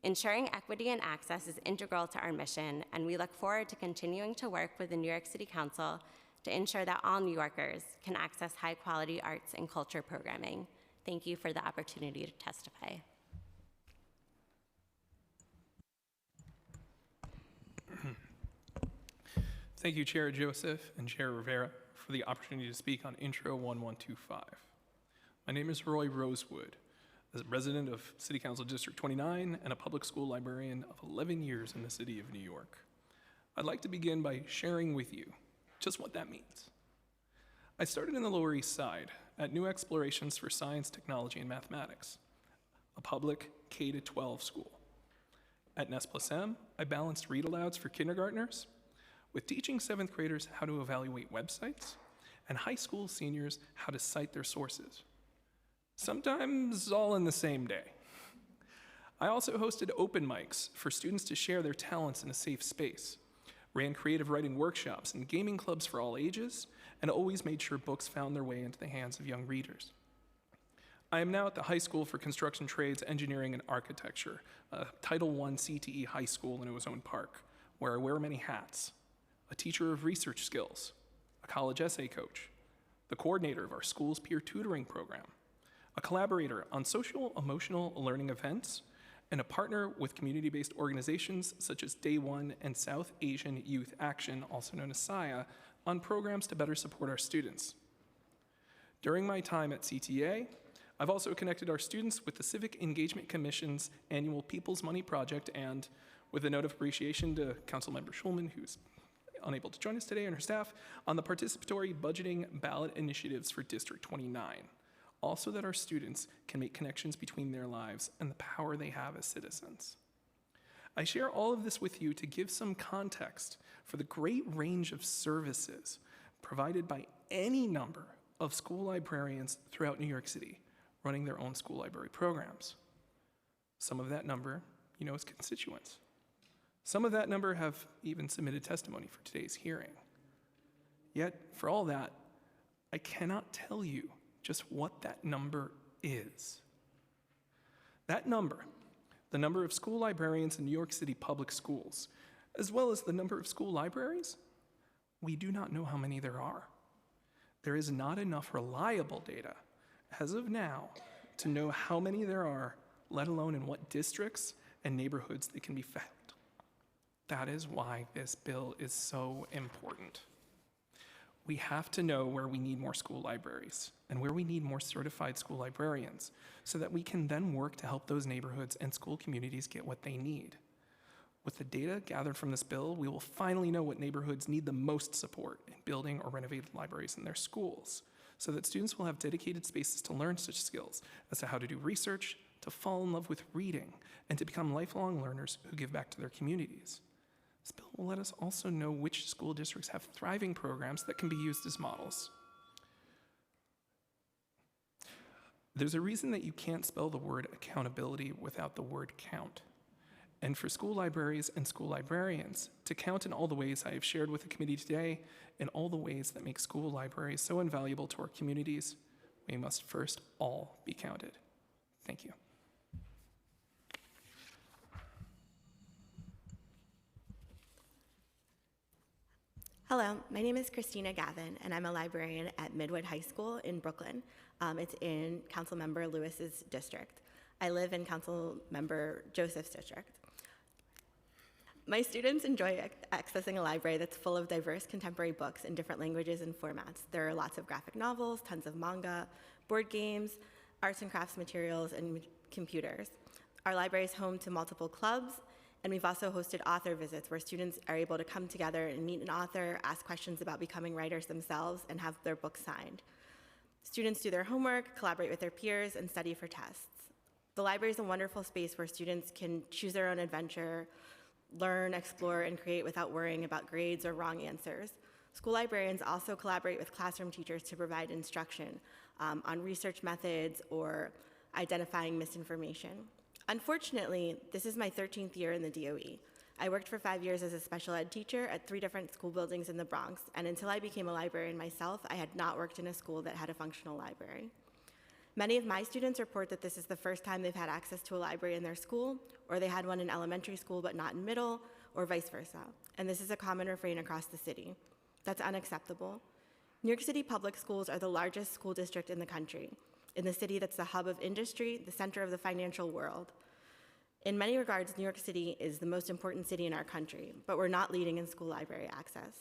[SPEAKER 15] Ensuring equity and access is integral to our mission, and we look forward to continuing to work with the New York City Council to ensure that all New Yorkers can access high-quality arts and culture programming. Thank you for the opportunity to testify.
[SPEAKER 16] Thank you, Chair Joseph and Chair Rivera, for the opportunity to speak on Intro 1125. My name is Roy Rosewood. As a resident of City Council District 29 and a public school librarian of 11 years in the city of New York, I'd like to begin by sharing with you just what that means. I started in the Lower East Side at New Explorations for Science, Technology, and Mathematics, a public K-12 school. At Nez Plasem, I balanced read-alouds for kindergartners with teaching 7th graders how to evaluate websites and high school seniors how to cite their sources. Sometimes all in the same day. I also hosted open mics for students to share their talents in a safe space, ran creative writing workshops and gaming clubs for all ages, and always made sure books found their way into the hands of young readers. I am now at the High School for Construction Trades, Engineering, and Architecture, a Title I CTE high school in Ozone Park, where I wear many hats: a teacher of research skills, a college essay coach, the coordinator of our school's peer tutoring program, a collaborator on social emotional learning events, and a partner with community-based organizations such as Day One and South Asian Youth Action, also known as SIA, on programs to better support our students. During my time at CTA, I've also connected our students with the Civic Engagement Commission's annual People's Money Project, and with a note of appreciation to Councilmember Schulman, who's unable to join us today, and her staff, on the participatory budgeting ballot initiatives for District 29. Also that our students can make connections between their lives and the power they have as citizens. I share all of this with you to give some context for the great range of services provided by any number of school librarians throughout New York City running their own school library programs. Some of that number, you know, is constituents. Some of that number have even submitted testimony for today's hearing. Yet, for all that, I cannot tell you just what that number is. That number, the number of school librarians in New York City public schools, as well as the number of school libraries, we do not know how many there are. There is not enough reliable data, as of now, to know how many there are, let alone in what districts and neighborhoods they can be found. That is why this bill is so important. We have to know where we need more school libraries and where we need more certified school librarians so that we can then work to help those neighborhoods and school communities get what they need. With the data gathered from this bill, we will finally know what neighborhoods need the most support in building or renovating libraries in their schools, so that students will have dedicated spaces to learn such skills as to how to do research, to fall in love with reading, and to become lifelong learners who give back to their communities. This bill will let us also know which school districts have thriving programs that can be used as models. There's a reason that you can't spell the word accountability without the word count. And for school libraries and school librarians to count in all the ways I have shared with the committee today, in all the ways that make school libraries so invaluable to our communities, we must first all be counted. Thank you.
[SPEAKER 17] Hello, my name is Christina Gavin, and I'm a librarian at Midwood High School in Brooklyn. It's in Councilmember Lewis's district. I live in Councilmember Joseph's district. My students enjoy accessing a library that's full of diverse contemporary books in different languages and formats. There are lots of graphic novels, tons of manga, board games, arts and crafts materials, and computers. Our library is home to multiple clubs, and we've also hosted author visits where students are able to come together and meet an author, ask questions about becoming writers themselves, and have their books signed. Students do their homework, collaborate with their peers, and study for tests. The library is a wonderful space where students can choose their own adventure, learn, explore, and create without worrying about grades or wrong answers. School librarians also collaborate with classroom teachers to provide instruction on research methods or identifying misinformation. Unfortunately, this is my 13th year in the DOE. I worked for 5 years as a special ed teacher at 3 different school buildings in the Bronx, and until I became a librarian myself, I had not worked in a school that had a functional library. Many of my students report that this is the first time they've had access to a library in their school, or they had one in elementary school but not in middle, or vice versa. And this is a common refrain across the city. That's unacceptable. New York City public schools are the largest school district in the country, in the city that's the hub of industry, the center of the financial world. In many regards, New York City is the most important city in our country, but we're not leading in school library access.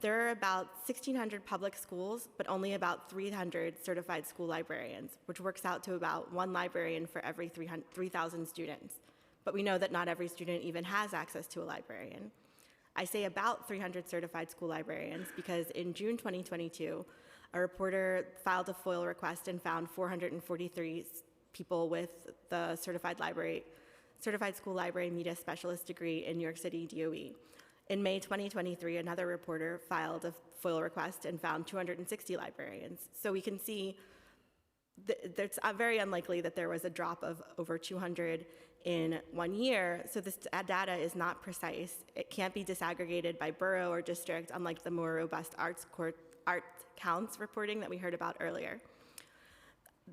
[SPEAKER 17] There are about 1,600 public schools, but only about 300 certified school librarians, which works out to about 1 librarian for every 3,000 students. But we know that not every student even has access to a librarian. I say about 300 certified school librarians because in June 2022, a reporter filed a FOIL request and found 443 people with the certified school library media specialist degree in New York City DOE. In May 2023, another reporter filed a FOIL request and found 260 librarians. So we can see it's very unlikely that there was a drop of over 200 in 1 year, so this data is not precise. It can't be disaggregated by borough or district, unlike the more robust art counts reporting that we heard about earlier.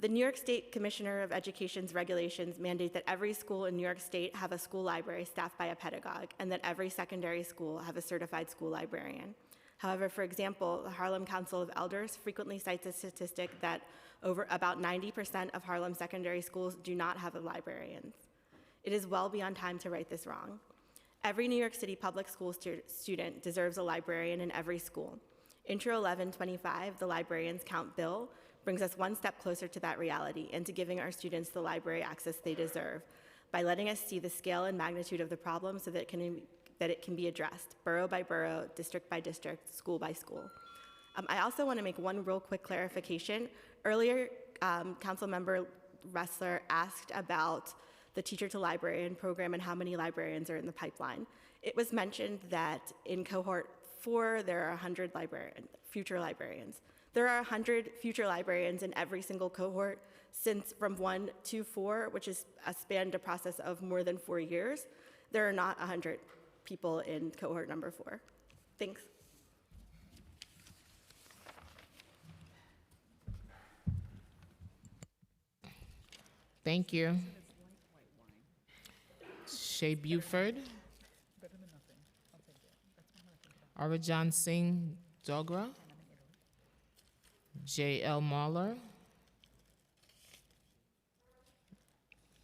[SPEAKER 17] The New York State Commissioner of Education's regulations mandate that every school in New York State have a school library staffed by a pedagogue, and that every secondary school have a certified school librarian. However, for example, the Harlem Council of Elders frequently cites a statistic that about 90% of Harlem secondary schools do not have a librarian. It is well beyond time to right this wrong. Every New York City public school student deserves a librarian in every school. Intro 1125, the Librarians Count Bill, brings us one step closer to that reality and to giving our students the library access they deserve by letting us see the scale and magnitude of the problem so that it can be addressed, borough by borough, district by district, school by school. I also want to make one real quick clarification. Earlier, Councilmember Ressler asked about the Teacher to Librarian program and how many librarians are in the pipeline. It was mentioned that in cohort 4, there are 100 future librarians. There are 100 future librarians in every single cohort since from 1 to 4, which is spanned a process of more than 4 years. There are not 100 people in cohort number 4. Thanks.
[SPEAKER 2] Thank you. Shea Buford. Arajan Singh Dogra. J.L. Mahler.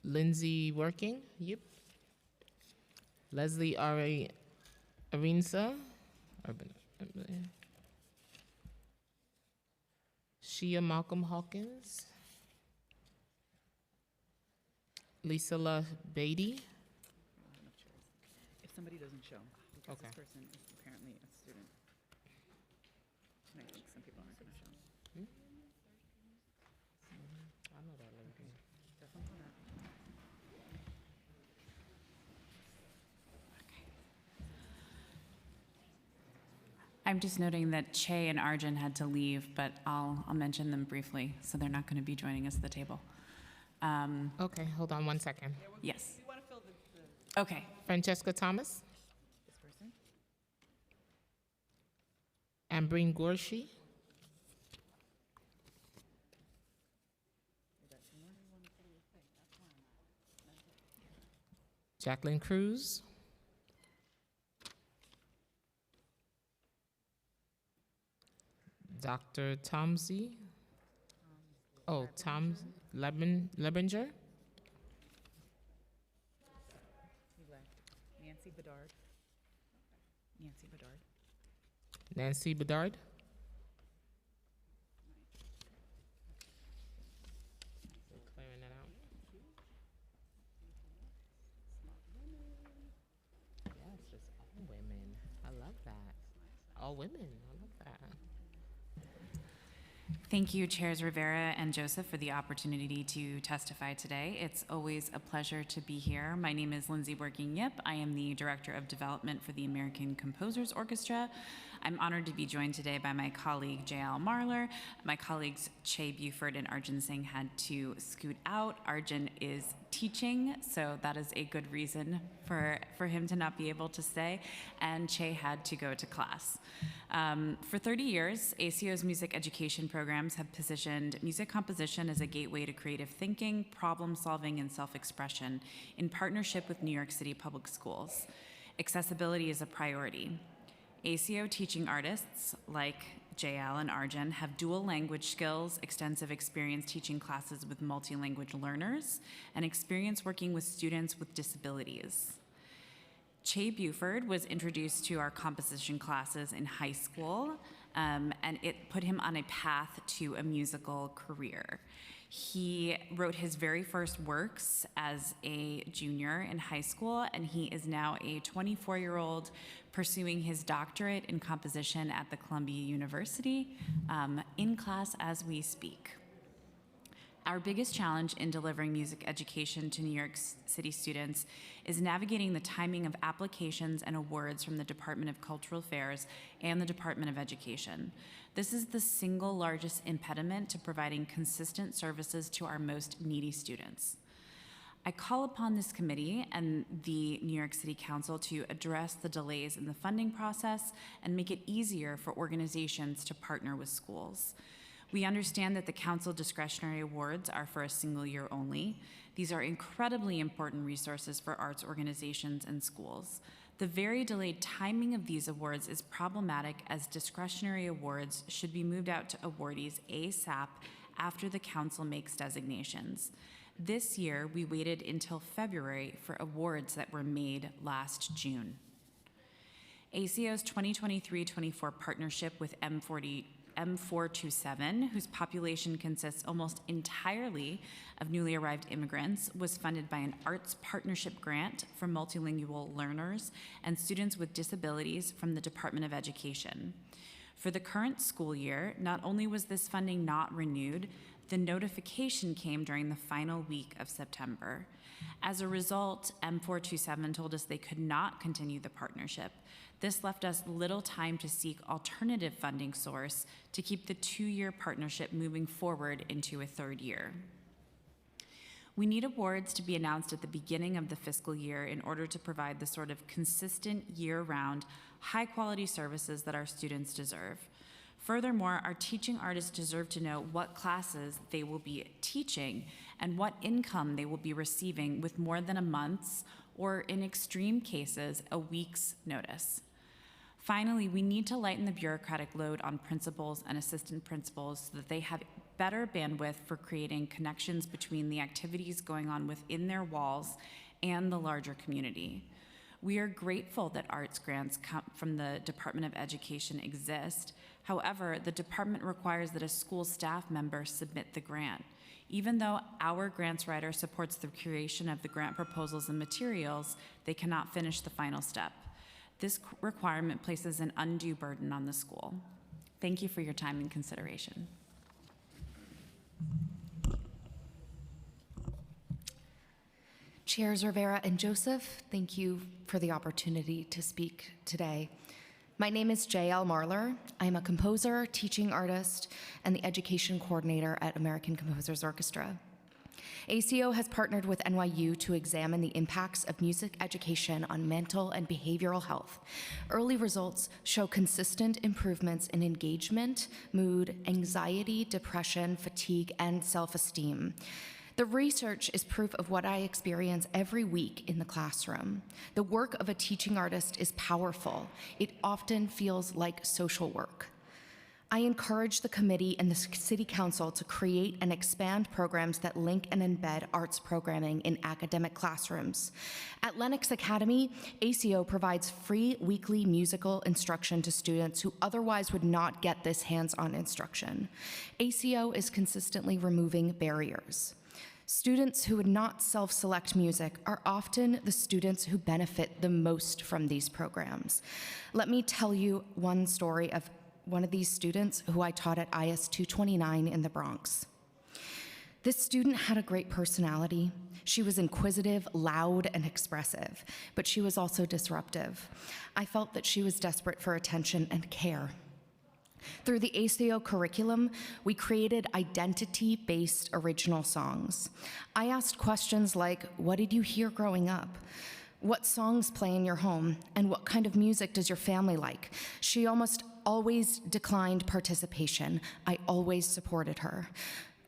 [SPEAKER 2] Lindsay Working. Yep. Leslie Arinsa, Shia Malcolm Hawkins, Lisa La Beatty.
[SPEAKER 20] If somebody doesn't show, because
[SPEAKER 2] Okay.
[SPEAKER 20] this person is apparently a student. And I think some people aren't going to show.
[SPEAKER 2] I know that lady.
[SPEAKER 20] Definitely not.
[SPEAKER 18] I'm just noting that Che and Arjun had to leave, but I'll mention them briefly, so they're not going to be joining us at the table.
[SPEAKER 2] Okay, hold on one second.
[SPEAKER 18] Yes. Okay.
[SPEAKER 2] Francesca Thomas,
[SPEAKER 20] This person?
[SPEAKER 2] Ambreen Gorshi, Jacqueline Cruz, Dr. Tomsey. Oh, Tom Lebinger.
[SPEAKER 20] He left. Nancy Bedard. Nancy Bedard.
[SPEAKER 2] Nancy Bedard. Clearing that out. Yes, it's all women. I love that. All women. I love that.
[SPEAKER 18] Thank you, Chairs Rivera and Joseph, for the opportunity to testify today. It's always a pleasure to be here. My name is Lindsay Working-Yip. I am the Director of Development for the American Composers Orchestra. I'm honored to be joined today by my colleague, J.L. Marler. My colleagues, Che Buford and Arjun Singh, had to scoot out. Arjun is teaching, so that is a good reason for him to not be able to stay, and Che had to go to class. For 30 years, ACO's music education programs have positioned music composition as a gateway to creative thinking, problem solving, and self-expression in partnership with New York City Public Schools. Accessibility is a priority. ACO teaching artists like JL and Arjun have dual language skills, extensive experience teaching classes with multilanguage learners, and experience working with students with disabilities. Che Buford was introduced to our composition classes in high school, and it put him on a path to a musical career. He wrote his very first works as a junior in high school, and he is now a 24-year-old pursuing his doctorate in composition at the Columbia University, in class as we speak. Our biggest challenge in delivering music education to New York City students is navigating the timing of applications and awards from the Department of Cultural Affairs and the Department of Education. This is the single largest impediment to providing consistent services to our most needy students. I call upon this committee and the New York City Council to address the delays in the funding process and make it easier for organizations to partner with schools. We understand that the council discretionary awards are for a single year only. These are incredibly important resources for arts organizations and schools. The very delayed timing of these awards is problematic, as discretionary awards should be moved out to awardees ASAP after the council makes designations. This year, we waited until February for awards that were made last June. ACO's 2023-24 partnership with M427, whose population consists almost entirely of newly arrived immigrants, was funded by an arts partnership grant for multilingual learners and students with disabilities from the Department of Education. For the current school year, not only was this funding not renewed, the notification came during the final week of September. As a result, M427 told us they could not continue the partnership. This left us little time to seek alternative funding source to keep the 2-year partnership moving forward into a 3rd year. We need awards to be announced at the beginning of the fiscal year in order to provide the sort of consistent year-round, high-quality services that our students deserve. Furthermore, our teaching artists deserve to know what classes they will be teaching and what income they will be receiving with more than a month's, or in extreme cases, a week's notice. Finally, we need to lighten the bureaucratic load on principals and assistant principals so that they have better bandwidth for creating connections between the activities going on within their walls and the larger community. We are grateful that arts grants from the Department of Education exist. However, the department requires that a school staff member submit the grant. Even though our grants writer supports the creation of the grant proposals and materials, they cannot finish the final step. This requirement places an undue burden on the school. Thank you for your time and consideration.
[SPEAKER 1] Chairs Rivera and Joseph, thank you for the opportunity to speak today. My name is J.L. Marler. I am a composer, teaching artist, and the education coordinator at American Composers Orchestra. ACO has partnered with NYU to examine the impacts of music education on mental and behavioral health. Early results show consistent improvements in engagement, mood, anxiety, depression, fatigue, and self-esteem. The research is proof of what I experience every week in the classroom. The work of a teaching artist is powerful. It often feels like social work. I encourage the committee and the City Council to create and expand programs that link and embed arts programming in academic classrooms. At Lenox Academy, ACO provides free weekly musical instruction to students who otherwise would not get this hands-on instruction. ACO is consistently removing barriers. Students who would not self-select music are often the students who benefit the most from these programs. Let me tell you one story of one of these students who I taught at IS 229 in the Bronx. This student had a great personality. She was inquisitive, loud, and expressive, but she was also disruptive. I felt that she was desperate for attention and care. Through the ACO curriculum, we created identity-based original songs. I asked questions like, what did you hear growing up? What songs play in your home? And what kind of music does your family like? She almost always declined participation. I always supported her.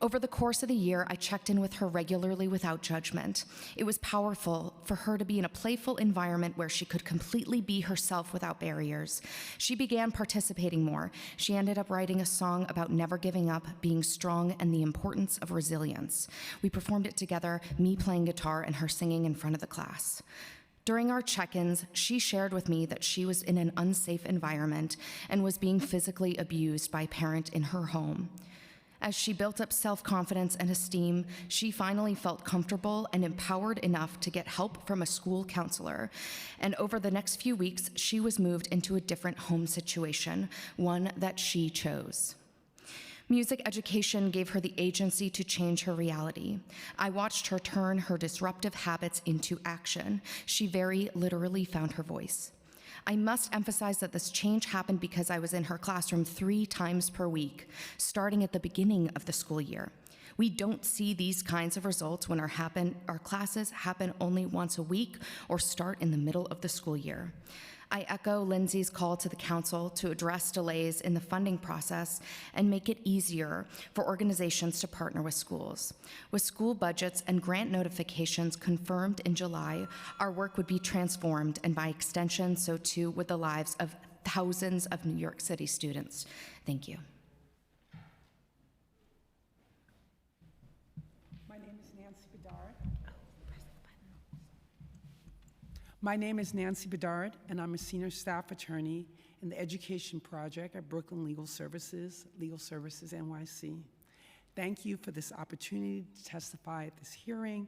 [SPEAKER 1] Over the course of the year, I checked in with her regularly without judgment. It was powerful for her to be in a playful environment where she could completely be herself without barriers. She began participating more. She ended up writing a song about never giving up, being strong, and the importance of resilience. We performed it together, me playing guitar and her singing in front of the class. During our check-ins, she shared with me that she was in an unsafe environment and was being physically abused by a parent in her home. As she built up self-confidence and esteem, she finally felt comfortable and empowered enough to get help from a school counselor. And over the next few weeks, she was moved into a different home situation, one that she chose. Music education gave her the agency to change her reality. I watched her turn her disruptive habits into action. She very literally found her voice. I must emphasize that this change happened because I was in her classroom 3 times per week, starting at the beginning of the school year. We don't see these kinds of results when our classes happen only once a week or start in the middle of the school year. I echo Lindsay's call to the council to address delays in the funding process and make it easier for organizations to partner with schools. With school budgets and grant notifications confirmed in July, our work would be transformed, and by extension, so too would the lives of thousands of New York City students. Thank you.
[SPEAKER 19] My name is Nancy Bedard, and I'm a senior staff attorney in the Education Project at Brooklyn Legal Services NYC. Thank you for this opportunity to testify at this hearing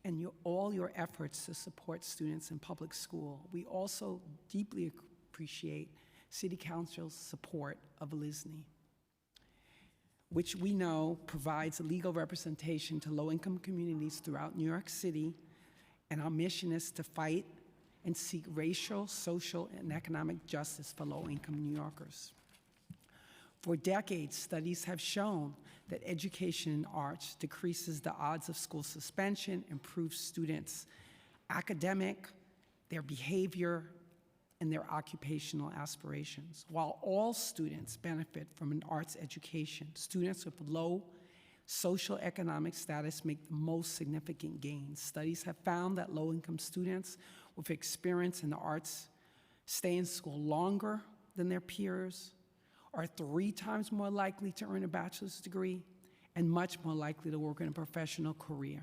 [SPEAKER 19] and all your efforts to support students in public school. We also deeply appreciate City Council's support of LISNY, which we know provides legal representation to low-income communities throughout New York City, and our mission is to fight and seek racial, social, and economic justice for low-income New Yorkers. For decades, studies have shown that education in arts decreases the odds of school suspension, improves students' academic, their behavior, and their occupational aspirations. While all students benefit from an arts education, students with low socioeconomic status make the most significant gains. Studies have found that low-income students with experience in the arts stay in school longer than their peers, are 3 times more likely to earn a bachelor's degree, and much more likely to work in a professional career.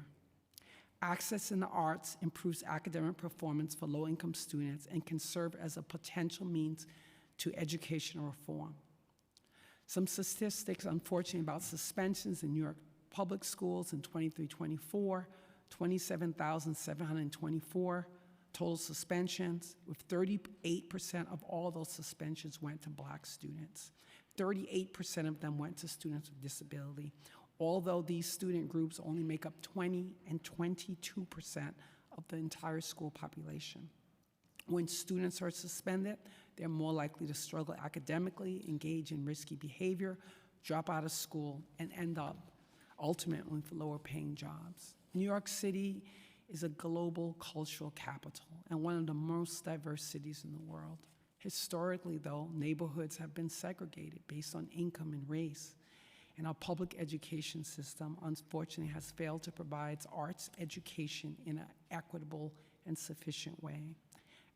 [SPEAKER 19] Access in the arts improves academic performance for low-income students and can serve as a potential means to educational reform. Some statistics, unfortunately, about suspensions in New York public schools in 23-24, 27,724 total suspensions, with 38% of all those suspensions went to Black students. 38% of them went to students with disability, although these student groups only make up 20 and 22% of the entire school population. When students are suspended, they're more likely to struggle academically, engage in risky behavior, drop out of school, and end up ultimately with lower paying jobs. New York City is a global cultural capital and one of the most diverse cities in the world. Historically, though, neighborhoods have been segregated based on income and race, and our public education system, unfortunately, has failed to provide arts education in an equitable and sufficient way.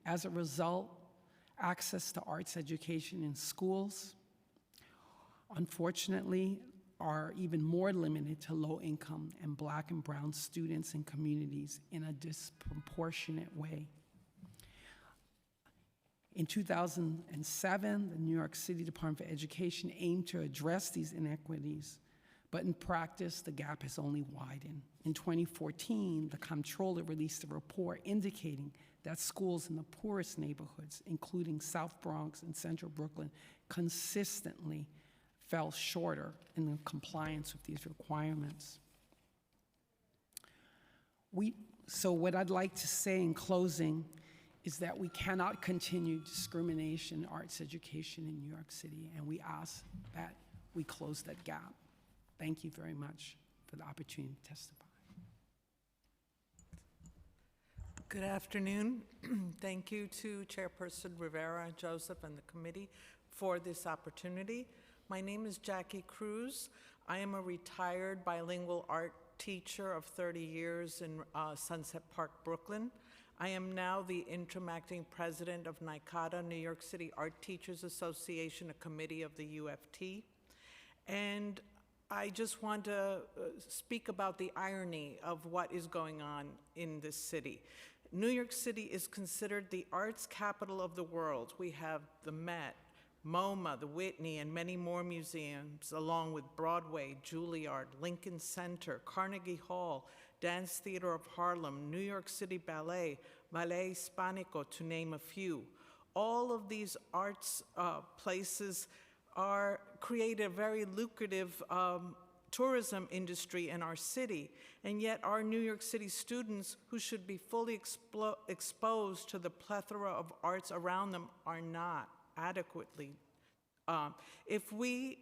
[SPEAKER 19] As a result, access to arts education in schools, unfortunately, are even more limited to low-income and Black and brown students and communities in a disproportionate way. In 2007, the New York City Department for Education aimed to address these inequities, but in practice, the gap has only widened. In 2014, the comptroller released a report indicating that schools in the poorest neighborhoods, including South Bronx and Central Brooklyn, consistently fell shorter in the compliance with these requirements. So what I'd like to say in closing is that we cannot continue discrimination in arts education in New York City, and we ask that we close that gap. Thank you very much for the opportunity to testify.
[SPEAKER 3] Good afternoon. Thank you to Chairperson Rivera, Joseph, and the committee for this opportunity. My name is Jackie Cruz. I am a retired bilingual art teacher of 30 years in Sunset Park, Brooklyn. I am now the interim acting president of NYCATA, New York City Art Teachers Association, a committee of the UFT. And I just want to speak about the irony of what is going on in this city. New York City is considered the arts capital of the world. We have the Met, MoMA, the Whitney, and many more museums, along with Broadway, Juilliard, Lincoln Center, Carnegie Hall, Dance Theater of Harlem, New York City Ballet, Ballet Hispanico, to name a few. All of these arts places create a very lucrative tourism industry in our city, and yet our New York City students, who should be fully exposed to the plethora of arts around them, are not adequately. If we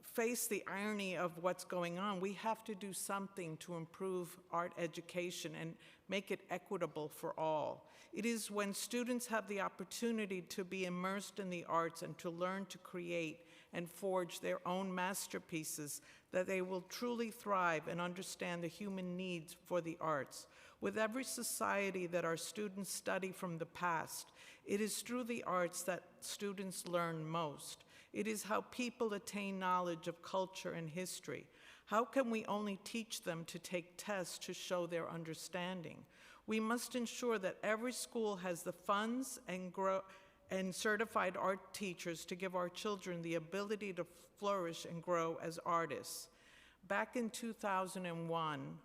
[SPEAKER 3] face the irony of what's going on, we have to do something to improve art education and make it equitable for all. It is when students have the opportunity to be immersed in the arts and to learn to create and forge their own masterpieces that they will truly thrive and understand the human needs for the arts. With every society that our students study from the past, it is through the arts that students learn most. It is how people attain knowledge of culture and history. How can we only teach them to take tests to show their understanding? We must ensure that every school has the funds and certified art teachers to give our children the ability to flourish and grow as artists. Back in 2001,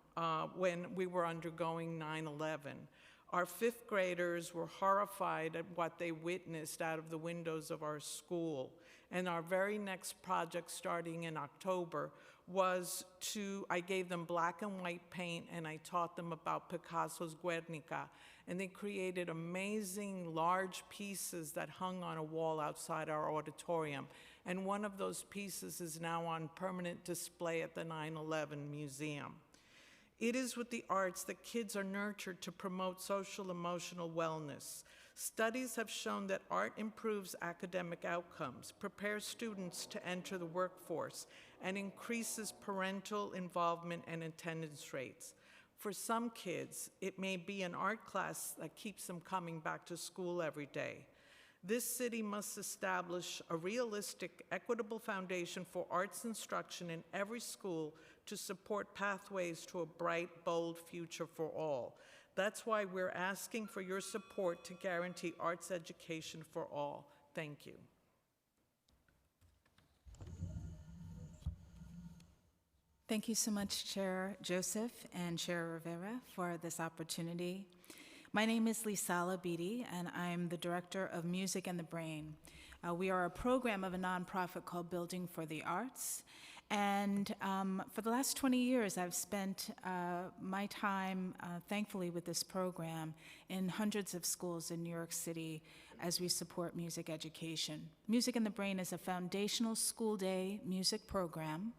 [SPEAKER 3] when we were undergoing 9/11, our fifth graders were horrified at what they witnessed out of the windows of our school. And our very next project, starting in October, was I gave them black and white paint, and I taught them about Picasso's Guernica. And they created amazing large pieces that hung on a wall outside our auditorium. And one of those pieces is now on permanent display at the 9/11 Museum. It is with the arts that kids are nurtured to promote social emotional wellness. Studies have shown that art improves academic outcomes, prepares students to enter the workforce, and increases parental involvement and attendance rates. For some kids, it may be an art class that keeps them coming back to school every day. This city must establish a realistic, equitable foundation for arts instruction in every school to support pathways to a bright, bold future for all. That's why we're asking for your support to guarantee arts education for all. Thank you.
[SPEAKER 4] Thank you so much, Chair Joseph and Chair Rivera, for this opportunity. My name is Lisala Beatty, and I'm the Director of Music and the Brain. We are a program of a nonprofit called Building for the Arts. And for the last 20 years, I've spent my time, thankfully, with this program in hundreds of schools in New York City as we support music education. Music and the Brain is a foundational school day music program,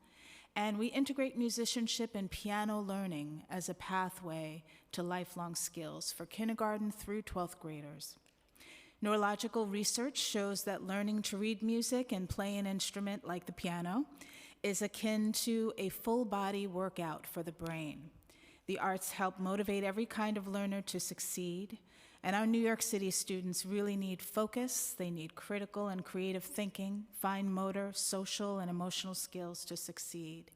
[SPEAKER 4] and we integrate musicianship and piano learning as a pathway to lifelong skills for kindergarten through 12th graders. Neurological research shows that learning to read music and play an instrument like the piano is akin to a full-body workout for the brain. The arts help motivate every kind of learner to succeed, and our New York City students really need focus, they need critical and creative thinking, fine motor, social, and emotional skills to succeed.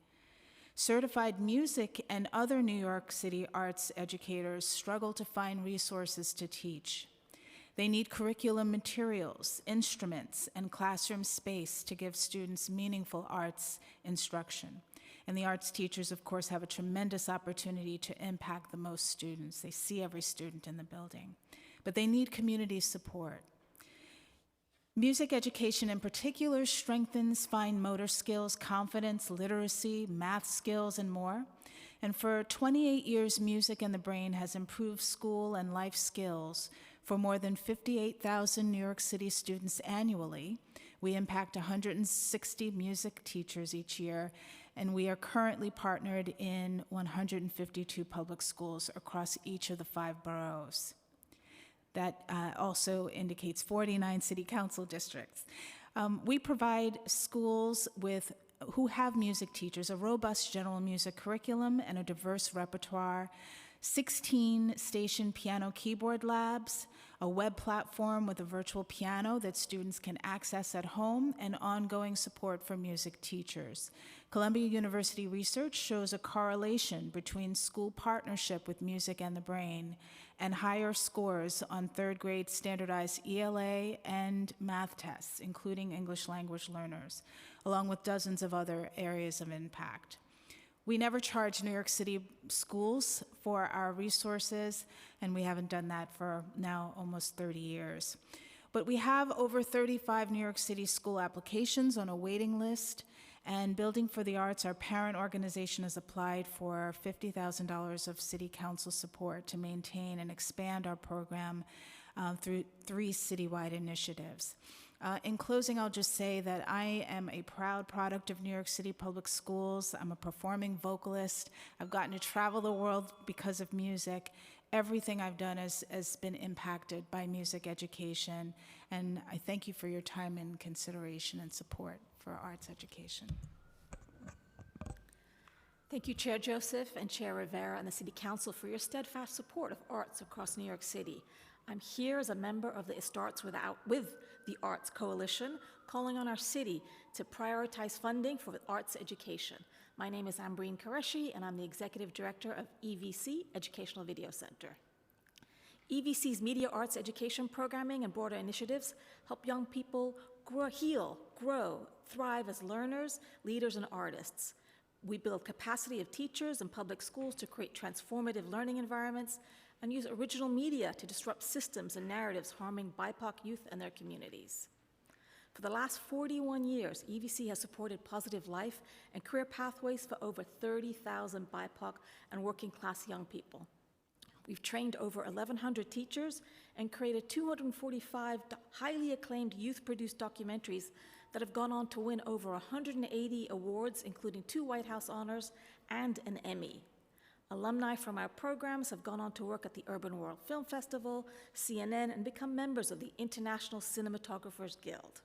[SPEAKER 4] Certified music and other New York City arts educators struggle to find resources to teach. They need curriculum materials, instruments, and classroom space to give students meaningful arts instruction. And the arts teachers, of course, have a tremendous opportunity to impact the most students. They see every student in the building. But they need community support. Music education in particular strengthens fine motor skills, confidence, literacy, math skills, and more. And for 28 years, Music and the Brain has improved school and life skills for more than 58,000 New York City students annually. We impact 160 music teachers each year, and we are currently partnered in 152 public schools across each of the 5 boroughs. That also indicates 49 city council districts. We provide schools who have music teachers a robust general music curriculum and a diverse repertoire, 16 station piano keyboard labs, a web platform with a virtual piano that students can access at home, and ongoing support for music teachers. Columbia University research shows a correlation between school partnership with Music and the Brain and higher scores on 3rd grade standardized ELA and math tests, including English language learners, along with dozens of other areas of impact. We never charge New York City schools for our resources, and we haven't done that for now almost 30 years. But we have over 35 New York City school applications on a waiting list, and Building for the Arts, our parent organization, has applied for $50,000 of city council support to maintain and expand our program through 3 citywide initiatives. In closing, I'll just say that I am a proud product of New York City Public Schools. I'm a performing vocalist. I've gotten to travel the world because of music. Everything I've done has been impacted by music education, and I thank you for your time and consideration and support for arts education.
[SPEAKER 22] Thank you, Chair Joseph and Chair Rivera and the City Council for your steadfast support of arts across New York City. I'm here as a member of the It Starts with the Arts Coalition, calling on our city to prioritize funding for arts education. My name is Ambreen Qureshi, and I'm the Executive Director of EVC, Educational Video Center. EVC's media arts education programming and broader initiatives help young people grow, thrive as learners, leaders, and artists. We build capacity of teachers and public schools to create transformative learning environments and use original media to disrupt systems and narratives harming BIPOC youth and their communities. For the last 41 years, EVC has supported positive life and career pathways for over 30,000 BIPOC and working class young people. We've trained over 1,100 teachers and created 245 highly acclaimed youth-produced documentaries that have gone on to win over 180 awards, including 2 White House honors and an Emmy. Alumni from our programs have gone on to work at the Urban World Film Festival, CNN, and become members of the International Cinematographers Guild.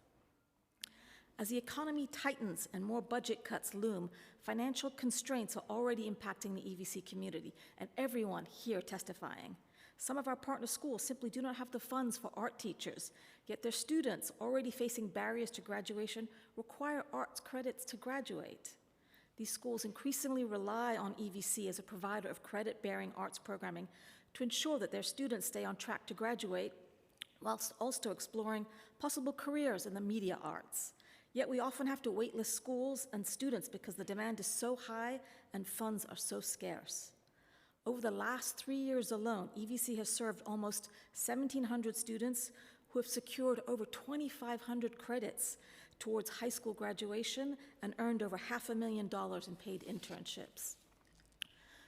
[SPEAKER 22] As the economy tightens and more budget cuts loom, financial constraints are already impacting the EVC community and everyone here testifying. Some of our partner schools simply do not have the funds for art teachers, yet their students, already facing barriers to graduation, require arts credits to graduate. These schools increasingly rely on EVC as a provider of credit-bearing arts programming to ensure that their students stay on track to graduate, whilst also exploring possible careers in the media arts. Yet we often have to waitlist schools and students because the demand is so high and funds are so scarce. Over the last 3 years alone, EVC has served almost 1,700 students who have secured over 2,500 credits towards high school graduation and earned over $500,000 in paid internships.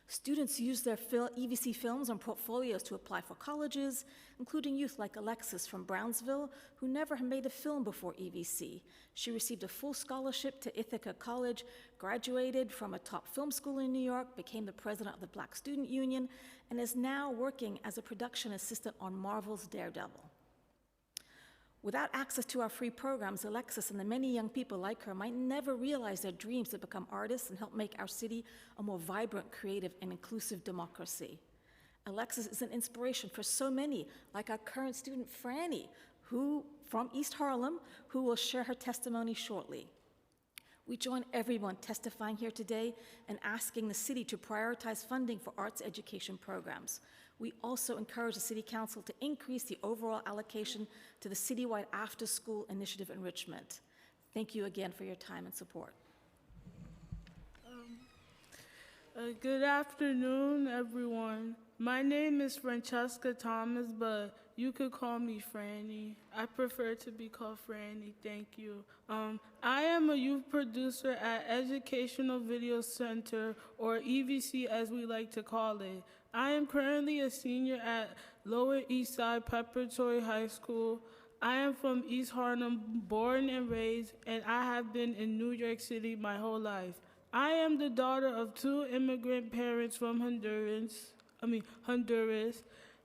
[SPEAKER 22] Students use their EVC films and portfolios to apply for colleges, including youth like Alexis from Brownsville, who never had made a film before EVC. She received a full scholarship to Ithaca College, graduated from a top film school in New York, became the president of the Black Student Union, and is now working as a production assistant on Marvel's Daredevil. Without access to our free programs, Alexis and the many young people like her might never realize their dreams to become artists and help make our city a more vibrant, creative, and inclusive democracy. Alexis is an inspiration for so many, like our current student, Franny, who, from East Harlem, who will share her testimony shortly. We join everyone testifying here today and asking the city to prioritize funding for arts education programs. We also encourage the City Council to increase the overall allocation to the citywide after-school initiative enrichment. Thank you again for your time and support.
[SPEAKER 5] Good afternoon, everyone. My name is Francesca Thomas, but you could call me Franny. I prefer to be called Franny, thank you. I am a youth producer at Educational Video Center, or EVC as we like to call it. I am currently a senior at Lower East Side Preparatory High School. I am from East Harlem, born and raised, and I have been in New York City my whole life. I am the daughter of 2 immigrant parents from Honduras.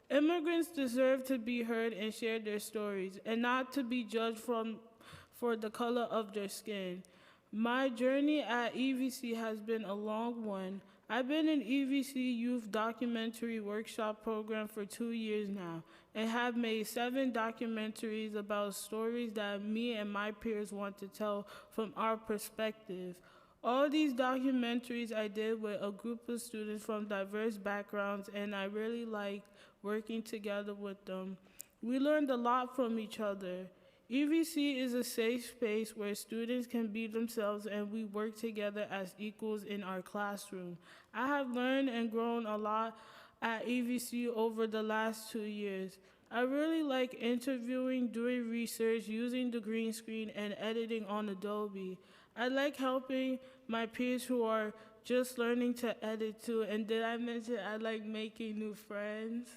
[SPEAKER 5] Immigrants deserve to be heard and share their stories, and not to be judged for the color of their skin. My journey at EVC has been a long one. I've been in EVC Youth Documentary Workshop Program for 2 years now, and have made 7 documentaries about stories that me and my peers want to tell from our perspective. All these documentaries I did with a group of students from diverse backgrounds, and I really liked working together with them. We learned a lot from each other. EVC is a safe space where students can be themselves and we work together as equals in our classroom. I have learned and grown a lot at EVC over the last 2 years. I really like interviewing, doing research, using the green screen, and editing on Adobe. I like helping my peers who are just learning to edit too, and did I mention I like making new friends?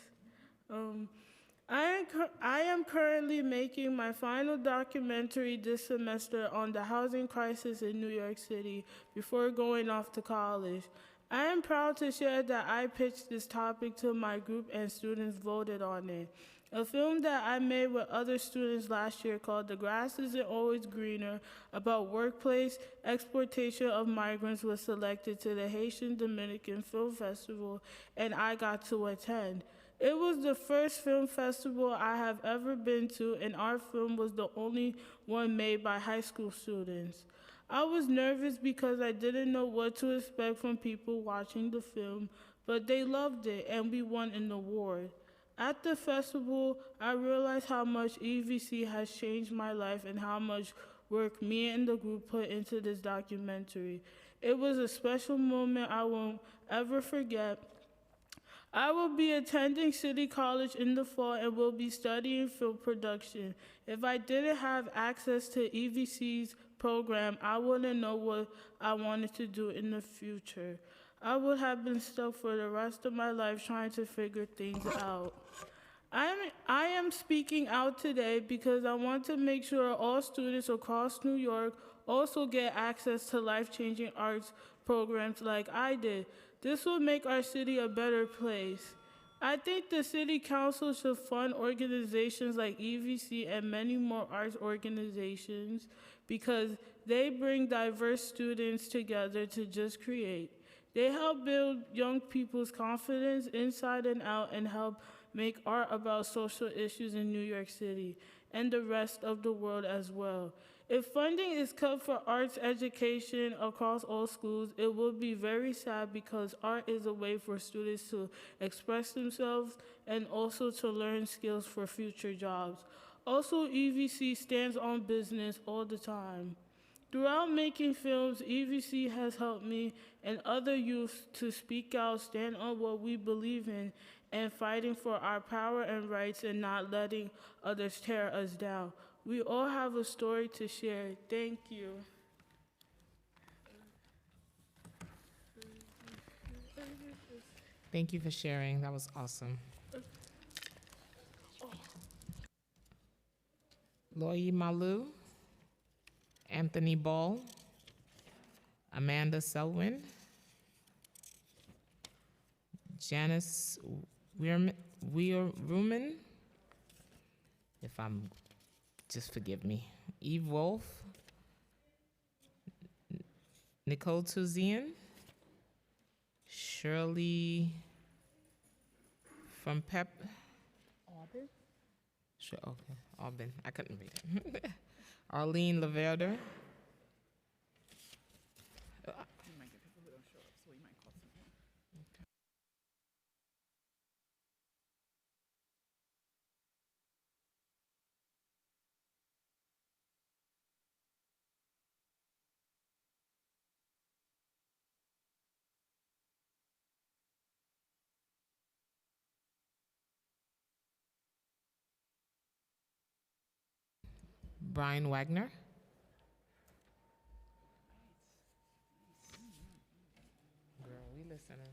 [SPEAKER 5] I am currently making my final documentary this semester on the housing crisis in New York City before going off to college. I am proud to share that I pitched this topic to my group and students voted on it. A film that I made with other students last year called The Grass Isn't Always Greener about workplace exploitation of migrants was selected to the Haitian Dominican Film Festival, and I got to attend. It was the first film festival I have ever been to, and our film was the only one made by high school students. I was nervous because I didn't know what to expect from people watching the film, but they loved it, and we won an award. At the festival, I realized how much EVC has changed my life and how much work me and the group put into this documentary. It was a special moment I won't ever forget. I will be attending City College in the fall and will be studying film production. If I didn't have access to EVC's program, I wouldn't know what I wanted to do in the future. I would have been stuck for the rest of my life trying to figure things out. I am speaking out today because I want to make sure all students across New York also get access to life-changing arts programs like I did. This will make our city a better place. I think the City Council should fund organizations like EVC and many more arts organizations because they bring diverse students together to just create. They help build young people's confidence inside and out and help make art about social issues in New York City and the rest of the world as well. If funding is cut for arts education across all schools, it will be very sad because art is a way for students to express themselves and also to learn skills for future jobs. Also, EVC stands on business all the time. Throughout making films, EVC has helped me and other youth to speak out, stand on what we believe in, and fighting for our power and rights and not letting others tear us down. We all have a story to share. Thank you.
[SPEAKER 2] Thank you for sharing. That was awesome. Loyi Malu, Anthony Ball, Amanda Selwyn, Janice Weirman, if I'm, just forgive me, Eve Wolf, Nicole Tuzian, Shirley from Pep.
[SPEAKER 5] Auburn?
[SPEAKER 2] Sure, okay, Auburn, I couldn't read it. Arlene Laverder. Brian Wagner. Girl, we listening.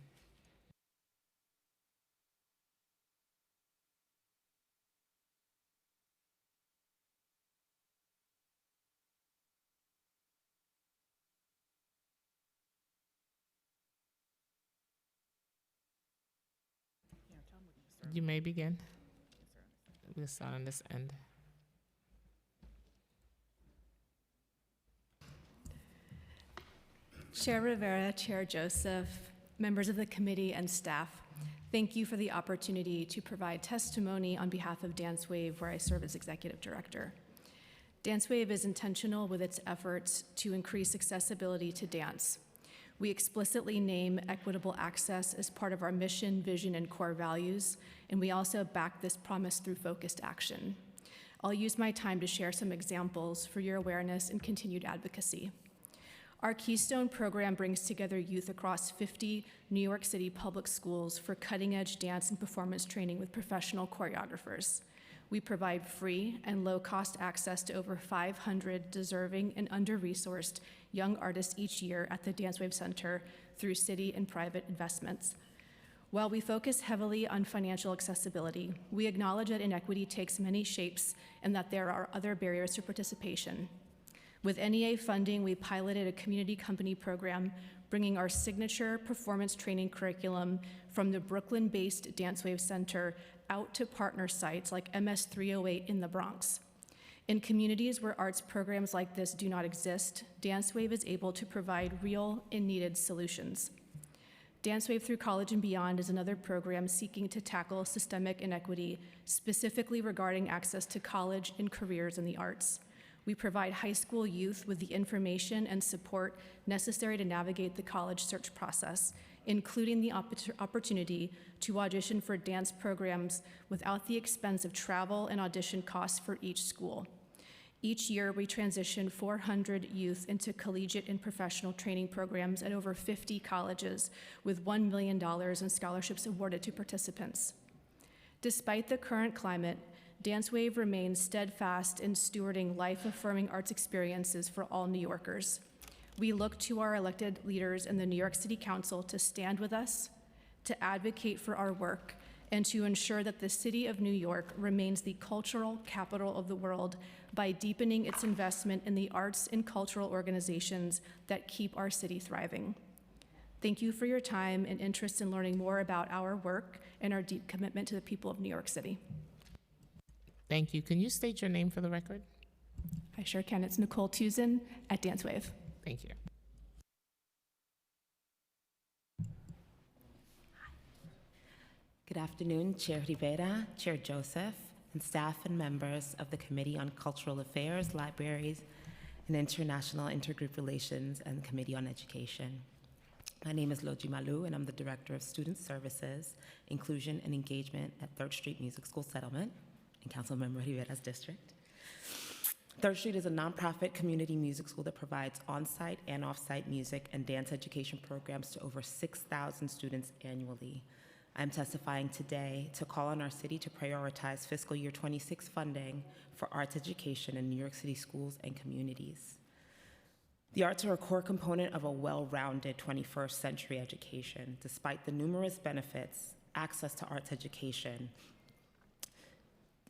[SPEAKER 2] You may begin. We'll start on this end.
[SPEAKER 7] Chair Rivera, Chair Joseph, members of the committee and staff, thank you for the opportunity to provide testimony on behalf of DanceWave, where I serve as executive director. DanceWave is intentional with its efforts to increase accessibility to dance. We explicitly name equitable access as part of our mission, vision, and core values, and we also back this promise through focused action. I'll use my time to share some examples for your awareness and continued advocacy. Our Keystone program brings together youth across 50 New York City public schools for cutting-edge dance and performance training with professional choreographers. We provide free and low-cost access to over 500 deserving and under-resourced young artists each year at the DanceWave Center through city and private investments. While we focus heavily on financial accessibility, we acknowledge that inequity takes many shapes and that there are other barriers to participation. With NEA funding, we piloted a community company program bringing our signature performance training curriculum from the Brooklyn-based DanceWave Center out to partner sites like MS-308 in the Bronx. In communities where arts programs like this do not exist, DanceWave is able to provide real and needed solutions. DanceWave Through College and Beyond is another program seeking to tackle systemic inequity, specifically regarding access to college and careers in the arts. We provide high school youth with the information and support necessary to navigate the college search process, including the opportunity to audition for dance programs without the expense of travel and audition costs for each school. Each year, we transition 400 youth into collegiate and professional training programs at over 50 colleges, with $1 million in scholarships awarded to participants. Despite the current climate, DanceWave remains steadfast in stewarding life-affirming arts experiences for all New Yorkers. We look to our elected leaders in the New York City Council to stand with us, to advocate for our work, and to ensure that the city of New York remains the cultural capital of the world by deepening its investment in the arts and cultural organizations that keep our city thriving. Thank you for your time and interest in learning more about our work and our deep commitment to the people of New York City.
[SPEAKER 2] Thank you. Can you state your name for the record?
[SPEAKER 7] I sure can. It's Nicole Tuzin at DanceWave.
[SPEAKER 2] Thank you.
[SPEAKER 21] Good afternoon, Chair Rivera, Chair Joseph, and staff and members of the Committee on Cultural Affairs, Libraries, in International Intergroup Relations and Committee on Education. My name is Loji Malu, and I'm the Director of Student Services, Inclusion and Engagement at 3rd Street Music School Settlement in Councilmember Rivera's district. 3rd Street is a nonprofit community music school that provides on-site and off-site music and dance education programs to over 6,000 students annually. I'm testifying today to call on our city to prioritize fiscal year 26 funding for arts education in New York City schools and communities. The arts are a core component of a well-rounded 21st century education. Despite the numerous benefits, access to arts education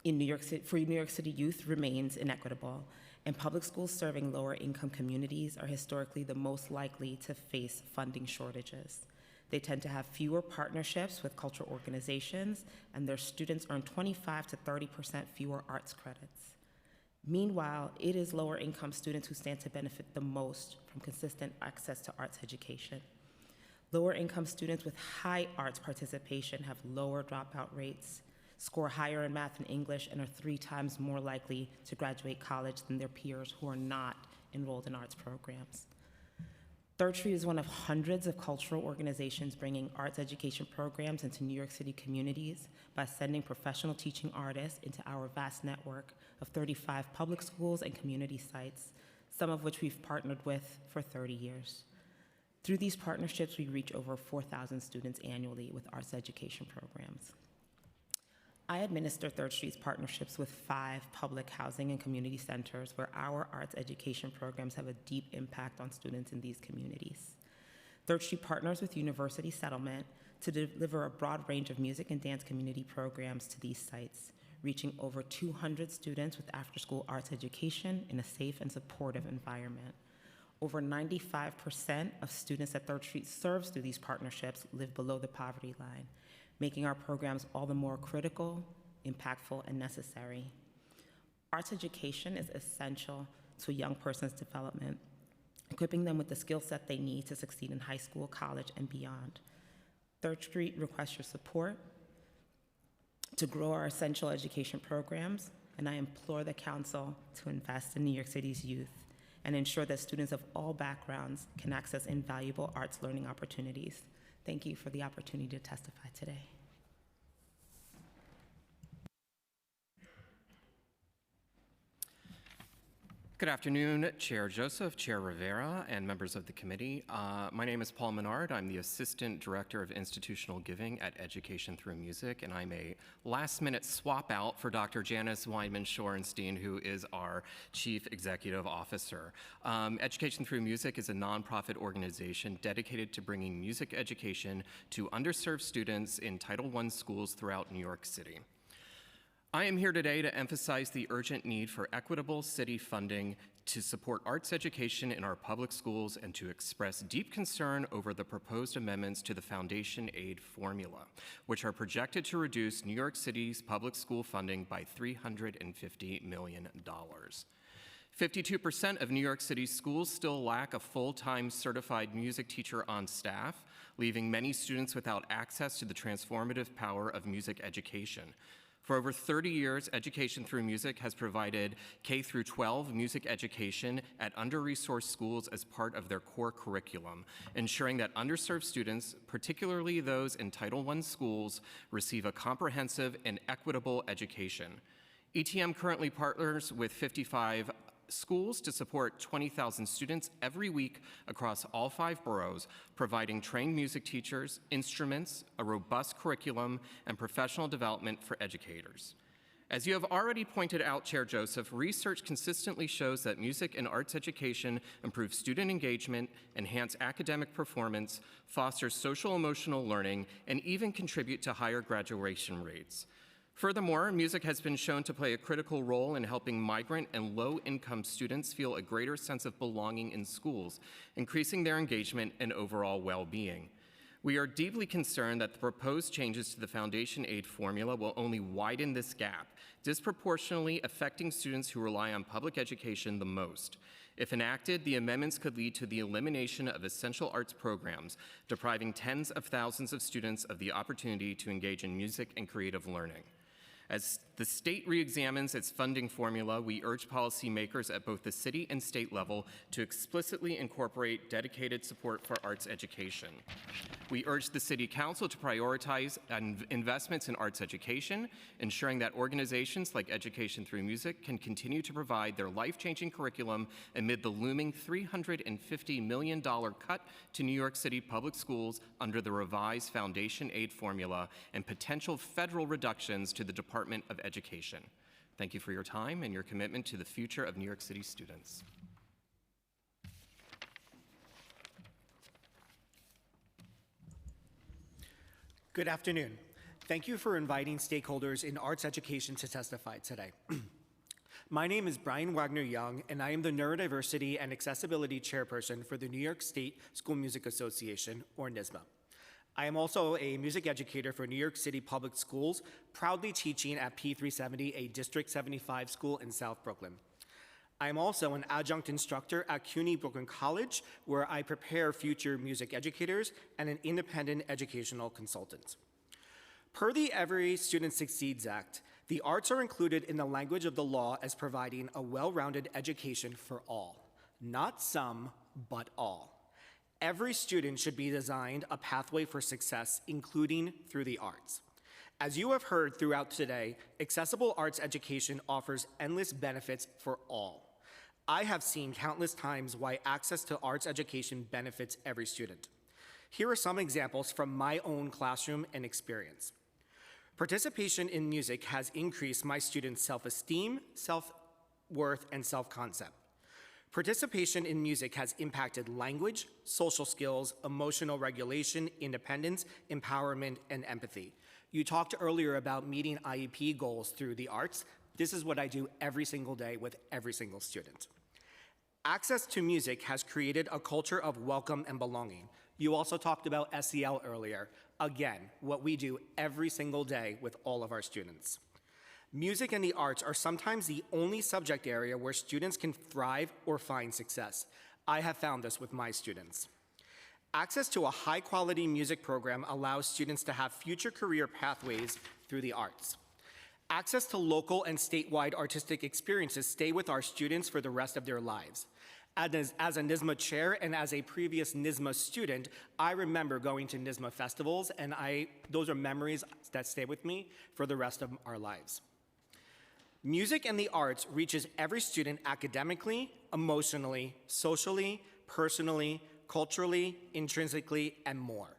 [SPEAKER 21] in New York City, for New York City youth remains inequitable, and public schools serving lower income communities are historically the most likely to face funding shortages. They tend to have fewer partnerships with cultural organizations, and their students earn 25 to 30% fewer arts credits. Meanwhile, it is lower income students who stand to benefit the most from consistent access to arts education. Lower income students with high arts participation have lower dropout rates, score higher in math and English, and are 3 times more likely to graduate college than their peers who are not enrolled in arts programs. 3rd Street is one of hundreds of cultural organizations bringing arts education programs into New York City communities by sending professional teaching artists into our vast network of 35 public schools and community sites, some of which we've partnered with for 30 years. Through these partnerships, we reach over 4,000 students annually with arts education programs. I administer 3rd Street's partnerships with 5 public housing and community centers where our arts education programs have a deep impact on students in these communities. 3rd Street partners with University Settlement to deliver a broad range of music and dance community programs to these sites, reaching over 200 students with after-school arts education in a safe and supportive environment. Over 95% of students at 3rd Street serves through these partnerships live below the poverty line, making our programs all the more critical, impactful, and necessary. Arts education is essential to a young person's development, equipping them with the skill set they need to succeed in high school, college, and beyond. 3rd Street requests your support to grow our essential education programs, and I implore the council to invest in New York City's youth and ensure that students of all backgrounds can access invaluable arts learning opportunities. Thank you for the opportunity to testify today.
[SPEAKER 8] Good afternoon, Chair Joseph, Chair Rivera, and members of the committee. My name is Paul Menard. I'm the Assistant Director of Institutional Giving at Education Through Music, and I'm a last-minute swap out for Dr. Janice Weinman-Shorenstein, who is our Chief Executive Officer. Education Through Music is a nonprofit organization dedicated to bringing music education to underserved students in Title I schools throughout New York City. I am here today to emphasize the urgent need for equitable city funding to support arts education in our public schools and to express deep concern over the proposed amendments to the foundation aid formula, which are projected to reduce New York City's public school funding by $350 million. 52% of New York City's schools still lack a full-time certified music teacher on staff, leaving many students without access to the transformative power of music education. For over 30 years, Education Through Music has provided K-12 music education at under-resourced schools as part of their core curriculum, ensuring that underserved students, particularly those in Title I schools, receive a comprehensive and equitable education. ETM currently partners with 55 schools to support 20,000 students every week across all 5 boroughs, providing trained music teachers, instruments, a robust curriculum, and professional development for educators. As you have already pointed out, Chair Joseph, research consistently shows that music and arts education improve student engagement, enhance academic performance, foster social-emotional learning, and even contribute to higher graduation rates. Furthermore, music has been shown to play a critical role in helping migrant and low-income students feel a greater sense of belonging in schools, increasing their engagement and overall well-being. We are deeply concerned that the proposed changes to the foundation aid formula will only widen this gap, disproportionately affecting students who rely on public education the most. If enacted, the amendments could lead to the elimination of essential arts programs, depriving tens of thousands of students of the opportunity to engage in music and creative learning. As the state reexamines its funding formula, we urge policymakers at both the city and state level to explicitly incorporate dedicated support for arts education. We urge the City Council to prioritize investments in arts education, ensuring that organizations like Education Through Music can continue to provide their life-changing curriculum amid the looming $350 million cut to New York City public schools under the revised foundation aid formula and potential federal reductions to the Department of Education. Thank you for your time and your commitment to the future of New York City students.
[SPEAKER 11] Good afternoon. Thank you for inviting stakeholders in arts education to testify today. My name is Brian Wagner-Young, and I am the Neurodiversity and Accessibility Chairperson for the New York State School Music Association, or NYSSMA. I am also a music educator for New York City Public Schools, proudly teaching at P370, a District 75 school in South Brooklyn. I am also an adjunct instructor at CUNY Brooklyn College, where I prepare future music educators and an independent educational consultant. Per the Every Student Succeeds Act, the arts are included in the language of the law as providing a well-rounded education for all, not some, but all. Every student should be designed a pathway for success, including through the arts. As you have heard throughout today, accessible arts education offers endless benefits for all. I have seen countless times why access to arts education benefits every student. Here are some examples from my own classroom and experience. Participation in music has increased my students' self-esteem, self-worth, and self-concept. Participation in music has impacted language, social skills, emotional regulation, independence, empowerment, and empathy. You talked earlier about meeting IEP goals through the arts. This is what I do every single day with every single student. Access to music has created a culture of welcome and belonging. You also talked about SEL earlier. Again, what we do every single day with all of our students. Music and the arts are sometimes the only subject area where students can thrive or find success. I have found this with my students. Access to a high-quality music program allows students to have future career pathways through the arts. Access to local and statewide artistic experiences stay with our students for the rest of their lives. As a NYSSMA chair and as a previous NYSSMA student, I remember going to NYSSMA festivals, and those are memories that stay with me for the rest of our lives. Music and the arts reaches every student academically, emotionally, socially, personally, culturally, intrinsically, and more.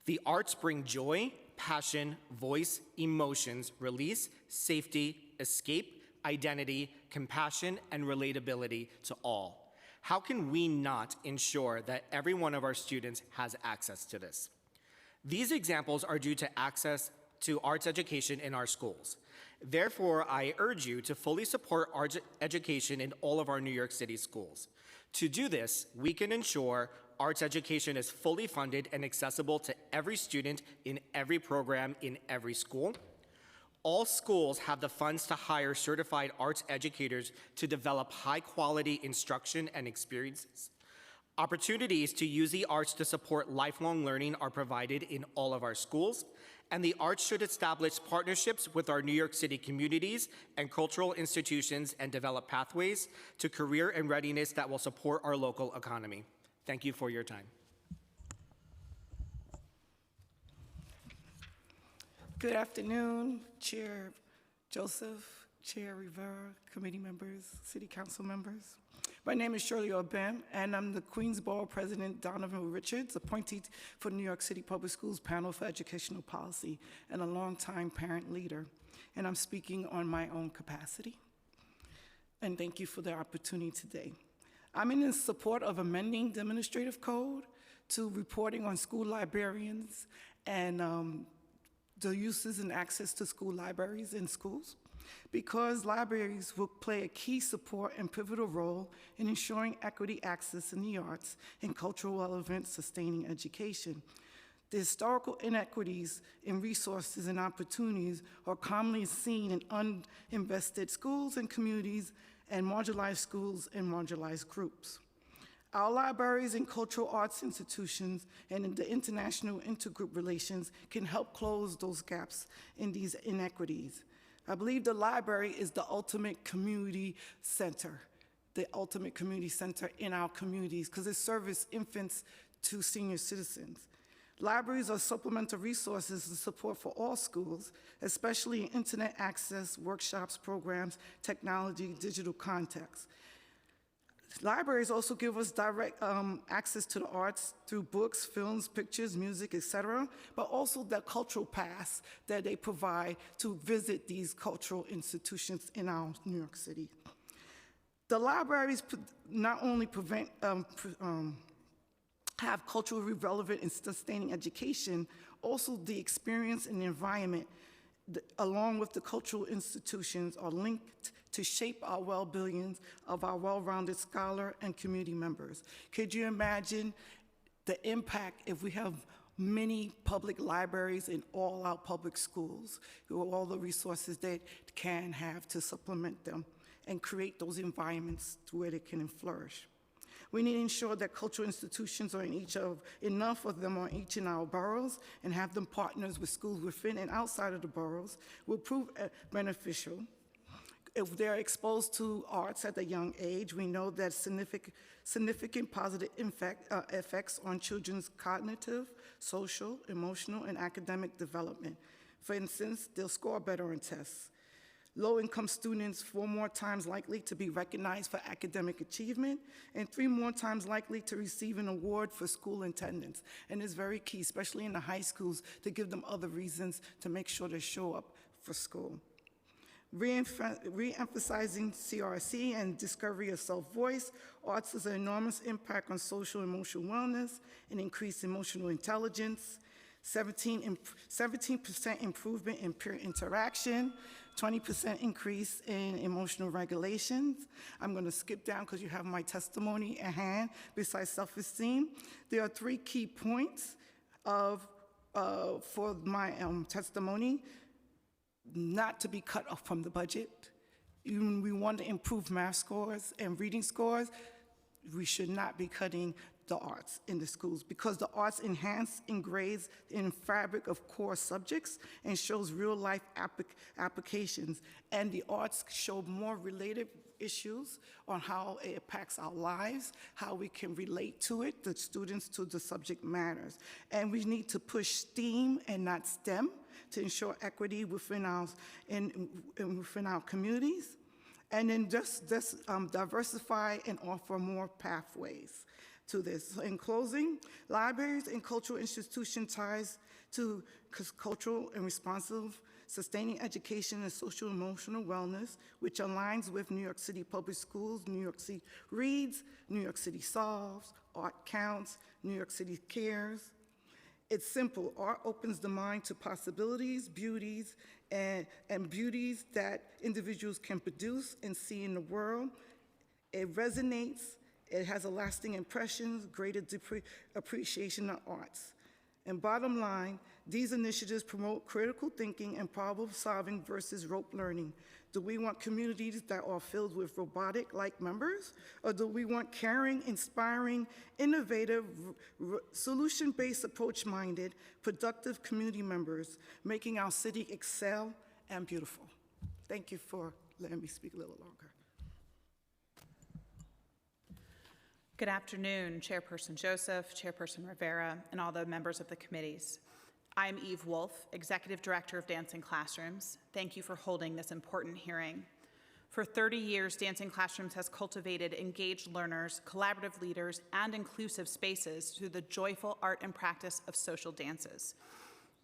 [SPEAKER 11] The arts bring joy, passion, voice, emotions, release, safety, escape, identity, compassion, and relatability to all. How can we not ensure that every one of our students has access to this? These examples are due to access to arts education in our schools. Therefore, I urge you to fully support arts education in all of our New York City schools. To do this, we can ensure arts education is fully funded and accessible to every student in every program in every school. All schools have the funds to hire certified arts educators to develop high-quality instruction and experiences. Opportunities to use the arts to support lifelong learning are provided in all of our schools, and the arts should establish partnerships with our New York City communities and cultural institutions and develop pathways to career and readiness that will support our local economy. Thank you for your time.
[SPEAKER 12] Good afternoon, Chair Joseph, Chair Rivera, committee members, city council members. My name is Shirley Obem, and I'm the Queensborough President Donovan Richards, appointee for New York City Public Schools Panel for Educational Policy, and a longtime parent leader. And I'm speaking on my own capacity. And thank you for the opportunity today. I'm in support of amending the administrative code to reporting on school librarians and the uses and access to school libraries in schools, because libraries will play a key support and pivotal role in ensuring equity access in the arts and cultural relevant sustaining education. The historical inequities in resources and opportunities are commonly seen in uninvested schools and communities and marginalized schools and marginalized groups. Our libraries and cultural arts institutions and the international intergroup relations can help close those gaps in these inequities. I believe the library is the ultimate community center in our communities because it serves infants to senior citizens. Libraries are supplemental resources and support for all schools, especially in internet access, workshops, programs, technology, digital context. Libraries also give us direct access to the arts through books, films, pictures, music, etc., but also the cultural paths that they provide to visit these cultural institutions in our New York City. The libraries not only have culturally relevant and sustaining education, also the experience and the environment along with the cultural institutions are linked to shape our well-being of our well-rounded scholar and community members. Could you imagine the impact if we have many public libraries in all our public schools, with all the resources they can have to supplement them and create those environments where they can flourish? We need to ensure that cultural institutions are enough of them are each in our boroughs and have them partners with schools within and outside of the boroughs will prove beneficial. If they're exposed to arts at a young age, we know that significant positive effects on children's cognitive, social, emotional, and academic development. For instance, they'll score better on tests. Low-income students 4 more times likely to be recognized for academic achievement and 3 more times likely to receive an award for school attendance. And it's very key, especially in the high schools, to give them other reasons to make sure they show up for school. Re-emphasizing CRC and discovery of self-voice, arts has an enormous impact on social and emotional wellness and increased emotional intelligence, 17% improvement in peer interaction, 20% increase in emotional regulations. I'm going to skip down because you have my testimony at hand. Besides self-esteem, there are 3 key points for my testimony. Not to be cut off from the budget. Even we want to improve math scores and reading scores, we should not be cutting the arts in the schools because the arts enhance and grades in fabric of core subjects and shows real-life applications. And the arts show more related issues on how it impacts our lives, how we can relate to it, the students to the subject matters. And we need to push STEAM and not STEM to ensure equity within our communities. And then just diversify and offer more pathways to this. So in closing, libraries and cultural institutions ties to cultural and responsive sustaining education and social emotional wellness, which aligns with New York City Public Schools, New York City Reads, New York City Solves, Art Counts, New York City Cares. It's simple. Art opens the mind to possibilities, beauties, and beauties that individuals can produce and see in the world. It resonates. It has a lasting impression, greater appreciation of arts. And bottom line, these initiatives promote critical thinking and problem solving versus rote learning. Do we want communities that are filled with robotic-like members? Or do we want caring, inspiring, innovative, solution-based, approach-minded, productive community members, making our city excel and beautiful? Thank you for letting me speak a little longer.
[SPEAKER 6] Good afternoon, Chairperson Joseph, Chairperson Rivera, and all the members of the committees. I'm Eve Wolf, Executive Director of Dancing Classrooms. Thank you for holding this important hearing. For 30 years, Dancing Classrooms has cultivated engaged learners, collaborative leaders, and inclusive spaces through the joyful art and practice of social dances.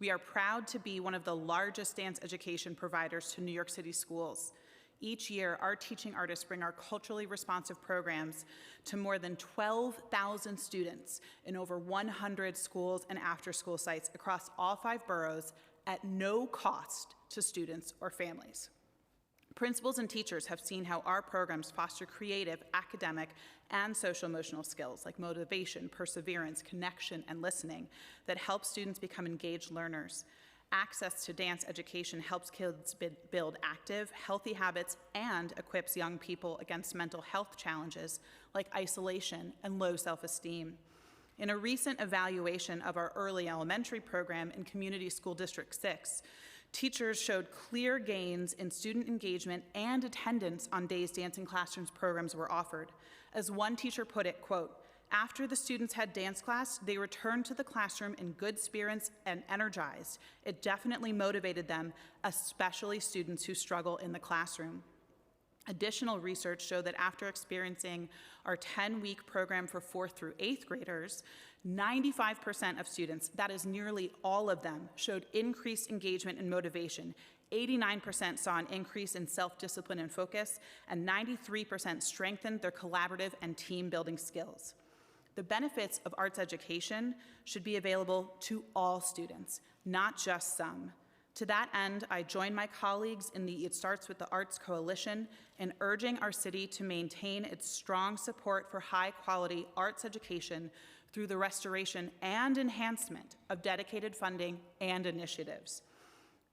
[SPEAKER 6] We are proud to be one of the largest dance education providers to New York City schools. Each year, our teaching artists bring our culturally responsive programs to more than 12,000 students in over 100 schools and after-school sites across all 5 boroughs at no cost to students or families. Principals and teachers have seen how our programs foster creative, academic, and social-emotional skills like motivation, perseverance, connection, and listening that help students become engaged learners. Access to dance education helps kids build active, healthy habits and equips young people against mental health challenges like isolation and low self-esteem. In a recent evaluation of our early elementary program in Community School District 6, Teachers showed clear gains in student engagement and attendance on days Dancing Classrooms programs were offered. As one teacher put it, quote, "After the students had dance class, they returned to the classroom in good spirits and energized. It definitely motivated them, especially students who struggle in the classroom." Additional research showed that after experiencing our 10-week program for 4th through 8th graders, 95% of students, that is nearly all of them, showed increased engagement and motivation. 89% saw an increase in self-discipline and focus, and 93% strengthened their collaborative and team-building skills. The benefits of arts education should be available to all students, not just some. To that end, I join my colleagues in the It Starts with the Arts Coalition in urging our city to maintain its strong support for high-quality arts education through the restoration and enhancement of dedicated funding and initiatives.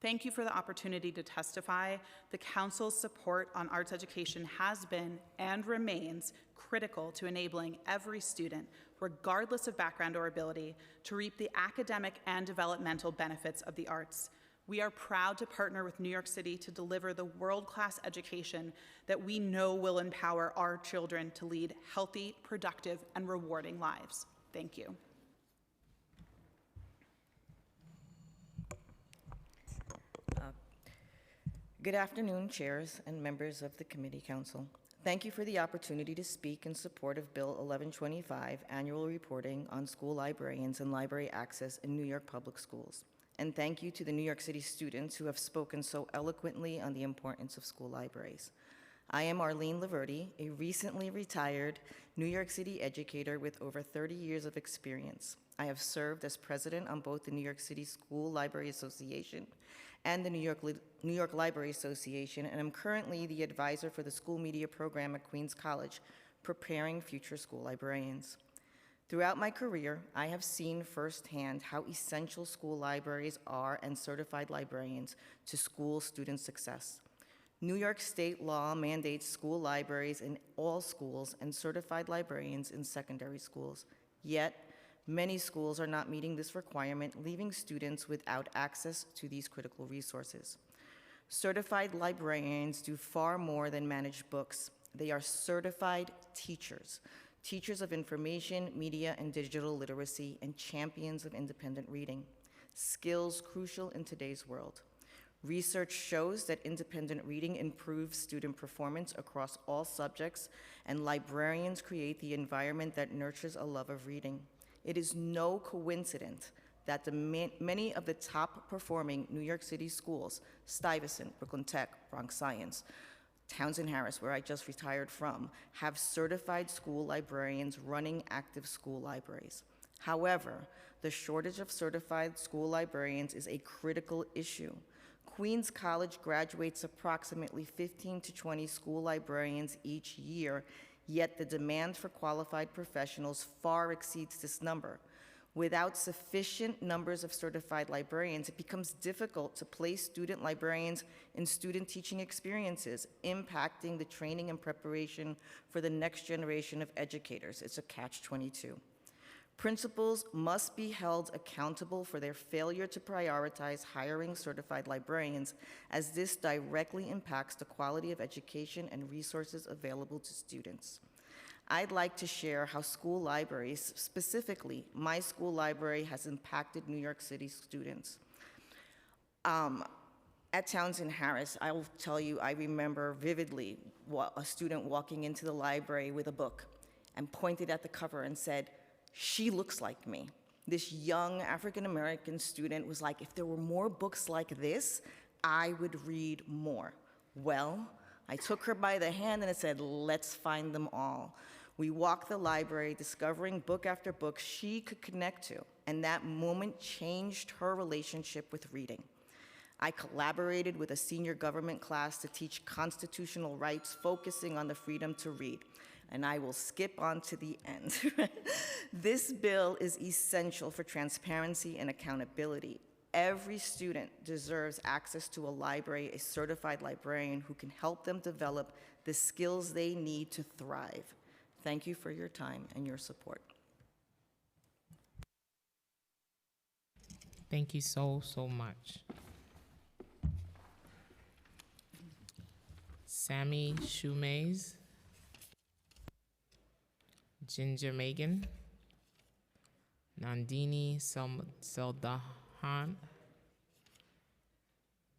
[SPEAKER 6] Thank you for the opportunity to testify. The Council's support on arts education has been and remains critical to enabling every student, regardless of background or ability, to reap the academic and developmental benefits of the arts. We are proud to partner with New York City to deliver the world-class education that we know will empower our children to lead healthy, productive, and rewarding lives. Thank you.
[SPEAKER 9] Good afternoon, chairs and members of the Committee Council. Thank you for the opportunity to speak in support of Bill 1125, Annual Reporting on School Librarians and Library Access in New York Public Schools. And thank you to the New York City students who have spoken so eloquently on the importance of school libraries. I am Arlene Laverty, a recently retired New York City educator with over 30 years of experience. I have served as president on both the New York City School Library Association and the New York Library Association, and I'm currently the advisor for the school media program at Queens College, preparing future school librarians. Throughout my career, I have seen firsthand how essential school libraries are and certified librarians to school student success. New York State law mandates school libraries in all schools and certified librarians in secondary schools. Yet, many schools are not meeting this requirement, leaving students without access to these critical resources. Certified librarians do far more than manage books. They are certified teachers, teachers of information, media, and digital literacy, and champions of independent reading, skills crucial in today's world. Research shows that independent reading improves student performance across all subjects, and librarians create the environment that nurtures a love of reading. It is no coincidence that many of the top performing New York City schools, Stuyvesant, Brooklyn Tech, Bronx Science, Townsend Harris, where I just retired from, have certified school librarians running active school libraries. However, the shortage of certified school librarians is a critical issue. Queens College graduates approximately 15 to 20 school librarians each year, yet the demand for qualified professionals far exceeds this number. Without sufficient numbers of certified librarians, it becomes difficult to place student librarians in student teaching experiences, impacting the training and preparation for the next generation of educators. It's a catch-22. Principals must be held accountable for their failure to prioritize hiring certified librarians, as this directly impacts the quality of education and resources available to students. I'd like to share how school libraries, specifically my school library, has impacted New York City students. At Townsend Harris, I will tell you, I remember vividly a student walking into the library with a book and pointed at the cover and said, "She looks like me." This young African-American student was like, if there were more books like this, I would read more. Well, I took her by the hand and I said, let's find them all. We walked the library, discovering book after book she could connect to, and that moment changed her relationship with reading. I collaborated with a senior government class to teach constitutional rights, focusing on the freedom to read. And I will skip on to the end. This bill is essential for transparency and accountability. Every student deserves access to a library, a certified librarian who can help them develop the skills they need to thrive. Thank you for your time and your support.
[SPEAKER 2] Thank you so much. Sammy Shoemaze, Ginger Megan, Nandini Seldahan,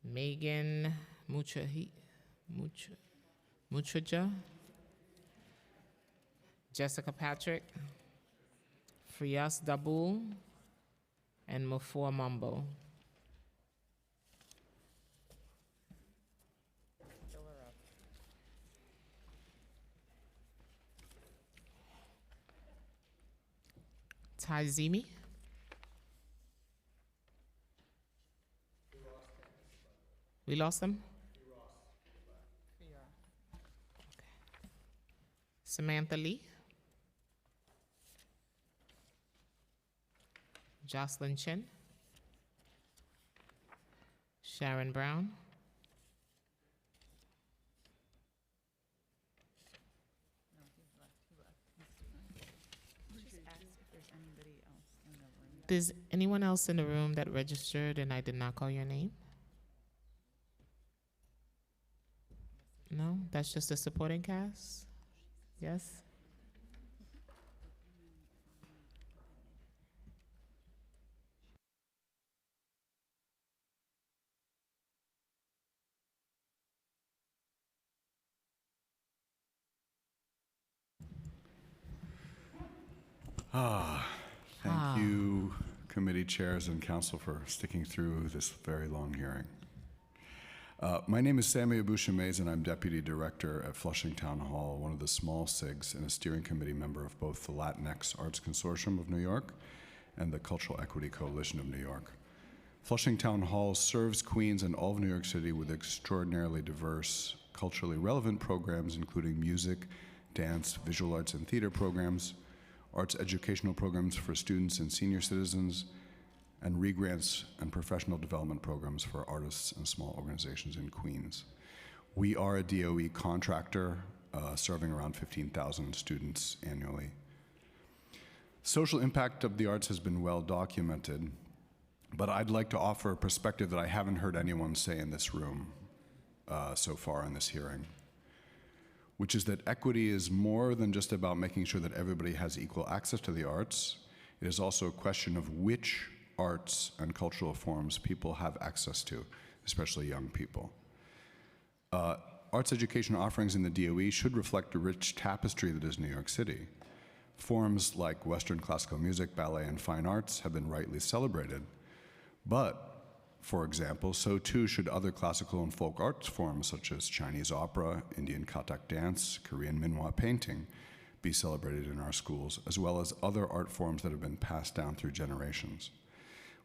[SPEAKER 2] Megan Mutraja, Jessica Patrick, Frias Dabul, and Mafua Mambo. Taizimi. We lost him? Okay. Samantha Lee. Jocelyn Chin. Sharon Brown. Is anyone else in the room that registered and I did not call your name? No? That's just a supporting cast? Yes?
[SPEAKER 10] Thank you, committee chairs and council, for sticking through this very long hearing. My name is Sammy Abu-Shamaze, and I'm Deputy Director at Flushing Town Hall, one of the small SIGs, and a steering committee member of both the Latinx Arts Consortium of New York and the Cultural Equity Coalition of New York. Flushing Town Hall serves Queens and all of New York City with extraordinarily diverse, culturally relevant programs, including music, dance, visual arts, and theater programs, arts educational programs for students and senior citizens, and re-grants and professional development programs for artists and small organizations in Queens. We are a DOE contractor serving around 15,000 students annually. Social impact of the arts has been well documented, but I'd like to offer a perspective that I haven't heard anyone say in this room so far in this hearing, which is that equity is more than just about making sure that everybody has equal access to the arts. It is also a question of which arts and cultural forms people have access to, especially young people. Arts education offerings in the DOE should reflect the rich tapestry that is New York City. Forms like Western classical music, ballet, and fine arts have been rightly celebrated, but for example, so too should other classical and folk arts forms such as Chinese opera, Indian Kathak dance, Korean Minhwa painting be celebrated in our schools, as well as other art forms that have been passed down through generations.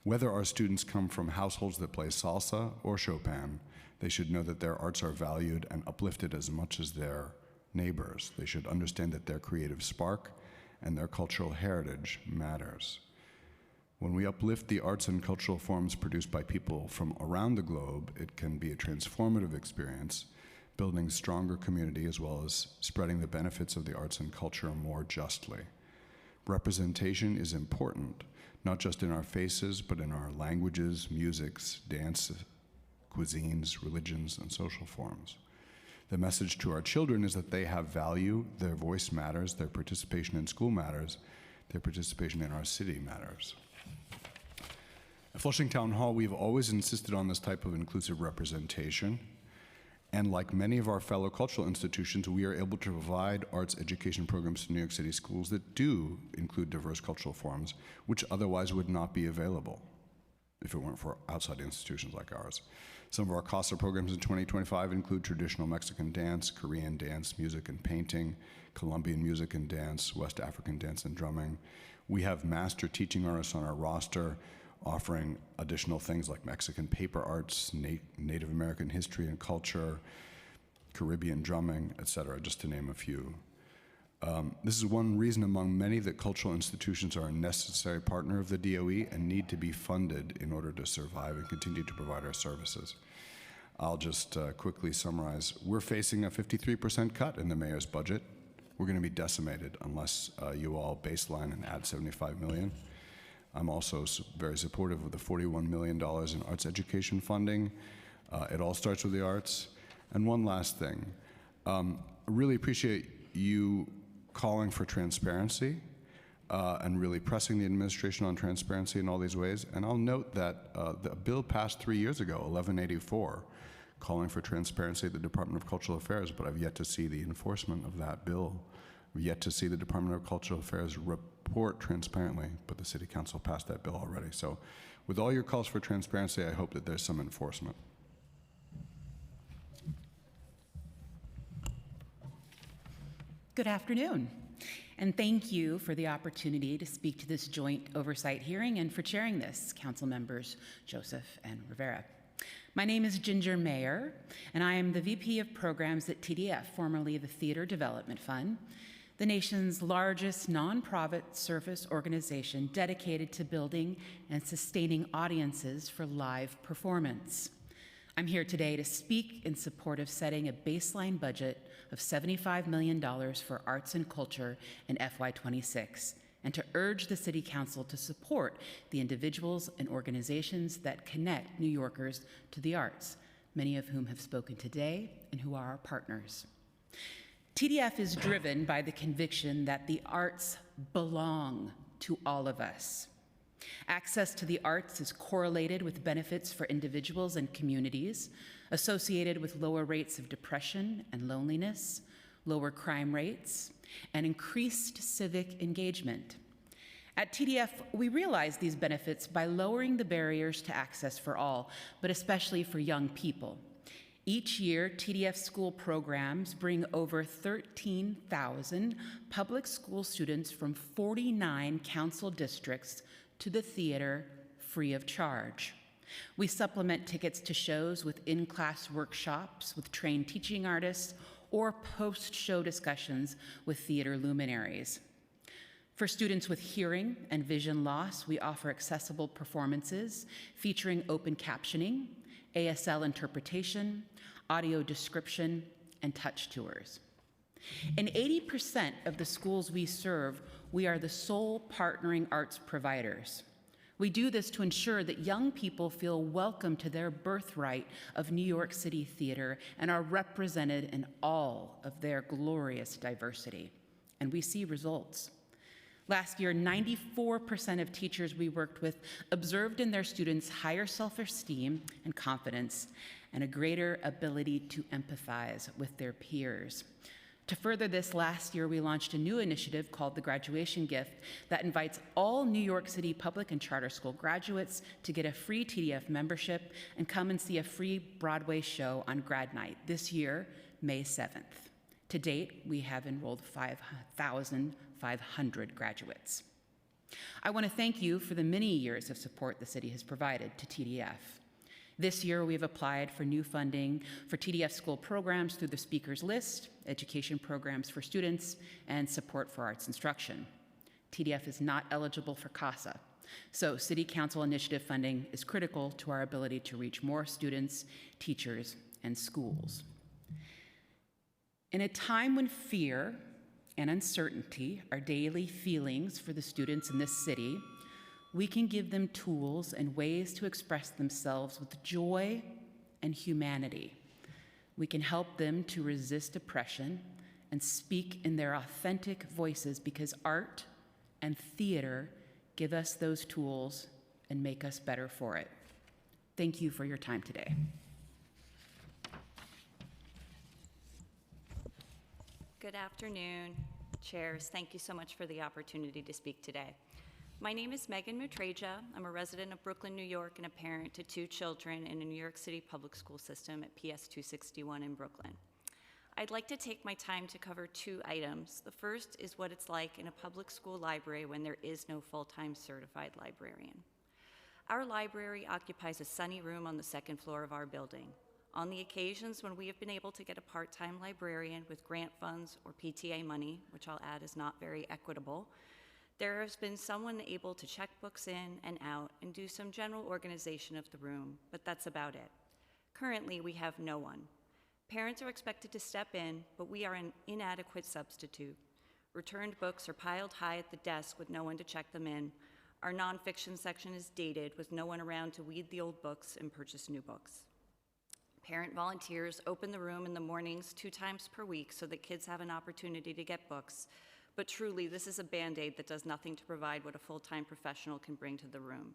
[SPEAKER 10] Whether our students come from households that play salsa or Chopin, they should know that their arts are valued and uplifted as much as their neighbors. They should understand that their creative spark and their cultural heritage matters. When we uplift the arts and cultural forms produced by people from around the globe, it can be a transformative experience, building stronger community as well as spreading the benefits of the arts and culture more justly. Representation is important, not just in our faces, but in our languages, musics, dance, cuisines, religions, and social forms. The message to our children is that they have value, their voice matters, their participation in school matters, their participation in our city matters. At Flushing Town Hall, we've always insisted on this type of inclusive representation, and like many of our fellow cultural institutions, we are able to provide arts education programs to New York City schools that do include diverse cultural forms, which otherwise would not be available if it weren't for outside institutions like ours. Some of our CASA programs in 2025 include traditional Mexican dance, Korean dance, music and painting, Colombian music and dance, West African dance and drumming. We have master teaching artists on our roster offering additional things like Mexican paper arts, Native American history and culture, Caribbean drumming, etc., just to name a few. This is one reason among many that cultural institutions are a necessary partner of the DOE and need to be funded in order to survive and continue to provide our services. I'll just quickly summarize. We're facing a 53% cut in the mayor's budget. We're going to be decimated unless you all baseline and add $75 million. I'm also very supportive of the $41 million in arts education funding. It all starts with the arts. And one last thing. Really appreciate you calling for transparency and really pressing the administration on transparency in all these ways. And I'll note that the bill passed 3 years ago, 1184, calling for transparency at the Department of Cultural Affairs, but I've yet to see the enforcement of that bill. I've yet to see the Department of Cultural Affairs report transparently, but the City Council passed that bill already. So with all your calls for transparency, I hope that there's some enforcement.
[SPEAKER 13] Good afternoon, and thank you for the opportunity to speak to this joint oversight hearing and for chairing this, Council Members Joseph and Rivera. My name is Ginger Mayer, and I am the VP of Programs at TDF, formerly the Theater Development Fund, the nation's largest nonprofit service organization dedicated to building and sustaining audiences for live performance. I'm here today to speak in support of setting a baseline budget of $75 million for arts and culture in FY26, and to urge the City Council to support the individuals and organizations that connect New Yorkers to the arts, many of whom have spoken today and who are our partners. TDF is driven by the conviction that the arts belong to all of us. Access to the arts is correlated with benefits for individuals and communities, associated with lower rates of depression and loneliness, lower crime rates, and increased civic engagement. At TDF, we realize these benefits by lowering the barriers to access for all, but especially for young people. Each year, TDF school programs bring over 13,000 public school students from 49 council districts to the theater free of charge. We supplement tickets to shows with in-class workshops with trained teaching artists or post-show discussions with theater luminaries. For students with hearing and vision loss, we offer accessible performances featuring open captioning, ASL interpretation, audio description, and touch tours. In 80% of the schools we serve, we are the sole partnering arts providers. We do this to ensure that young people feel welcome to their birthright of New York City theater and are represented in all of their glorious diversity. And we see results. Last year, 94% of teachers we worked with observed in their students higher self-esteem and confidence and a greater ability to empathize with their peers. To further this, last year we launched a new initiative called the Graduation Gift that invites all New York City public and charter school graduates to get a free TDF membership and come and see a free Broadway show on Grad Night this year, May 7th. To date, we have enrolled 5,500 graduates. I want to thank you for the many years of support the city has provided to TDF. This year, we have applied for new funding for TDF school programs through the speakers list, education programs for students, and support for arts instruction. TDF is not eligible for CASA, so City Council initiative funding is critical to our ability to reach more students, teachers, and schools. In a time when fear and uncertainty are daily feelings for the students in this city, we can give them tools and ways to express themselves with joy and humanity. We can help them to resist oppression and speak in their authentic voices because art and theater give us those tools and make us better for it. Thank you for your time today.
[SPEAKER 14] Good afternoon, chairs. Thank you so much for the opportunity to speak today. My name is Megan Mutreja. I'm a resident of Brooklyn, New York, and a parent to 2 children in a New York City public school system at PS 261 in Brooklyn. I'd like to take my time to cover 2 items. The first is what it's like in a public school library when there is no full-time certified librarian. Our library occupies a sunny room on the 2nd floor of our building. On the occasions when we have been able to get a part-time librarian with grant funds or PTA money, which I'll add is not very equitable, there has been someone able to check books in and out and do some general organization of the room, but that's about it. Currently, we have no one. Parents are expected to step in, but we are an inadequate substitute. Returned books are piled high at the desk with no one to check them in. Our nonfiction section is dated with no one around to weed the old books and purchase new books. Parent volunteers open the room in the mornings 2 times per week so that kids have an opportunity to get books. But truly, this is a Band-Aid that does nothing to provide what a full-time professional can bring to the room.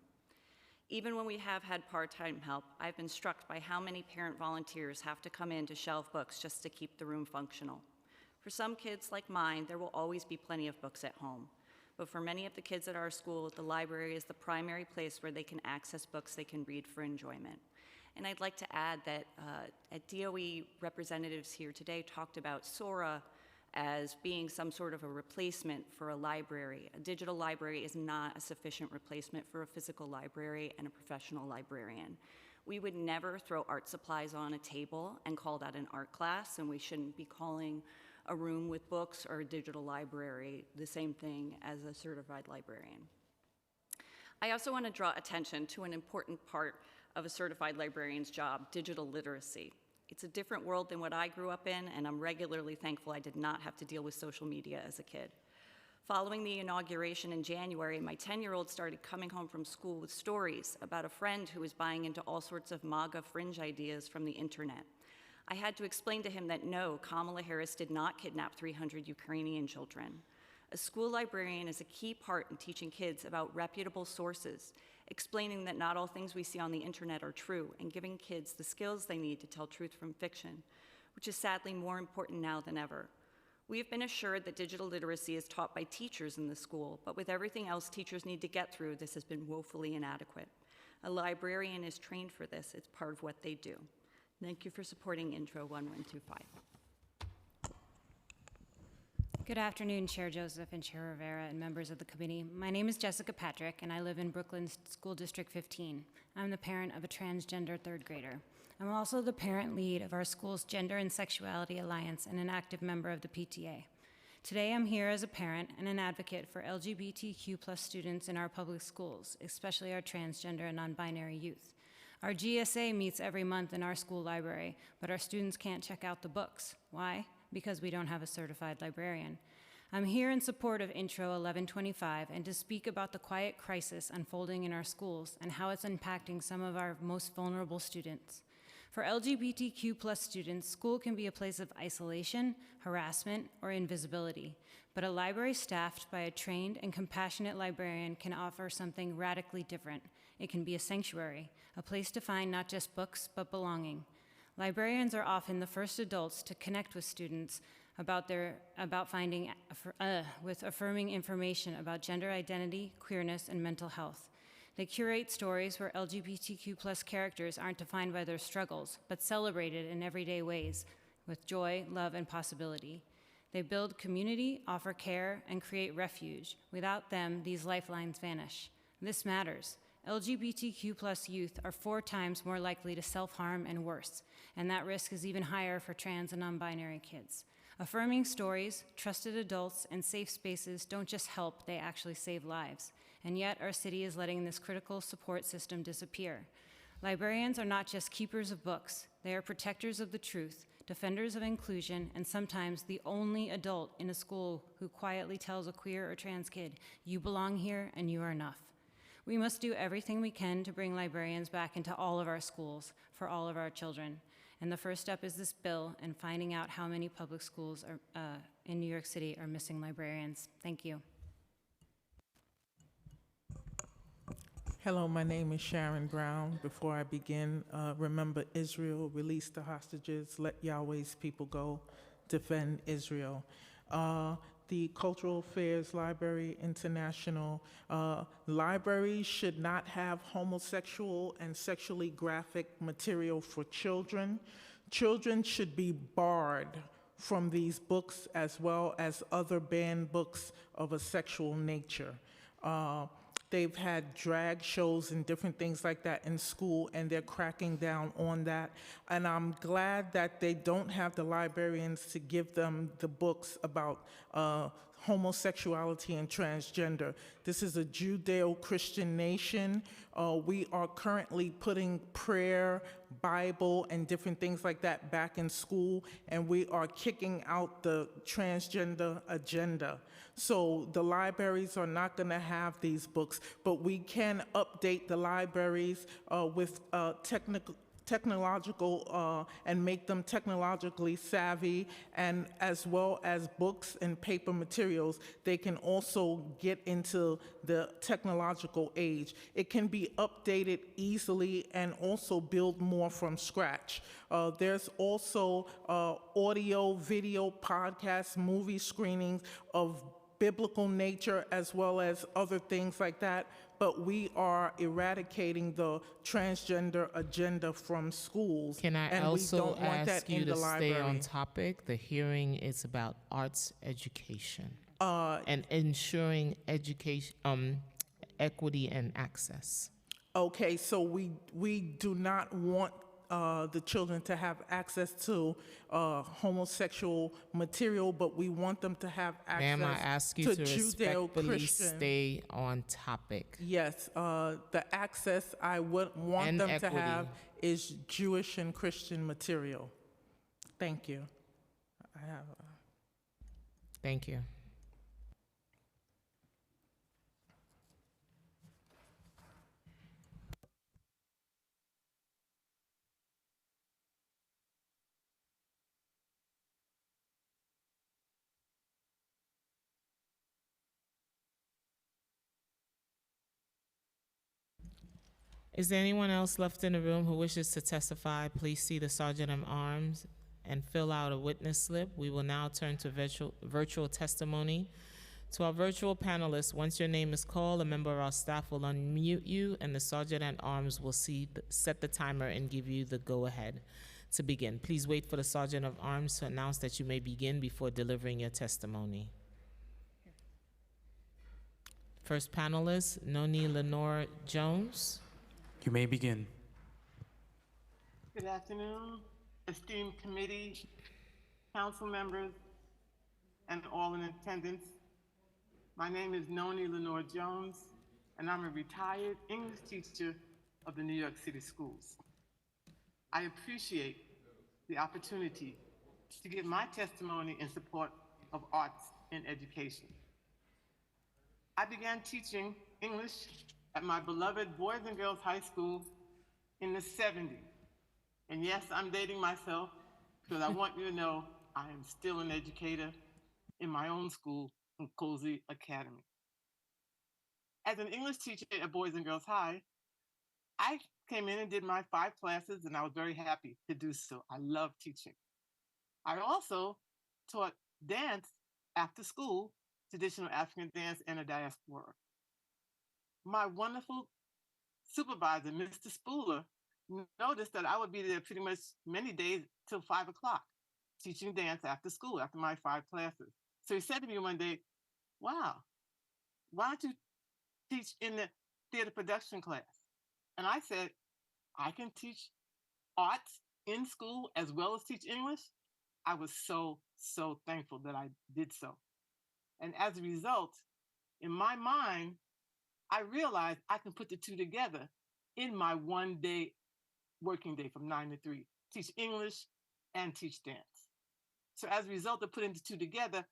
[SPEAKER 14] Even when we have had part-time help, I've been struck by how many parent volunteers have to come in to shelve books just to keep the room functional. For some kids like mine, there will always be plenty of books at home. But for many of the kids at our school, the library is the primary place where they can access books they can read for enjoyment. And I'd like to add that at DOE, representatives here today talked about Sora as being some sort of a replacement for a library. A digital library is not a sufficient replacement for a physical library and a professional librarian. We would never throw art supplies on a table and call that an art class, and we shouldn't be calling a room with books or a digital library the same thing as a certified librarian. I also want to draw attention to an important part of a certified librarian's job, digital literacy. It's a different world than what I grew up in, and I'm regularly thankful I did not have to deal with social media as a kid. Following the inauguration in January, my 10-year-old started coming home from school with stories about a friend who was buying into all sorts of MAGA fringe ideas from the internet. I had to explain to him that no, Kamala Harris did not kidnap 300 Ukrainian children. A school librarian is a key part in teaching kids about reputable sources, explaining that not all things we see on the internet are true, and giving kids the skills they need to tell truth from fiction, which is sadly more important now than ever. We have been assured that digital literacy is taught by teachers in the school, but with everything else teachers need to get through, this has been woefully inadequate. A librarian is trained for this. It's part of what they do. Thank you for supporting Intro 1125.
[SPEAKER 15] Good afternoon, Chair Joseph and Chair Rivera and members of the committee. My name is Jessica Patrick, and I live in Brooklyn School District 15. I'm the parent of a transgender third grader. I'm also the parent lead of our school's Gender and Sexuality Alliance and an active member of the PTA. Today, I'm here as a parent and an advocate for LGBTQ+ students in our public schools, especially our transgender and non-binary youth. Our GSA meets every month in our school library, but our students can't check out the books. Why? Because we don't have a certified librarian. I'm here in support of Intro 1125 and to speak about the quiet crisis unfolding in our schools and how it's impacting some of our most vulnerable students. For LGBTQ+ students, school can be a place of isolation, harassment, or invisibility, but a library staffed by a trained and compassionate librarian can offer something radically different. It can be a sanctuary, a place to find not just books, but belonging. Librarians are often the first adults to connect with students about finding with affirming information about gender identity, queerness, and mental health. They curate stories where LGBTQ+ characters aren't defined by their struggles, but celebrated in everyday ways with joy, love, and possibility. They build community, offer care, and create refuge. Without them, these lifelines vanish. This matters. LGBTQ+ youth are 4 times more likely to self-harm and worse, and that risk is even higher for trans and non-binary kids. Affirming stories, trusted adults, and safe spaces don't just help, they actually save lives. And yet, our city is letting this critical support system disappear. Librarians are not just keepers of books, they are protectors of the truth, defenders of inclusion, and sometimes the only adult in a school who quietly tells a queer or trans kid, you belong here and you are enough. We must do everything we can to bring librarians back into all of our schools for all of our children. And the first step is this bill and finding out how many public schools in New York City are missing librarians. Thank you.
[SPEAKER 16] Hello, my name is Sharon Brown. Before I begin, remember Israel, release the hostages, let Yahweh's people go, defend Israel. The Cultural Affairs Library International, libraries should not have homosexual and sexually graphic material for children. Children should be barred from these books as well as other banned books of a sexual nature. They've had drag shows and different things like that in school, and they're cracking down on that. And I'm glad that they don't have the librarians to give them the books about homosexuality and transgender. This is a Judeo-Christian nation. We are currently putting prayer, Bible, and different things like that back in school, and we are kicking out the transgender agenda. So the libraries are not going to have these books, but we can update the libraries with technological and make them technologically savvy, and as well as books and paper materials, they can also get into the technological age. It can be updated easily and also build more from scratch. There's also audio, video, podcasts, movie screenings of biblical nature as well as other things like that, but we are eradicating the transgender agenda from schools.
[SPEAKER 2] Can I
[SPEAKER 16] and
[SPEAKER 2] also
[SPEAKER 16] we don't want
[SPEAKER 2] ask
[SPEAKER 16] that
[SPEAKER 2] you
[SPEAKER 16] in
[SPEAKER 2] to
[SPEAKER 16] the
[SPEAKER 2] stay
[SPEAKER 16] library.
[SPEAKER 2] on topic? The hearing is about arts education and ensuring education, equity and access.
[SPEAKER 16] Okay, so we do not want the children to have access to homosexual material, but we want them to have access
[SPEAKER 2] Ma'am, I ask you to respectfully
[SPEAKER 16] Judeo-Christian.
[SPEAKER 2] stay on topic.
[SPEAKER 16] Yes, the access I would want
[SPEAKER 2] And
[SPEAKER 16] them
[SPEAKER 2] equity.
[SPEAKER 16] to have is Jewish and Christian material. Thank you. I have.
[SPEAKER 2] Thank you. Is there anyone else left in the room who wishes to testify? Please see the Sergeant at Arms and fill out a witness slip. We will now turn to virtual testimony. To our virtual panelists, once your name is called, a member of our staff will unmute you, and the Sergeant at Arms will set the timer and give you the go-ahead to begin. Please wait for the Sergeant of Arms to announce that you may begin before delivering your testimony. First panelist, Noni Lenore Jones.
[SPEAKER 17] You may begin.
[SPEAKER 20] Good afternoon, esteemed committee, council members, and all in attendance. My name is Noni Lenore Jones, and I'm a retired English teacher of the New York City schools. I appreciate the opportunity to give my testimony in support of arts in education. I began teaching English at my beloved Boys and Girls High School in the 70s. And yes, I'm dating myself because I want you to know I am still an educator in my own school, Cozy Academy. As an English teacher at Boys and Girls High, I came in and did my 5 classes, and I was very happy to do so. I love teaching. I also taught dance after school, traditional African dance, and a diaspora. My wonderful supervisor, Mr. Spooler, noticed that I would be there pretty much many days till 5 o'clock, teaching dance after school, after my 5 classes. So he said to me one day, wow, why don't you teach in the theater production class? And I said, I can teach arts in school as well as teach English. I was so, so thankful that I did so. And as a result, in my mind, I realized I can put the two together in my one-day working day from 9 to 3, teach English and teach dance. So as a result of putting the two together,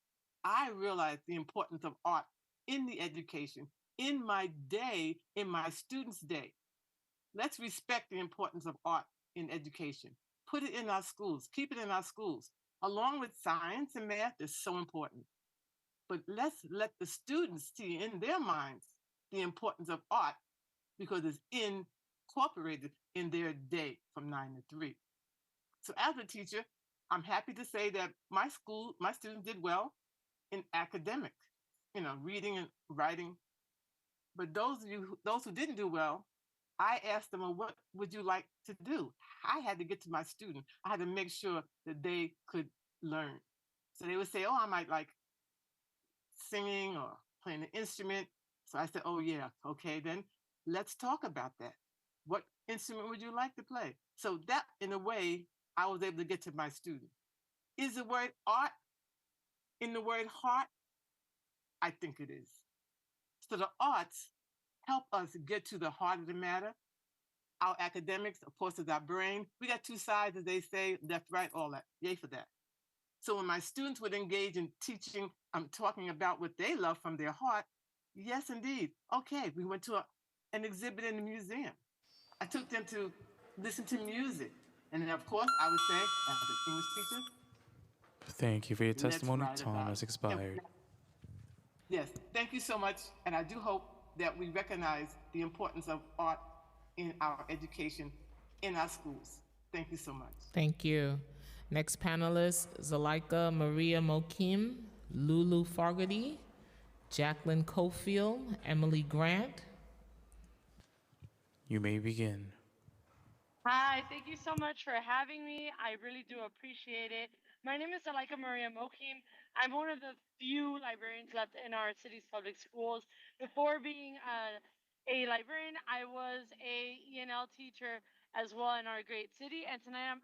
[SPEAKER 20] I realized the importance of art in the education, in my day, in my students' day. Let's respect the importance of art in education. Put it in our schools, keep it in our schools, along with science and math is so important. But let's let the students see in their minds the importance of art because it's incorporated in their day from 9 to 3. So as a teacher, I'm happy to say that my students did well in academic, reading and writing. But those who didn't do well, I asked them, well, what would you like to do? I had to get to my student. I had to make sure that they could learn. So they would say, oh, I might like singing or playing an instrument. So I said, oh yeah, okay, then let's talk about that. What instrument would you like to play? So that, in a way, I was able to get to my student. Is the word art in the word heart? I think it is. So the arts help us get to the heart of the matter. Our academics, of course, is our brain. We got 2 sides, as they say, left, right, all that. Yay for that. So when my students would engage in teaching, I'm talking about what they love from their heart. Yes, indeed. Okay, we went to an exhibit in the museum. I took them to listen to music. And then, of course, I would say, as an English teacher,
[SPEAKER 17] Thank you for your
[SPEAKER 20] let's
[SPEAKER 17] testimony.
[SPEAKER 20] write
[SPEAKER 17] Time
[SPEAKER 20] about
[SPEAKER 17] has
[SPEAKER 20] it.
[SPEAKER 17] expired.
[SPEAKER 20] Yes, thank you so much. And I do hope that we recognize the importance of art in our education, in our schools. Thank you so much.
[SPEAKER 2] Thank you. Next panelist, Zalaika Maria Mokim, Lulu Fogarty, Jacqueline Cofield, Emily Grant.
[SPEAKER 17] You may begin.
[SPEAKER 18] Hi, thank you so much for having me. I really do appreciate it. My name is Zalaika Maria Mokim. I'm one of the few librarians left in our city's public schools. Before being a librarian, I was a ENL teacher as well in our great city. And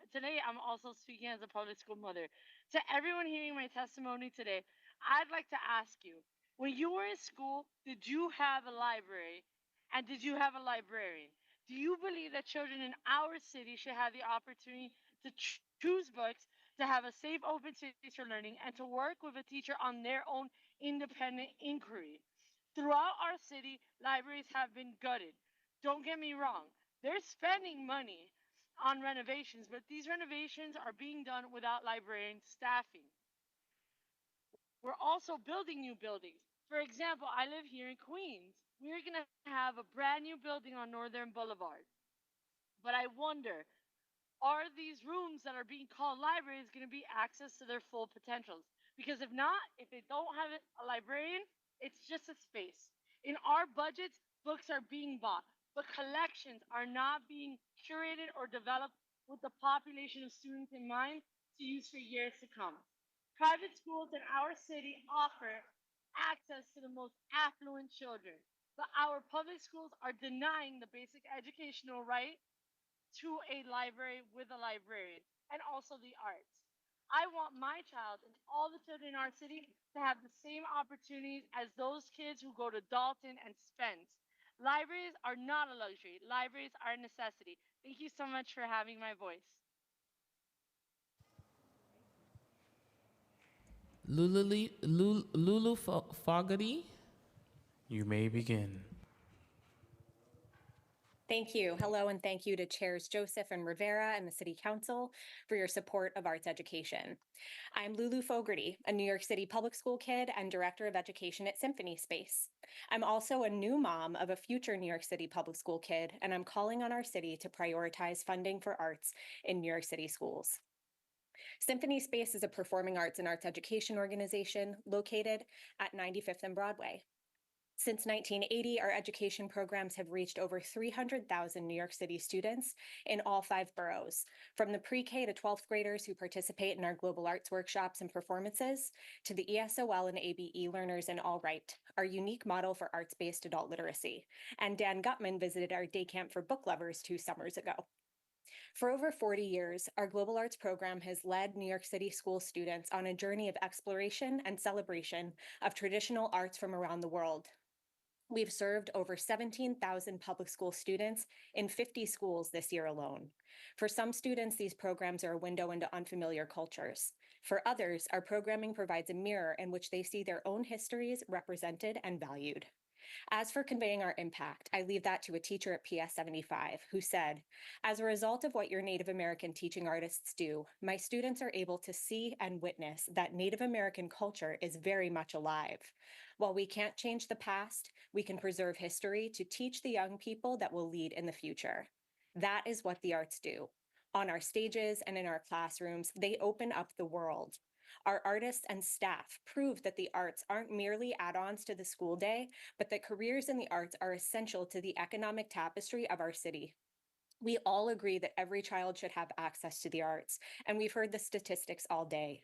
[SPEAKER 18] today I'm also speaking as a public school mother. To everyone hearing my testimony today, I'd like to ask you, when you were in school, did you have a library? And did you have a librarian? Do you believe that children in our city should have the opportunity to choose books, to have a safe, open space for learning, and to work with a teacher on their own independent inquiry? Throughout our city, libraries have been gutted. Don't get me wrong, they're spending money on renovations, but these renovations are being done without librarian staffing. We're also building new buildings. For example, I live here in Queens. We're going to have a brand new building on Northern Boulevard. But I wonder, are these rooms that are being called libraries going to be access to their full potentials? Because if not, if they don't have a librarian, it's just a space. In our budgets, books are being bought, but collections are not being curated or developed with the population of students in mind to use for years to come. Private schools in our city offer access to the most affluent children, but our public schools are denying the basic educational right to a library with a librarian and also the arts. I want my child and all the children in our city to have the same opportunities as those kids who go to Dalton and Spence. Libraries are not a luxury. Libraries are a necessity. Thank you so much for having my voice.
[SPEAKER 2] Lulu Fogarty.
[SPEAKER 17] You may begin.
[SPEAKER 23] Thank you. Hello, and thank you to Chairs Joseph and Rivera and the City Council for your support of arts education. I'm Lulu Fogarty, a New York City public school kid and Director of Education at Symphony Space. I'm also a new mom of a future New York City public school kid, and I'm calling on our city to prioritize funding for arts in New York City schools. Symphony Space is a performing arts and arts education organization located at 95th and Broadway. Since 1980, our education programs have reached over 300,000 New York City students in all 5 boroughs, from the pre-K to 12th graders who participate in our global arts workshops and performances, to the ESOL and ABE learners in All Right, our unique model for arts-based adult literacy. And Dan Gutman visited our day camp for book lovers 2 summers ago. For over 40 years, our Global Arts program has led New York City school students on a journey of exploration and celebration of traditional arts from around the world. We've served over 17,000 public school students in 50 schools this year alone. For some students, these programs are a window into unfamiliar cultures. For others, our programming provides a mirror in which they see their own histories represented and valued. As for conveying our impact, I leave that to a teacher at PS 75 who said, "As a result of what your Native American teaching artists do, my students are able to see and witness that Native American culture is very much alive. While we can't change the past, we can preserve history to teach the young people that will lead in the future." That is what the arts do. On our stages and in our classrooms, they open up the world. Our artists and staff prove that the arts aren't merely add-ons to the school day, but that careers in the arts are essential to the economic tapestry of our city. We all agree that every child should have access to the arts, and we've heard the statistics all day.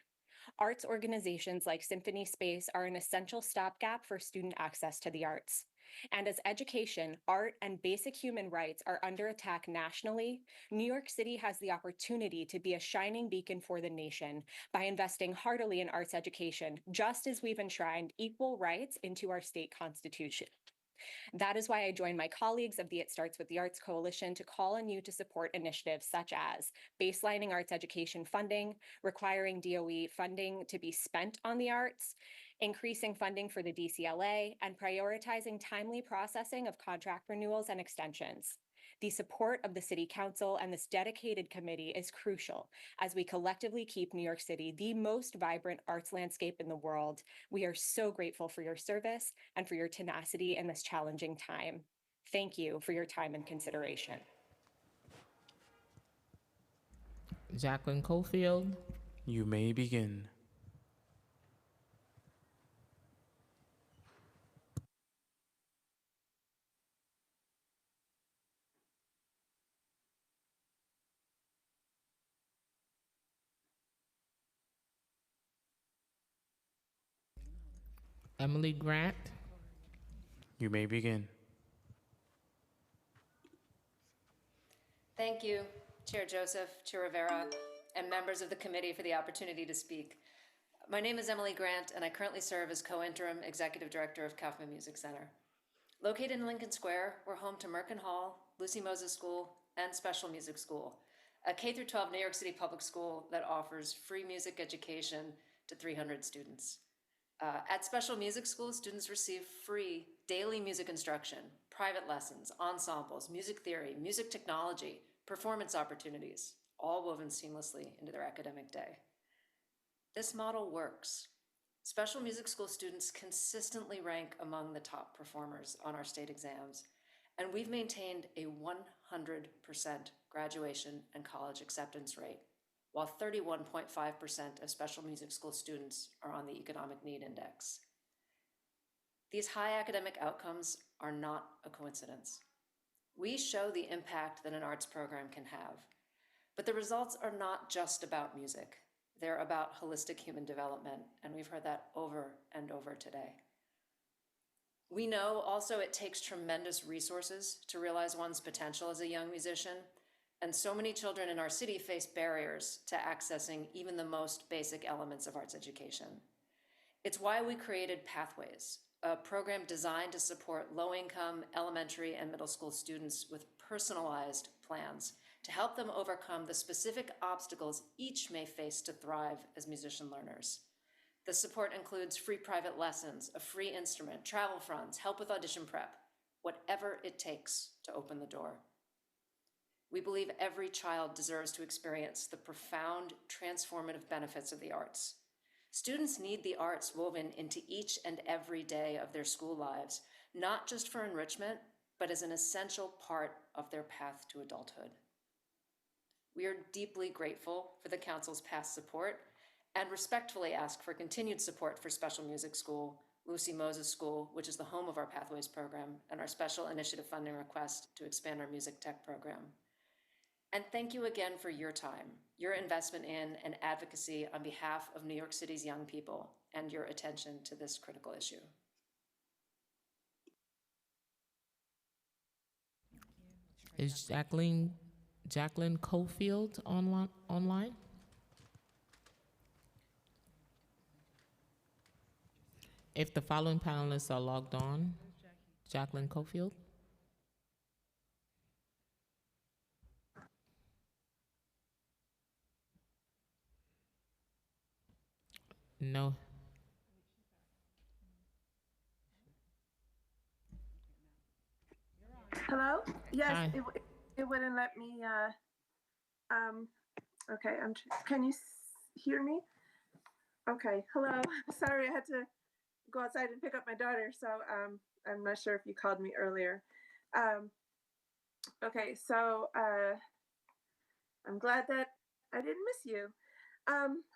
[SPEAKER 23] Arts organizations like Symphony Space are an essential stopgap for student access to the arts. And as education, art, and basic human rights are under attack nationally, New York City has the opportunity to be a shining beacon for the nation by investing heartily in arts education, just as we've enshrined equal rights into our state constitution. That is why I join my colleagues of the It Starts With the Arts Coalition to call on you to support initiatives such as baselining arts education funding, requiring DOE funding to be spent on the arts, increasing funding for the DCLA, and prioritizing timely processing of contract renewals and extensions. The support of the City Council and this dedicated committee is crucial as we collectively keep New York City the most vibrant arts landscape in the world. We are so grateful for your service and for your tenacity in this challenging time. Thank you for your time and consideration.
[SPEAKER 2] Jacqueline Cofield.
[SPEAKER 17] You may begin.
[SPEAKER 2] Emily Grant.
[SPEAKER 17] You may begin.
[SPEAKER 1] Thank you, Chair Joseph, Chair Rivera, and members of the committee for the opportunity to speak. My name is Emily Grant, and I currently serve as co-interim executive director of Kaufman Music Center. Located in Lincoln Square, we're home to Merkin Hall, Lucy Moses School, and Special Music School, a K-12 New York City public school that offers free music education to 300 students. At Special Music School, students receive free daily music instruction, private lessons, ensembles, music theory, music technology, performance opportunities, all woven seamlessly into their academic day. This model works. Special Music School students consistently rank among the top performers on our state exams, and we've maintained a 100% graduation and college acceptance rate, while 31.5% of Special Music School students are on the Economic Need Index. These high academic outcomes are not a coincidence. We show the impact that an arts program can have, but the results are not just about music. They're about holistic human development, and we've heard that over and over today. We know also it takes tremendous resources to realize one's potential as a young musician, and so many children in our city face barriers to accessing even the most basic elements of arts education. It's why we created Pathways, a program designed to support low-income elementary and middle school students with personalized plans to help them overcome the specific obstacles each may face to thrive as musician learners. The support includes free private lessons, a free instrument, travel funds, help with audition prep, whatever it takes to open the door. We believe every child deserves to experience the profound transformative benefits of the arts. Students need the arts woven into each and every day of their school lives, not just for enrichment, but as an essential part of their path to adulthood. We are deeply grateful for the Council's past support and respectfully ask for continued support for Special Music School, Lucy Moses School, which is the home of our Pathways program, and our special initiative funding request to expand our music tech program. And thank you again for your time, your investment in and advocacy on behalf of New York City's young people, and your attention to this critical issue.
[SPEAKER 2] Is Jacqueline Cofield online? If the following panelists are logged on, Jacqueline Cofield? No.
[SPEAKER 3] Hello? Yes,
[SPEAKER 2] Hi.
[SPEAKER 3] it wouldn't let me, okay, can you hear me? Okay, hello. Sorry, I had to go outside and pick up my daughter, so I'm not sure if you called me earlier. Okay, so I'm glad that I didn't miss you.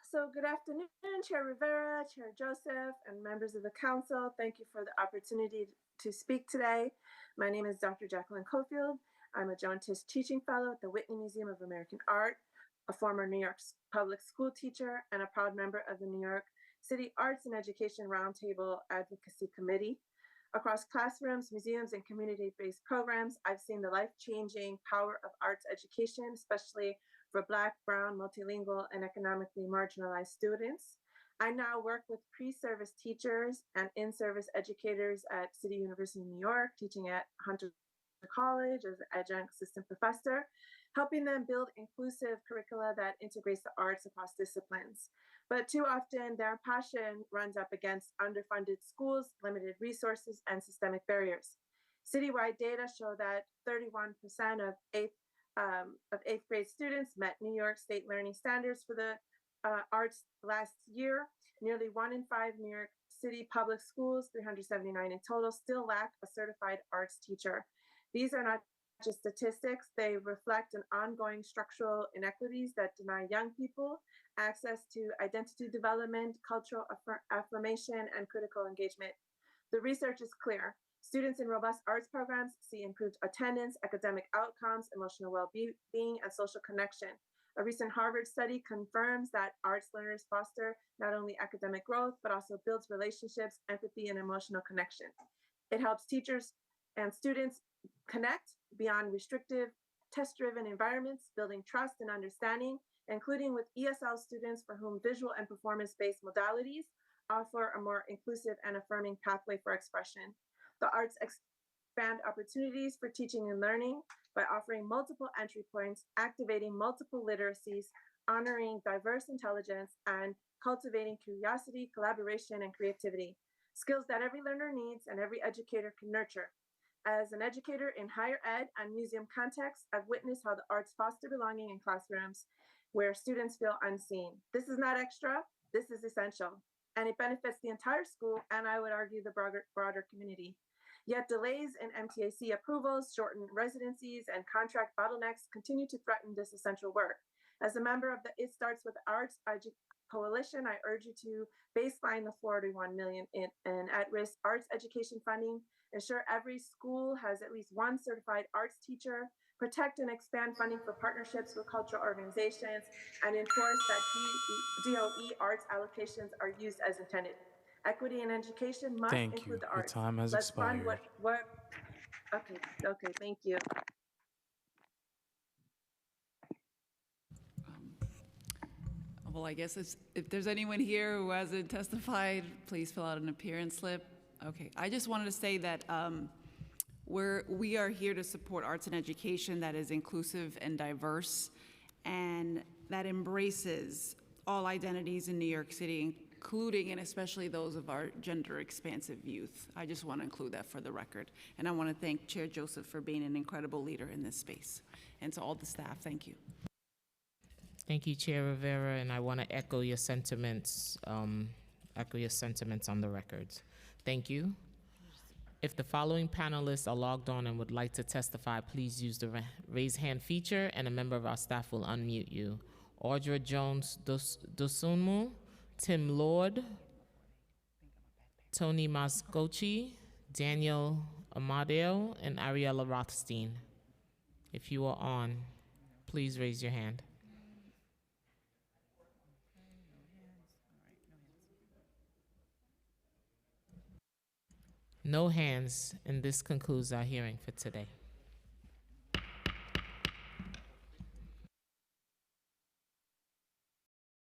[SPEAKER 3] So good afternoon, Chair Rivera, Chair Joseph, and members of the council. Thank you for the opportunity to speak today. My name is Dr. Jacqueline Cofield. I'm a Joan Tisch Teaching Fellow at the Whitney Museum of American Art, a former New York public school teacher, and a proud member of the New York City Arts and Education Roundtable Advocacy Committee. Across classrooms, museums, and community-based programs, I've seen the life-changing power of arts education, especially for Black, Brown, multilingual, and economically marginalized students. I now work with pre-service teachers and in-service educators at City University of New York, teaching at Hunter College as an adjunct assistant professor, helping them build inclusive curricula that integrates the arts across disciplines. But too often, their passion runs up against underfunded schools, limited resources, and systemic barriers. Citywide data show that 31% of eighth grade students met New York State learning standards for the arts last year. Nearly 1 in 5 New York City public schools, 379 in total, still lack a certified arts teacher. These are not just statistics, they reflect an ongoing structural inequities that deny young people access to identity development, cultural affirmation, and critical engagement. The research is clear. Students in robust arts programs see improved attendance, academic outcomes, emotional well-being, and social connection. A recent Harvard study confirms that arts learners foster not only academic growth, but also builds relationships, empathy, and emotional connection. It helps teachers and students connect beyond restrictive, test-driven environments, building trust and understanding, including with ESL students for whom visual and performance-based modalities offer a more inclusive and affirming pathway for expression. The arts expand opportunities for teaching and learning by offering multiple entry points, activating multiple literacies, honoring diverse intelligence, and cultivating curiosity, collaboration, and creativity, skills that every learner needs and every educator can nurture. As an educator in higher ed and museum contexts, I've witnessed how the arts foster belonging in classrooms where students feel unseen. This is not extra, this is essential, and it benefits the entire school and I would argue the broader community. Yet delays in MTAC approvals, shortened residencies, and contract bottlenecks continue to threaten this essential work. As a member of the It Starts With Arts Coalition, I urge you to baseline the $41 million in at-risk arts education funding, ensure every school has at least one certified arts teacher, protect and expand funding for partnerships with cultural organizations, and enforce that DOE arts allocations are used as intended. Equity in education must
[SPEAKER 17] Thank you.
[SPEAKER 3] include the
[SPEAKER 17] Your
[SPEAKER 3] arts.
[SPEAKER 17] time has
[SPEAKER 3] Let's fund
[SPEAKER 17] expired.
[SPEAKER 3] okay, thank you.
[SPEAKER 4] Well, I guess if there's anyone here who hasn't testified, please fill out an appearance slip. Okay, I just wanted to say that we are here to support arts and education that is inclusive and diverse and that embraces all identities in New York City, including and especially those of our gender expansive youth. I just want to include that for the record. And I want to thank Chair Joseph for being an incredible leader in this space. And to all the staff, thank you.
[SPEAKER 2] Thank you, Chair Rivera, and I want to echo your sentiments on the record. Thank you. If the following panelists are logged on and would like to testify, please use the raise hand feature and a member of our staff will unmute you. Audra Jones Dosunmu, Tim Lord, Tony Mascochi, Daniel Amadeo, and Ariella Rothstein. If you are on, please raise your hand. No hands, and this concludes our hearing for today.